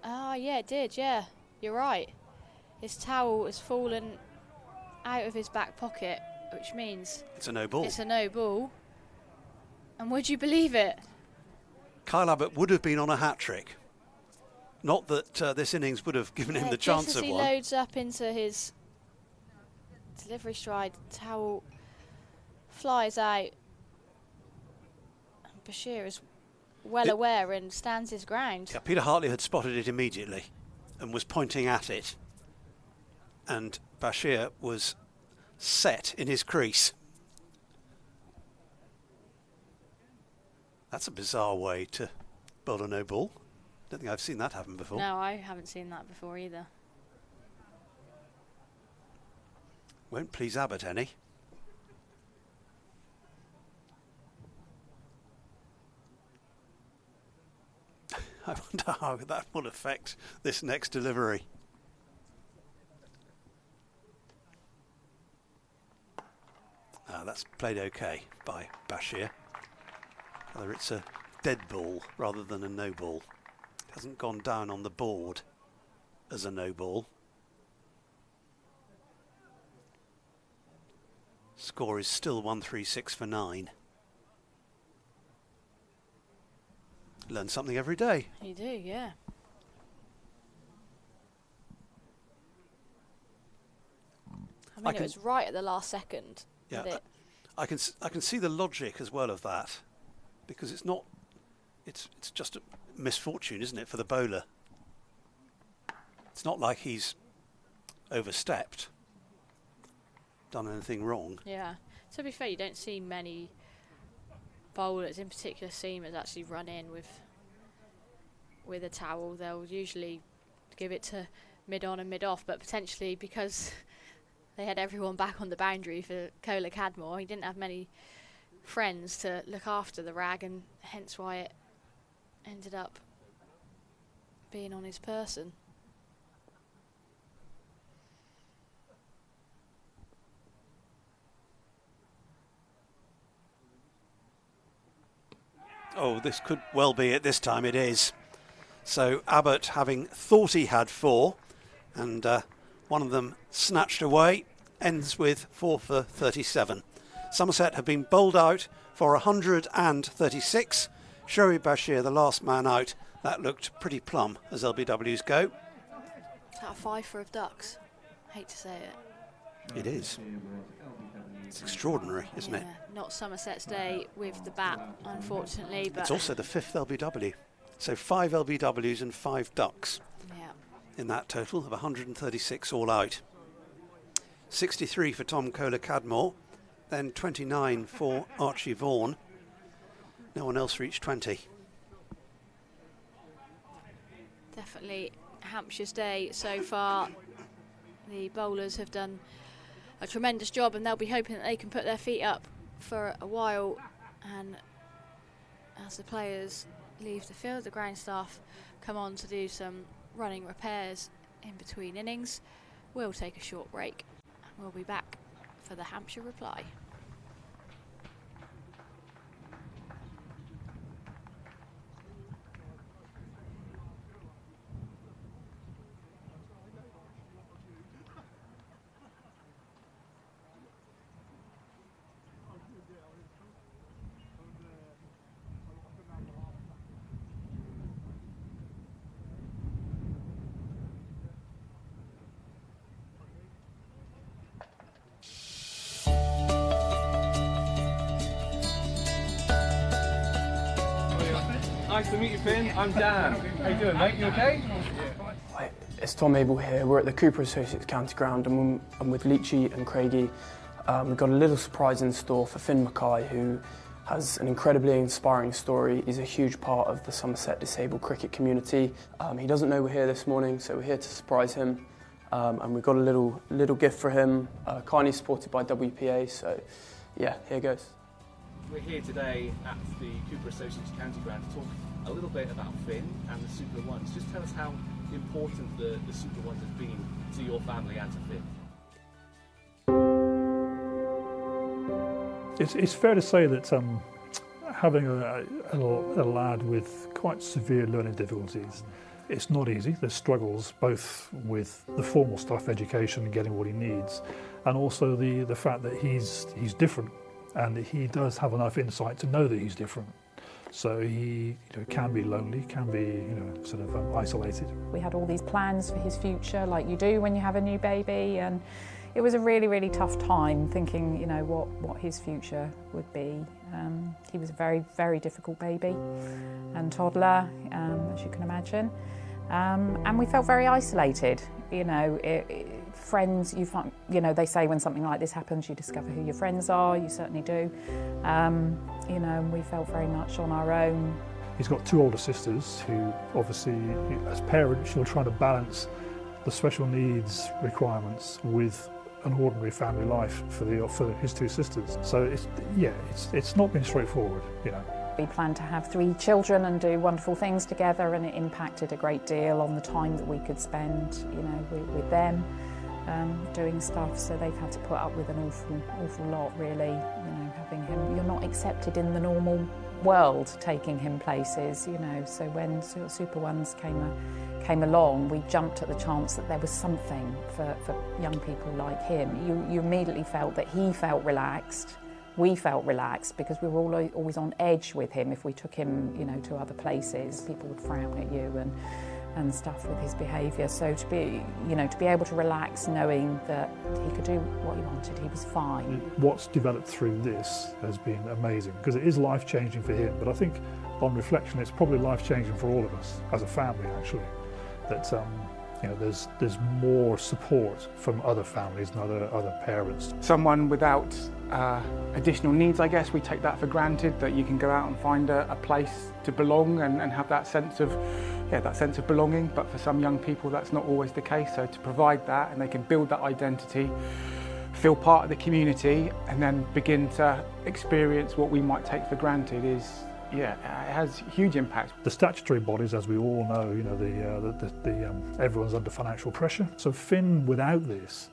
Ah, yeah, it did, yeah. You're right. His towel has fallen out of his back pocket, which means it's a no ball. It's a no ball. And would you believe it? Kyle Abbott would have been on a hat-trick. Not that this innings would have given him the chance of one. Just as he loads up into his delivery stride, towel flies out. Bashir is well aware and stands his ground. Yeah, Peter Hartley had spotted it immediately and was pointing at it. And Bashir was set in his crease. That's a bizarre way to bowl a no ball. Don't think I've seen that happen before. No, I haven't seen that before either. Won't please Abbott any. I wonder how that will affect this next delivery. That's played okay by Bashir. Whether it's a dead ball rather than a no ball. It hasn't gone down on the board as a no ball. Score is still 136 for 9. Learn something every day. You do, yeah. I mean, it was right at the last second. Yeah, I can see the logic as well of that, because it's just a misfortune, isn't it, for the bowler? It's not like he's overstepped, done anything wrong. Yeah. To be fair, you don't see many bowlers, in particular seamers, actually run in with a towel. They'll usually give it to mid-on and mid-off, but potentially because they had everyone back on the boundary for Cadmore, he didn't have many friends to look after the rag, and hence why it ended up being on his person. Oh, this could well be it. This time it is. So Abbott, having thought he had 4, and one of them snatched away, ends with 4 for 37. Somerset have been bowled out for 136. Shoaib Bashir, the last man out. That looked pretty plumb as LBWs go. Is that a 5 for of ducks? Hate to say it. It is. It's extraordinary, isn't it? Not Somerset's day with the bat, unfortunately. But it's also the 5th LBW. So 5 LBWs and 5 ducks in that total of 136 all out. 63 for Tom Cadmore, then 29 for Archie Vaughan. No one else reached 20. Definitely Hampshire's day so far. The bowlers have done a tremendous job, and they'll be hoping that they can put their feet up for a while. And as the players leave the field, the ground staff come on to do some running repairs in between innings. We'll take a short break and we'll be back for the Hampshire reply. Nice to meet you, Finn. I'm Dan. How you doing, mate? You okay? Hi, it's Tom Abel here. We're at the Cooper Associates County Ground, and I'm with Leachy and Craigie. We've got a little surprise in store for Finn Mackay, who has an incredibly inspiring story. He's a huge part of the Somerset disabled cricket community. He doesn't know we're here this morning, so we're here to surprise him. And we've got a little gift for him, kindly supported by WPA. So, yeah, here goes. We're here today at the Cooper Associates County Ground to talk a little bit about Finn and the Super Ones. Just tell us how important the Super Ones have been to your family and to Finn. It's fair to say that having a lad with quite severe learning difficulties, it's not easy. There's struggles both with the formal stuff, education, and getting what he needs, and also the fact that he's different. And he does have enough insight to know that he's different. So he can be lonely, can be sort of isolated. We had all these plans for his future, like you do when you have a new baby, and it was a really, really tough time thinking, what his future would be. He was a very, very difficult baby and toddler, as you can imagine. And we felt very isolated. Friends, you find, they say when something like this happens, you discover who your friends are. You certainly do. And we felt very much on our own. He's got 2 older sisters who, obviously, as parents, you're trying to balance the special needs requirements with an ordinary family life for his 2 sisters. So it's not been straightforward, We planned to have 3 children and do wonderful things together, and it impacted a great deal on the time that we could spend, with them. Doing stuff, so they've had to put up with an awful lot, really. Having him, you're not accepted in the normal world, taking him places. So when Super Ones came along, we jumped at the chance that there was something for young people like him. You immediately felt that he felt relaxed. We felt relaxed because we were always on edge with him. If we took him, to other places, people would frown at you, and stuff with his behaviour. So to be, to be able to relax knowing that he could do what he wanted, he was fine. What's developed through this has been amazing, because it is life-changing for him, but I think on reflection it's probably life-changing for all of us as a family, actually, that there's more support from other families and other parents. Someone without additional needs, I guess, we take that for granted, that you can go out and find a place to belong and have that sense of belonging, but for some young people that's not always the case. So to provide that, and they can build that identity, feel part of the community, and then begin to experience what we might take for granted it has huge impact. The statutory bodies, as we all know, everyone's under financial pressure. So Finn, without this,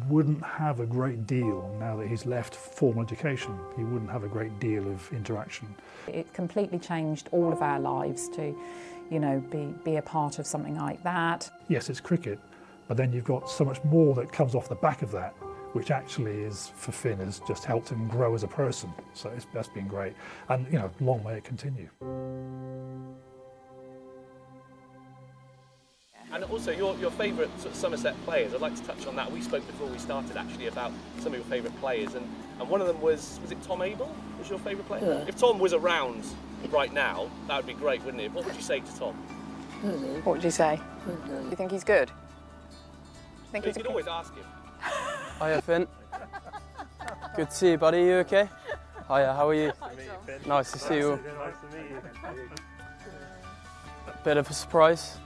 wouldn't have a great deal now that he's left formal education. He wouldn't have a great deal of interaction. It completely changed all of our lives to, be a part of something like that. Yes, it's cricket, but then you've got so much more that comes off the back of that, which actually is, for Finn, has just helped him grow as a person. So that's been great. And, long may it continue. And also your favourite sort of Somerset players, I'd like to touch on that. We spoke before we started actually about some of your favourite players, and one of them was it Tom Abel was your favourite player? Yeah. If Tom was around right now, that would be great, wouldn't it? What would you say to Tom? What would you say? Do you think he's good? You could always ask him. Hiya, Finn. Good to see you, buddy. You okay? Hiya, how are you? Nice to see you all. Nice to meet you. Bit of a surprise.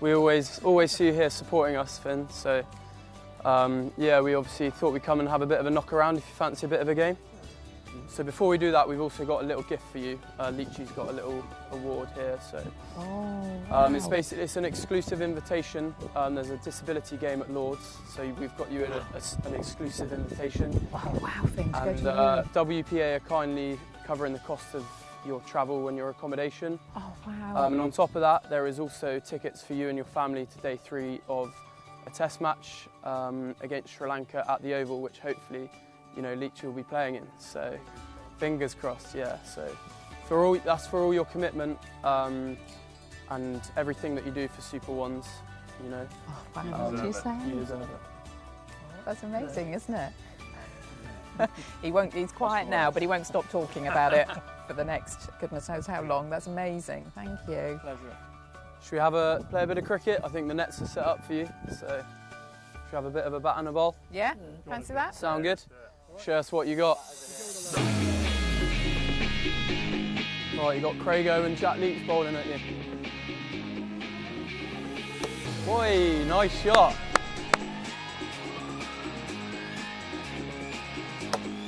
We always see you here supporting us, Finn. So, we obviously thought we'd come and have a bit of a knock around if you fancy a bit of a game. So before we do that, we've also got a little gift for you. Leachy's got a little award here. So wow. It's an exclusive invitation. There's a disability game at Lord's, so we've got you an exclusive invitation. Oh wow, Finn, and WPA are kindly covering the cost of your travel and your accommodation. Oh wow. And on top of that, there is also tickets for you and your family to day 3 of a test match against Sri Lanka at the Oval, which hopefully Leachy will be playing in. So fingers crossed, yeah. So that's for all your commitment and everything that you do for Super Ones, Oh wow, what did you say? You deserve it. That's amazing, isn't it? He's quiet now, but he won't stop talking about it for the next goodness knows how long. That's amazing. Thank you. Pleasure. Should we play a bit of cricket? I think the nets are set up for you. So should we have a bit of a bat and a ball? Yeah, fancy that? Sound good? Show us what you got. Right, you got Craigo and Jack Leach bowling at you. Boy, nice shot.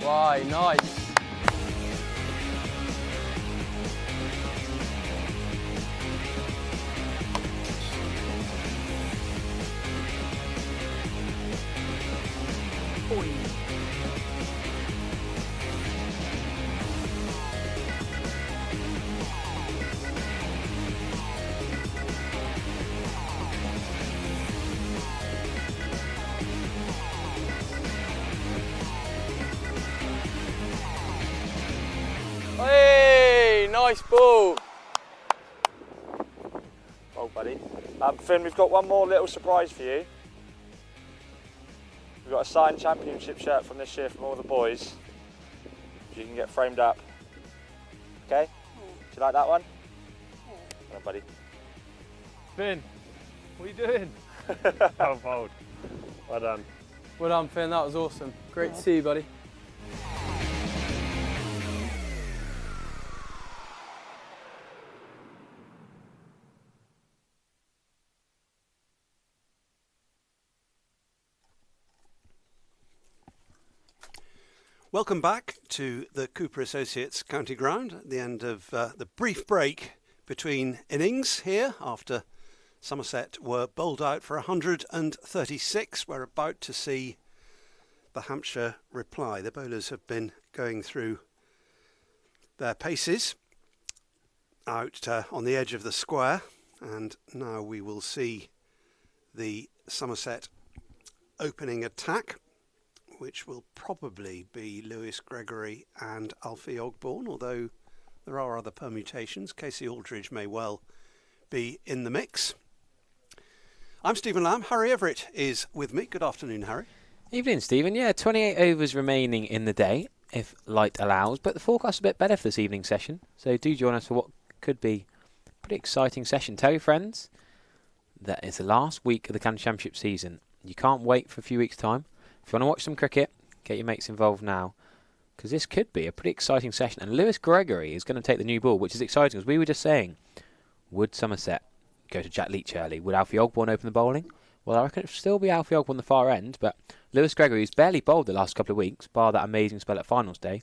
Why, nice. Hey, nice ball. Oh, buddy. Finn, we've got one more little surprise for you. We've got a signed championship shirt from this year from all the boys. You can get framed up. Okay? Do you like that one? Come on, buddy. Finn, what are you doing? How bold. Well done. Well done, Finn. That was awesome. Great to see you, buddy. Welcome back to the Cooper Associates County Ground at the end of the brief break between innings here after Somerset were bowled out for 136. We're about to see the Hampshire reply. The bowlers have been going through their paces out on the edge of the square, and now we will see the Somerset opening attack, which will probably be Lewis Gregory and Alfie Ogborn, although there are other permutations. Casey Aldridge may well be in the mix. I'm Stephen Lamb. Harry Everett is with me. Good afternoon, Harry. Evening, Stephen. Yeah, 28 overs remaining in the day, if light allows, but the forecast is a bit better for this evening session, so do join us for what could be a pretty exciting session. Tell your friends that it's the last week of the County Championship season. You can't wait for a few weeks' time. If you want to watch some cricket, get your mates involved now, because this could be a pretty exciting session. And Lewis Gregory is going to take the new ball, which is exciting, as we were just saying. Would Somerset go to Jack Leach early? Would Alfie Ogborn open the bowling? Well, I reckon it would still be Alfie Ogborn on the far end, but Lewis Gregory, who's barely bowled the last couple of weeks, bar that amazing spell at finals day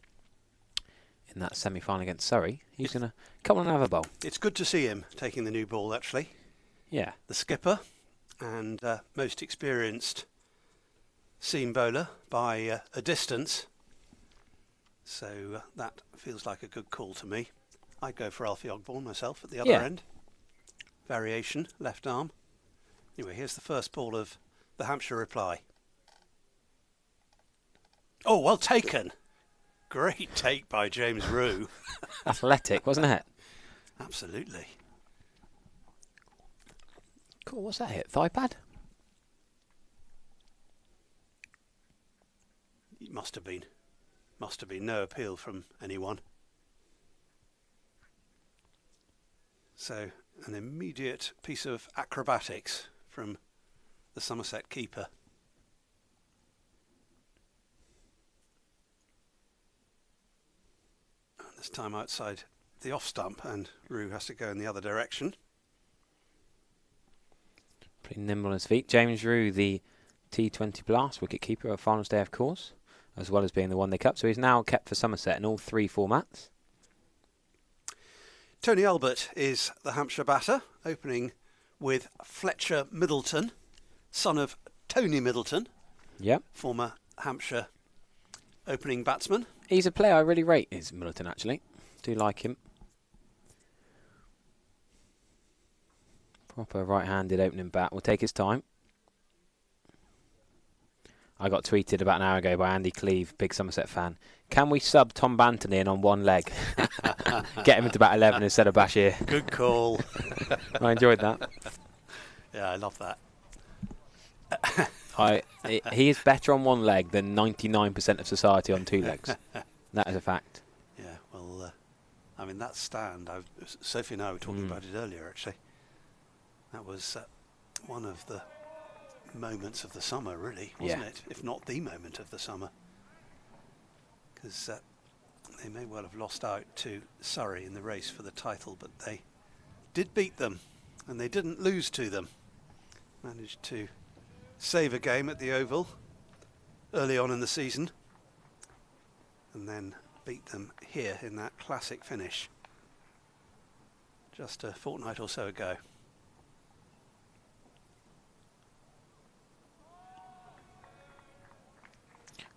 in that semi-final against Surrey, he's going to come on and have a bowl. It's good to see him taking the new ball, actually. Yeah. The skipper and most experienced seam bowler by a distance. So that feels like a good call to me. I'd go for Alfie Ogborn myself at the other end. Variation, left arm. Anyway, here's the first ball of the Hampshire reply. Oh, well taken. Great take by James Rue. Athletic, wasn't it? Absolutely. Cool, what's that hit? Thigh pad? It must have been. Must have been no appeal from anyone. So, an immediate piece of acrobatics from the Somerset keeper. And this time outside the off stump, and Rue has to go in the other direction. Pretty nimble on his feet. James Rue, the T20 Blast wicket keeper of finals day, of course, as well as being the One Day Cup. So he's now kept for Somerset in all three formats. Tony Albert is the Hampshire batter, opening with Fletcher Middleton, son of Tony Middleton, former Hampshire opening batsman. He's a player I really rate, is Middleton, actually. Do like him. Proper right-handed opening bat. Will take his time. I got tweeted about an hour ago by Andy Cleve, big Somerset fan. Can we sub Tom Banton in on one leg? Get him into bat 11 instead of Bashir. Good call. I enjoyed that. Yeah, I love that. He is better on one leg than 99% of society on two legs. That is a fact. Yeah, well, I mean, that stand, Sophie and I were talking about it earlier, actually. That was one of the moments of the summer, really, wasn't it? If not the moment of the summer. Because they may well have lost out to Surrey in the race for the title, but they did beat them, and they didn't lose to them. Managed to save a game at the Oval early on in the season, and then beat them here in that classic finish just a fortnight or so ago.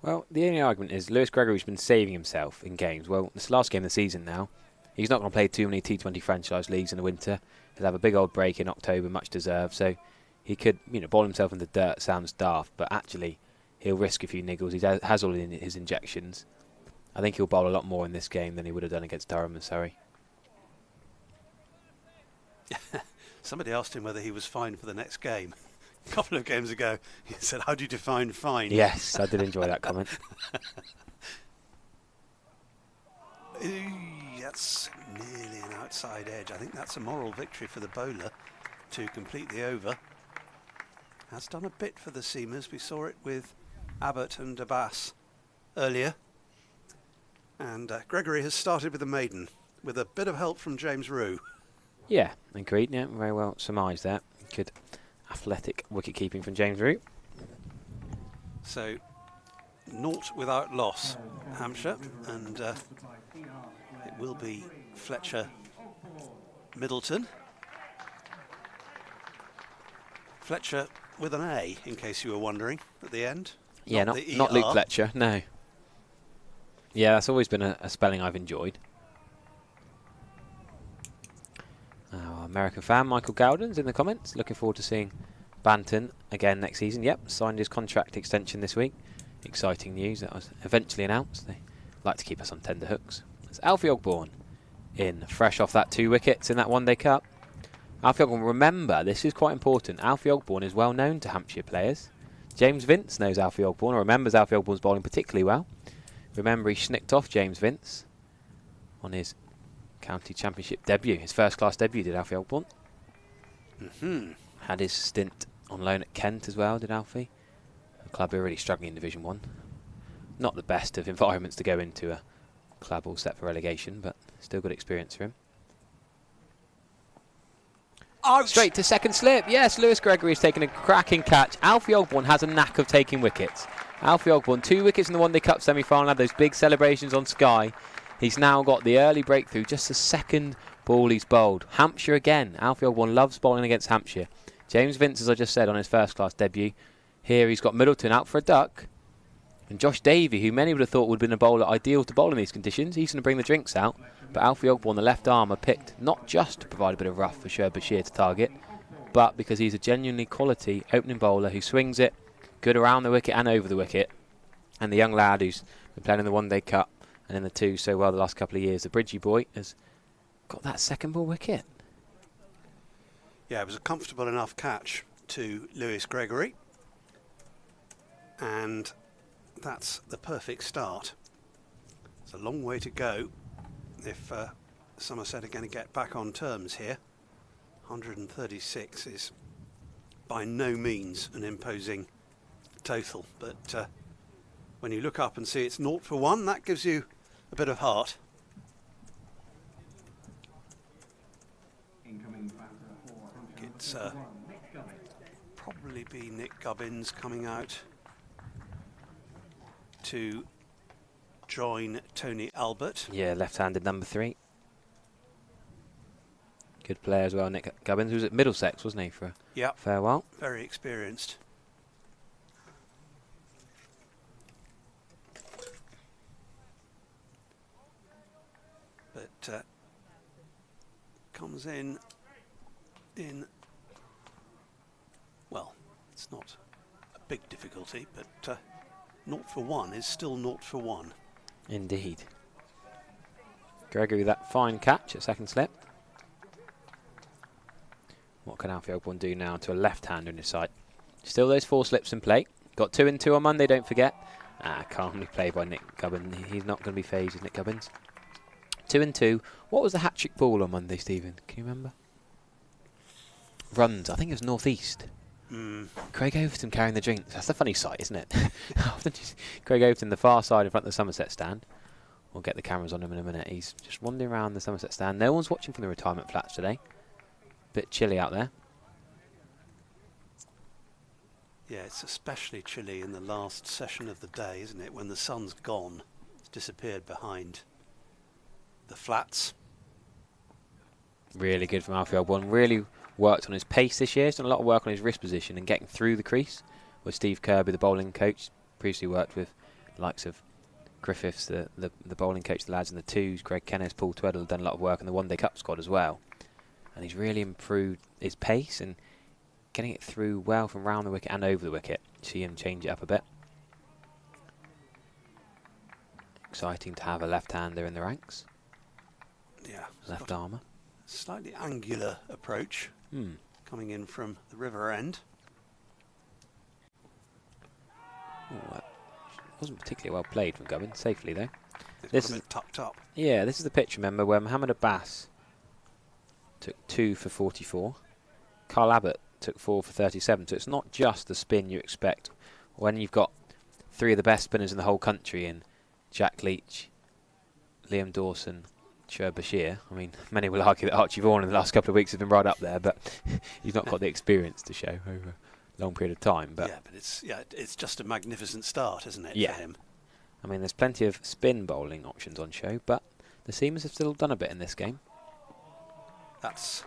Well, the only argument is Lewis Gregory's been saving himself in games. Well, this last game of the season now. He's not going to play too many T20 franchise leagues in the winter. He'll have a big old break in October, much deserved. So he could, bowl himself in the dirt. Sounds daft, but actually he'll risk a few niggles. He has all in his injections. I think he'll bowl a lot more in this game than he would have done against Durham and Surrey. Somebody asked him whether he was fine for the next game. A couple of games ago, he said, "How do you define fine?" Yes, I did enjoy that comment. That's nearly an outside edge. I think that's a moral victory for the bowler to complete the over. Has done a bit for the seamers. We saw it with Abbott and Abbas earlier. And Gregory has started with a maiden, with a bit of help from James Rue. Yeah, agreed. Yeah, very well surmised there. Good athletic wicket keeping from James Rue. So, naught without loss, Hampshire, and it will be Fletcher Middleton. Fletcher with an A, in case you were wondering, at the end. Yeah, not Luke Fletcher, no. Yeah, that's always been a spelling I've enjoyed. Our American fan Michael Gowden's in the comments. Looking forward to seeing Banton again next season. Yep, signed his contract extension this week. Exciting news. That was eventually announced. They like to keep us on tender hooks. It's Alfie Ogborn in, fresh off that 2 wickets in that One Day Cup. Alfie Ogborn, remember, this is quite important. Alfie Ogborn is well known to Hampshire players. James Vince knows Alfie Ogborn, or remembers Alfie Ogborn's bowling particularly well. Remember, he snicked off James Vince on his county championship debut. His first-class debut, did Alfie Ogborn. Had his stint on loan at Kent as well, did Alfie. The club are really struggling in Division 1. Not the best of environments to go into, a club all set for relegation, but still good experience for him. Ouch. Straight to second slip. Yes, Lewis Gregory's taken a cracking catch. Alfie Ogborn has a knack of taking wickets. Alfie Ogborn, 2 wickets in the One Day Cup semi-final, had those big celebrations on Sky. He's now got the early breakthrough, just the second ball he's bowled. Hampshire again. Alfie Ogborn loves bowling against Hampshire. James Vince, as I just said, on his first-class debut. Here he's got Middleton out for a duck. And Josh Davey, who many would have thought would have been a bowler ideal to bowl in these conditions, he's going to bring the drinks out. But Alfie Ogborn, the left armer, picked not just to provide a bit of rough for Sher Bashir to target, but because he's a genuinely quality opening bowler who swings it good around the wicket and over the wicket. And the young lad who's been playing in the One Day Cup and in the 2 so well the last couple of years, the Bridgie boy, has got that second ball wicket. Yeah, it was a comfortable enough catch to Lewis Gregory. And that's the perfect start. It's a long way to go if Somerset are going to get back on terms here. 136 is by no means an imposing total, but when you look up and see it's 0 for 1, that gives you a bit of heart. It's probably be Nick Gubbins coming out to join Tony Albert. Yeah, left-handed number 3. Good player as well, Nick Gubbins, who was at Middlesex, wasn't he, for a fair while? Very experienced. But comes in, well, it's not a big difficulty, but 0 for 1 is still 0 for 1. Indeed. Gregory with that fine catch at second slip. What can Alfie Ogborn do now to a left-hander in his sight? Still those 4 slips in play. Got 2 and 2 on Monday, don't forget. Calmly played by Nick Gubbins. He's not going to be phased with Nick Gubbins. 2 and 2. What was the hat-trick ball on Monday, Stephen? Can you remember? Runs. I think it was northeast. Craig Overton carrying the drinks. That's a funny sight, isn't it? Craig Overton, the far side in front of the Somerset stand. We'll get the cameras on him in a minute. He's just wandering around the Somerset stand. No one's watching from the retirement flats today. Bit chilly out there. Yeah, it's especially chilly in the last session of the day, isn't it? When the sun's gone, it's disappeared behind the flats. Really good from Alfie Ogborn. Really worked on his pace this year. He's done a lot of work on his wrist position and getting through the crease. With Steve Kirby, the bowling coach, previously worked with the likes of Griffiths, the bowling coach, the lads in the 2s, Greg Kenneth, Paul Tweddle, done a lot of work in the One Day Cup squad as well. And he's really improved his pace and getting it through well from round the wicket and over the wicket. See him change it up a bit. Exciting to have a left-hander in the ranks. Yeah. Left armour. Slightly angular approach coming in from the river end. Oh, wasn't particularly well played from Gubbins, safely though. This is a bit tucked up. Yeah, this is the pitch, remember, where Mohammed Abbas took 2 for 44. Carl Abbott took 4 for 37. So it's not just the spin you expect when you've got 3 of the best spinners in the whole country in Jack Leach, Liam Dawson, Sher Bashir. I mean, many will argue that Archie Vaughan in the last couple of weeks has been right up there, but he's not got the experience to show over a long period of time. But yeah, but it's just a magnificent start, isn't it, yeah, for him? I mean, there's plenty of spin bowling options on show, but the seamers have still done a bit in this game. That's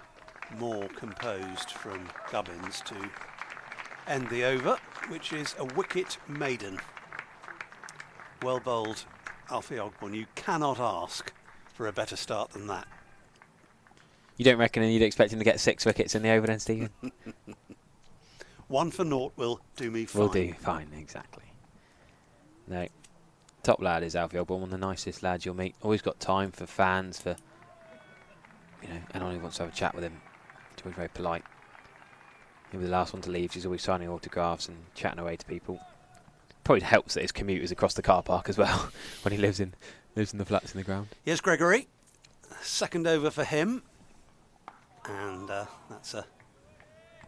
more composed from Gubbins to end the over, which is a wicket maiden. Well bowled, Alfie Ogborn. You cannot ask for a better start than that. You don't reckon you'd expect him to get 6 wickets in the over then, Stephen? 1 for 0 will do me fine. Will do fine, exactly. No, top lad is Alfie Ogborn, one of the nicest lads you'll meet. Always got time for fans, for, you know, anyone who wants to have a chat with him, to always very polite. He'll be the last one to leave. He's always signing autographs and chatting away to people. Probably helps that his commute is across the car park as well when he lives in the flats in the ground. Here's Gregory. Second over for him. And that's a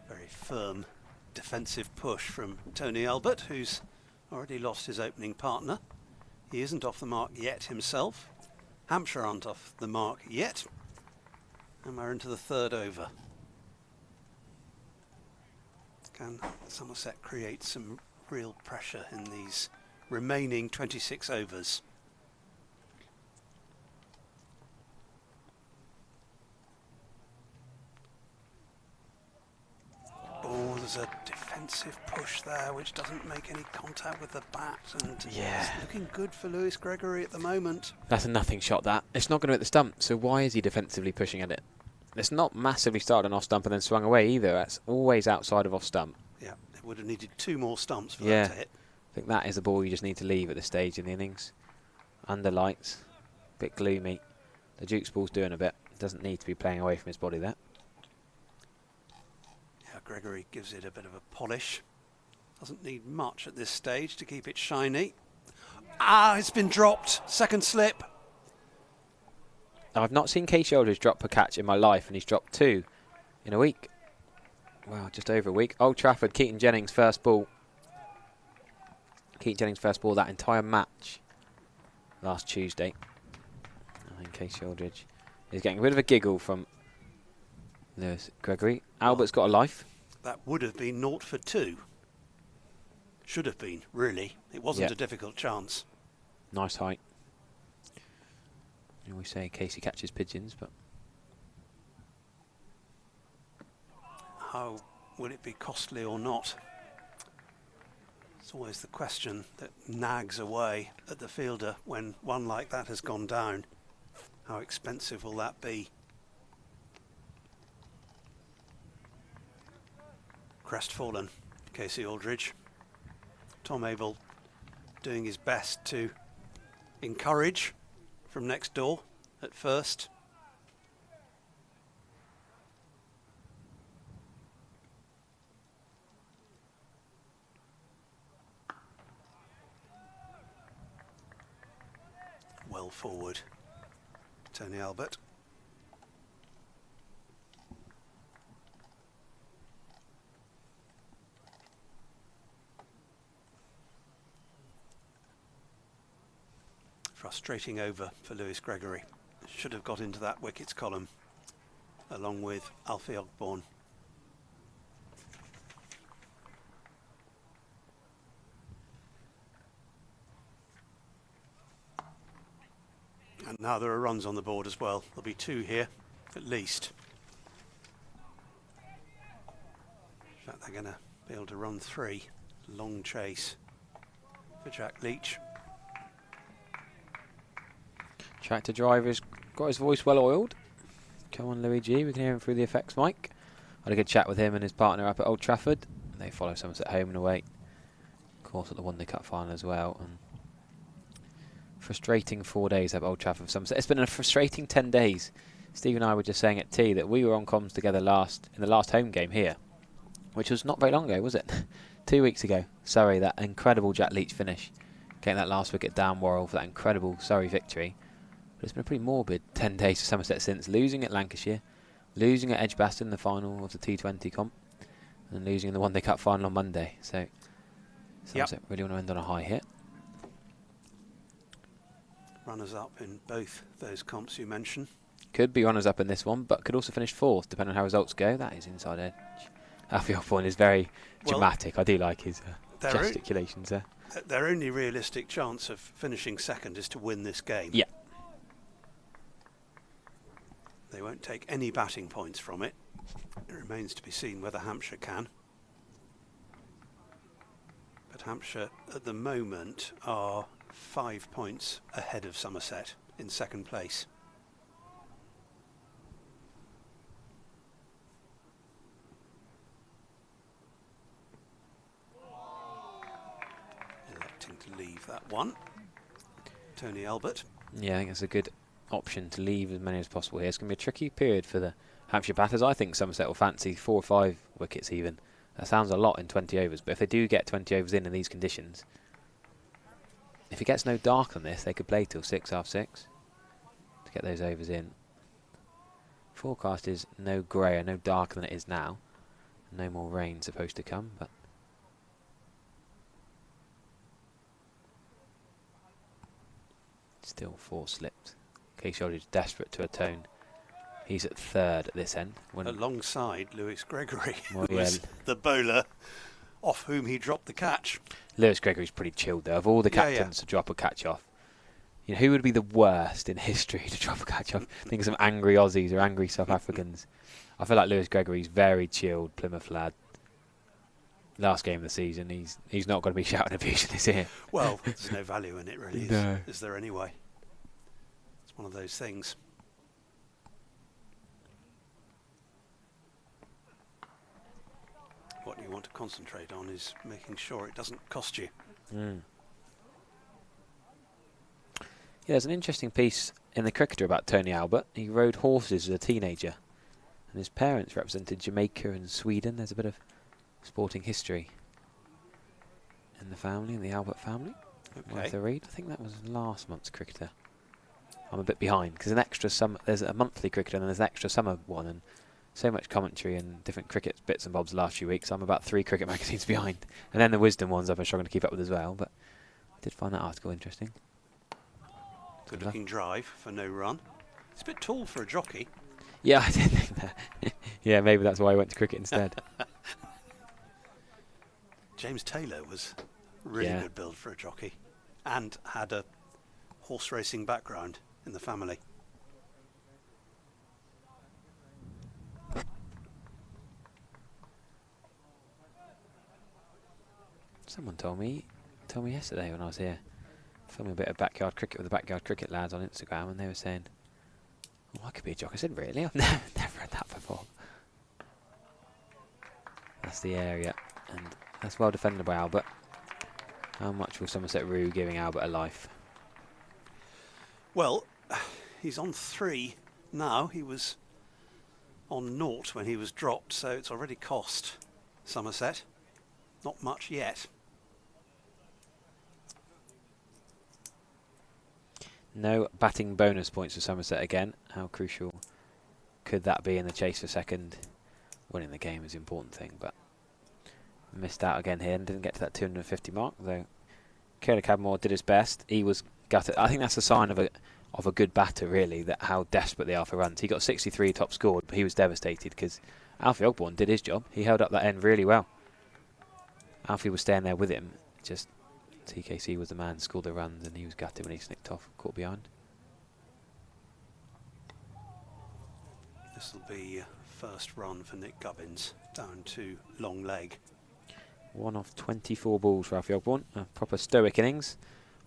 very firm defensive push from Tony Albert, who's already lost his opening partner. He isn't off the mark yet himself. Hampshire aren't off the mark yet. And we're into the third over. Can Somerset create some real pressure in these remaining 26 overs? Oh, there's a defensive push there which doesn't make any contact with the bat, and it's looking good for Lewis Gregory at the moment. That's a nothing shot, that. It's not going to hit the stump, so why is he defensively pushing at it? It's not massively started off stump and then swung away either. That's always outside of off stump. Yeah, it would have needed 2 more stumps for that to hit. I think that is the ball you just need to leave at this stage in the innings. Under lights, a bit gloomy. The Duke's ball's doing a bit. Doesn't need to be playing away from his body there. Yeah, Gregory gives it a bit of a polish. Doesn't need much at this stage to keep it shiny. Ah, it's been dropped. Second slip. I've not seen Casey Aldridge drop a catch in my life, and he's dropped 2 in a week. Wow, just over a week. Old Trafford, Keaton Jennings' first ball. Keaton Jennings' first ball that entire match last Tuesday. I think Casey Aldridge is getting a bit of a giggle from Lewis Gregory. Albert's got a life. That would have been 0 for 2. Should have been, really. It wasn't a difficult chance. Nice height. We say Casey catches pigeons, but how will it be costly or not? It's always the question that nags away at the fielder when one like that has gone down. How expensive will that be? Crestfallen, Casey Aldridge. Tom Abel doing his best to encourage from next door at first. Well forward, Tony Albert. Frustrating over for Lewis Gregory. Should have got into that wickets column along with Alfie Ogborn. And now there are runs on the board as well. There'll be 2 here at least. In fact, they're going to be able to run 3. Long chase for Jack Leach. Tractor driver's got his voice well oiled. Come on, Louis G. We can hear him through the effects mic. Had a good chat with him and his partner up at Old Trafford. They follow Somerset home and away. Of course, at the One Day Cup final as well. And frustrating 4 days up at Old Trafford for Somerset. It's been a frustrating 10 days. Steve and I were just saying at tea that we were on comms together in the last home game here, which was not very long ago, was it? 2 weeks ago. Surrey, that incredible Jack Leach finish. Getting that last wicket down Worrell for that incredible Surrey victory. But it's been a pretty morbid 10 days for Somerset since, losing at Lancashire, losing at Edgbaston in the final of the T20 comp, and losing in the One Day Cup final on Monday. So Somerset really want to end on a high hit. Runners up in both those comps you mentioned. Could be runners up in this one, but could also finish 4th, depending on how results go. That is inside edge. Alfie Ogborn is very dramatic. I do like his gesticulations there. Their only realistic chance of finishing 2nd is to win this game. Yeah. They won't take any batting points from it. It remains to be seen whether Hampshire can. But Hampshire at the moment are 5 points ahead of Somerset in 2nd place. Electing to leave that one. Tony Albert. Yeah, I think it's a good option to leave as many as possible here. It's going to be a tricky period for the Hampshire batters. I think Somerset will fancy 4 or 5 wickets even. That sounds a lot in 20 overs, but if they do get 20 overs in these conditions, if it gets no dark on this, they could play till 6, half 6 to get those overs in. Forecast is no greyer, no darker than it is now. No more rain supposed to come, but still 4 slipped. Casey Aldridge desperate to atone. He's at 3rd at this end. Alongside Lewis Gregory, Well, who was the bowler off whom he dropped the catch. Lewis Gregory's pretty chilled though. Of all the captains to drop a catch off, you know, who would be the worst in history to drop a catch off? Think of some angry Aussies or angry South Africans. I feel like Lewis Gregory's very chilled Plymouth lad. Last game of the season, he's not going to be shouting abuse in his ear. Well, there's no value in it really, is there anyway? It's one of those things. What you want to concentrate on is making sure it doesn't cost you. Yeah, there's an interesting piece in the Cricketer about Tony Albert. He rode horses as a teenager, and his parents represented Jamaica and Sweden. There's a bit of sporting history in the family, in the Albert family. Worth a read. I think that was last month's Cricketer. I'm a bit behind because an extra there's a monthly Cricketer and then there's an extra summer one, and so much commentary and different cricket bits and bobs the last few weeks. I'm about 3 cricket magazines behind, and then the wisdom ones I've been struggling to keep up with as well. But I did find that article interesting. Good looking drive for no run. It's a bit tall for a jockey. Yeah, I did think that. Yeah, maybe that's why I went to cricket instead. James Taylor was really good build for a jockey and had a horse racing background in the family. Someone told me yesterday when I was here, filming a bit of backyard cricket with the backyard cricket lads on Instagram, and they were saying, "Oh, I could be a jockey." I said, "Really? I've never heard that before." That's the area, and that's well defended by Albert. How much will Somerset rue giving Albert a life? Well, he's on 3 now. He was on 0 when he was dropped, so it's already cost Somerset. Not much yet. No batting bonus points for Somerset again. How crucial could that be in the chase for second? Winning the game is the important thing, but missed out again here and didn't get to that 250 mark, though Kayla Cadmore did his best. He was gutted. I think that's a sign of a good batter, really, that how desperate they are for runs. He got 63 top scored, but he was devastated because Alfie Ogborn did his job. He held up that end really well. Alfie was staying there with him, just TKC was the man, scored the runs, and he was gutted when he snicked off, caught behind. This will be first run for Nick Gubbins, down to long leg. 1 off 24 balls for Alfie Ogborn, a proper stoic innings.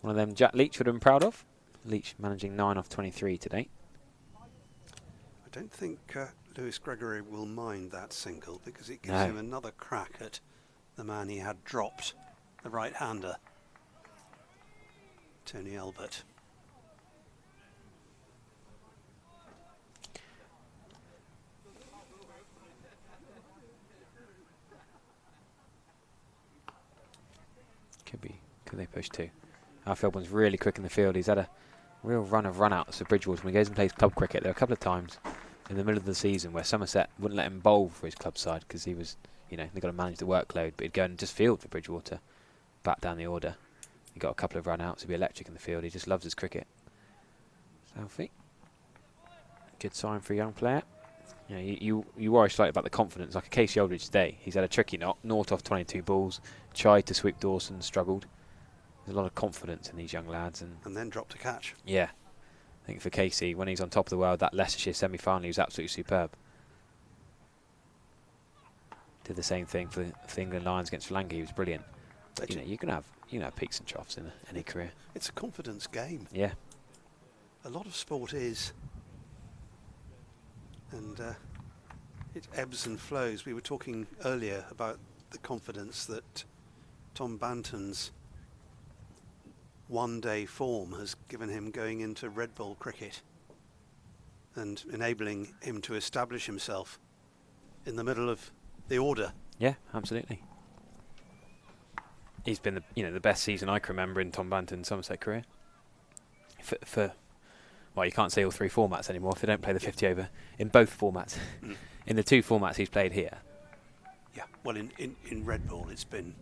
One of them Jack Leach would have been proud of. Leach managing 9 off 23 today. I don't think Lewis Gregory will mind that single because it gives him another crack at the man he had dropped, the right-hander, Tony Albert. Could they push 2? Alfie Ogborn's really quick in the field. He's had a real run of run-outs for Bridgewater when he goes and plays club cricket. There were a couple of times in the middle of the season where Somerset wouldn't let him bowl for his club side because he was, you know, they've got to manage the workload, but he'd go and just field for Bridgewater, back down the order. He got a couple of run-outs, he'd be electric in the field. He just loves his cricket. Alfie, good sign for a young player. You know, you worry slightly about the confidence, like a Casey Aldridge today. He's had a tricky knock, 0 off 22 balls, tried to sweep Dawson, struggled. There's a lot of confidence in these young lads. And then dropped a catch. Yeah. I think for Casey, when he's on top of the world, that Leicestershire semi-final, he was absolutely superb. Did the same thing for the England Lions against Sri Lanka. He was brilliant. But, you know, you can have peaks and troughs in any career. It's a confidence game. Yeah. A lot of sport is. And it ebbs and flows. We were talking earlier about the confidence that Tom Banton's one-day form has given him going into Red Bull cricket. and enabling him to establish himself in the middle of the order. Yeah, absolutely. He's been the best season I can remember in Tom Banton's Somerset career. Well, you can't say all 3 formats anymore if they don't play the 50 over in both formats. In the 2 formats he's played here. Yeah, well, in Red Bull it's been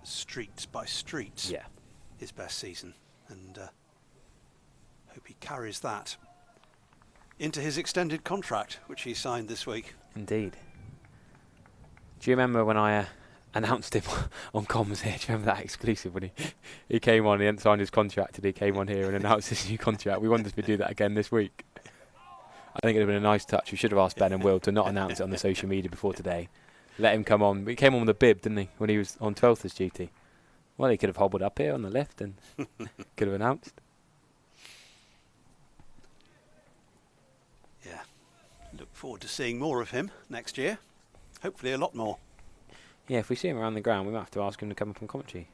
streets by streets. Yeah, his best season, and hope he carries that into his extended contract, which he signed this week. Indeed. Do you remember when I announced him on comms here? Do you remember that exclusive when he came on, he hadn't signed his contract and he came on here and announced his new contract? We wondered if we'd do that again this week. I think it would have been a nice touch. We should have asked Ben and Will to not announce it on the social media before today. Let him come on. He came on with a bib, didn't he, when he was on 12th as duty? Well, he could have hobbled up here on the lift and could have announced. Yeah. Look forward to seeing more of him next year. Hopefully a lot more. Yeah, if we see him around the ground, we might have to ask him to come up on commentary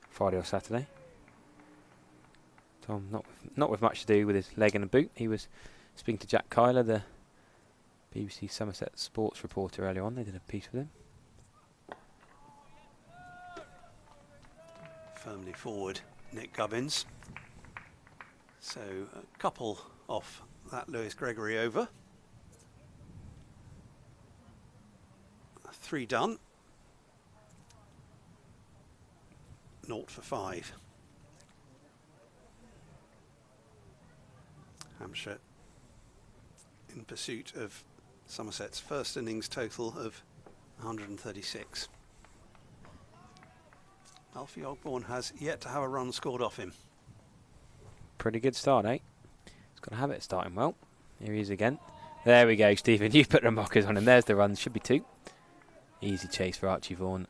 Friday or Saturday. Tom, not with much to do with his leg and a boot. He was speaking to Jack Kyler, the BBC Somerset sports reporter, earlier on. They did a piece with him. Firmly forward, Nick Gubbins. So a couple off that Lewis Gregory over. 3 done. 0 for 5. Hampshire in pursuit of Somerset's first innings total of 136. Alfie Ogborn has yet to have a run scored off him. Pretty good start, eh? He's got a habit of starting well. Here he is again. There we go, Stephen. You put the mockers on him. There's the run. Should be 2. Easy chase for Archie Vaughan.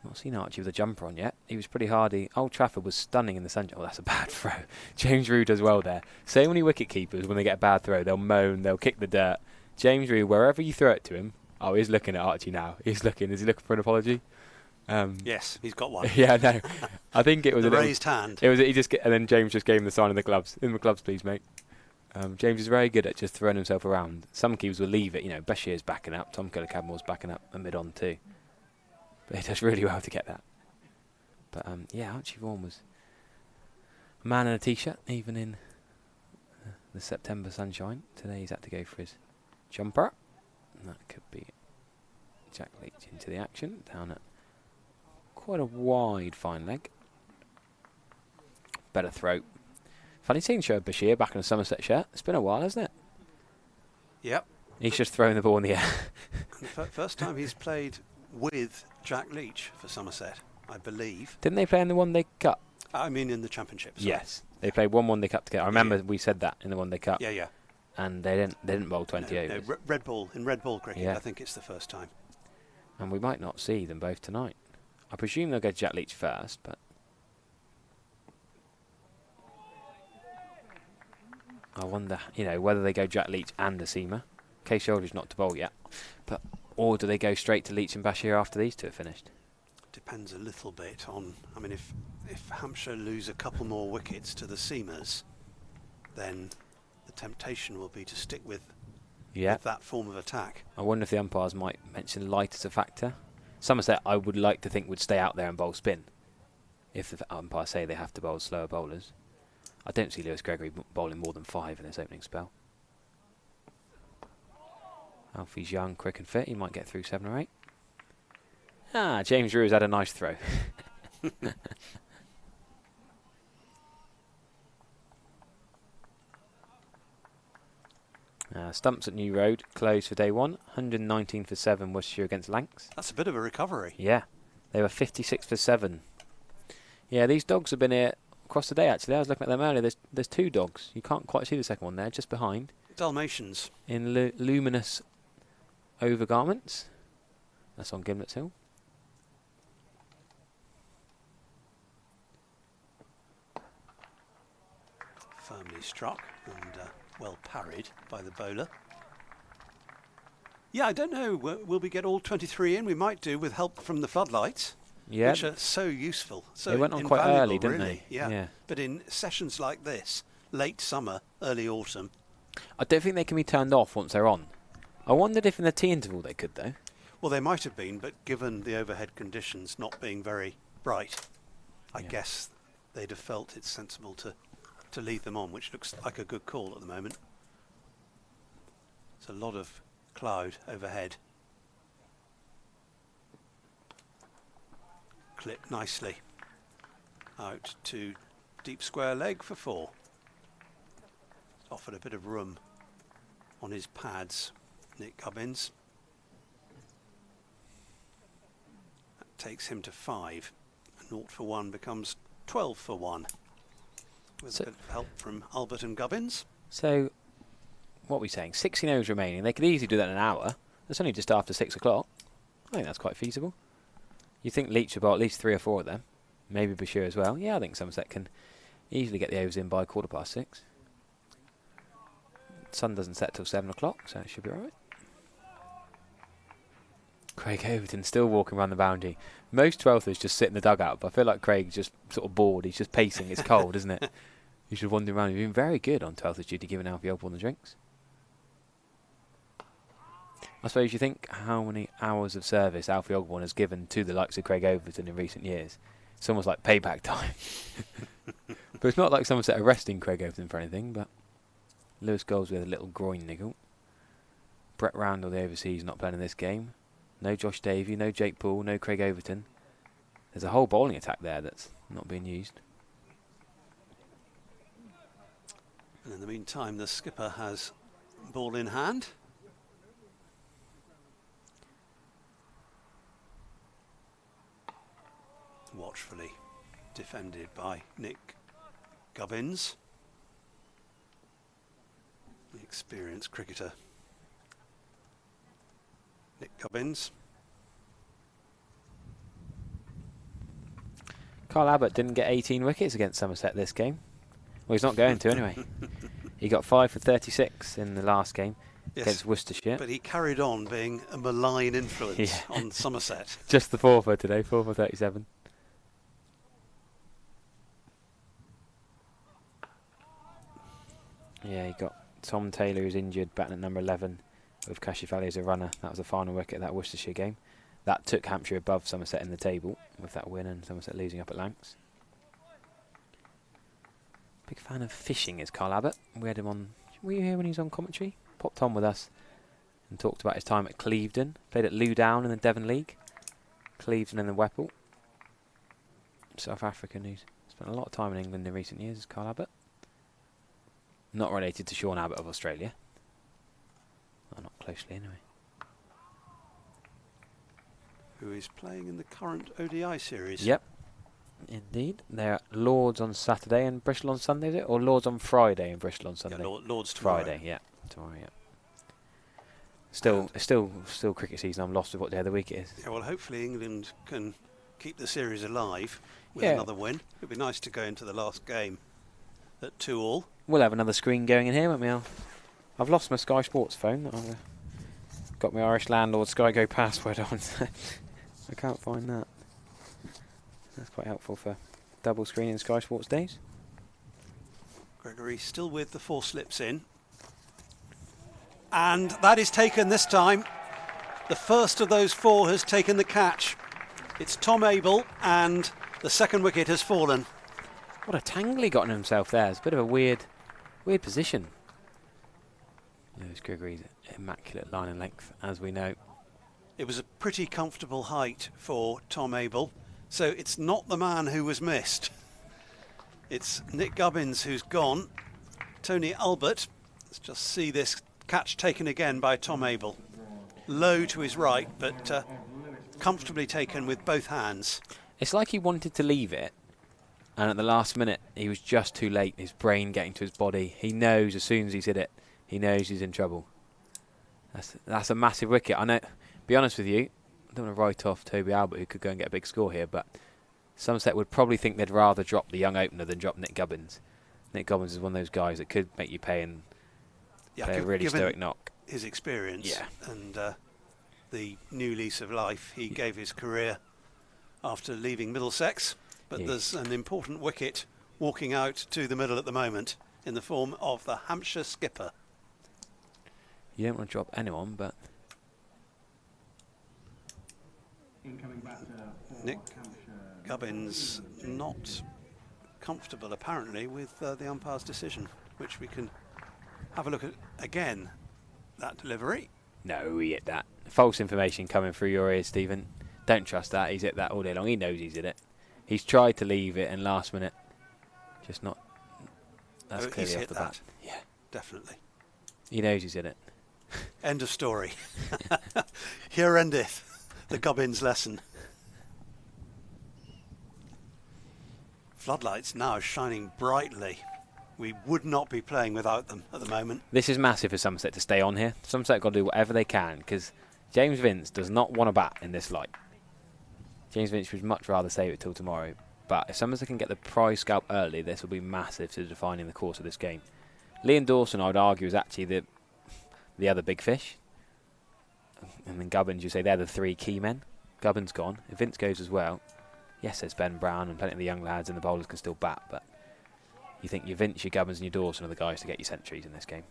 Not seen Archie with a jumper on yet. He was pretty hardy. Old Trafford was stunning in the sunshine. Oh, that's a bad throw. James Rew does well there. So many wicket keepers, when they get a bad throw, they'll moan, they'll kick the dirt. James Rew, wherever you throw it to him, oh, he's looking at Archie now. He's looking. Is he looking for an apology? Yes, he's got one. Yeah, no. I think it was a raised hand. It was. And then James just gave him the sign of the gloves. In the gloves, please, mate. James is very good at just throwing himself around. Some keepers will leave it. You know, Bashir's backing up. Tom Cadmore's backing up a mid-on too. But he does really well to get that. But yeah, Archie Vaughan was a man in a t-shirt, even in the September sunshine. Today he's had to go for his jumper. And that could be Jack Leach into the action, down at quite a wide fine leg. Better throw. Funny seeing Shoaib Bashir back in a Somerset shirt. It's been a while, hasn't it? Yep. He's just throwing the ball in the air. First time he's played with Jack Leach for Somerset, I believe. Didn't they play in the One Day Cup? I mean in the Championship. Sorry. Yes. They played One Day Cup together. I remember we said that in the One Day Cup. Yeah, yeah. And they didn't bowl 20 overs. No, Red Bull cricket, yeah. I think it's the first time. And we might not see them both tonight. I presume they'll go Jack Leach first, but I wonder, whether they go Jack Leach and a seamer. Case Shoulders not to bowl yet, or do they go straight to Leach and Bashir after these two are finished? Depends a little bit on. I mean, if Hampshire lose a couple more wickets to the seamers, then the temptation will be to stick with that form of attack. I wonder if the umpires might mention light as a factor. Somerset, I would like to think, would stay out there and bowl spin if the umpires say they have to bowl slower bowlers. I don't see Lewis Gregory bowling more than 5 in his opening spell. Alfie's young, quick and fit. He might get through 7 or 8. James Rew has had a nice throw. Stumps at New Road, closed for day 1. 119 for 7 Worcestershire against Lancs. That's a bit of a recovery. Yeah. They were 56 for 7. Yeah, these dogs have been here across the day, actually. I was looking at them earlier. There's 2 dogs. You can't quite see the second one there, just behind. Dalmatians. In luminous overgarments. That's on Gimlet's Hill. Firmly struck and well parried by the bowler. Yeah, I don't know. Will we get all 23 in? We might do with help from the floodlights. Yeah. Which are so useful. So they went on quite early, didn't really. they? Yeah. But in sessions like this, late summer, early autumn, I don't think they can be turned off once they're on. I wondered if in the tea interval they could, though. Well, they might have been, but given the overhead conditions not being very bright, I guess they'd have felt it's sensible to leave them on, which looks like a good call at the moment. There's a lot of cloud overhead. Clipped nicely out to deep square leg for 4. Offered a bit of room on his pads, Nick Gubbins. That takes him to 5. 0 for 1 becomes 12 for 1. With a bit of help from Albert and Gubbins. So, what are we saying? 16 overs remaining. They could easily do that in an hour. It's only just after 6 o'clock. I think that's quite feasible. You think Leach will bowl at least 3 or 4 of them? Maybe Bashir as well. Yeah, I think Somerset can easily get the overs in by 6:15. Sun doesn't set till 7 o'clock, so it should be alright. Craig Overton still walking around the boundary. Most 12thers just sit in the dugout, but I feel like Craig's just sort of bored. He's just pacing. It's cold, isn't it? You should wander around. You've been very good on 12thers duty, giving Alfie Ogborn the drinks. I suppose you think how many hours of service Alfie Ogborn has given to the likes of Craig Overton in recent years. It's almost like payback time. But it's not like Somerset arresting Craig Overton for anything, but Lewis Goals with a little groin niggle. Brett Randall, the overseas, not playing in this game. No Josh Davey, no Jake Poole, no Craig Overton. There's a whole bowling attack there that's not being used. And in the meantime, the skipper has ball in hand. Watchfully defended by Nick Gubbins, the experienced cricketer. Nick Gubbins. Carl Abbott didn't get 18 wickets against Somerset this game. Well, he's not going to anyway. He got 5 for 36 in the last game against Worcestershire. But he carried on being a malign influence on Somerset. Just the 4 for today, 4 for 37. Yeah, he got Tom Taylor, who's injured, batting at number 11, with Kashif as a runner. That was the final wicket of that Worcestershire game. That took Hampshire above Somerset in the table with that win, and Somerset losing up at Lancs. Big fan of fishing is Carl Abbott. We had him on. Were you here when he was on commentary? Popped on with us and talked about his time at Clevedon. Played at Loudoun in the Devon League. Clevedon in the Whipple. South African who's spent a lot of time in England in recent years is Carl Abbott. Not related to Sean Abbott of Australia. Oh, not closely anyway. Who is playing in the current ODI series. Yep, indeed. They're at Lords on Saturday and Bristol on Sunday, is it? Or Lords on Friday and Bristol on Sunday? Yeah, Lords tomorrow. Friday, yeah. Tomorrow, yeah. Still cricket season. I'm lost with what day of the week it is. Yeah, well, hopefully England can keep the series alive with another win. It'd be nice to go into the last game at 2-2. We'll have another screen going in here, won't we? I've lost my Sky Sports phone. I've got my Irish landlord Sky Go password on. I can't find that. That's quite helpful for double screen in Sky Sports days. Gregory still with the 4 slips in. And that is taken this time. The first of those 4 has taken the catch. It's Tom Abel, and the second wicket has fallen. What a tangle he got on himself there. It's a bit of a weird position. Lewis Gregory's immaculate line and length, as we know. It was a pretty comfortable height for Tom Abel, so it's not the man who was missed. It's Nick Gubbins who's gone. Tony Albert. Let's just see this catch taken again by Tom Abel. Low to his right, but comfortably taken with both hands. It's like he wanted to leave it, and at the last minute he was just too late. His brain getting to his body. He knows as soon as he's hit it, he knows he's in trouble. That's a massive wicket. I know. Be honest with you, I don't want to write off Toby Albert, who could go and get a big score here, but Somerset would probably think they'd rather drop the young opener than drop Nick Gubbins. Nick Gubbins is one of those guys that could make you pay and play a really stoic knock. His experience and the new lease of life he gave his career after leaving Middlesex. But there's an important wicket walking out to the middle at the moment in the form of the Hampshire skipper. You don't want to drop anyone, but Nick Gubbins not comfortable apparently with the umpire's decision, which we can have a look at again. That delivery. no, he hit that. False information coming through your ears, Stephen. Don't trust that. He's hit that all day long. He knows he's hit it. He's tried to leave it, and last minute, just not. That's clearly he's off hit the that. bat. Yeah, definitely. He knows he's hit it. End of story. Here endeth the Gubbins lesson. Floodlights now shining brightly. We would not be playing without them at the moment. This is massive for Somerset to stay on here. Somerset got to do whatever they can, because James Vince does not want to bat in this light. James Vince would much rather save it till tomorrow. But if Somerset can get the prize scalp early, this will be massive to defining the course of this game. Lee and Dawson, I would argue, is actually the other big fish. And then Gubbins, you say they're the three key men. Gubbins gone. If Vince goes as well, yes, there's Ben Brown and plenty of the young lads and the bowlers can still bat, but you think your Vince, your Gubbins and your Dawson are the guys to get you centuries in this game.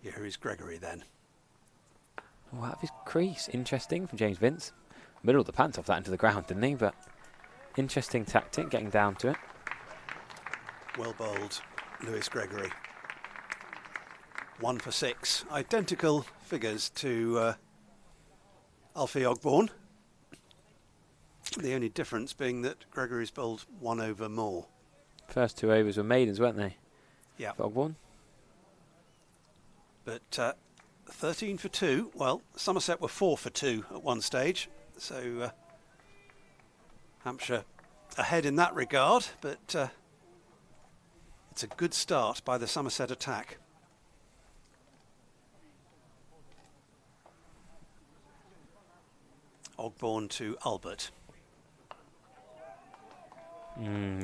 Yeah, here is Gregory then. Oh, out of his crease. Interesting from James Vince. Middle of the pants off that into the ground, didn't he? But interesting tactic, getting down to it. Well bowled, Lewis Gregory. 1 for 6. Identical figures to Alfie Ogborn. The only difference being that Gregory's bowled 1 over more. First 2 overs were maidens, weren't they? Yeah. For Ogborn. But 13 for 2. Well, Somerset were 4 for 2 at one stage. So Hampshire ahead in that regard. But it's a good start by the Somerset attack. Ogborn to Albert.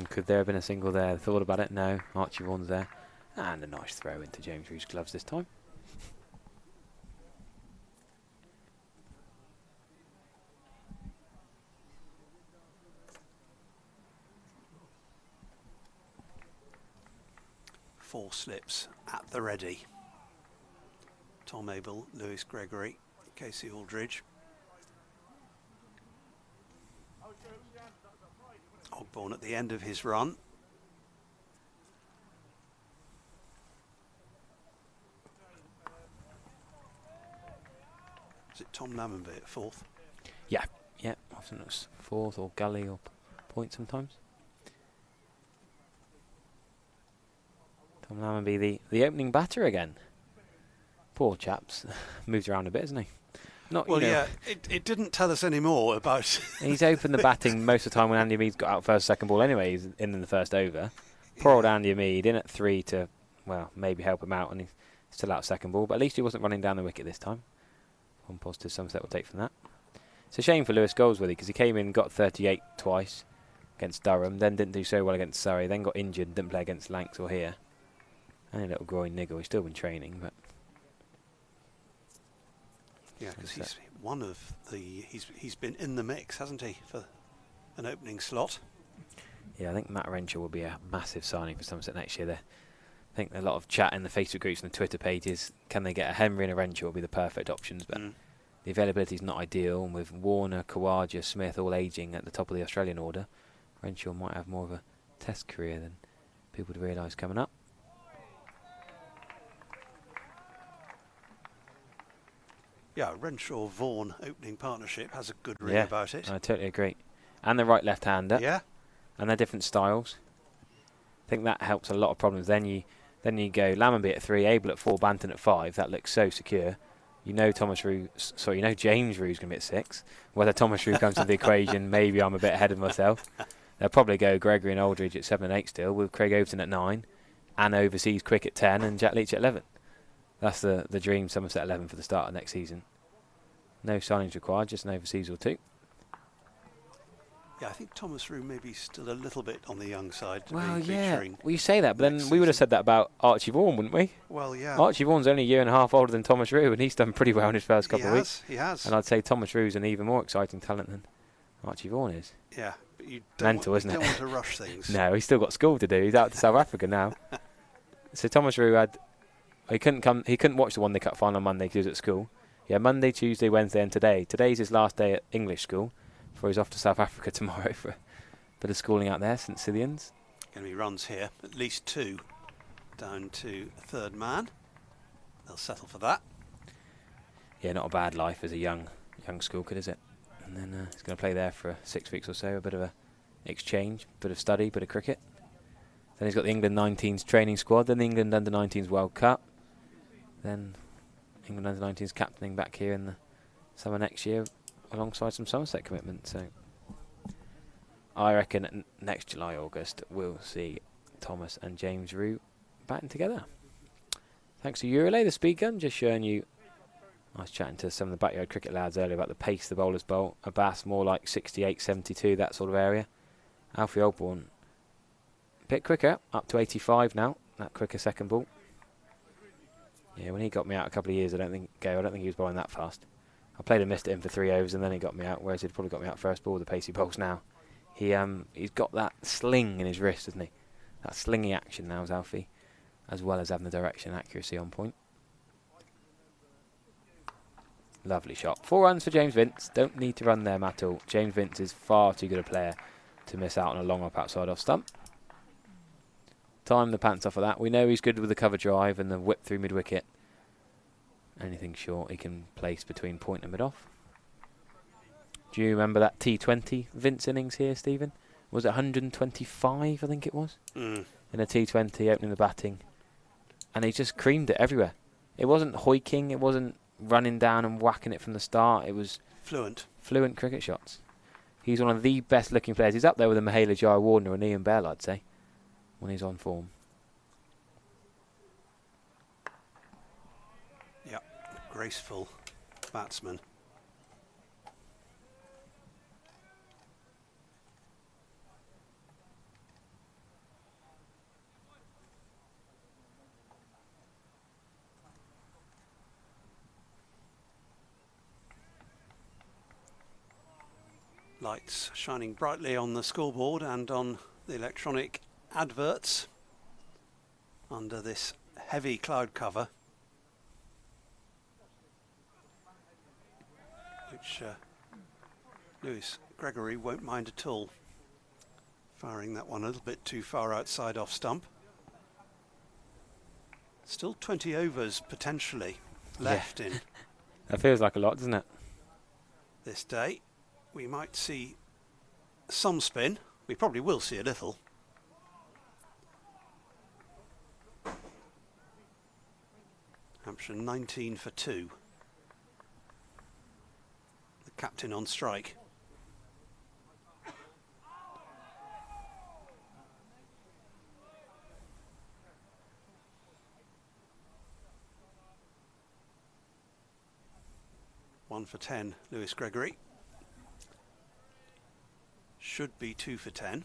Could there have been a single there? Thought about it? No. Archie Vaughan's there. And a nice throw into James Rew's gloves this time. Four slips at the ready. Tom Abel, Lewis Gregory, Casey Aldridge. Ogborn at the end of his run. Is it Tom Lammonby at 4th? Yeah, yeah. Often it's 4th or gully or point sometimes. Tom Lammonby, the opening batter again. Poor chap's moved around a bit, hasn't he? Not, well, you know, yeah, it didn't tell us any more about... He's opened the batting most of the time when Andy Mead's got out first, second ball anyway. He's in the first over. Poor old Andy Mead in at 3 to, well, maybe help him out, and he's still out second ball. But at least he wasn't running down the wicket this time. One positive Somerset will take from that. It's a shame for Lewis Goldsworthy because he came in, got 38 twice against Durham, then didn't do so well against Surrey, then got injured, didn't play against Lancs or here. And a little groin niggle. He's still been training, but... Yeah, because he's one of the... He's been in the mix, hasn't he, for an opening slot? Yeah, I think Matt Renshaw will be a massive signing for Somerset next year. I think a lot of chat in the Facebook groups and the Twitter pages. Can they get a Henry and a Renshaw will be the perfect options, but the availability is not ideal. And with Warner, Kawaja, Smith all ageing at the top of the Australian order, Renshaw might have more of a test career than people would realise coming up. Yeah, Renshaw-Vaughan opening partnership has a good ring about it. I totally agree. And the right left-hander. Yeah. And they're different styles. I think that helps a lot of problems. Then you go Lammonby at 3, Abel at 4, Banton at 5. That looks so secure. You know James Rew's going to be at 6. Whether Thomas Rew comes into the equation, maybe I'm a bit ahead of myself. They'll probably go Gregory and Aldridge at 7 and 8 still, with Craig Overton at 9, and overseas Quick at 10, and Jack Leach at 11. That's the dream Somerset 11 for the start of next season. No signings required, just an overseas or 2. Yeah, I think Thomas Rew may be still a little bit on the young side. Well, yeah. Well, you say that, but then we would have said that about Archie Vaughan, wouldn't we? Well, yeah. Archie Vaughan's only a year and a half older than Thomas Rew, and he's done pretty well in his first couple of weeks. He has. And I'd say Thomas Rew's an even more exciting talent than Archie Vaughan is. Yeah, but you don't isn't it? Want to rush things. No, he's still got school to do. He's out to South Africa now. So Thomas Rew had He couldn't come. He couldn't watch the One Day Cup final on Monday because he was at school. Yeah, Monday, Tuesday, Wednesday, and today. Today's his last day at English school before he's off to South Africa tomorrow for a bit of schooling out there, St Cillians. Going to be runs here, at least 2 down to third man. They'll settle for that. Yeah, not a bad life as a young school kid, is it? And then he's going to play there for 6 weeks or so, a bit of a exchange, bit of study, bit of cricket. Then he's got the England 19s training squad, then the England Under-19s World Cup, then England Under-19s captaining back here in the summer next year alongside some Somerset commitments. So I reckon next July, August, we'll see Thomas and James Rue batting together. Thanks to Eurolay, the speed gun, just showing you. I was chatting to some of the backyard cricket lads earlier about the pace the bowlers bowl. Abbas more like 68, 72, that sort of area. Alfie Oldbourne a bit quicker, up to 85 now, that quicker second ball. Yeah, when he got me out a couple of years, I don't think he was bowling that fast. I played and missed it in for 3 overs and then he got me out, whereas he'd probably got me out first ball with the pace he bowls now. He's got that sling in his wrist, hasn't he? That slingy action now is Alfie, as well as having the direction and accuracy on point. Lovely shot. 4 runs for James Vince. Don't need to run there at all. James Vince is far too good a player to miss out on a long up outside off stump. Time the pants off of that. We know he's good with the cover drive and the whip through mid wicket. Anything short he can place between point and mid off. Do you remember that T20 Vince innings here, Stephen? Was it 125, I think it was? In a T20 opening the batting. And he just creamed it everywhere. It wasn't hoiking, it wasn't running down and whacking it from the start. It was fluent cricket shots. He's one of the best looking players. He's up there with a Mahela Jayawardene and Ian Bell, I'd say, when he's on form. Yeah, graceful batsman. Lights shining brightly on the scoreboard and on the electronic adverts under this heavy cloud cover, which Lewis Gregory won't mind at all. Firing that one a little bit too far outside off stump. Still 20 overs potentially left in. That feels like a lot, doesn't it? This day. We might see some spin. We probably will see a little. Hampshire 19 for 2. The captain on strike. One for 10, Lewis Gregory. Should be 2 for 10.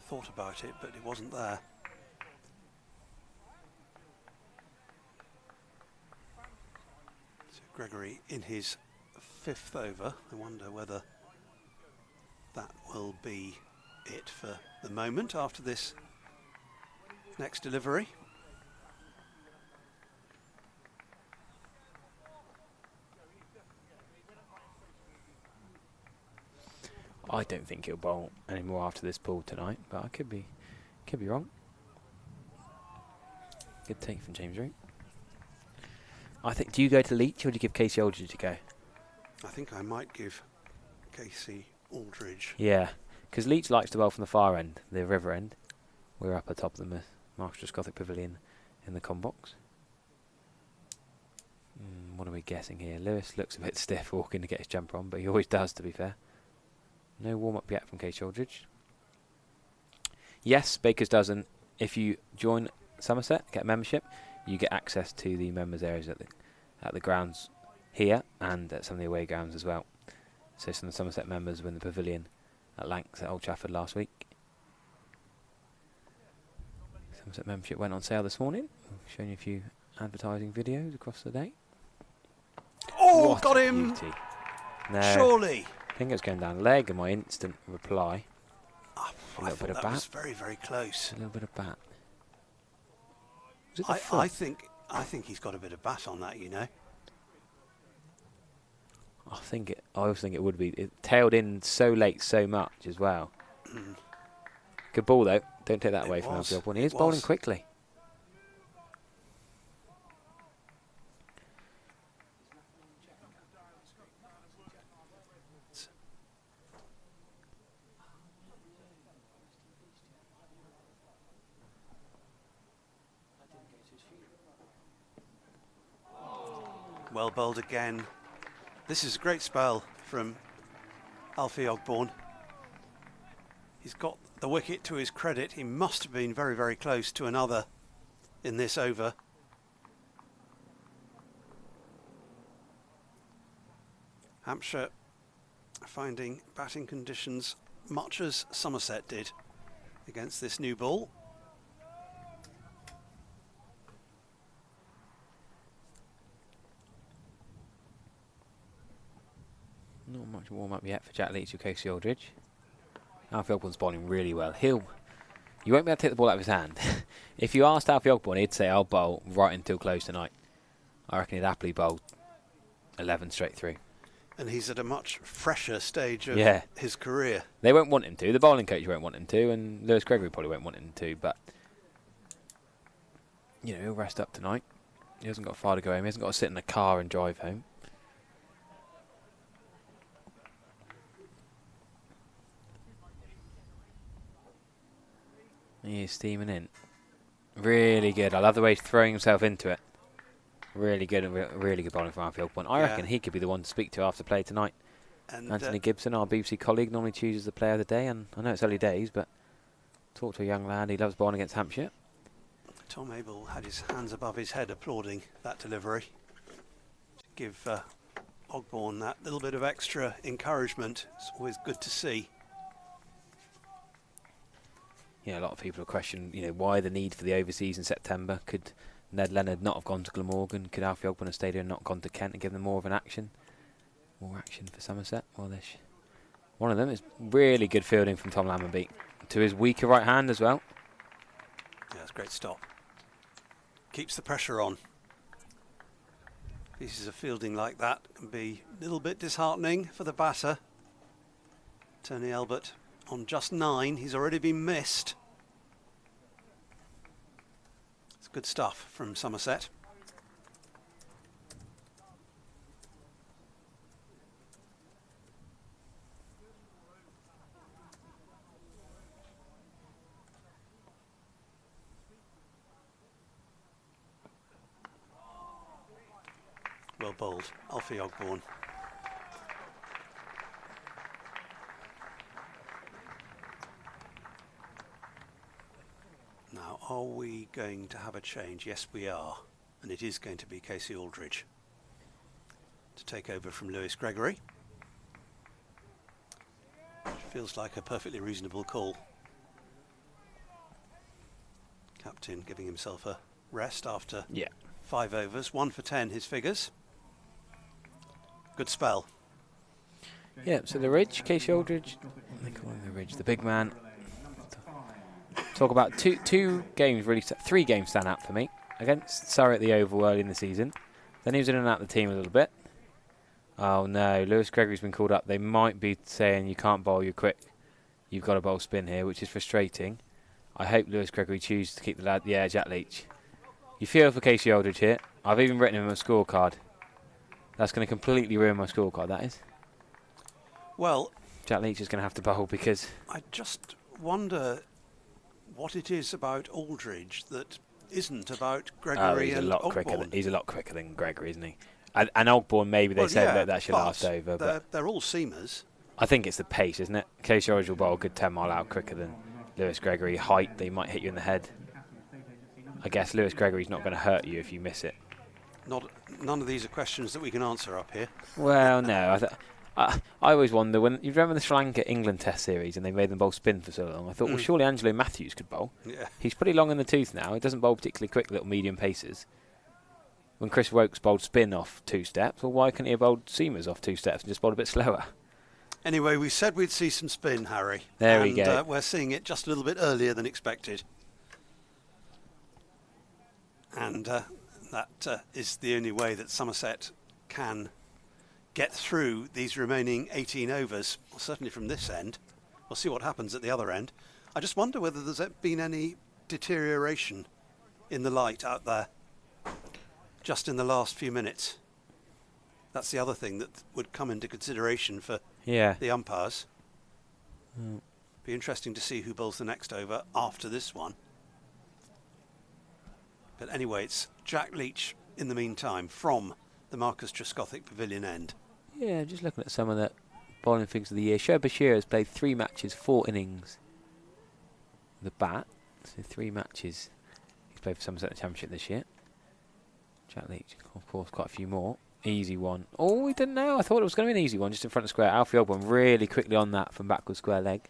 Thought about it, but it wasn't there. Gregory in his 5th over. I wonder whether that will be it for the moment after this next delivery. I don't think he'll bowl anymore after this ball tonight, but I could be wrong. Good take from James Rue. I think, do you go to Leach or do you give Casey Aldridge a go? I think I might give Casey Aldridge. Yeah, because Leach likes to bowl from the far end, the river end. We're up atop of the Marcus Gothic Pavilion in the com box. What are we guessing here? Lewis looks a bit stiff walking to get his jumper on, but he always does, to be fair. No warm-up yet from Casey Aldridge. Yes, Baker's Dozen. If you join Somerset, get a membership, you get access to the members areas at the grounds here and at some of the away grounds as well. So some of the Somerset members were in the pavilion at Lancs at Old Trafford last week. Somerset membership went on sale this morning. I've shown you a few advertising videos across the day. Oh, what got a him! Beauty. No, Surely. I think it was going down leg, and my instant reply. I thought that was very, very close. A little bit of bat. I think he's got a bit of bat on that, you know. I also think it would be. It tailed in so late, so much as well. Good ball though. Don't take that away from Alfie Ogborn. He is bowling quickly. Well bowled again. This is a great spell from Alfie Ogborn. He's got the wicket to his credit. He must have been very, very close to another in this over. Hampshire finding batting conditions much as Somerset did against this new ball. Not much warm-up yet for Jack Leach or Casey Aldridge. Alfie Ogborn's bowling really well. You won't be able to take the ball out of his hand. If you asked Alfie Ogborn, he'd say, I'll bowl right until close tonight. I reckon he'd happily bowl 11 straight through. And he's at a much fresher stage of his career. They won't want him to. The bowling coach won't want him to, and Lewis Gregory probably won't want him to, but you know, he'll rest up tonight. He hasn't got far to go home. He hasn't got to sit in the car and drive home. He is steaming in. Really good. I love the way he's throwing himself into it. Really good, really good bowling from Alfie Ogborn. I reckon he could be the one to speak to after play tonight. And Anthony Gibson, our BBC colleague, normally chooses the player of the day, and I know it's early days, but talk to a young lad. He loves bowling against Hampshire. Tom Abel had his hands above his head applauding that delivery. To give Ogborn that little bit of extra encouragement. It's always good to see. Yeah, a lot of people have questioned, you know, why the need for the overseas in September. Could Ned Leonard not have gone to Glamorgan? Could Alfie Ogborn have stayed here and not gone to Kent and given them more of an action? More action for Somerset? Well, one of them is really good fielding from Tom Lammonby to his weaker right hand as well. Yeah, that's a great stop. Keeps the pressure on. Pieces of fielding like that can be a little bit disheartening for the batter. Tony Elbert on just 9, he's already been missed. It's good stuff from Somerset. Well bowled, Alfie Ogborn. Now, are we going to have a change? Yes, we are. And it is going to be Casey Aldridge to take over from Lewis Gregory. Which feels like a perfectly reasonable call. Captain giving himself a rest after 5 overs. 1 for 10, his figures. Good spell. Yeah, so the Ridge, Casey Aldridge, they call him the Ridge, the big man. Talk about two games, really, 3 games stand out for me. Against Surrey at the Oval early in the season. Then he was in and out of the team a little bit. Oh no, Lewis Gregory's been called up. They might be saying you can't bowl, you're quick. You've got to bowl spin here, which is frustrating. I hope Lewis Gregory chooses to keep the lad. Yeah, Jack Leach. You feel for Casey Aldridge here. I've even written him a scorecard. That's going to completely ruin my scorecard, that is. Well, Jack Leach is going to have to bowl because I just wonder what it is about Aldridge that isn't about Gregory and Ogborn. He's a lot quicker than Gregory, isn't he? And Ogborn, maybe they said that should last over. But they're all seamers. I think it's the pace, isn't it? Casey Aldridge will bowl a good 10 mile out quicker than Lewis Gregory. Height, they might hit you in the head. I guess Lewis Gregory's not going to hurt you if you miss it. None of these are questions that we can answer up here. Well, no. I always wonder, when you remember the Sri Lanka England Test series and they made them bowl spin for so long, I thought, well, surely Angelo Matthews could bowl. Yeah. He's pretty long in the tooth now. He doesn't bowl particularly quick little medium paces. When Chris Wokes bowled spin off 2 steps, well, why couldn't he have bowled seamers off 2 steps and just bowled a bit slower? Anyway, we said we'd see some spin, Harry. There we go. We're seeing it just a little bit earlier than expected. And that is the only way that Somerset can get through these remaining 18 overs, well, certainly from this end. We'll see what happens at the other end. I just wonder whether there's been any deterioration in the light out there just in the last few minutes. That's the other thing that would come into consideration for the umpires. Be interesting to see who bowls the next over after this one. But anyway, it's Jack Leach in the meantime from the Marcus Trescothick Pavilion end. Yeah, just looking at some of the bowling figures of the year. Shoaib Bashir has played 3 matches, 4 innings. The bat, so 3 matches. He's played for Somerset in the Championship this year. Jack Leach, of course, quite a few more. Easy one. Oh, he didn't know. I thought it was going to be an easy one, just in front of square. Alfie Ogborn really quickly on that from backward square leg.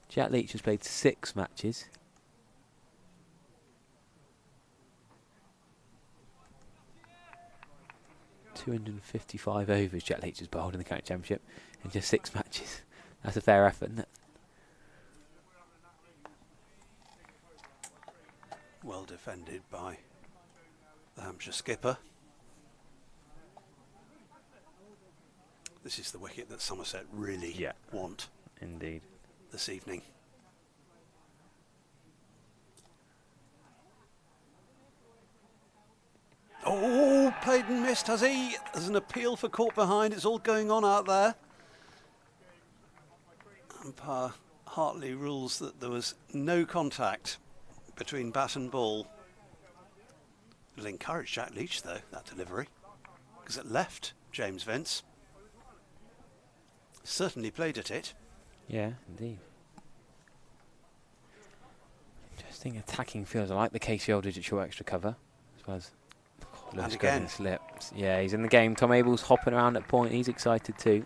Jack Leach has played 6 matches. .255 overs Jack Leach has bowled in the County Championship in just 6 matches. That's a fair effort, isn't it? Well defended by the Hampshire skipper. This is the wicket that Somerset really want. Indeed. This evening. Oh, played and missed, has he? There's an appeal for caught behind. It's all going on out there. Umpire Hartley rules that there was no contact between bat and ball. It'll encourage Jack Leach, though, that delivery, because it left James Vince. Certainly played at it. Yeah, indeed. Interesting attacking fields. I like the Casey Aldridge at short extra cover, as well as and again slips. Yeah, he's in the game. Tom Abel's hopping around at point. He's excited too.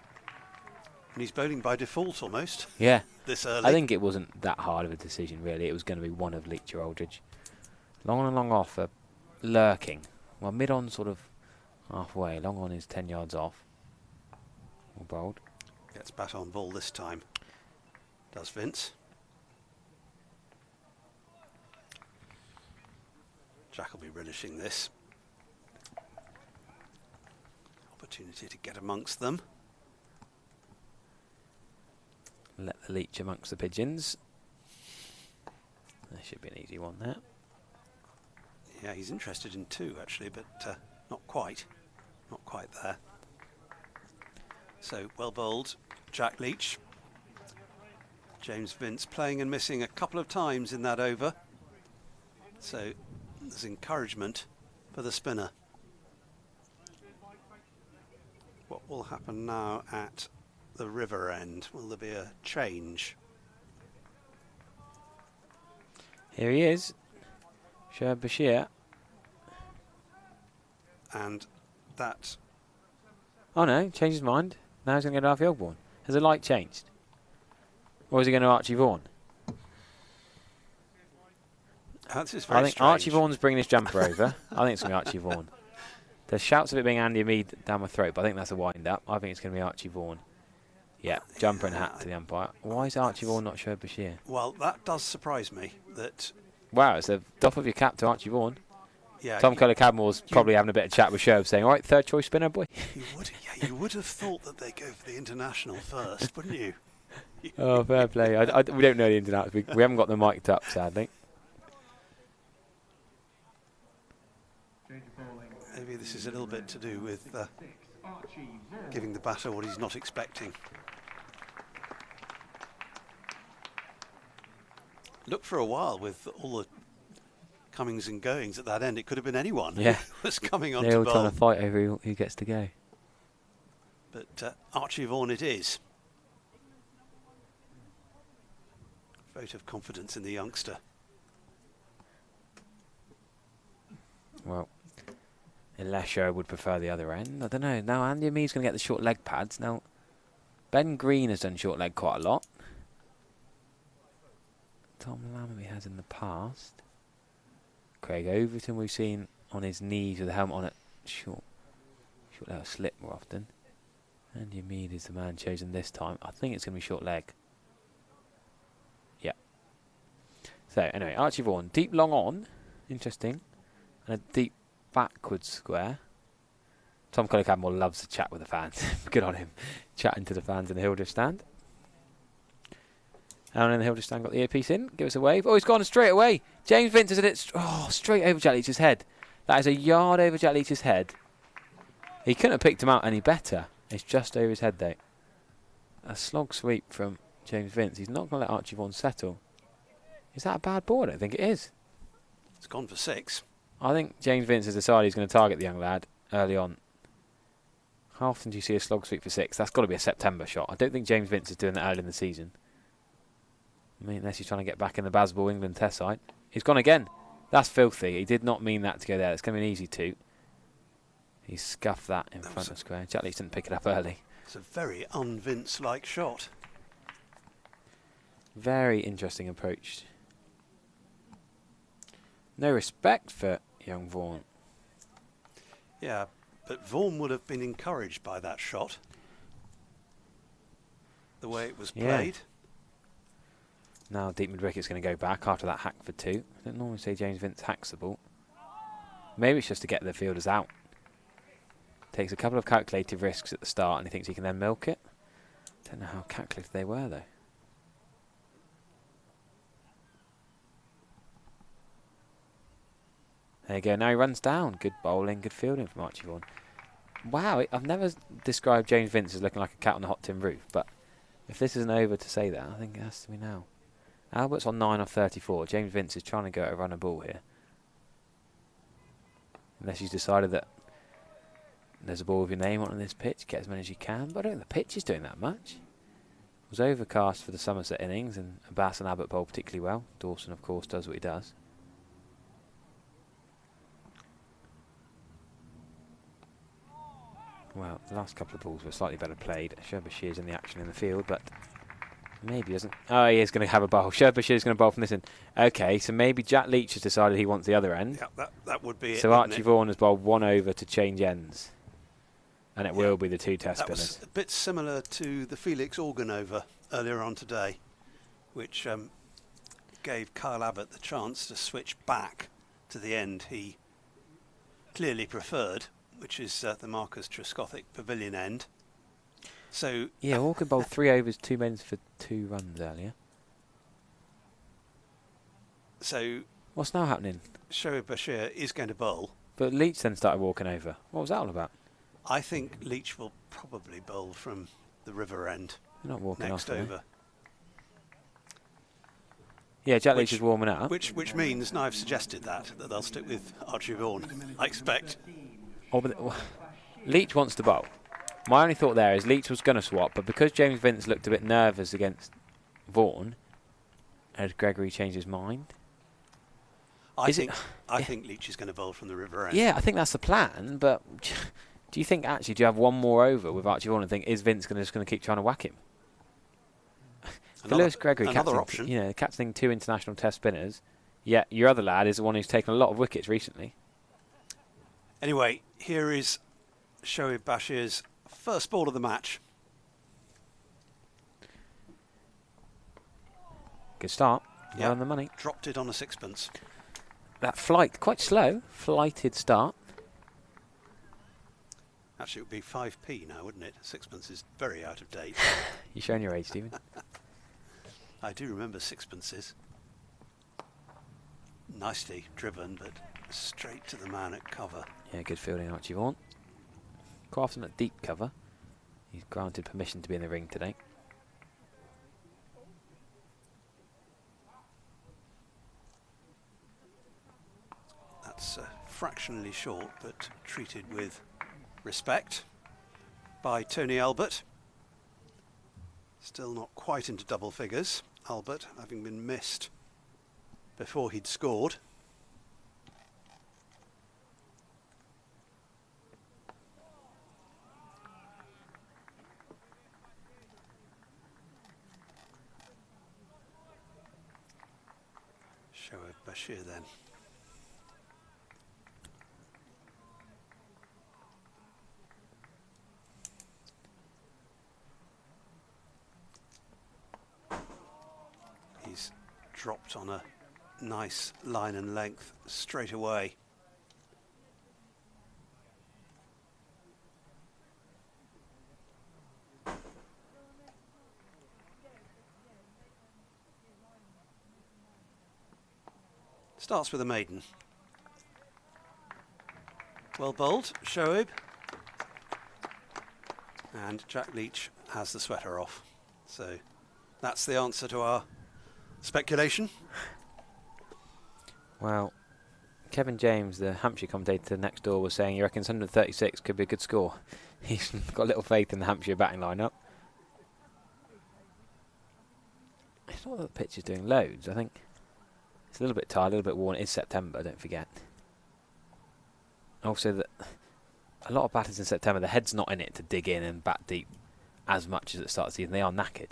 And he's bowling by default almost. Yeah. This early. I think it wasn't that hard of a decision, really. It was going to be one of Leach or Aldridge. Long on and long off, lurking. Well, mid on sort of halfway. Long on is 10 yards off. Or bowled. Gets bat on ball this time. Does Vince. Jack will be relishing this. Opportunity to get amongst them. Let the Leach amongst the pigeons. There should be an easy one there. Yeah, he's interested in 2 actually, but not quite. Not quite there. So well bowled, Jack Leach. James Vince playing and missing a couple of times in that over. So there's encouragement for the spinner. What will happen now at the river end? Will there be a change? Here he is, Shoaib Bashir. And that... Oh no, changed his mind. Now he's going to go to Alfie Ogborn. Has the light changed? Or is he going to Archie Vaughan? This is very I think strange. Archie Vaughan's bringing his jumper over. I think it's going to be Archie Vaughan. There's shouts of it being Andy Mead down my throat, but I think that's a wind-up. I think it's going to be Archie Vaughan. Yeah, jumper and hat to the umpire. Why is Archie Vaughan not Shoaib Bashir? Well, that does surprise me. That. Wow, it's the top of your cap to Archie Vaughan. Yeah, Tom Keller-Cadmore's probably having a bit of chat with Shoaib, saying, all right, 3rd choice spinner, boy. You would have thought that they go for the international first, wouldn't you? Oh, fair play. We don't know the ins and outs. We haven't got them mic'd up, sadly. Maybe this is a little bit to do with giving the batter what he's not expecting. Looked for a while with all the comings and goings at that end. It could have been anyone who was coming on to bowl. They're all trying to fight over who gets to go. But Archie Vaughan it is. Vote of confidence in the youngster. Well, Ilesha would prefer the other end. I don't know. Now Andy Amee's going to get the short leg pads. Now, Ben Green has done short leg quite a lot. Tom Lammy has in the past. Craig Overton we've seen on his knees with the helmet on it. Short leg slip more often. Andy Amee is the man chosen this time. I think it's going to be short leg. Yeah. So anyway, Archie Vaughan, deep long on. Interesting. And a deep backwards square. Tom Cullicadmore loves to chat with the fans. Good on him. Chatting to the fans in the Hildreth stand. Alan in the Hildreth stand got the earpiece in. Give us a wave. Oh, he's gone straight away. James Vince has hit it straight over Jack Leach's head. That is a yard over Jack Leach's head. He couldn't have picked him out any better. It's just over his head though. A slog sweep from James Vince. He's not going to let Archie Vaughan settle. Is that a bad ball? I don't think it is. It's gone for 6. I think James Vince has decided he's going to target the young lad early on. How often do you see a slog sweep for 6? That's got to be a September shot. I don't think James Vince is doing that early in the season. I mean, unless he's trying to get back in the Bazball England test side. He's gone again. That's filthy. He did not mean that to go there. It's going to be an easy 2. He scuffed that in front of square. Jack Leach didn't pick it up early. It's a very un-Vince-like shot. Very interesting approach. No respect for young Vaughan. Yeah, but Vaughan would have been encouraged by that shot. The way it was played. Now deep mid-wicket's going to go back after that hack for 2. I don't normally say James Vince hacks the ball. Maybe it's just to get the fielders out. Takes a couple of calculated risks at the start and he thinks he can then milk it. Don't know how calculated they were though. There you go, now he runs down. Good bowling, good fielding from Archie Vaughan. Wow, I've never described James Vince as looking like a cat on a hot tin roof, but if this isn't over to say that, I think it has to be now. Albert's on 9 off 34. James Vince is trying to go to run a ball here. Unless he's decided that there's a ball with your name on this pitch, get as many as you can, but I don't think the pitch is doing that much. It was overcast for the Somerset innings, and Abbas and Abbott bowl particularly well. Dawson, of course, does what he does. Well, the last couple of balls were slightly better played. Sher Bashir's in the action in the field, but maybe he doesn't. Oh, he is going to have a bowl. Sher Bashir's going to bowl from this end. Okay, so maybe Jack Leach has decided he wants the other end. Yeah, that would be it. So Archie Vaughan has bowled 1 over to change ends. And it will be the 2 test spinners. That was a bit similar to the Felix Organ over earlier on today, which gave Kyle Abbott the chance to switch back to the end he clearly preferred, which is the Marcus Trescothick Pavilion end. So yeah, Organ bowled 3 overs, 2 men for 2 runs earlier. So what's now happening? Shoaib Bashir is going to bowl. But Leach then started walking over. What was that all about? I think Leach will probably bowl from the river end. They're not walking next off, over. Yeah, Jack Leach is warming up. Which means, now I've suggested that they'll stick with Archie Vaughan, I expect. Oh, but Leach wants to bowl. My only thought there is Leach was going to swap, but because James Vince looked a bit nervous against Vaughan, had Gregory changed his mind? I think Leach is going to bowl from the river end. Yeah, I think that's the plan, but do you think actually, do you have one more over with Archie Vaughan and think, is Vince just going to keep trying to whack him? For Lewis Gregory, option. You know, captaining 2 international test spinners, yet your other lad is the one who's taken a lot of wickets recently. Anyway, here is Shoaib Bashir's first ball of the match. Good start. Yeah, on the money. Dropped it on a 6pence. That flight, quite slow, flighted start. Actually, it would be 5p now, wouldn't it? 6pence is very out of date. You're showing your age, Stephen. I do remember 6pences. Nicely driven, but straight to the man at cover. Yeah, good fielding, Archie Vaughan. Quite often at deep cover. He's granted permission to be in the ring today. That's fractionally short, but treated with respect by Tony Albert. Still not quite into double figures. Albert having been missed before he'd scored. Shoaib Bashir then. He's dropped on a nice line and length straight away. Starts with a maiden. Well bowled, Shoaib. And Jack Leach has the sweater off. So that's the answer to our speculation. Well, Kevin James, the Hampshire commentator next door, was saying he reckons 136 could be a good score. He's got little faith in the Hampshire batting lineup. It's not that the pitch is doing loads. I think it's a little bit tired, a little bit worn. It is September, don't forget. Also, that a lot of batters in September, the head's not in it to dig in and bat deep as much as at the start of the season. They are knackered.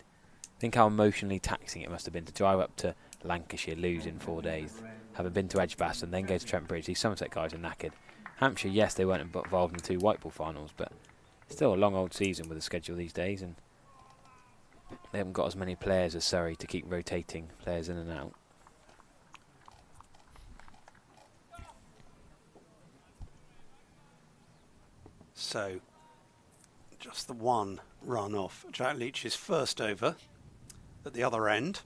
Think how emotionally taxing it must have been to drive up to Lancashire, lose in 4 days, having been to Edgbaston, and then go to Trent Bridge. These Somerset guys are knackered. Hampshire, yes, they weren't involved in 2 white ball finals, but still a long old season with the schedule these days, and they haven't got as many players as Surrey to keep rotating players in and out. So, just the one run off Jack Leach's first over at the other end.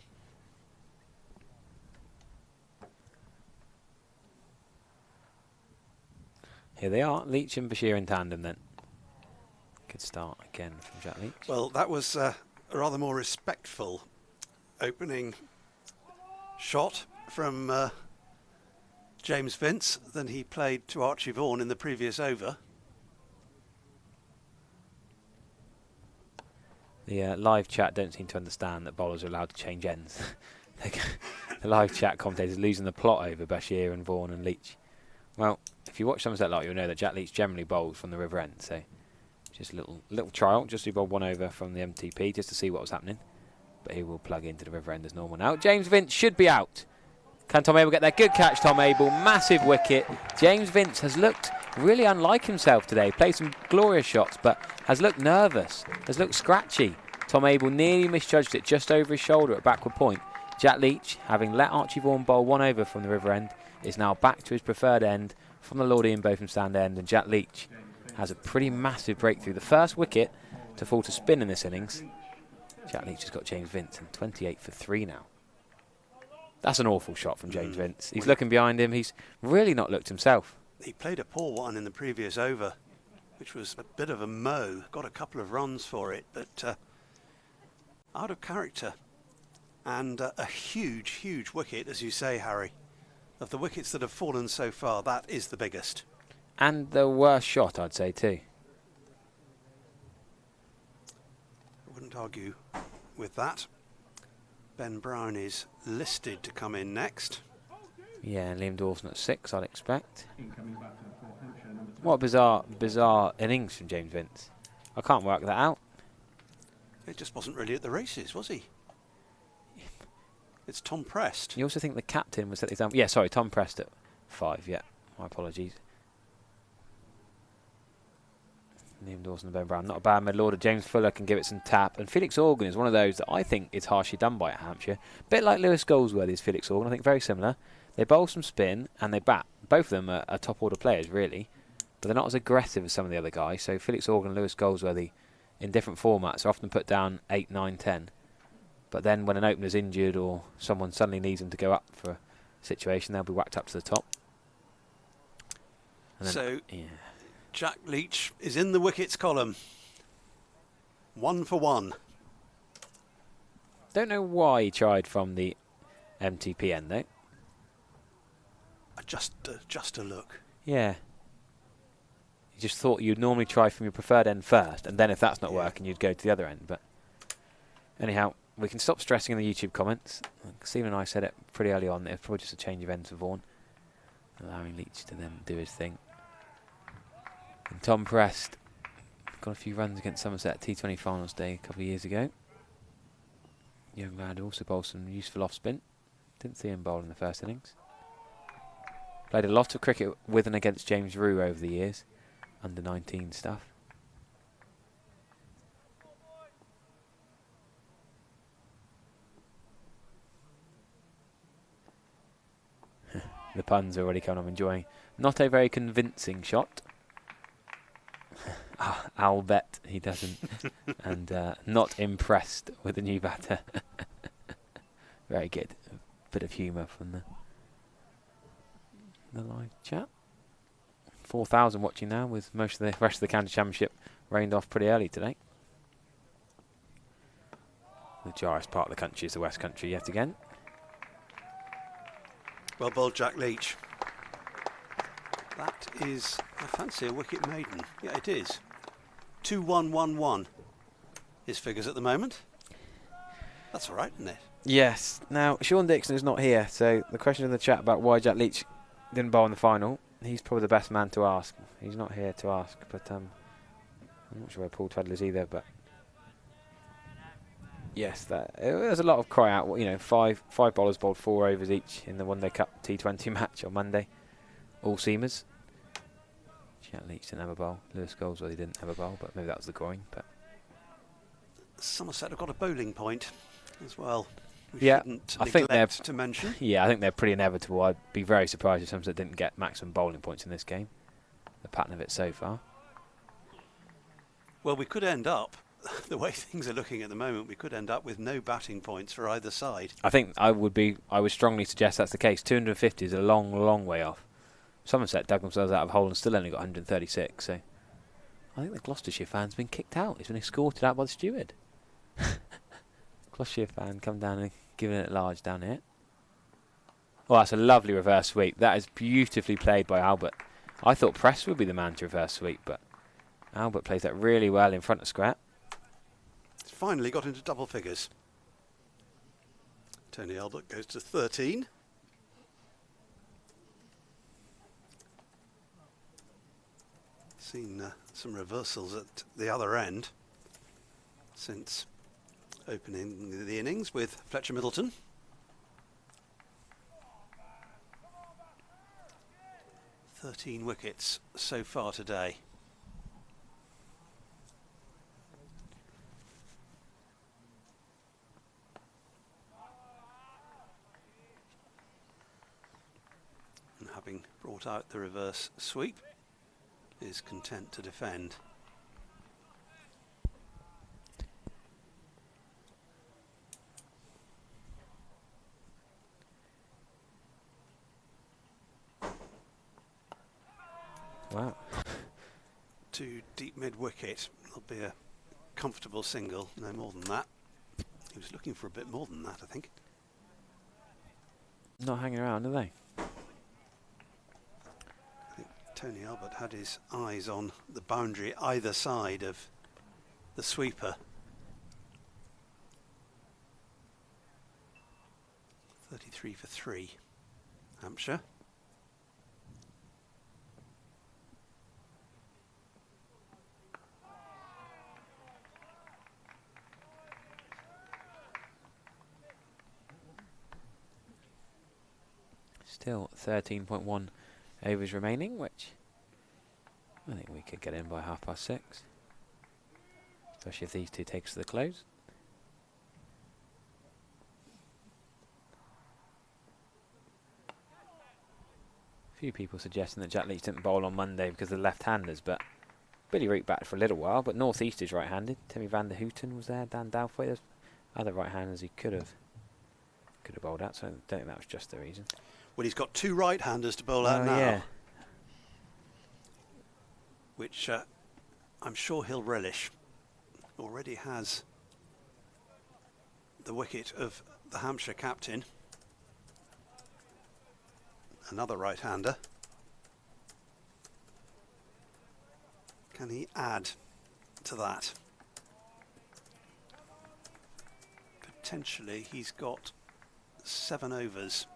Here they are, Leach and Bashir in tandem then. Good start again from Jack Leach. Well, that was a rather more respectful opening shot from James Vince than he played to Archie Vaughan in the previous over. The live chat don't seem to understand that bowlers are allowed to change ends. The live chat commentators losing the plot over Bashir and Vaughan and Leach. Well, if you watch Somerset lot, you'll know that Jack Leach generally bowls from the River End, so just a little trial, just to bowl one over from the MTP, just to see what was happening. But he will plug into the River End as normal now. James Vince should be out. Can Tom Abel get there? Good catch, Tom Abel. Massive wicket. James Vince has looked really unlike himself today. Played some glorious shots, but has looked nervous, has looked scratchy. Tom Abel nearly misjudged it just over his shoulder at backward point. Jack Leach, having let Archie Vaughan bowl one over from the River End, is now back to his preferred end from the Lord Ian Botham stand end, and Jack Leach has a pretty massive breakthrough. The first wicket to fall to spin in this innings. Jack Leach has got James Vince, and 28 for 3 now. That's an awful shot from James Vince. He's looking behind him. He's really not looked himself. He played a poor one in the previous over, which was a bit of a mow. Got a couple of runs for it, but out of character. And a huge, huge wicket, as you say, Harry. Of the wickets that have fallen so far, that is the biggest. And the worst shot, I'd say, too. I wouldn't argue with that. Ben Brown is listed to come in next. Yeah, and Liam Dawson at 6, I'd expect. What a bizarre innings from James Vince. I can't work that out. It just wasn't really at the races, was he? It's Tom Prest. You also think the captain was at the example? Yeah, sorry, Tom Prest at 5, yeah. My apologies. Liam Dawson and Ben Brown. Not a bad middle order. James Fuller can give it some tap. And Felix Organ is one of those that I think is harshly done by at Hampshire. A bit like Lewis Goldsworthy is Felix Organ. I think very similar. They bowl some spin and they bat. Both of them are top order players, really. But they're not as aggressive as some of the other guys. So Felix Organ and Lewis Goldsworthy in different formats are often put down 8, 9, 10. But then when an opener's injured or someone suddenly needs them to go up for a situation, they'll be whacked up to the top. And then, so, yeah. Jack Leach is in the wickets column. 1 for 1. Don't know why he tried from the MTP end, though. Just a look. Yeah. You just thought you'd normally try from your preferred end first, and then if that's not working, you'd go to the other end. But anyhow, we can stop stressing in the YouTube comments. Stephen and I said it pretty early on. It's probably just a change of ends for Vaughan, allowing Leach to then do his thing. And Tom Prest got a few runs against Somerset at T20 Finals Day a couple of years ago. Young lad also bowled some useful off spin. Didn't see him bowl in the first innings. Played a lot of cricket with and against James Rue over the years, under 19 stuff. The puns are already coming. I'm enjoying. Not a very convincing shot. I'll bet he doesn't. And not impressed with the new batter. Very good. A bit of humour from the live chat. 4,000 watching now, with most of the rest of the county championship rained off pretty early today. The driest part of the country is the West Country yet again. Well bowled, Jack Leach. That is, I fancy, a wicket maiden. Yeah, it is. 2-1-1-1. His figures at the moment. That's all right, isn't it? Yes. Now, Sean Dixon is not here, so the question in the chat about why Jack Leach didn't bowl in the final, he's probably the best man to ask. He's not here to ask, but I'm not sure where Paul Tweddle is either, but yes, there's a lot of cry out. You know, five bowlers bowled 4 overs each in the One Day Cup T20 match on Monday. All seamers. Jack Leach didn't have a bowl. Lewis Goldsworthy didn't have a bowl, but maybe that was the groin. But Somerset have got a bowling point as well. Yeah, I think they're to mention. Yeah, I think they're pretty inevitable. I'd be very surprised if Somerset didn't get maximum bowling points in this game. The pattern of it so far. Well, we could end up, the way things are looking at the moment, we could end up with no batting points for either side. I think I would strongly suggest that's the case. 250 is a long, long way off. Somerset dug themselves out of a hole and still only got 136. So I think the Gloucestershire fan's been kicked out. He's been escorted out by the steward. Gloucestershire fan come down and giving it large down here. Oh, that's a lovely reverse sweep. That is beautifully played by Albert. I thought Press would be the man to reverse sweep, but Albert plays that really well in front of Scrap. It's finally got into double figures. Tony Albert goes to 13. Seen some reversals at the other end since opening the innings with Fletcher Middleton. "13 wickets so far today. And having brought out the reverse sweep, is content to defend. Wow. To deep mid wicket. There'll be a comfortable single, no more than that. He was looking for a bit more than that, I think. Not hanging around, are they? I think Tony Albert had his eyes on the boundary either side of the sweeper. 33 for 3, Hampshire. Still 13.1 overs remaining, which I think we could get in by 6:30. Especially if these two take us to the close. A few people suggesting that Jack Leach didn't bowl on Monday because of the left-handers, but Billy Reek batted for a little while, but North East is right-handed. Timmy van der Houten was there, Dan Dalfoy. There's other right-handers he could have bowled out, so I don't think that was just the reason. Well, he's got 2 right-handers to bowl out now, yeah. which I'm sure he'll relish. Already has the wicket of the Hampshire captain. Another right-hander. Can he add to that? Potentially he's got 7 overs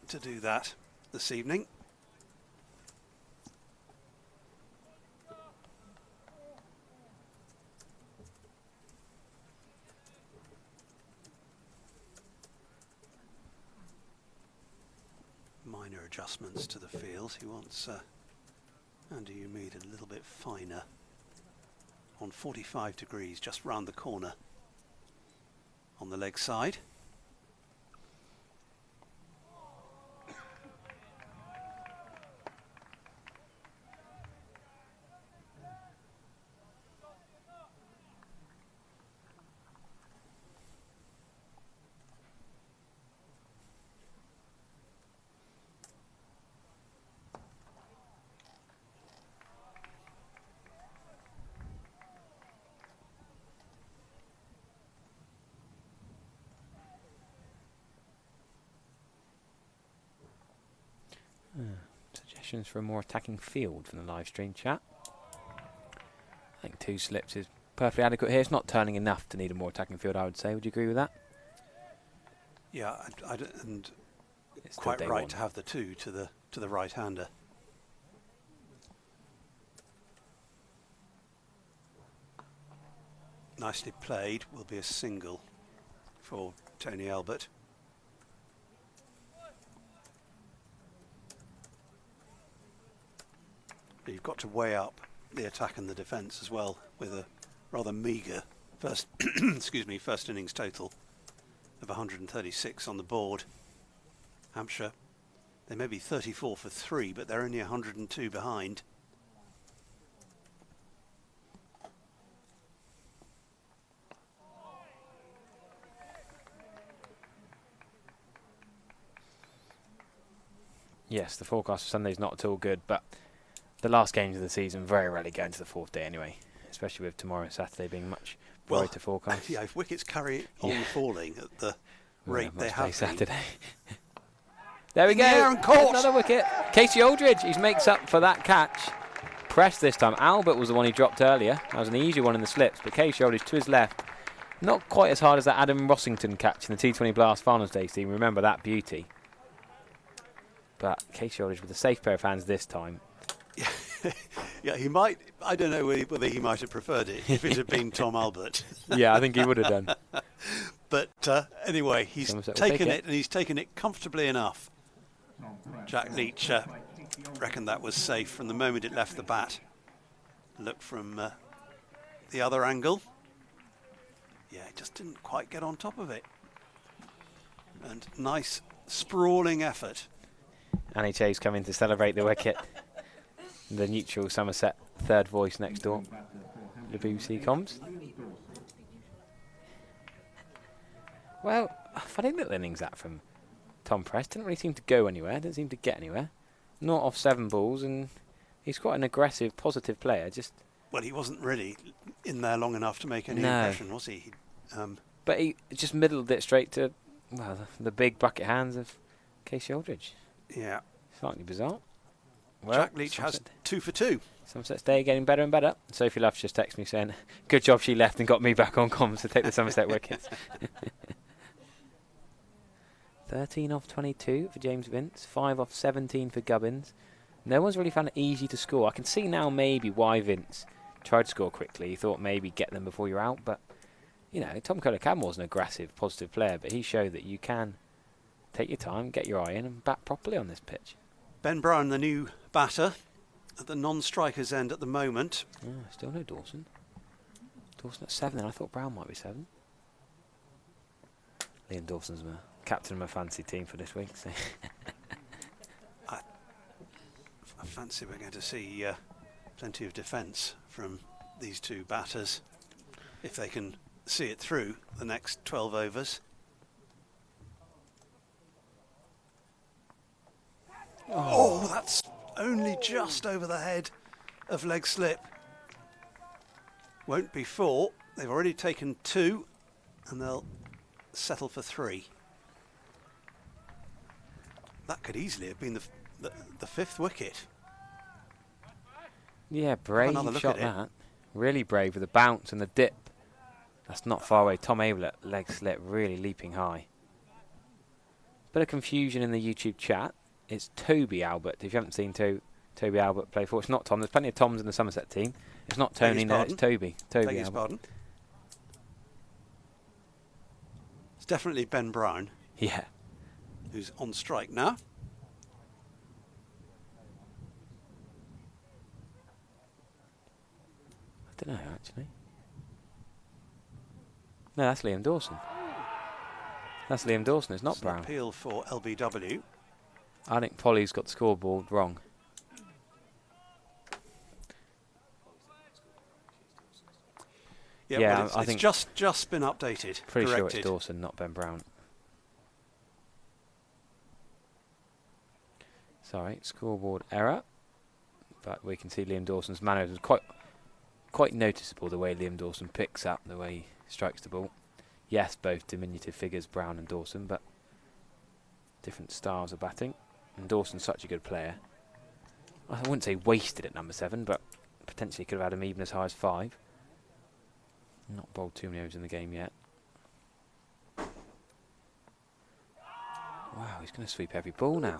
to do that this evening. minor adjustments to the field. He wants Andy Umid a little bit finer on 45 degrees, just round the corner on the leg side. Suggestions for a more attacking field from the live stream chat. I think 2 slips is perfectly adequate here. It's not turning enough to need a more attacking field, I would say. Would you agree with that? Yeah, and it's quite right to have the 2 to the right-hander. Nicely played, will be a single for Tony Albert. But you've got to weigh up the attack and the defence as well, with a rather meagre first first innings total of 136 on the board. Hampshire, they may be 34 for 3, but they're only 102 behind. Yes, the forecast for Sunday's not at all good, but the last games of the season very rarely go into the 4th day anyway, especially with tomorrow and Saturday being much brighter forecast. Yeah, if wickets carry on falling at the rate they have Saturday. There we go, another wicket. Casey Aldridge, he makes up for that catch. Press this time. Albert was the one he dropped earlier. That was an easy one in the slips, but Casey Aldridge to his left. Not quite as hard as that Adam Rossington catch in the T20 Blast Finals Day team. Remember that beauty. But Casey Aldridge with a safe pair of hands this time. Yeah, he might. I don't know whether he might have preferred it if it had been Tom Albert. Yeah, I think he would have done. But anyway, he's taken it, and he's taken it comfortably enough. Jack Leach reckoned that was safe from the moment it left the bat. Look from the other angle. Yeah, it just didn't quite get on top of it. And nice sprawling effort. Annie Chase coming to celebrate the wicket. The neutral Somerset third voice next door. The BBC comms. Well, funny little innings that from Tom Press. Didn't really seem to go anywhere. Didn't seem to get anywhere. Not off 7 balls, and he's quite an aggressive, positive player. Well, he wasn't really in there long enough to make any impression, was he? But he just middled it straight to, well, the big bucket hands of Casey Aldridge. Yeah. Slightly bizarre. Well, Jack Leach has 2 for 2. Somerset's day getting better and better. Sophie Luff just texted me saying, good job she left and got me back on comms to take the Somerset wickets. 13 off 22 for James Vince, 5 off 17 for Gubbins. No one's really found it easy to score. I can see now maybe why Vince tried to score quickly. He thought maybe get them before you're out, but you know, Tom Kohler-Cam was an aggressive, positive player, but he showed that you can take your time, get your eye in and bat properly on this pitch. Ben Brown, the new batter, at the non-strikers end at the moment. Still no Dawson. Dawson at 7, and I thought Brown might be 7. Liam Dawson's my captain of my fantasy team for this week. So. I fancy we're going to see plenty of defence from these 2 batters if they can see it through the next 12 overs. Oh, that's only just over the head of leg slip. Won't be 4. They've already taken 2, and they'll settle for 3. That could easily have been the 5th wicket. Yeah, brave shot that. Really brave with a bounce and the dip. That's not far away. Tom Ablett, leg slip, really leaping high. Bit of confusion in the YouTube chat. It's Toby Albert. If you haven't seen Toby Albert play for, it's not Tom. There's plenty of Toms in the Somerset team. It's not Tony, no, it's Toby. Toby Albert. Pardon. It's definitely Ben Brown. Yeah. Who's on strike now. don't know, actually. No, that's Liam Dawson. That's Liam Dawson, it's not Brown. Appeal for LBW. I think Polly's got the scoreboard wrong. Yeah, well, I think it's just been updated. Pretty corrected. sure it's Dawson, not Ben Brown. Sorry, scoreboard error. But we can see Liam Dawson's manners was quite noticeable, the way Liam Dawson picks up, the way he strikes the ball. Yes, both diminutive figures, Brown and Dawson, but different styles of batting. And Dawson's such a good player. I wouldn't say wasted at number 7, but potentially could have had him even as high as 5. Not bowled too many overs in the game yet. Wow, he's going to sweep every ball now.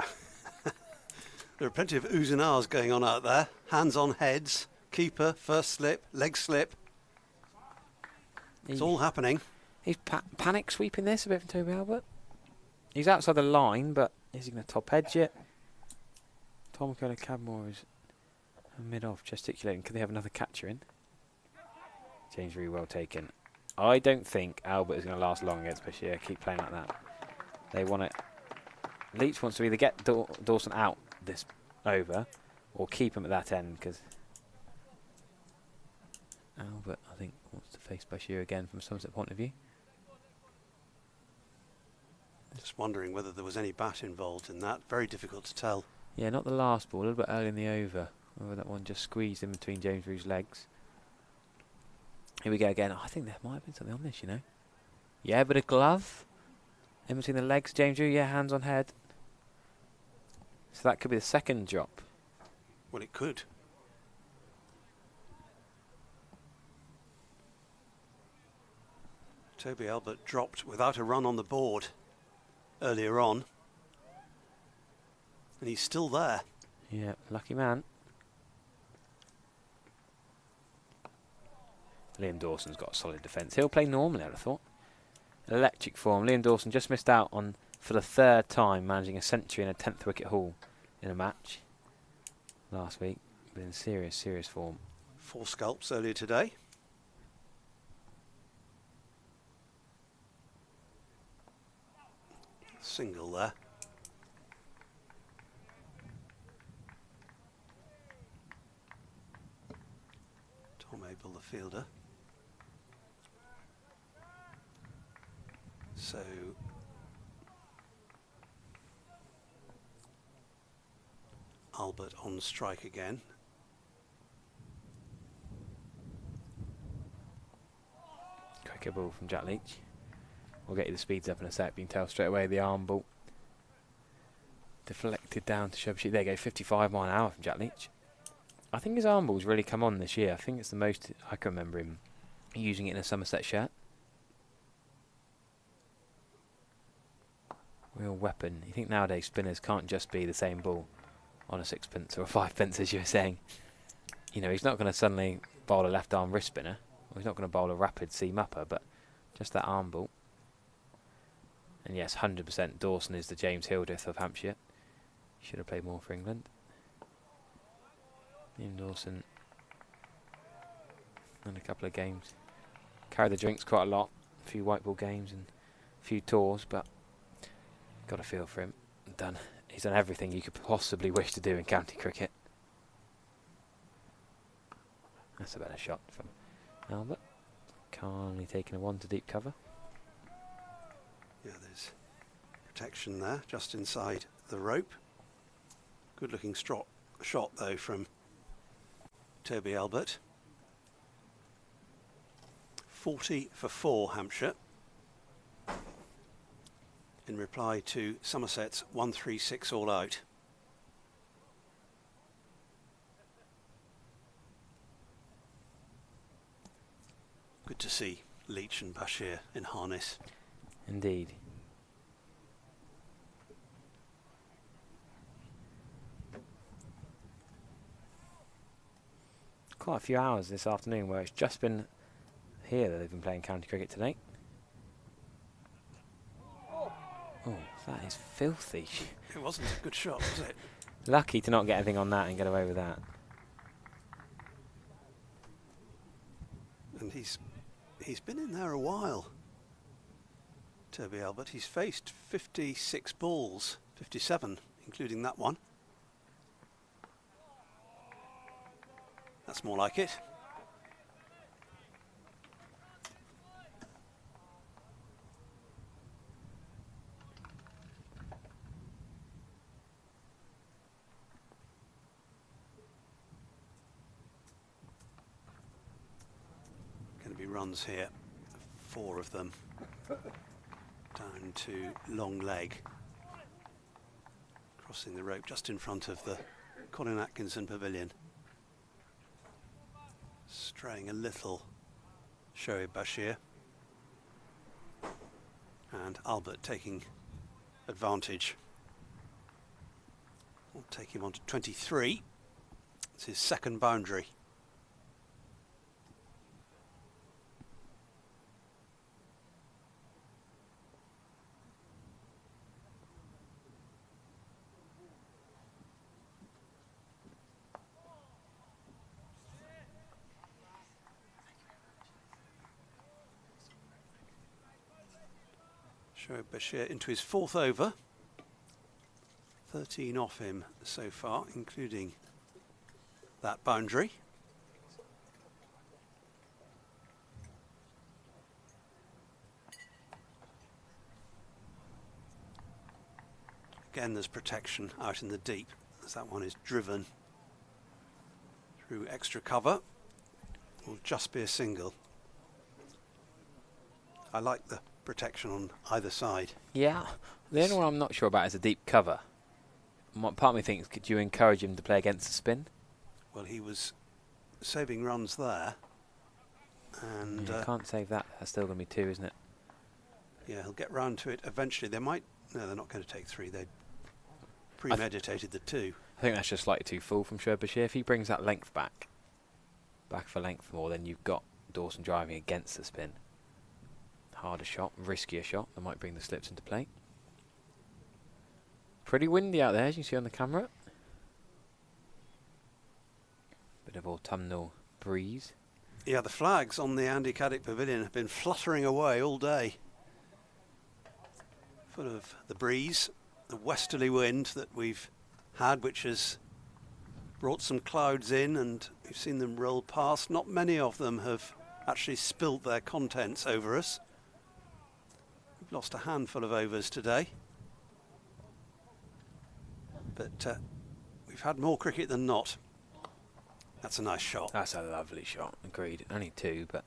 There are plenty of oohs and ahs going on out there. Hands on heads, keeper, first slip, leg slip. It's all happening. He's panic sweeping this a bit from Toby Albert. He's outside the line, but is he going to top edge it? Tom Cadmore is mid-off, gesticulating. Can they have another catcher in? James very well taken. I don't think Albert is going to last long against Bashir. Keep playing like that. They want it. Leach wants to either get Dawson out this over or keep him at that end, because Albert, I think, wants to face Bashir again from Somerset point of view. Just wondering whether there was any bat involved in that. Very difficult to tell. Yeah, not the last ball, a little bit early in the over. Whether that one just squeezed in between James Rew's legs. Here we go again. Oh, I think there might have been something on this, you know. Yeah, but a glove in between the legs. James Rew, yeah, hands on head. So that could be the second drop. Well, it could. Toby Albert dropped without a run on the board earlier on. And he's still there. Yeah, lucky man. Liam Dawson's got a solid defence. He'll play normally, I'd have thought. Electric form. Liam Dawson just missed out on, for the 3rd time, managing a century and a 10th wicket haul in a match last week. But in serious form. 4 scalps earlier today. Single there. Tom Abel, the fielder. So Albert on strike again. Cricket ball from Jack Leach. We'll get you the speeds up in a sec. You can tell straight away the arm ball deflected down to Shabashir. There you go, 55 mile an hour from Jack Leach. I think his arm ball's really come on this year. I think it's the most I can remember him using it in a Somerset shirt. Real weapon. You think nowadays spinners can't just be the same ball on a 6pence or a 5pence, as you were saying. You know, he's not going to suddenly bowl a left arm wrist spinner, or he's not going to bowl a rapid seam upper, but just that arm ball. And yes, 100% Dawson is the James Hildreth of Hampshire. Should have played more for England. Liam Dawson and a couple of games. Carried the drinks quite a lot. A few white ball games and a few tours, but got a feel for him. He's done everything you could possibly wish to do in county cricket. That's a better shot from Albert. Calmly taking a 1 to deep cover. Yeah, there's protection there, just inside the rope. Good looking shot though from Toby Albert. 40 for 4 Hampshire. In reply to Somerset's 136 all out. Good to see Leach and Bashir in harness. Indeed. Quite a few hours this afternoon where it's just been here that they've been playing county cricket tonight. Oh, that is filthy. It wasn't a good shot, was it? Lucky to not get anything on that and get away with that. he's been in there a while, Toby Albert. He's faced 56 balls, 57, including that one. That's more like it. Going to be runs here, 4 of them, down to long leg, crossing the rope just in front of the Colin Atkinson pavilion. Straying a little, Shoaib Bashir, and Albert taking advantage. We'll take him on to 23. It's his second boundary. Shoaib Bashir into his 4th over. 13 off him so far, including that boundary. Again, there's protection out in the deep, as that one is driven through extra cover. Will just be a single. I like the protection on either side. Yeah, the only one I'm not sure about is a deep cover. Part of me thinks, could you encourage him to play against the spin? Well, he was saving runs there, and you can't save that. That's still going to be 2, isn't it? Yeah, he'll get round to it eventually. They might. No, they're not going to take 3. They premeditated the 2. I think that's just slightly too full from Shoaib Bashir. If he brings that length back for length more, then you've got Dawson driving against the spin. Harder shot, riskier shot, that might bring the slips into play. Pretty windy out there, as you can see on the camera. Bit of autumnal breeze. Yeah, the flags on the Andy Caddick Pavilion have been fluttering away all day. Full of the breeze, the westerly wind that we've had, which has brought some clouds in, and we've seen them roll past. Not many of them have actually spilt their contents over us. We've lost a handful of overs today, but we've had more cricket than not. That's a nice shot. That's a lovely shot, agreed. Only 2, but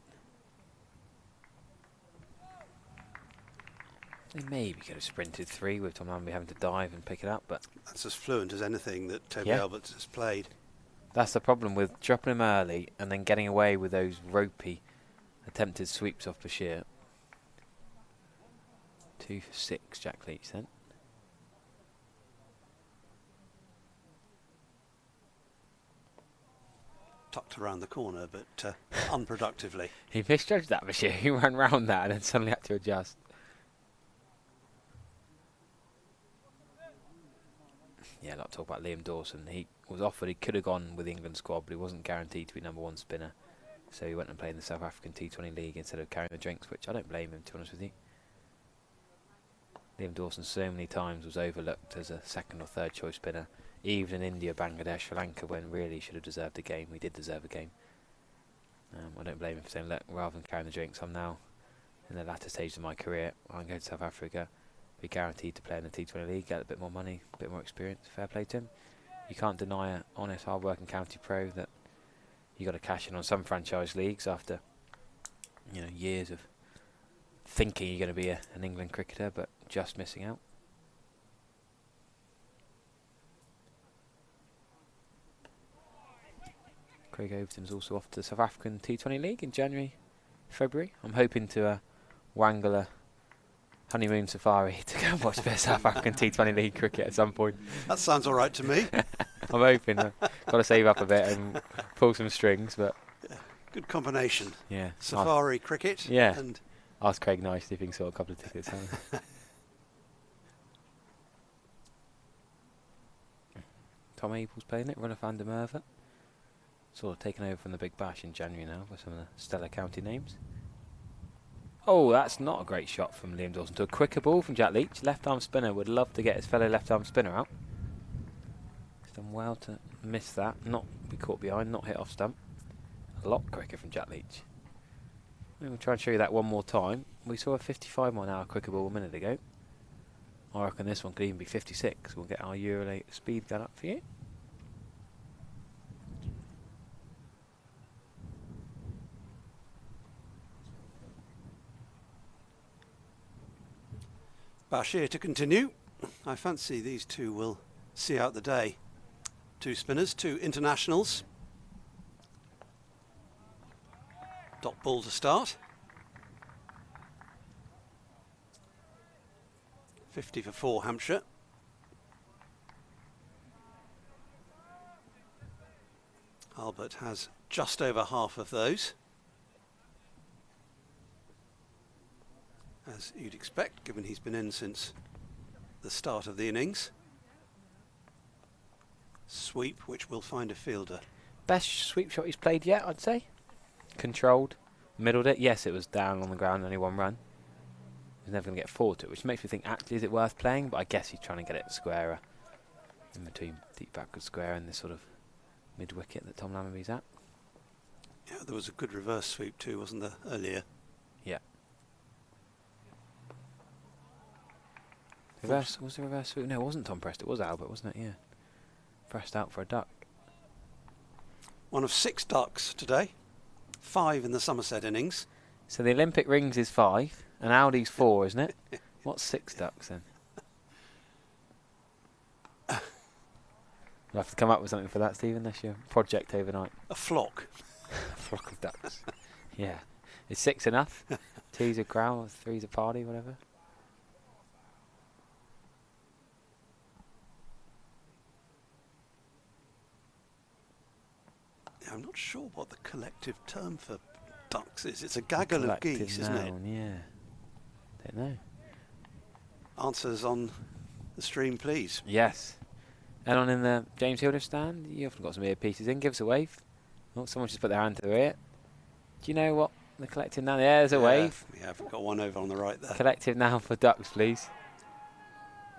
they maybe could have sprinted 3 with Tom Amby having to dive and pick it up, but that's as fluent as anything that Toby Albert has played. That's the problem with dropping him early and then getting away with those ropey attempted sweeps off Bashir. 2 for 6, Jack Leach then. Tucked around the corner, but unproductively. He misjudged that, Bashir. He ran round that and then suddenly had to adjust. Yeah, a lot of talk about Liam Dawson. He was offered, he could have gone with the England squad, but he wasn't guaranteed to be #1 spinner. So he went and played in the South African T20 League instead of carrying the drinks, which I don't blame him, to be honest with you. Liam Dawson so many times was overlooked as a 2nd or 3rd choice spinner, even in India, Bangladesh, Sri Lanka, when really he should have deserved a game. He did deserve a game. I don't blame him for saying, look, rather than carrying the drinks, I'm now in the latter stage of my career. I can go to South Africa, be guaranteed to play in the T20 League, get a bit more money, a bit more experience. Fair play to him. You can't deny an honest, hard-working county pro that you got to cash in on some franchise leagues after, you know, years of thinking you're going to be an England cricketer, but just missing out. Craig Overton's also off to the South African T20 League in January, February. I'm hoping to wangle a honeymoon safari to go and watch a bit of South African T20 League cricket at some point. That sounds all right to me. I'm hoping. Got to save up a bit and pull some strings, but yeah, good combination. Yeah, safari cricket. Yeah, and ask Craig nicely if he can sort a couple of tickets. Tom Abel's playing it. Runner van der Merwe. Sort of taken over from the Big Bash in January now by some of the stellar county names. Oh, that's not a great shot from Liam Dawson to a quicker ball from Jack Leach. Left-arm spinner would love to get his fellow left-arm spinner out. He's done well to miss that, not be caught behind, not hit off stump. A lot quicker from Jack Leach. We'll try and show you that one more time. We saw a 55-mile-an-hour quicker ball a minute ago. I reckon this one could even be 56. We'll get our Eurolate speed gun up for you. Bashir to continue. I fancy these two will see out the day. 2 spinners, 2 internationals. Dot ball to start. 50 for 4 Hampshire. Albert has just over half of those, as you'd expect, given he's been in since the start of the innings. Sweep, which will find a fielder. Best sweep shot he's played yet, I'd say. Controlled, middled it. Yes, it was down on the ground, only 1 run. He's never going to get forward to it, which makes me think, actually, is it worth playing? But I guess he's trying to get it squarer, in between deep backward square and this sort of mid-wicket that Tom Lammerby's at. Yeah, there was a good reverse sweep too, wasn't there, earlier? Yeah. Reverse, was the reverse sweep? No, it wasn't Tom Prest, it was Albert, wasn't it? Yeah. Pressed out for a duck. One of 6 ducks today. 5 in the Somerset innings. So the Olympic rings is 5, and Audi's 4, isn't it? What's 6 ducks then? We'll have to come up with something for that, Stephen. That's your project overnight. A flock. A flock of ducks. Yeah. Is 6 enough? 2's a crowd, 3's a party, whatever. I'm not sure what the collective term for ducks is. It's a gaggle of geese, isn't it? Yeah. Don't know. Answers on the stream, please. Yes. Anyone in the James Hildreth stand? You often got some earpieces in. Give us a wave. Oh, someone just put their hand to their ear. Do you know what the collective now? Yeah, there's a wave. Yeah, I've got one over on the right there. Collective now for ducks, please.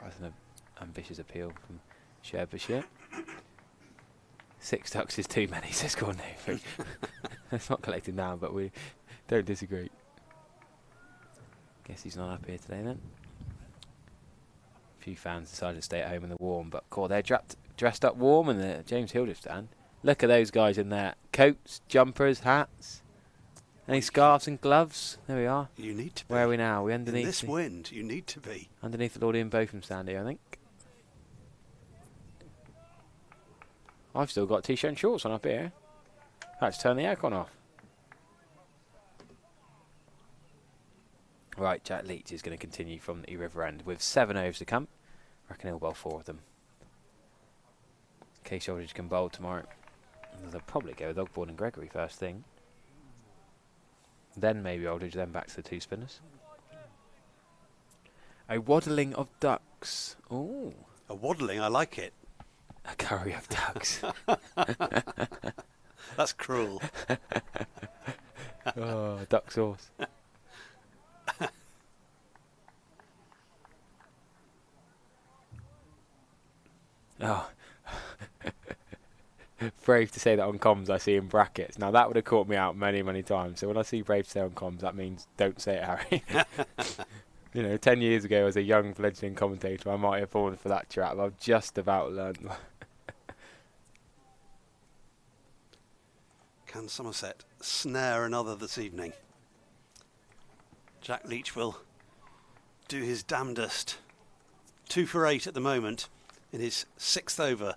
That's an ambitious appeal from Sher Bashir. 6 ducks is too many, says Gordon Avery. It's not collective now, but we don't disagree. Guess he's not up here today then. A few fans decided to stay at home in the warm, but cool, they're dressed up warm in the James Hildreth stand. Look at those guys in there. Coats, jumpers, hats. Any scarves and gloves? There we are. You need to be. Where are we now? We're underneath. In this wind, you need to be. Underneath the Lord Ian Botham stand here, I think. I've still got t-shirt and shorts on up here. Let's turn the aircon off. Right, Jack Leach is going to continue from the River End with 7 overs to come. I reckon he'll bowl 4 of them. Case Aldridge can bowl tomorrow. And they'll probably go with Ogbourne and Gregory first thing. Then maybe Aldridge, then back to the 2 spinners. A waddling of ducks. Ooh. A waddling, I like it. A curry of ducks. That's cruel. Oh, duck sauce. Oh. Brave to say that on comms I see in brackets. Now that would have caught me out many, many times. So when I see Brave to say on comms, that means don't say it, Harry. You know, 10 years ago as a young fledgling commentator, I might have fallen for that trap. I've just about learned. Can Somerset snare another this evening? Jack Leach will do his damnedest. 2 for 8 at the moment in his 6th over.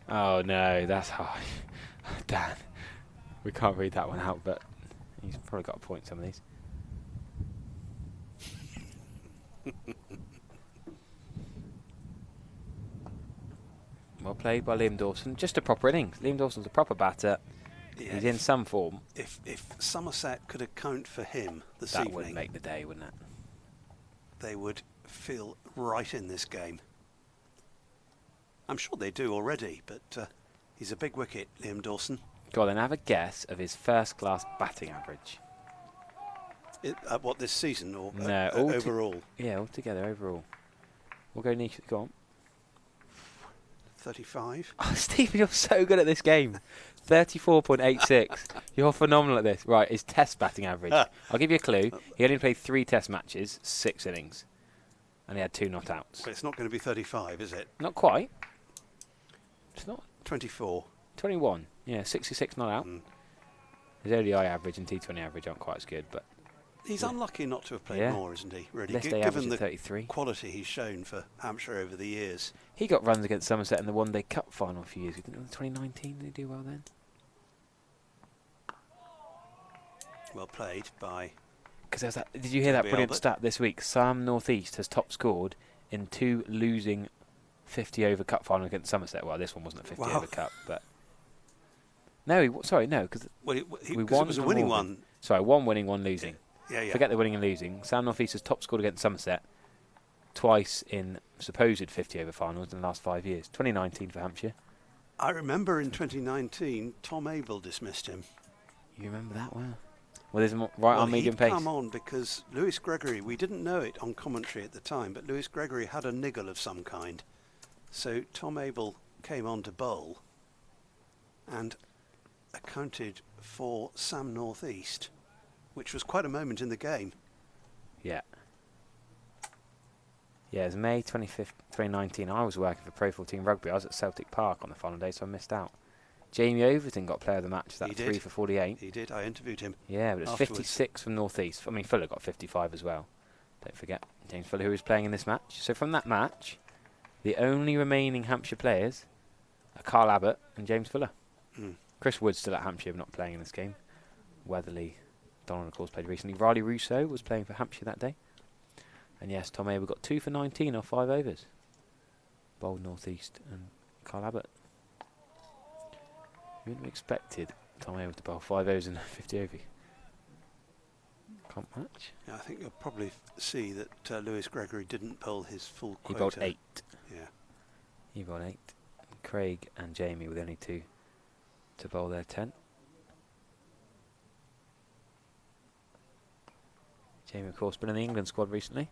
Oh no, that's harsh. Dan, we can't read that one out, but he's probably got a point, some of these. Well played by Liam Dawson. Just a proper innings. Liam Dawson's a proper batter. Yeah, he's in some form. If Somerset could account for him this evening, that would make the day, wouldn't it? They would feel right in this game. I'm sure they do already, but he's a big wicket, Liam Dawson. Go on, then have a guess of his first-class batting average. What, this season or no, overall? Yeah, altogether, overall. We'll go niche. Go on. 35. Oh, Stephen, you're so good at this game. 34.86. You're phenomenal at this. Right, his test batting average. I'll give you a clue. He only played 3 test matches, 6 innings. And he had 2 not outs. But it's not going to be 35, is it? Not quite. It's not. 24. 21. Yeah, 66 not out. His ODI average and T20 average aren't quite as good, but... He's unlucky not to have played more, isn't he? Really, given the 33. quality he's shown for Hampshire over the years. He got runs against Somerset in the One Day Cup final a few years ago. In 2019, did he do well then? Well played by... Because there's that. Did you hear that brilliant stat this week? Sam North East has top scored in 2 losing 50-over cup final against Somerset. Well, this one wasn't a 50-over cup, but... No, sorry, no, because we won. It was a winning one. Sorry, 1 winning, 1 losing. Yeah. Forget the winning and losing. Sam North East has top scored against Somerset twice in supposed 50-over finals in the last 5 years. 2019 for Hampshire. I remember in 2019, Tom Abel dismissed him. You remember that? Wow. Well, there's right on medium pace. Come on, because Lewis Gregory, we didn't know it on commentary at the time, but Lewis Gregory had a niggle of some kind. So Tom Abel came on to bowl and accounted for Sam North East, which was quite a moment in the game. Yeah. Yeah, it was May 25th, 2019. I was working for Pro 14 Rugby. I was at Celtic Park on the final day, so I missed out. Jamie Overton got player of the match, that 3 for 48. He did, I interviewed him. Yeah, but it's 56 from North East. I mean, Fuller got 55 as well. Don't forget, James Fuller, who was playing in this match. So from that match, the only remaining Hampshire players are Carl Abbott and James Fuller. Chris Wood's still at Hampshire, but not playing in this game. Weatherly, Donald, of course, played recently. Riley Rousseau was playing for Hampshire that day. And yes, Tom Abel got 2 for 19 off 5 overs. Bowled North East and Carl Abbott. You wouldn't have expected Tom Abel to bowl 5 overs in a 50 over. Can't match. Yeah, I think you'll probably see that Lewis Gregory didn't bowl his full quota. He bowled 8. Yeah. He bowled 8. Craig and Jamie were the only 2 to bowl their 10. Jamie, of course, been in the England squad recently.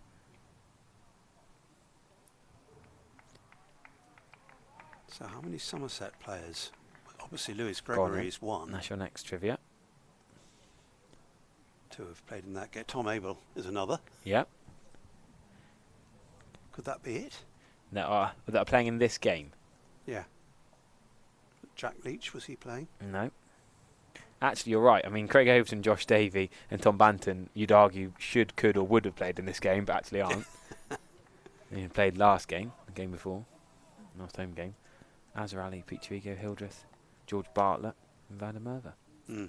So how many Somerset players? Obviously Lewis Gregory is 1. That's your next trivia. 2 have played in that game. Tom Abel is another. Yep. Could that be it? No, that are playing in this game. Yeah. Jack Leach, was he playing? No. Actually, you're right. I mean, Craig Overton, Josh Davey and Tom Banton, you'd argue, should, could or would have played in this game, but actually aren't. They played last game, the game before, last home game. Azhar Ali, Pete Trigo, Hildreth, George Bartlett and Van der Merwe.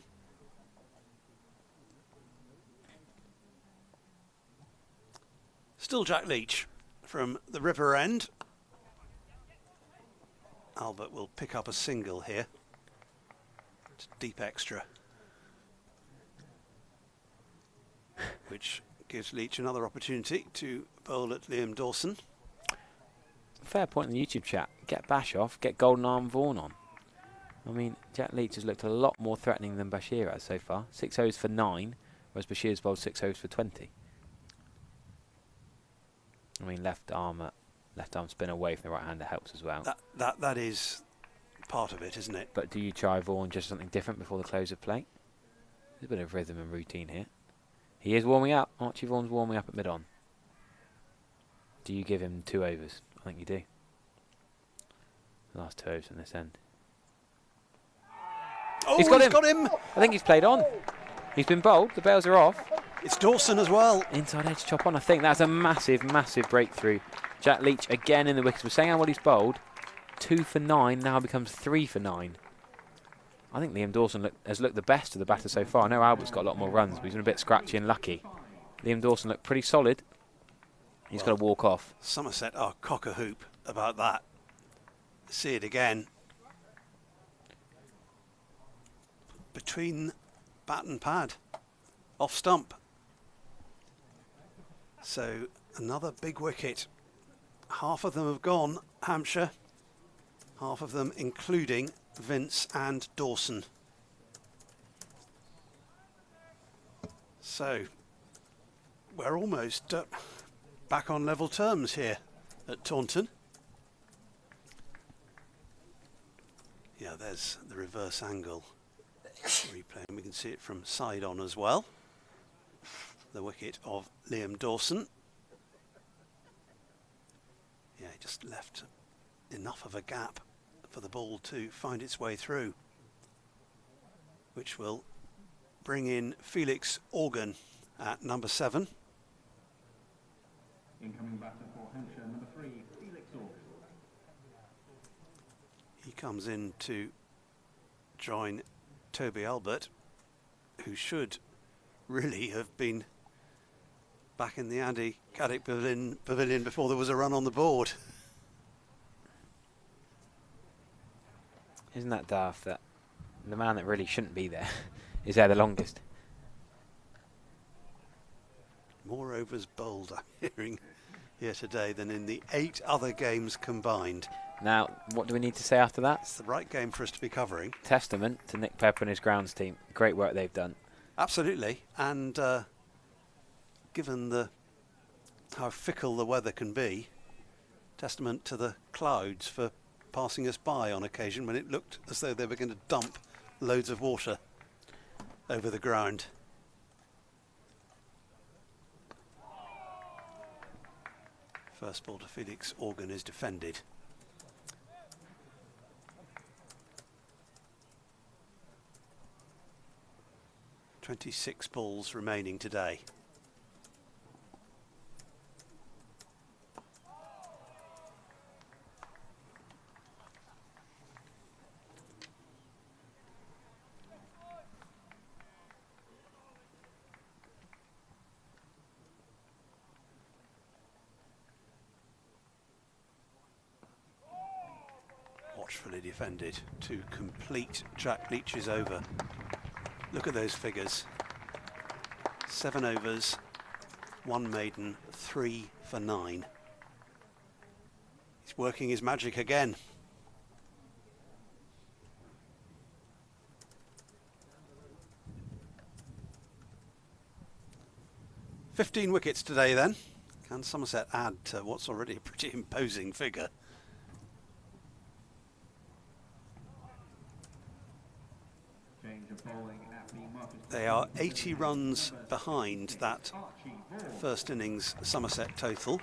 Still Jack Leach from the River End. Albert will pick up a single here. It's deep extra, which gives Leach another opportunity to bowl at Liam Dawson. Fair point in the YouTube chat. Get Bash off, get Golden Arm Vaughan on. I mean, Jack Leach has looked a lot more threatening than Bashir has so far. 6 overs for 9, whereas Bashir's bowled 6 overs for 20. I mean, left arm spin away from the right hander helps as well. That is part of it, isn't it? But do you try Vaughan just something different before the close of play? There's a bit of rhythm and routine here. He is warming up. Archie Vaughan's warming up at mid-on. Do you give him 2 overs? I think you do. Last 2 overs in this end. Oh, he's got him! I think he's played on. He's been bowled. The bails are off. It's Dawson as well. Inside edge chop on. I think that's a massive, massive breakthrough. Jack Leach again in the wickets. We're saying how well he's bowled. 2 for 9 now becomes 3 for 9. I think Liam Dawson has looked the best of the batter so far. I know Albert's got a lot more runs, but he's been a bit scratchy and lucky. Liam Dawson looked pretty solid. He's got to walk off. Somerset are cock-a-hoop about that. See it again. Between bat and pad. Off stump. So another big wicket. Half of them have gone, Hampshire. half of them including Vince and Dawson. So we're almost back on level terms here at Taunton. Yeah, there's the reverse angle replay, and we can see it from side on as well. The wicket of Liam Dawson. Yeah, he just left enough of a gap for the ball to find its way through, which will bring in Felix Organ at number 7. Incoming batter for Hampshire, number 3, Felix Organ. He comes in to join Toby Albert, who should really have been back in the Andy Caddick pavilion before there was a run on the board. Isn't that daft that the man that really shouldn't be there is there the longest? More overs bowled, I'm hearing here today, than in the 8 other games combined. Now, what do we need to say after that? It's the right game for us to be covering. Testament to Nick Pepper and his grounds team. Great work they've done. Absolutely, and given how fickle the weather can be, testament to the clouds for passing us by on occasion when it looked as though they were going to dump loads of water over the ground. First ball to Felix Organ is defended. "26 balls remaining today." Watchfully defended to complete Jack Leach's over. Look at those figures. 7 overs, 1 maiden, 3 for 9. He's working his magic again. "15 wickets today then. Can Somerset add to what's already a pretty imposing figure?" They are 80 runs behind that first innings Somerset total.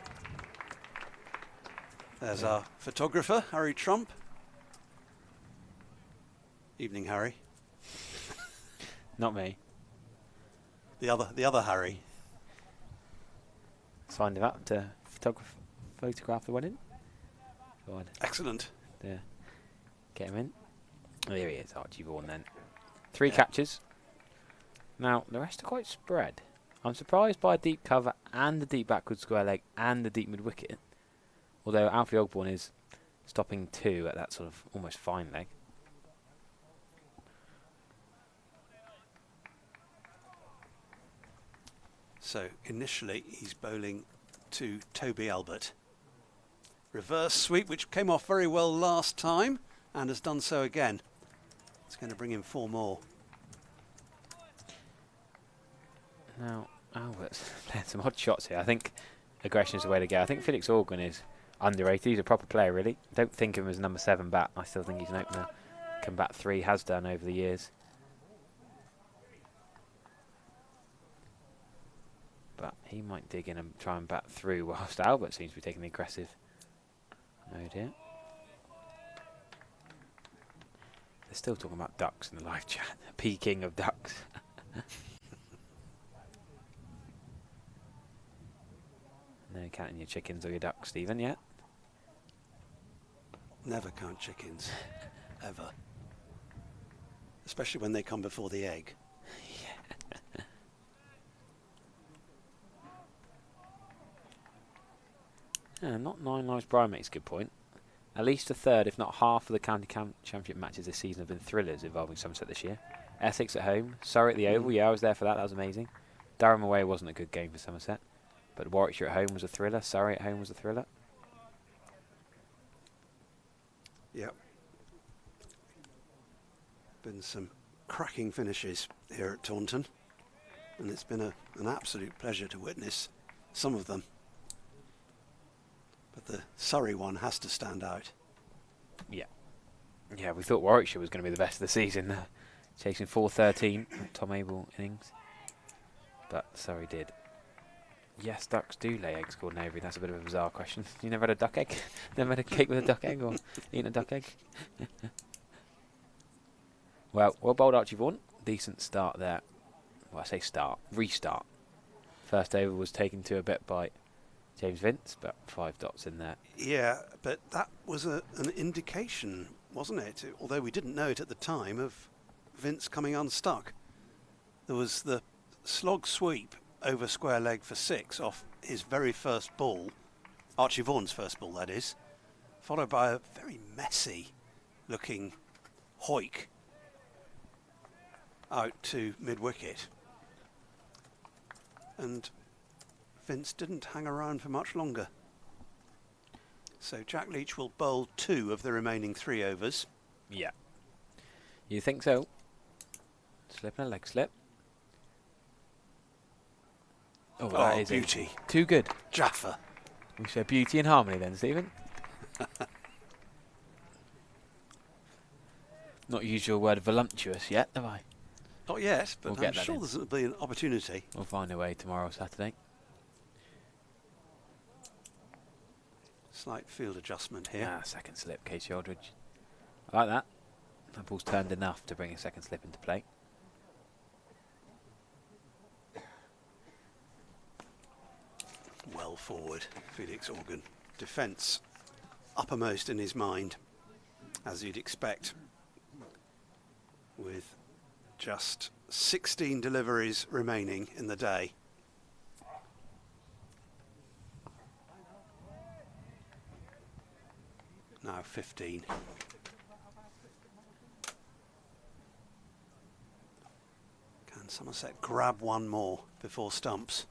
There's our photographer, Harry Trump. Evening, Harry. Not me. The other Harry. Signed him up to photograph the wedding. Go on. Excellent. Yeah. Get him in. Oh, here he is, Archie Vaughan then. 3 catches. Now, the rest are quite spread. I'm surprised by a deep cover and the deep backward square leg and the deep mid wicket. Although Alfie Ogborn is stopping 2 at that sort of almost fine leg. So initially he's bowling to Toby Albert. Reverse sweep, which came off very well last time and has done so again. It's going to bring in 4 more. Now, Albert's playing some odd shots here. I think aggression is the way to go. I think Felix Organ is underrated. He's a proper player, really. Don't think of him as number 7 bat. I still think he's an opener. Can bat 3, has done over the years. But he might dig in and try and bat through, whilst Albert seems to be taking the aggressive mode here. They're still talking about ducks in the live chat. Peking of ducks. No counting your chickens or your ducks, Stephen, yet? Never count chickens. Ever. Especially when they come before the egg. Yeah, not 9 lives. Brian makes a good point. At least a third, if not half, of the county championship matches this season have been thrillers involving Somerset this year. Essex at home, Surrey at the Oval. Yeah, I was there for that. That was amazing. Durham away wasn't a good game for Somerset. But Warwickshire at home was a thriller. Surrey at home was a thriller. Yep. been some cracking finishes here at Taunton, and it's been an absolute pleasure to witness some of them. But the Surrey one has to stand out. Yeah. Yeah, we thought Warwickshire was going to be the best of the season, chasing 4-13 Tom Abel innings. But Surrey did. Yes, ducks do lay eggs, Gordon Avery. That's a bit of a bizarre question. You never had a duck egg? Never had a cake with a duck egg or eaten a duck egg? Well bowled Archie Vaughan. Decent start there. Well, I say start. Restart. First over was taken to a bit by James Vince, but 5 dots in there. Yeah, but that was an indication, wasn't it? Although we didn't know it at the time, of Vince coming unstuck. There was the slog sweep over square leg for 6 off his very first ball, Archie Vaughan's first ball that is, followed by a very messy looking hoik out to mid-wicket. And Vince didn't hang around for much longer. So Jack Leach will bowl 2 of the remaining 3 overs. Yeah. You think so? Slip and a leg slip. Oh, that is beauty. Too good. Jaffa. We say beauty and harmony then, Stephen. Not used your word voluptuous yet, have I? Not yet, but we'll I'm sure there'll be an opportunity. We'll find a way tomorrow, Saturday. Slight field adjustment here. Second slip, Casey Aldridge. I like that. That ball's turned enough to bring a second slip into play. Well forward, Felix Organ. Defence uppermost in his mind, as you'd expect, with just 16 deliveries remaining in the day. Now 15. Can Somerset grab one more before Stumps?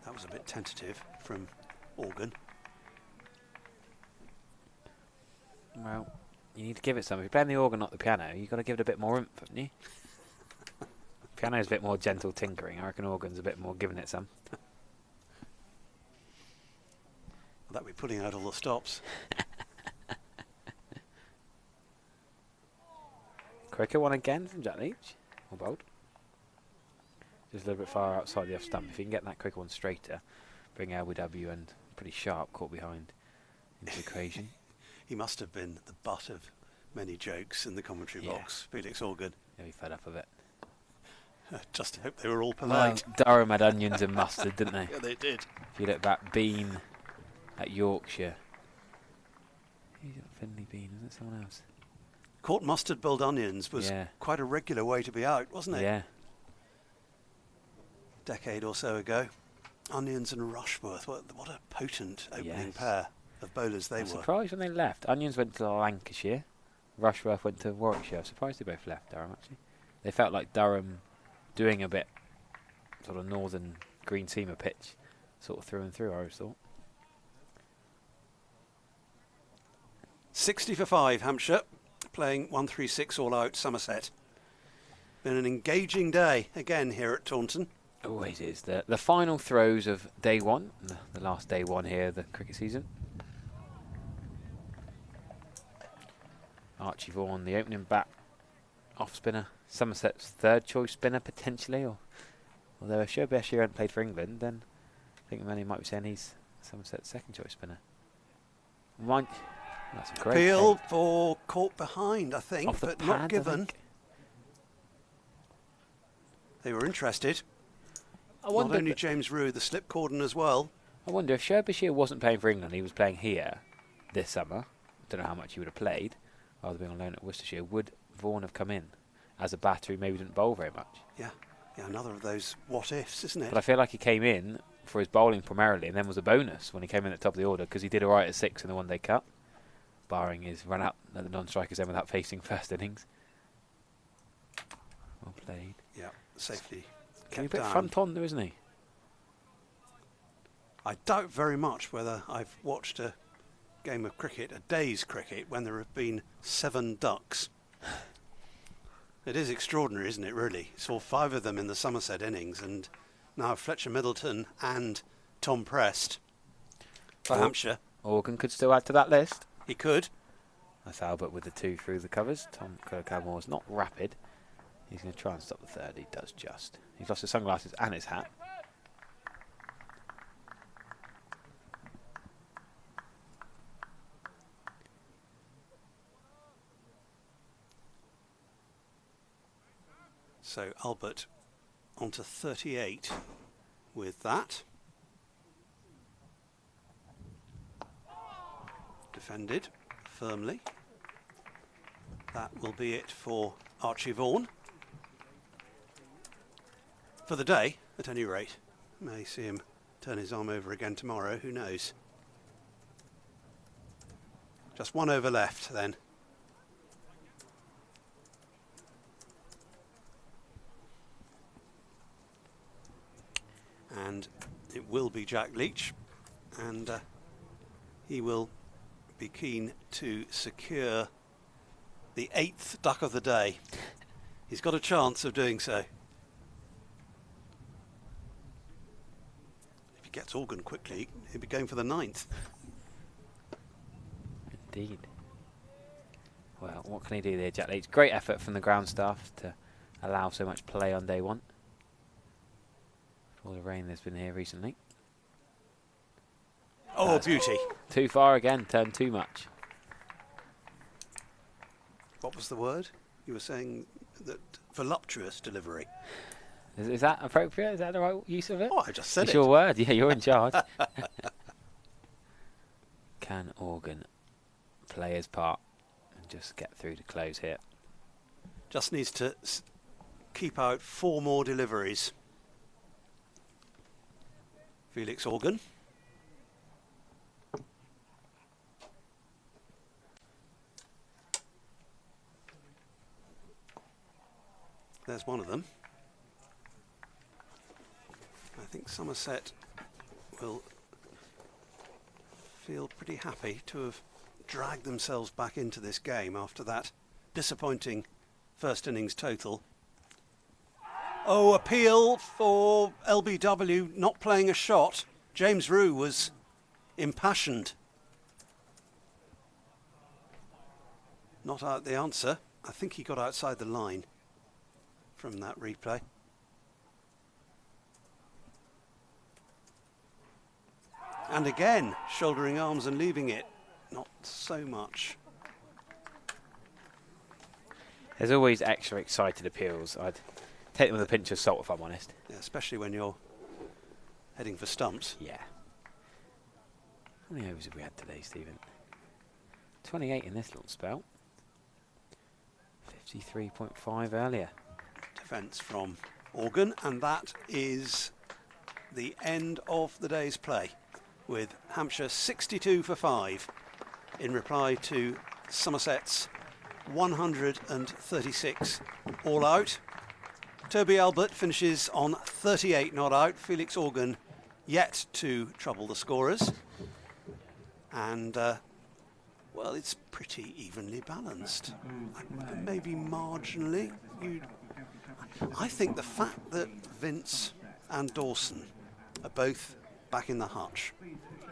That was a bit tentative from Organ. Well, you need to give it some. If you're playing the organ, not the piano, you've got to give it a bit more oomph, haven't you? Piano's a bit more gentle tinkering. I reckon organ's a bit more giving it some. Well, that'd be putting out all the stops. Quicker one again from Jack Leach. Or bowled. Just a little bit far outside the off stump. If you can get that quicker one straighter, bring LBW and pretty sharp caught behind into the equation. He must have been the butt of many jokes in the commentary box, Felix Organ. Yeah, he fed up of it. Just hope they were all polite. Well, Durham had onions and mustard, didn't they? Yeah, they did. If you look back, Bean at Yorkshire. Who's got Finley Bean? Was it someone else? Caught mustard billed onions was quite a regular way to be out, wasn't it? Yeah. Decade or so ago. Onions and Rushworth, what a potent opening pair of bowlers they were. Surprised when they left. Onions went to Lancashire, Rushworth went to Warwickshire. Surprised they both left Durham, actually. They felt like Durham doing a bit sort of northern green seamer pitch, sort of through and through, I always thought. 60 for 5, Hampshire, playing 136 all out, Somerset. Been an engaging day again here at Taunton. Always is. The final throws of day one, the last day one here of the cricket season. Archie Vaughan, the opening bat off spinner, Somerset's third choice spinner potentially, although if Shoaib Bashir hadn't played for England, then I think many might be saying he's Somerset's second choice spinner. That's a great appeal take. For caught behind, I think, Off the but pad, not given. They were interested. Not only James Rue, the slip cordon as well. I wonder if Shoaib Bashir wasn't playing for England, he was playing here this summer. I don't know how much he would have played, rather being on loan at Worcestershire. Would Vaughan have come in as a batter who maybe didn't bowl very much? Yeah, another of those what-ifs, isn't it? But I feel like he came in for his bowling primarily, and then was a bonus when he came in at the top of the order, because he did all right at 6 in the one-day cut, barring his run out at the non-strikers end without facing first innings. Well played. Yeah, safely Can he kept put down. front on there, isn't he? I doubt very much whether I've watched a game of cricket, a day's cricket, when there have been 7 ducks. It is extraordinary, isn't it, really? Saw 5 of them in the Somerset innings, and now Fletcher Middleton and Tom Prest for Hampshire. Organ could still add to that list. He could. That's Albert with the 2 through the covers. Tom Kirkhammore's not rapid. He's going to try and stop the 3rd. He does just. He's lost his sunglasses and his hat. So Albert onto 38 with that. Defended firmly. That will be it for Archie Vaughan. For the day, at any rate. May see him turn his arm over again tomorrow, who knows. Just 1 over left then. And it will be Jack Leach, and he will be keen to secure the 8th duck of the day. He's got a chance of doing so. If he gets Organ quickly, he'll be going for the 9th. Indeed. Well, what can he do there, Jack Leach? Great effort from the ground staff to allow so much play on day 1. All the rain there's been here recently. Oh, that's beauty. Too far again, turned too much. What was the word? You were saying that voluptuous delivery. Is that appropriate? Is that the right use of it? Oh, I just said it's it. Your word, yeah, you're in charge. Can Organ play his part and just get through to close here? Just needs to keep out 4 more deliveries. Felix Organ. There's one of them. I think Somerset will feel pretty happy to have dragged themselves back into this game after that disappointing first innings total. Oh, appeal for LBW not playing a shot. James Rue was impassioned. Not out the answer. I think he got outside the line from that replay. And again, shouldering arms and leaving it. Not so much. There's always extra excited appeals. I'd take them with a pinch of salt if I'm honest. Yeah, especially when you're heading for stumps. Yeah. How many overs have we had today, Stephen? 28 in this little spell. 53.5 earlier. Defence from Organ, and that is the end of the day's play, with Hampshire 62 for 5 in reply to Somerset's 136 all out. Toby Albert finishes on 38 not out. Felix Organ yet to trouble the scorers. And, well, it's pretty evenly balanced. Maybe marginally. I think the fact that Vince and Dawson are both back in the hutch,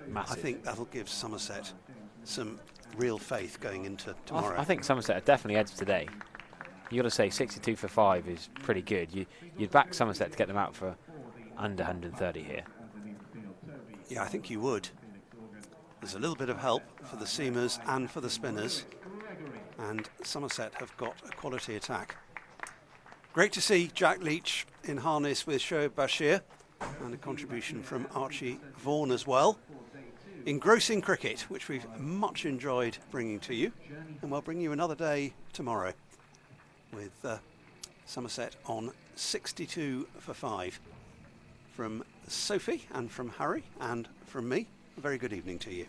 massive. I think that'll give Somerset some real faith going into tomorrow. I think Somerset are definitely edged today. You got to say 62 for 5 is pretty good. You'd back Somerset to get them out for under 130 here. Yeah, I think you would. There's a little bit of help for the seamers and for the spinners, and Somerset have got a quality attack. Great to see Jack Leach in harness with Shoaib Bashir, and a contribution from Archie Vaughan as well. Engrossing cricket, which we've much enjoyed bringing to you, and we'll bring you another day tomorrow with Somerset on 62 for 5. From Sophie and from Harry and from me, a very good evening to you.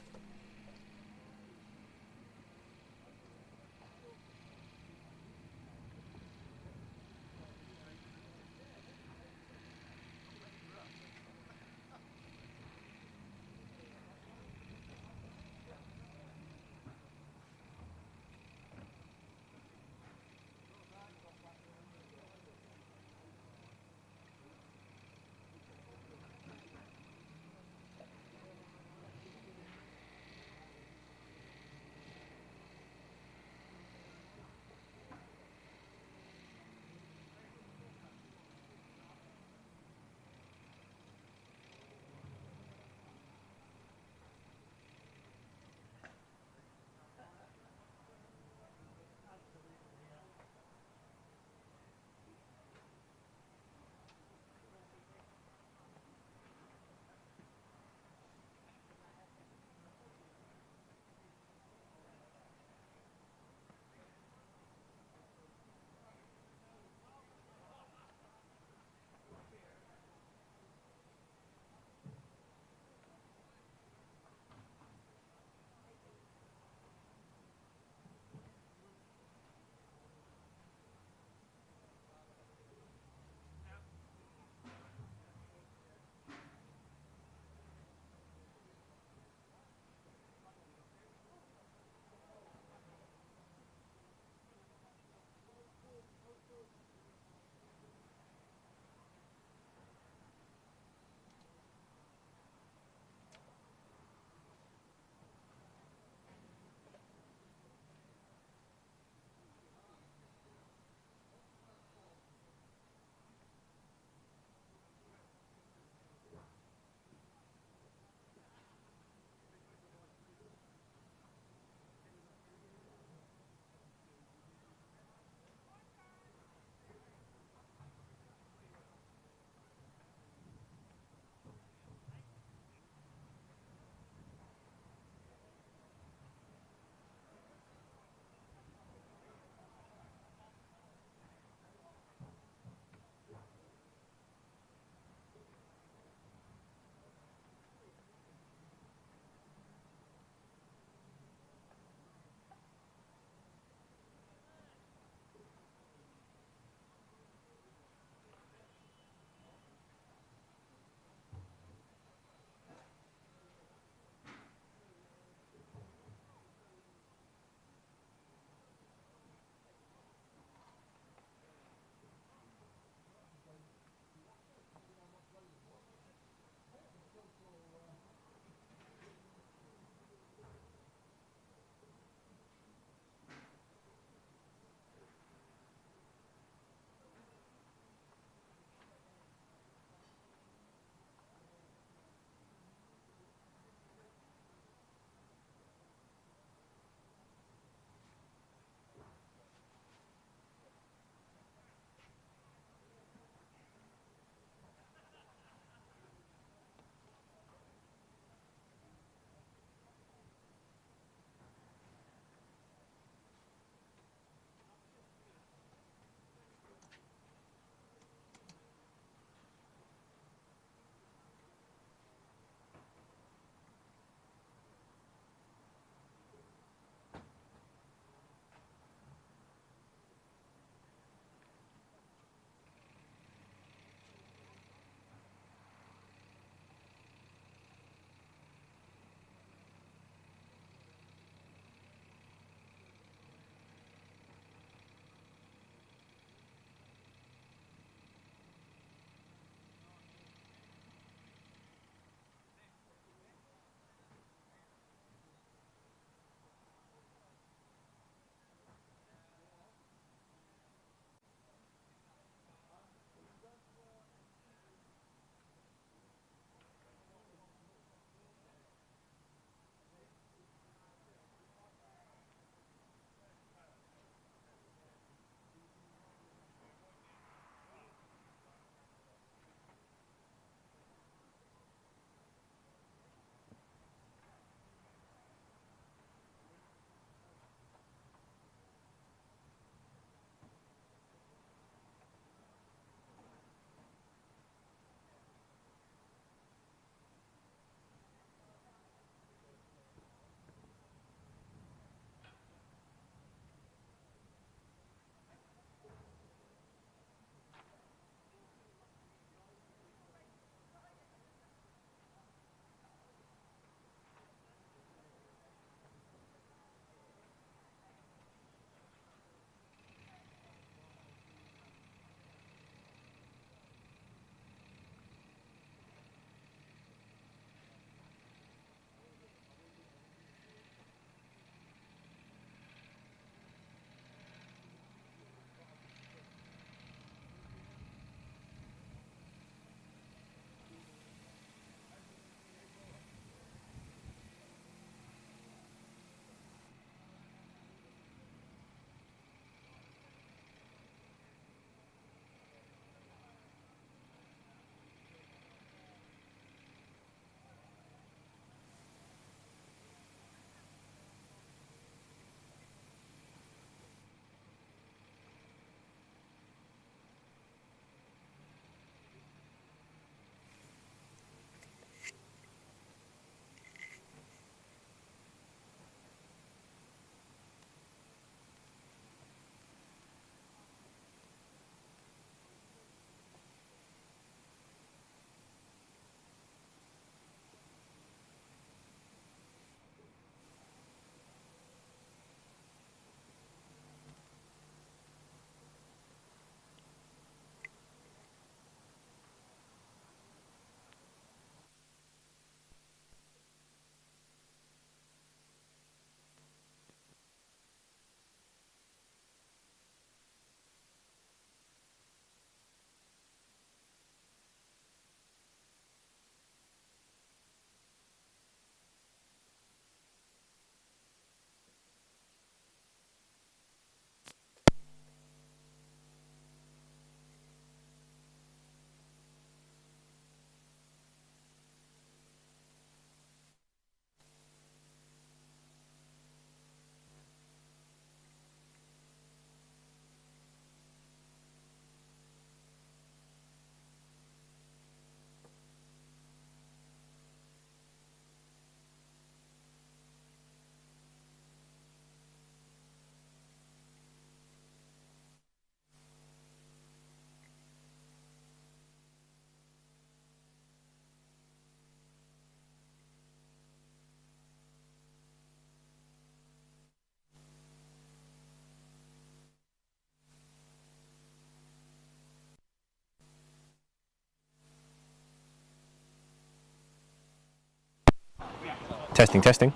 Testing, testing.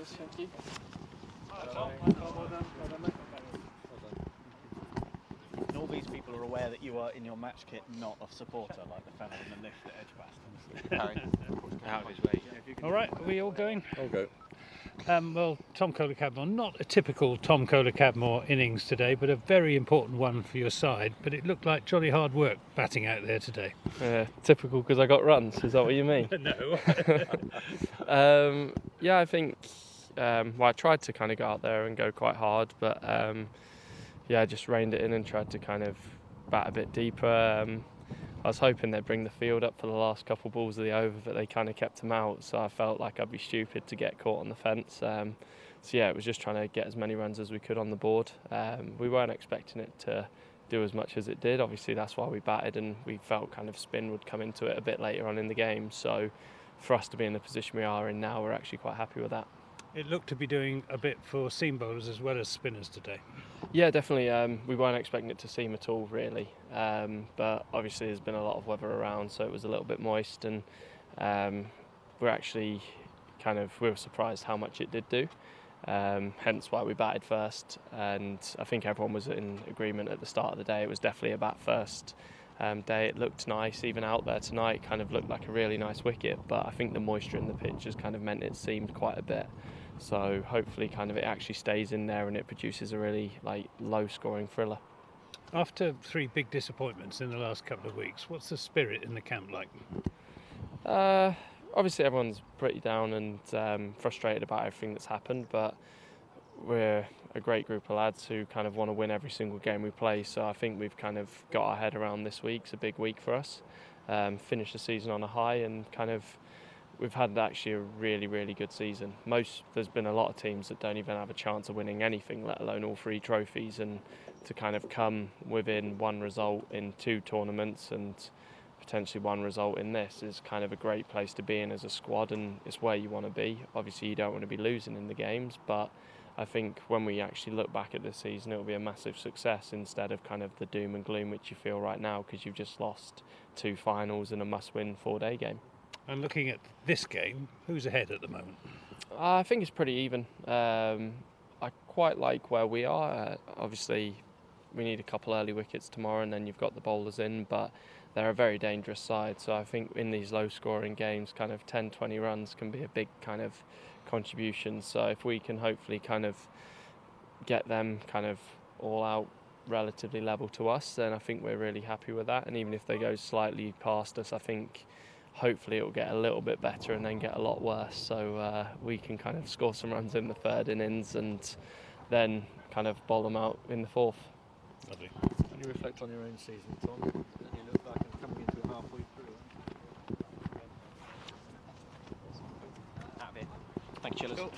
Thank you. And all these people are aware that you are in your match kit not a supporter, like the fellow in the lift at Edgbaston. Out of his way. All right, are we all going? I'll go. Well, Tom Kohler-Cadmore, not a typical Tom Kohler-Cadmore innings today, but a very important one for your side. But it looked like jolly hard work batting out there today. Typical because I got runs, is that what you mean? No. Yeah, I think I tried to kind of go out there and go quite hard, but yeah, I just reined it in and tried to kind of bat a bit deeper. I was hoping they'd bring the field up for the last couple balls of the over, but they kind of kept them out, so I felt like I'd be stupid to get caught on the fence. So yeah, it was just trying to get as many runs as we could on the board. We weren't expecting it to do as much as it did. Obviously that's why we batted, and we felt kind of spin would come into it a bit later on in the game. So for us to be in the position we are in now, we're actually quite happy with that. It looked to be doing a bit for seam bowlers as well as spinners today. Yeah, definitely. We weren't expecting it to seam at all, really. But obviously there's been a lot of weather around, so it was a little bit moist, and we're actually we were surprised how much it did do. Hence why we batted first, and I think everyone was in agreement at the start of the day. It was definitely a bat first day. It looked nice, even out there tonight, kind of looked like a really nice wicket, but I think the moisture in the pitch has kind of meant it seamed quite a bit. So hopefully kind of it actually stays in there and it produces a really low scoring thriller. After 3 big disappointments in the last couple of weeks, what's the spirit in the camp like? Obviously everyone's pretty down and frustrated about everything that's happened, but we're a great group of lads who kind of want to win every single game we play, so I think we've kind of got our head around this week. It's a big week for us. Finished the season on a high, and kind of we've had actually a really, really good season. There's been a lot of teams that don't even have a chance of winning anything, let alone all 3 trophies, and to kind of come within 1 result in 2 tournaments and potentially 1 result in this is kind of a great place to be in as a squad, and it's where you want to be. Obviously you don't want to be losing in the games, but I think when we actually look back at this season, it will be a massive success instead of kind of the doom and gloom which you feel right now, because you've just lost 2 finals and a must-win 4-day game. And looking at this game, who's ahead at the moment? I think it's pretty even. I quite like where we are. Obviously, we need a couple early wickets tomorrow, and then you've got the bowlers in, but they're a very dangerous side. So I think in these low-scoring games, kind of 10, 20 runs can be a big kind of contribution. So if we can hopefully kind of get them kind of all out relatively level to us, then I think we're really happy with that. And even if they go slightly past us, I think hopefully it will get a little bit better and then get a lot worse, so we can kind of score some runs in the 3rd innings and then kind of bowl them out in the 4th. Lovely. When you reflect on your own season, Tom, and you look back and coming into it halfway through. Thank you, Chillers. Cool.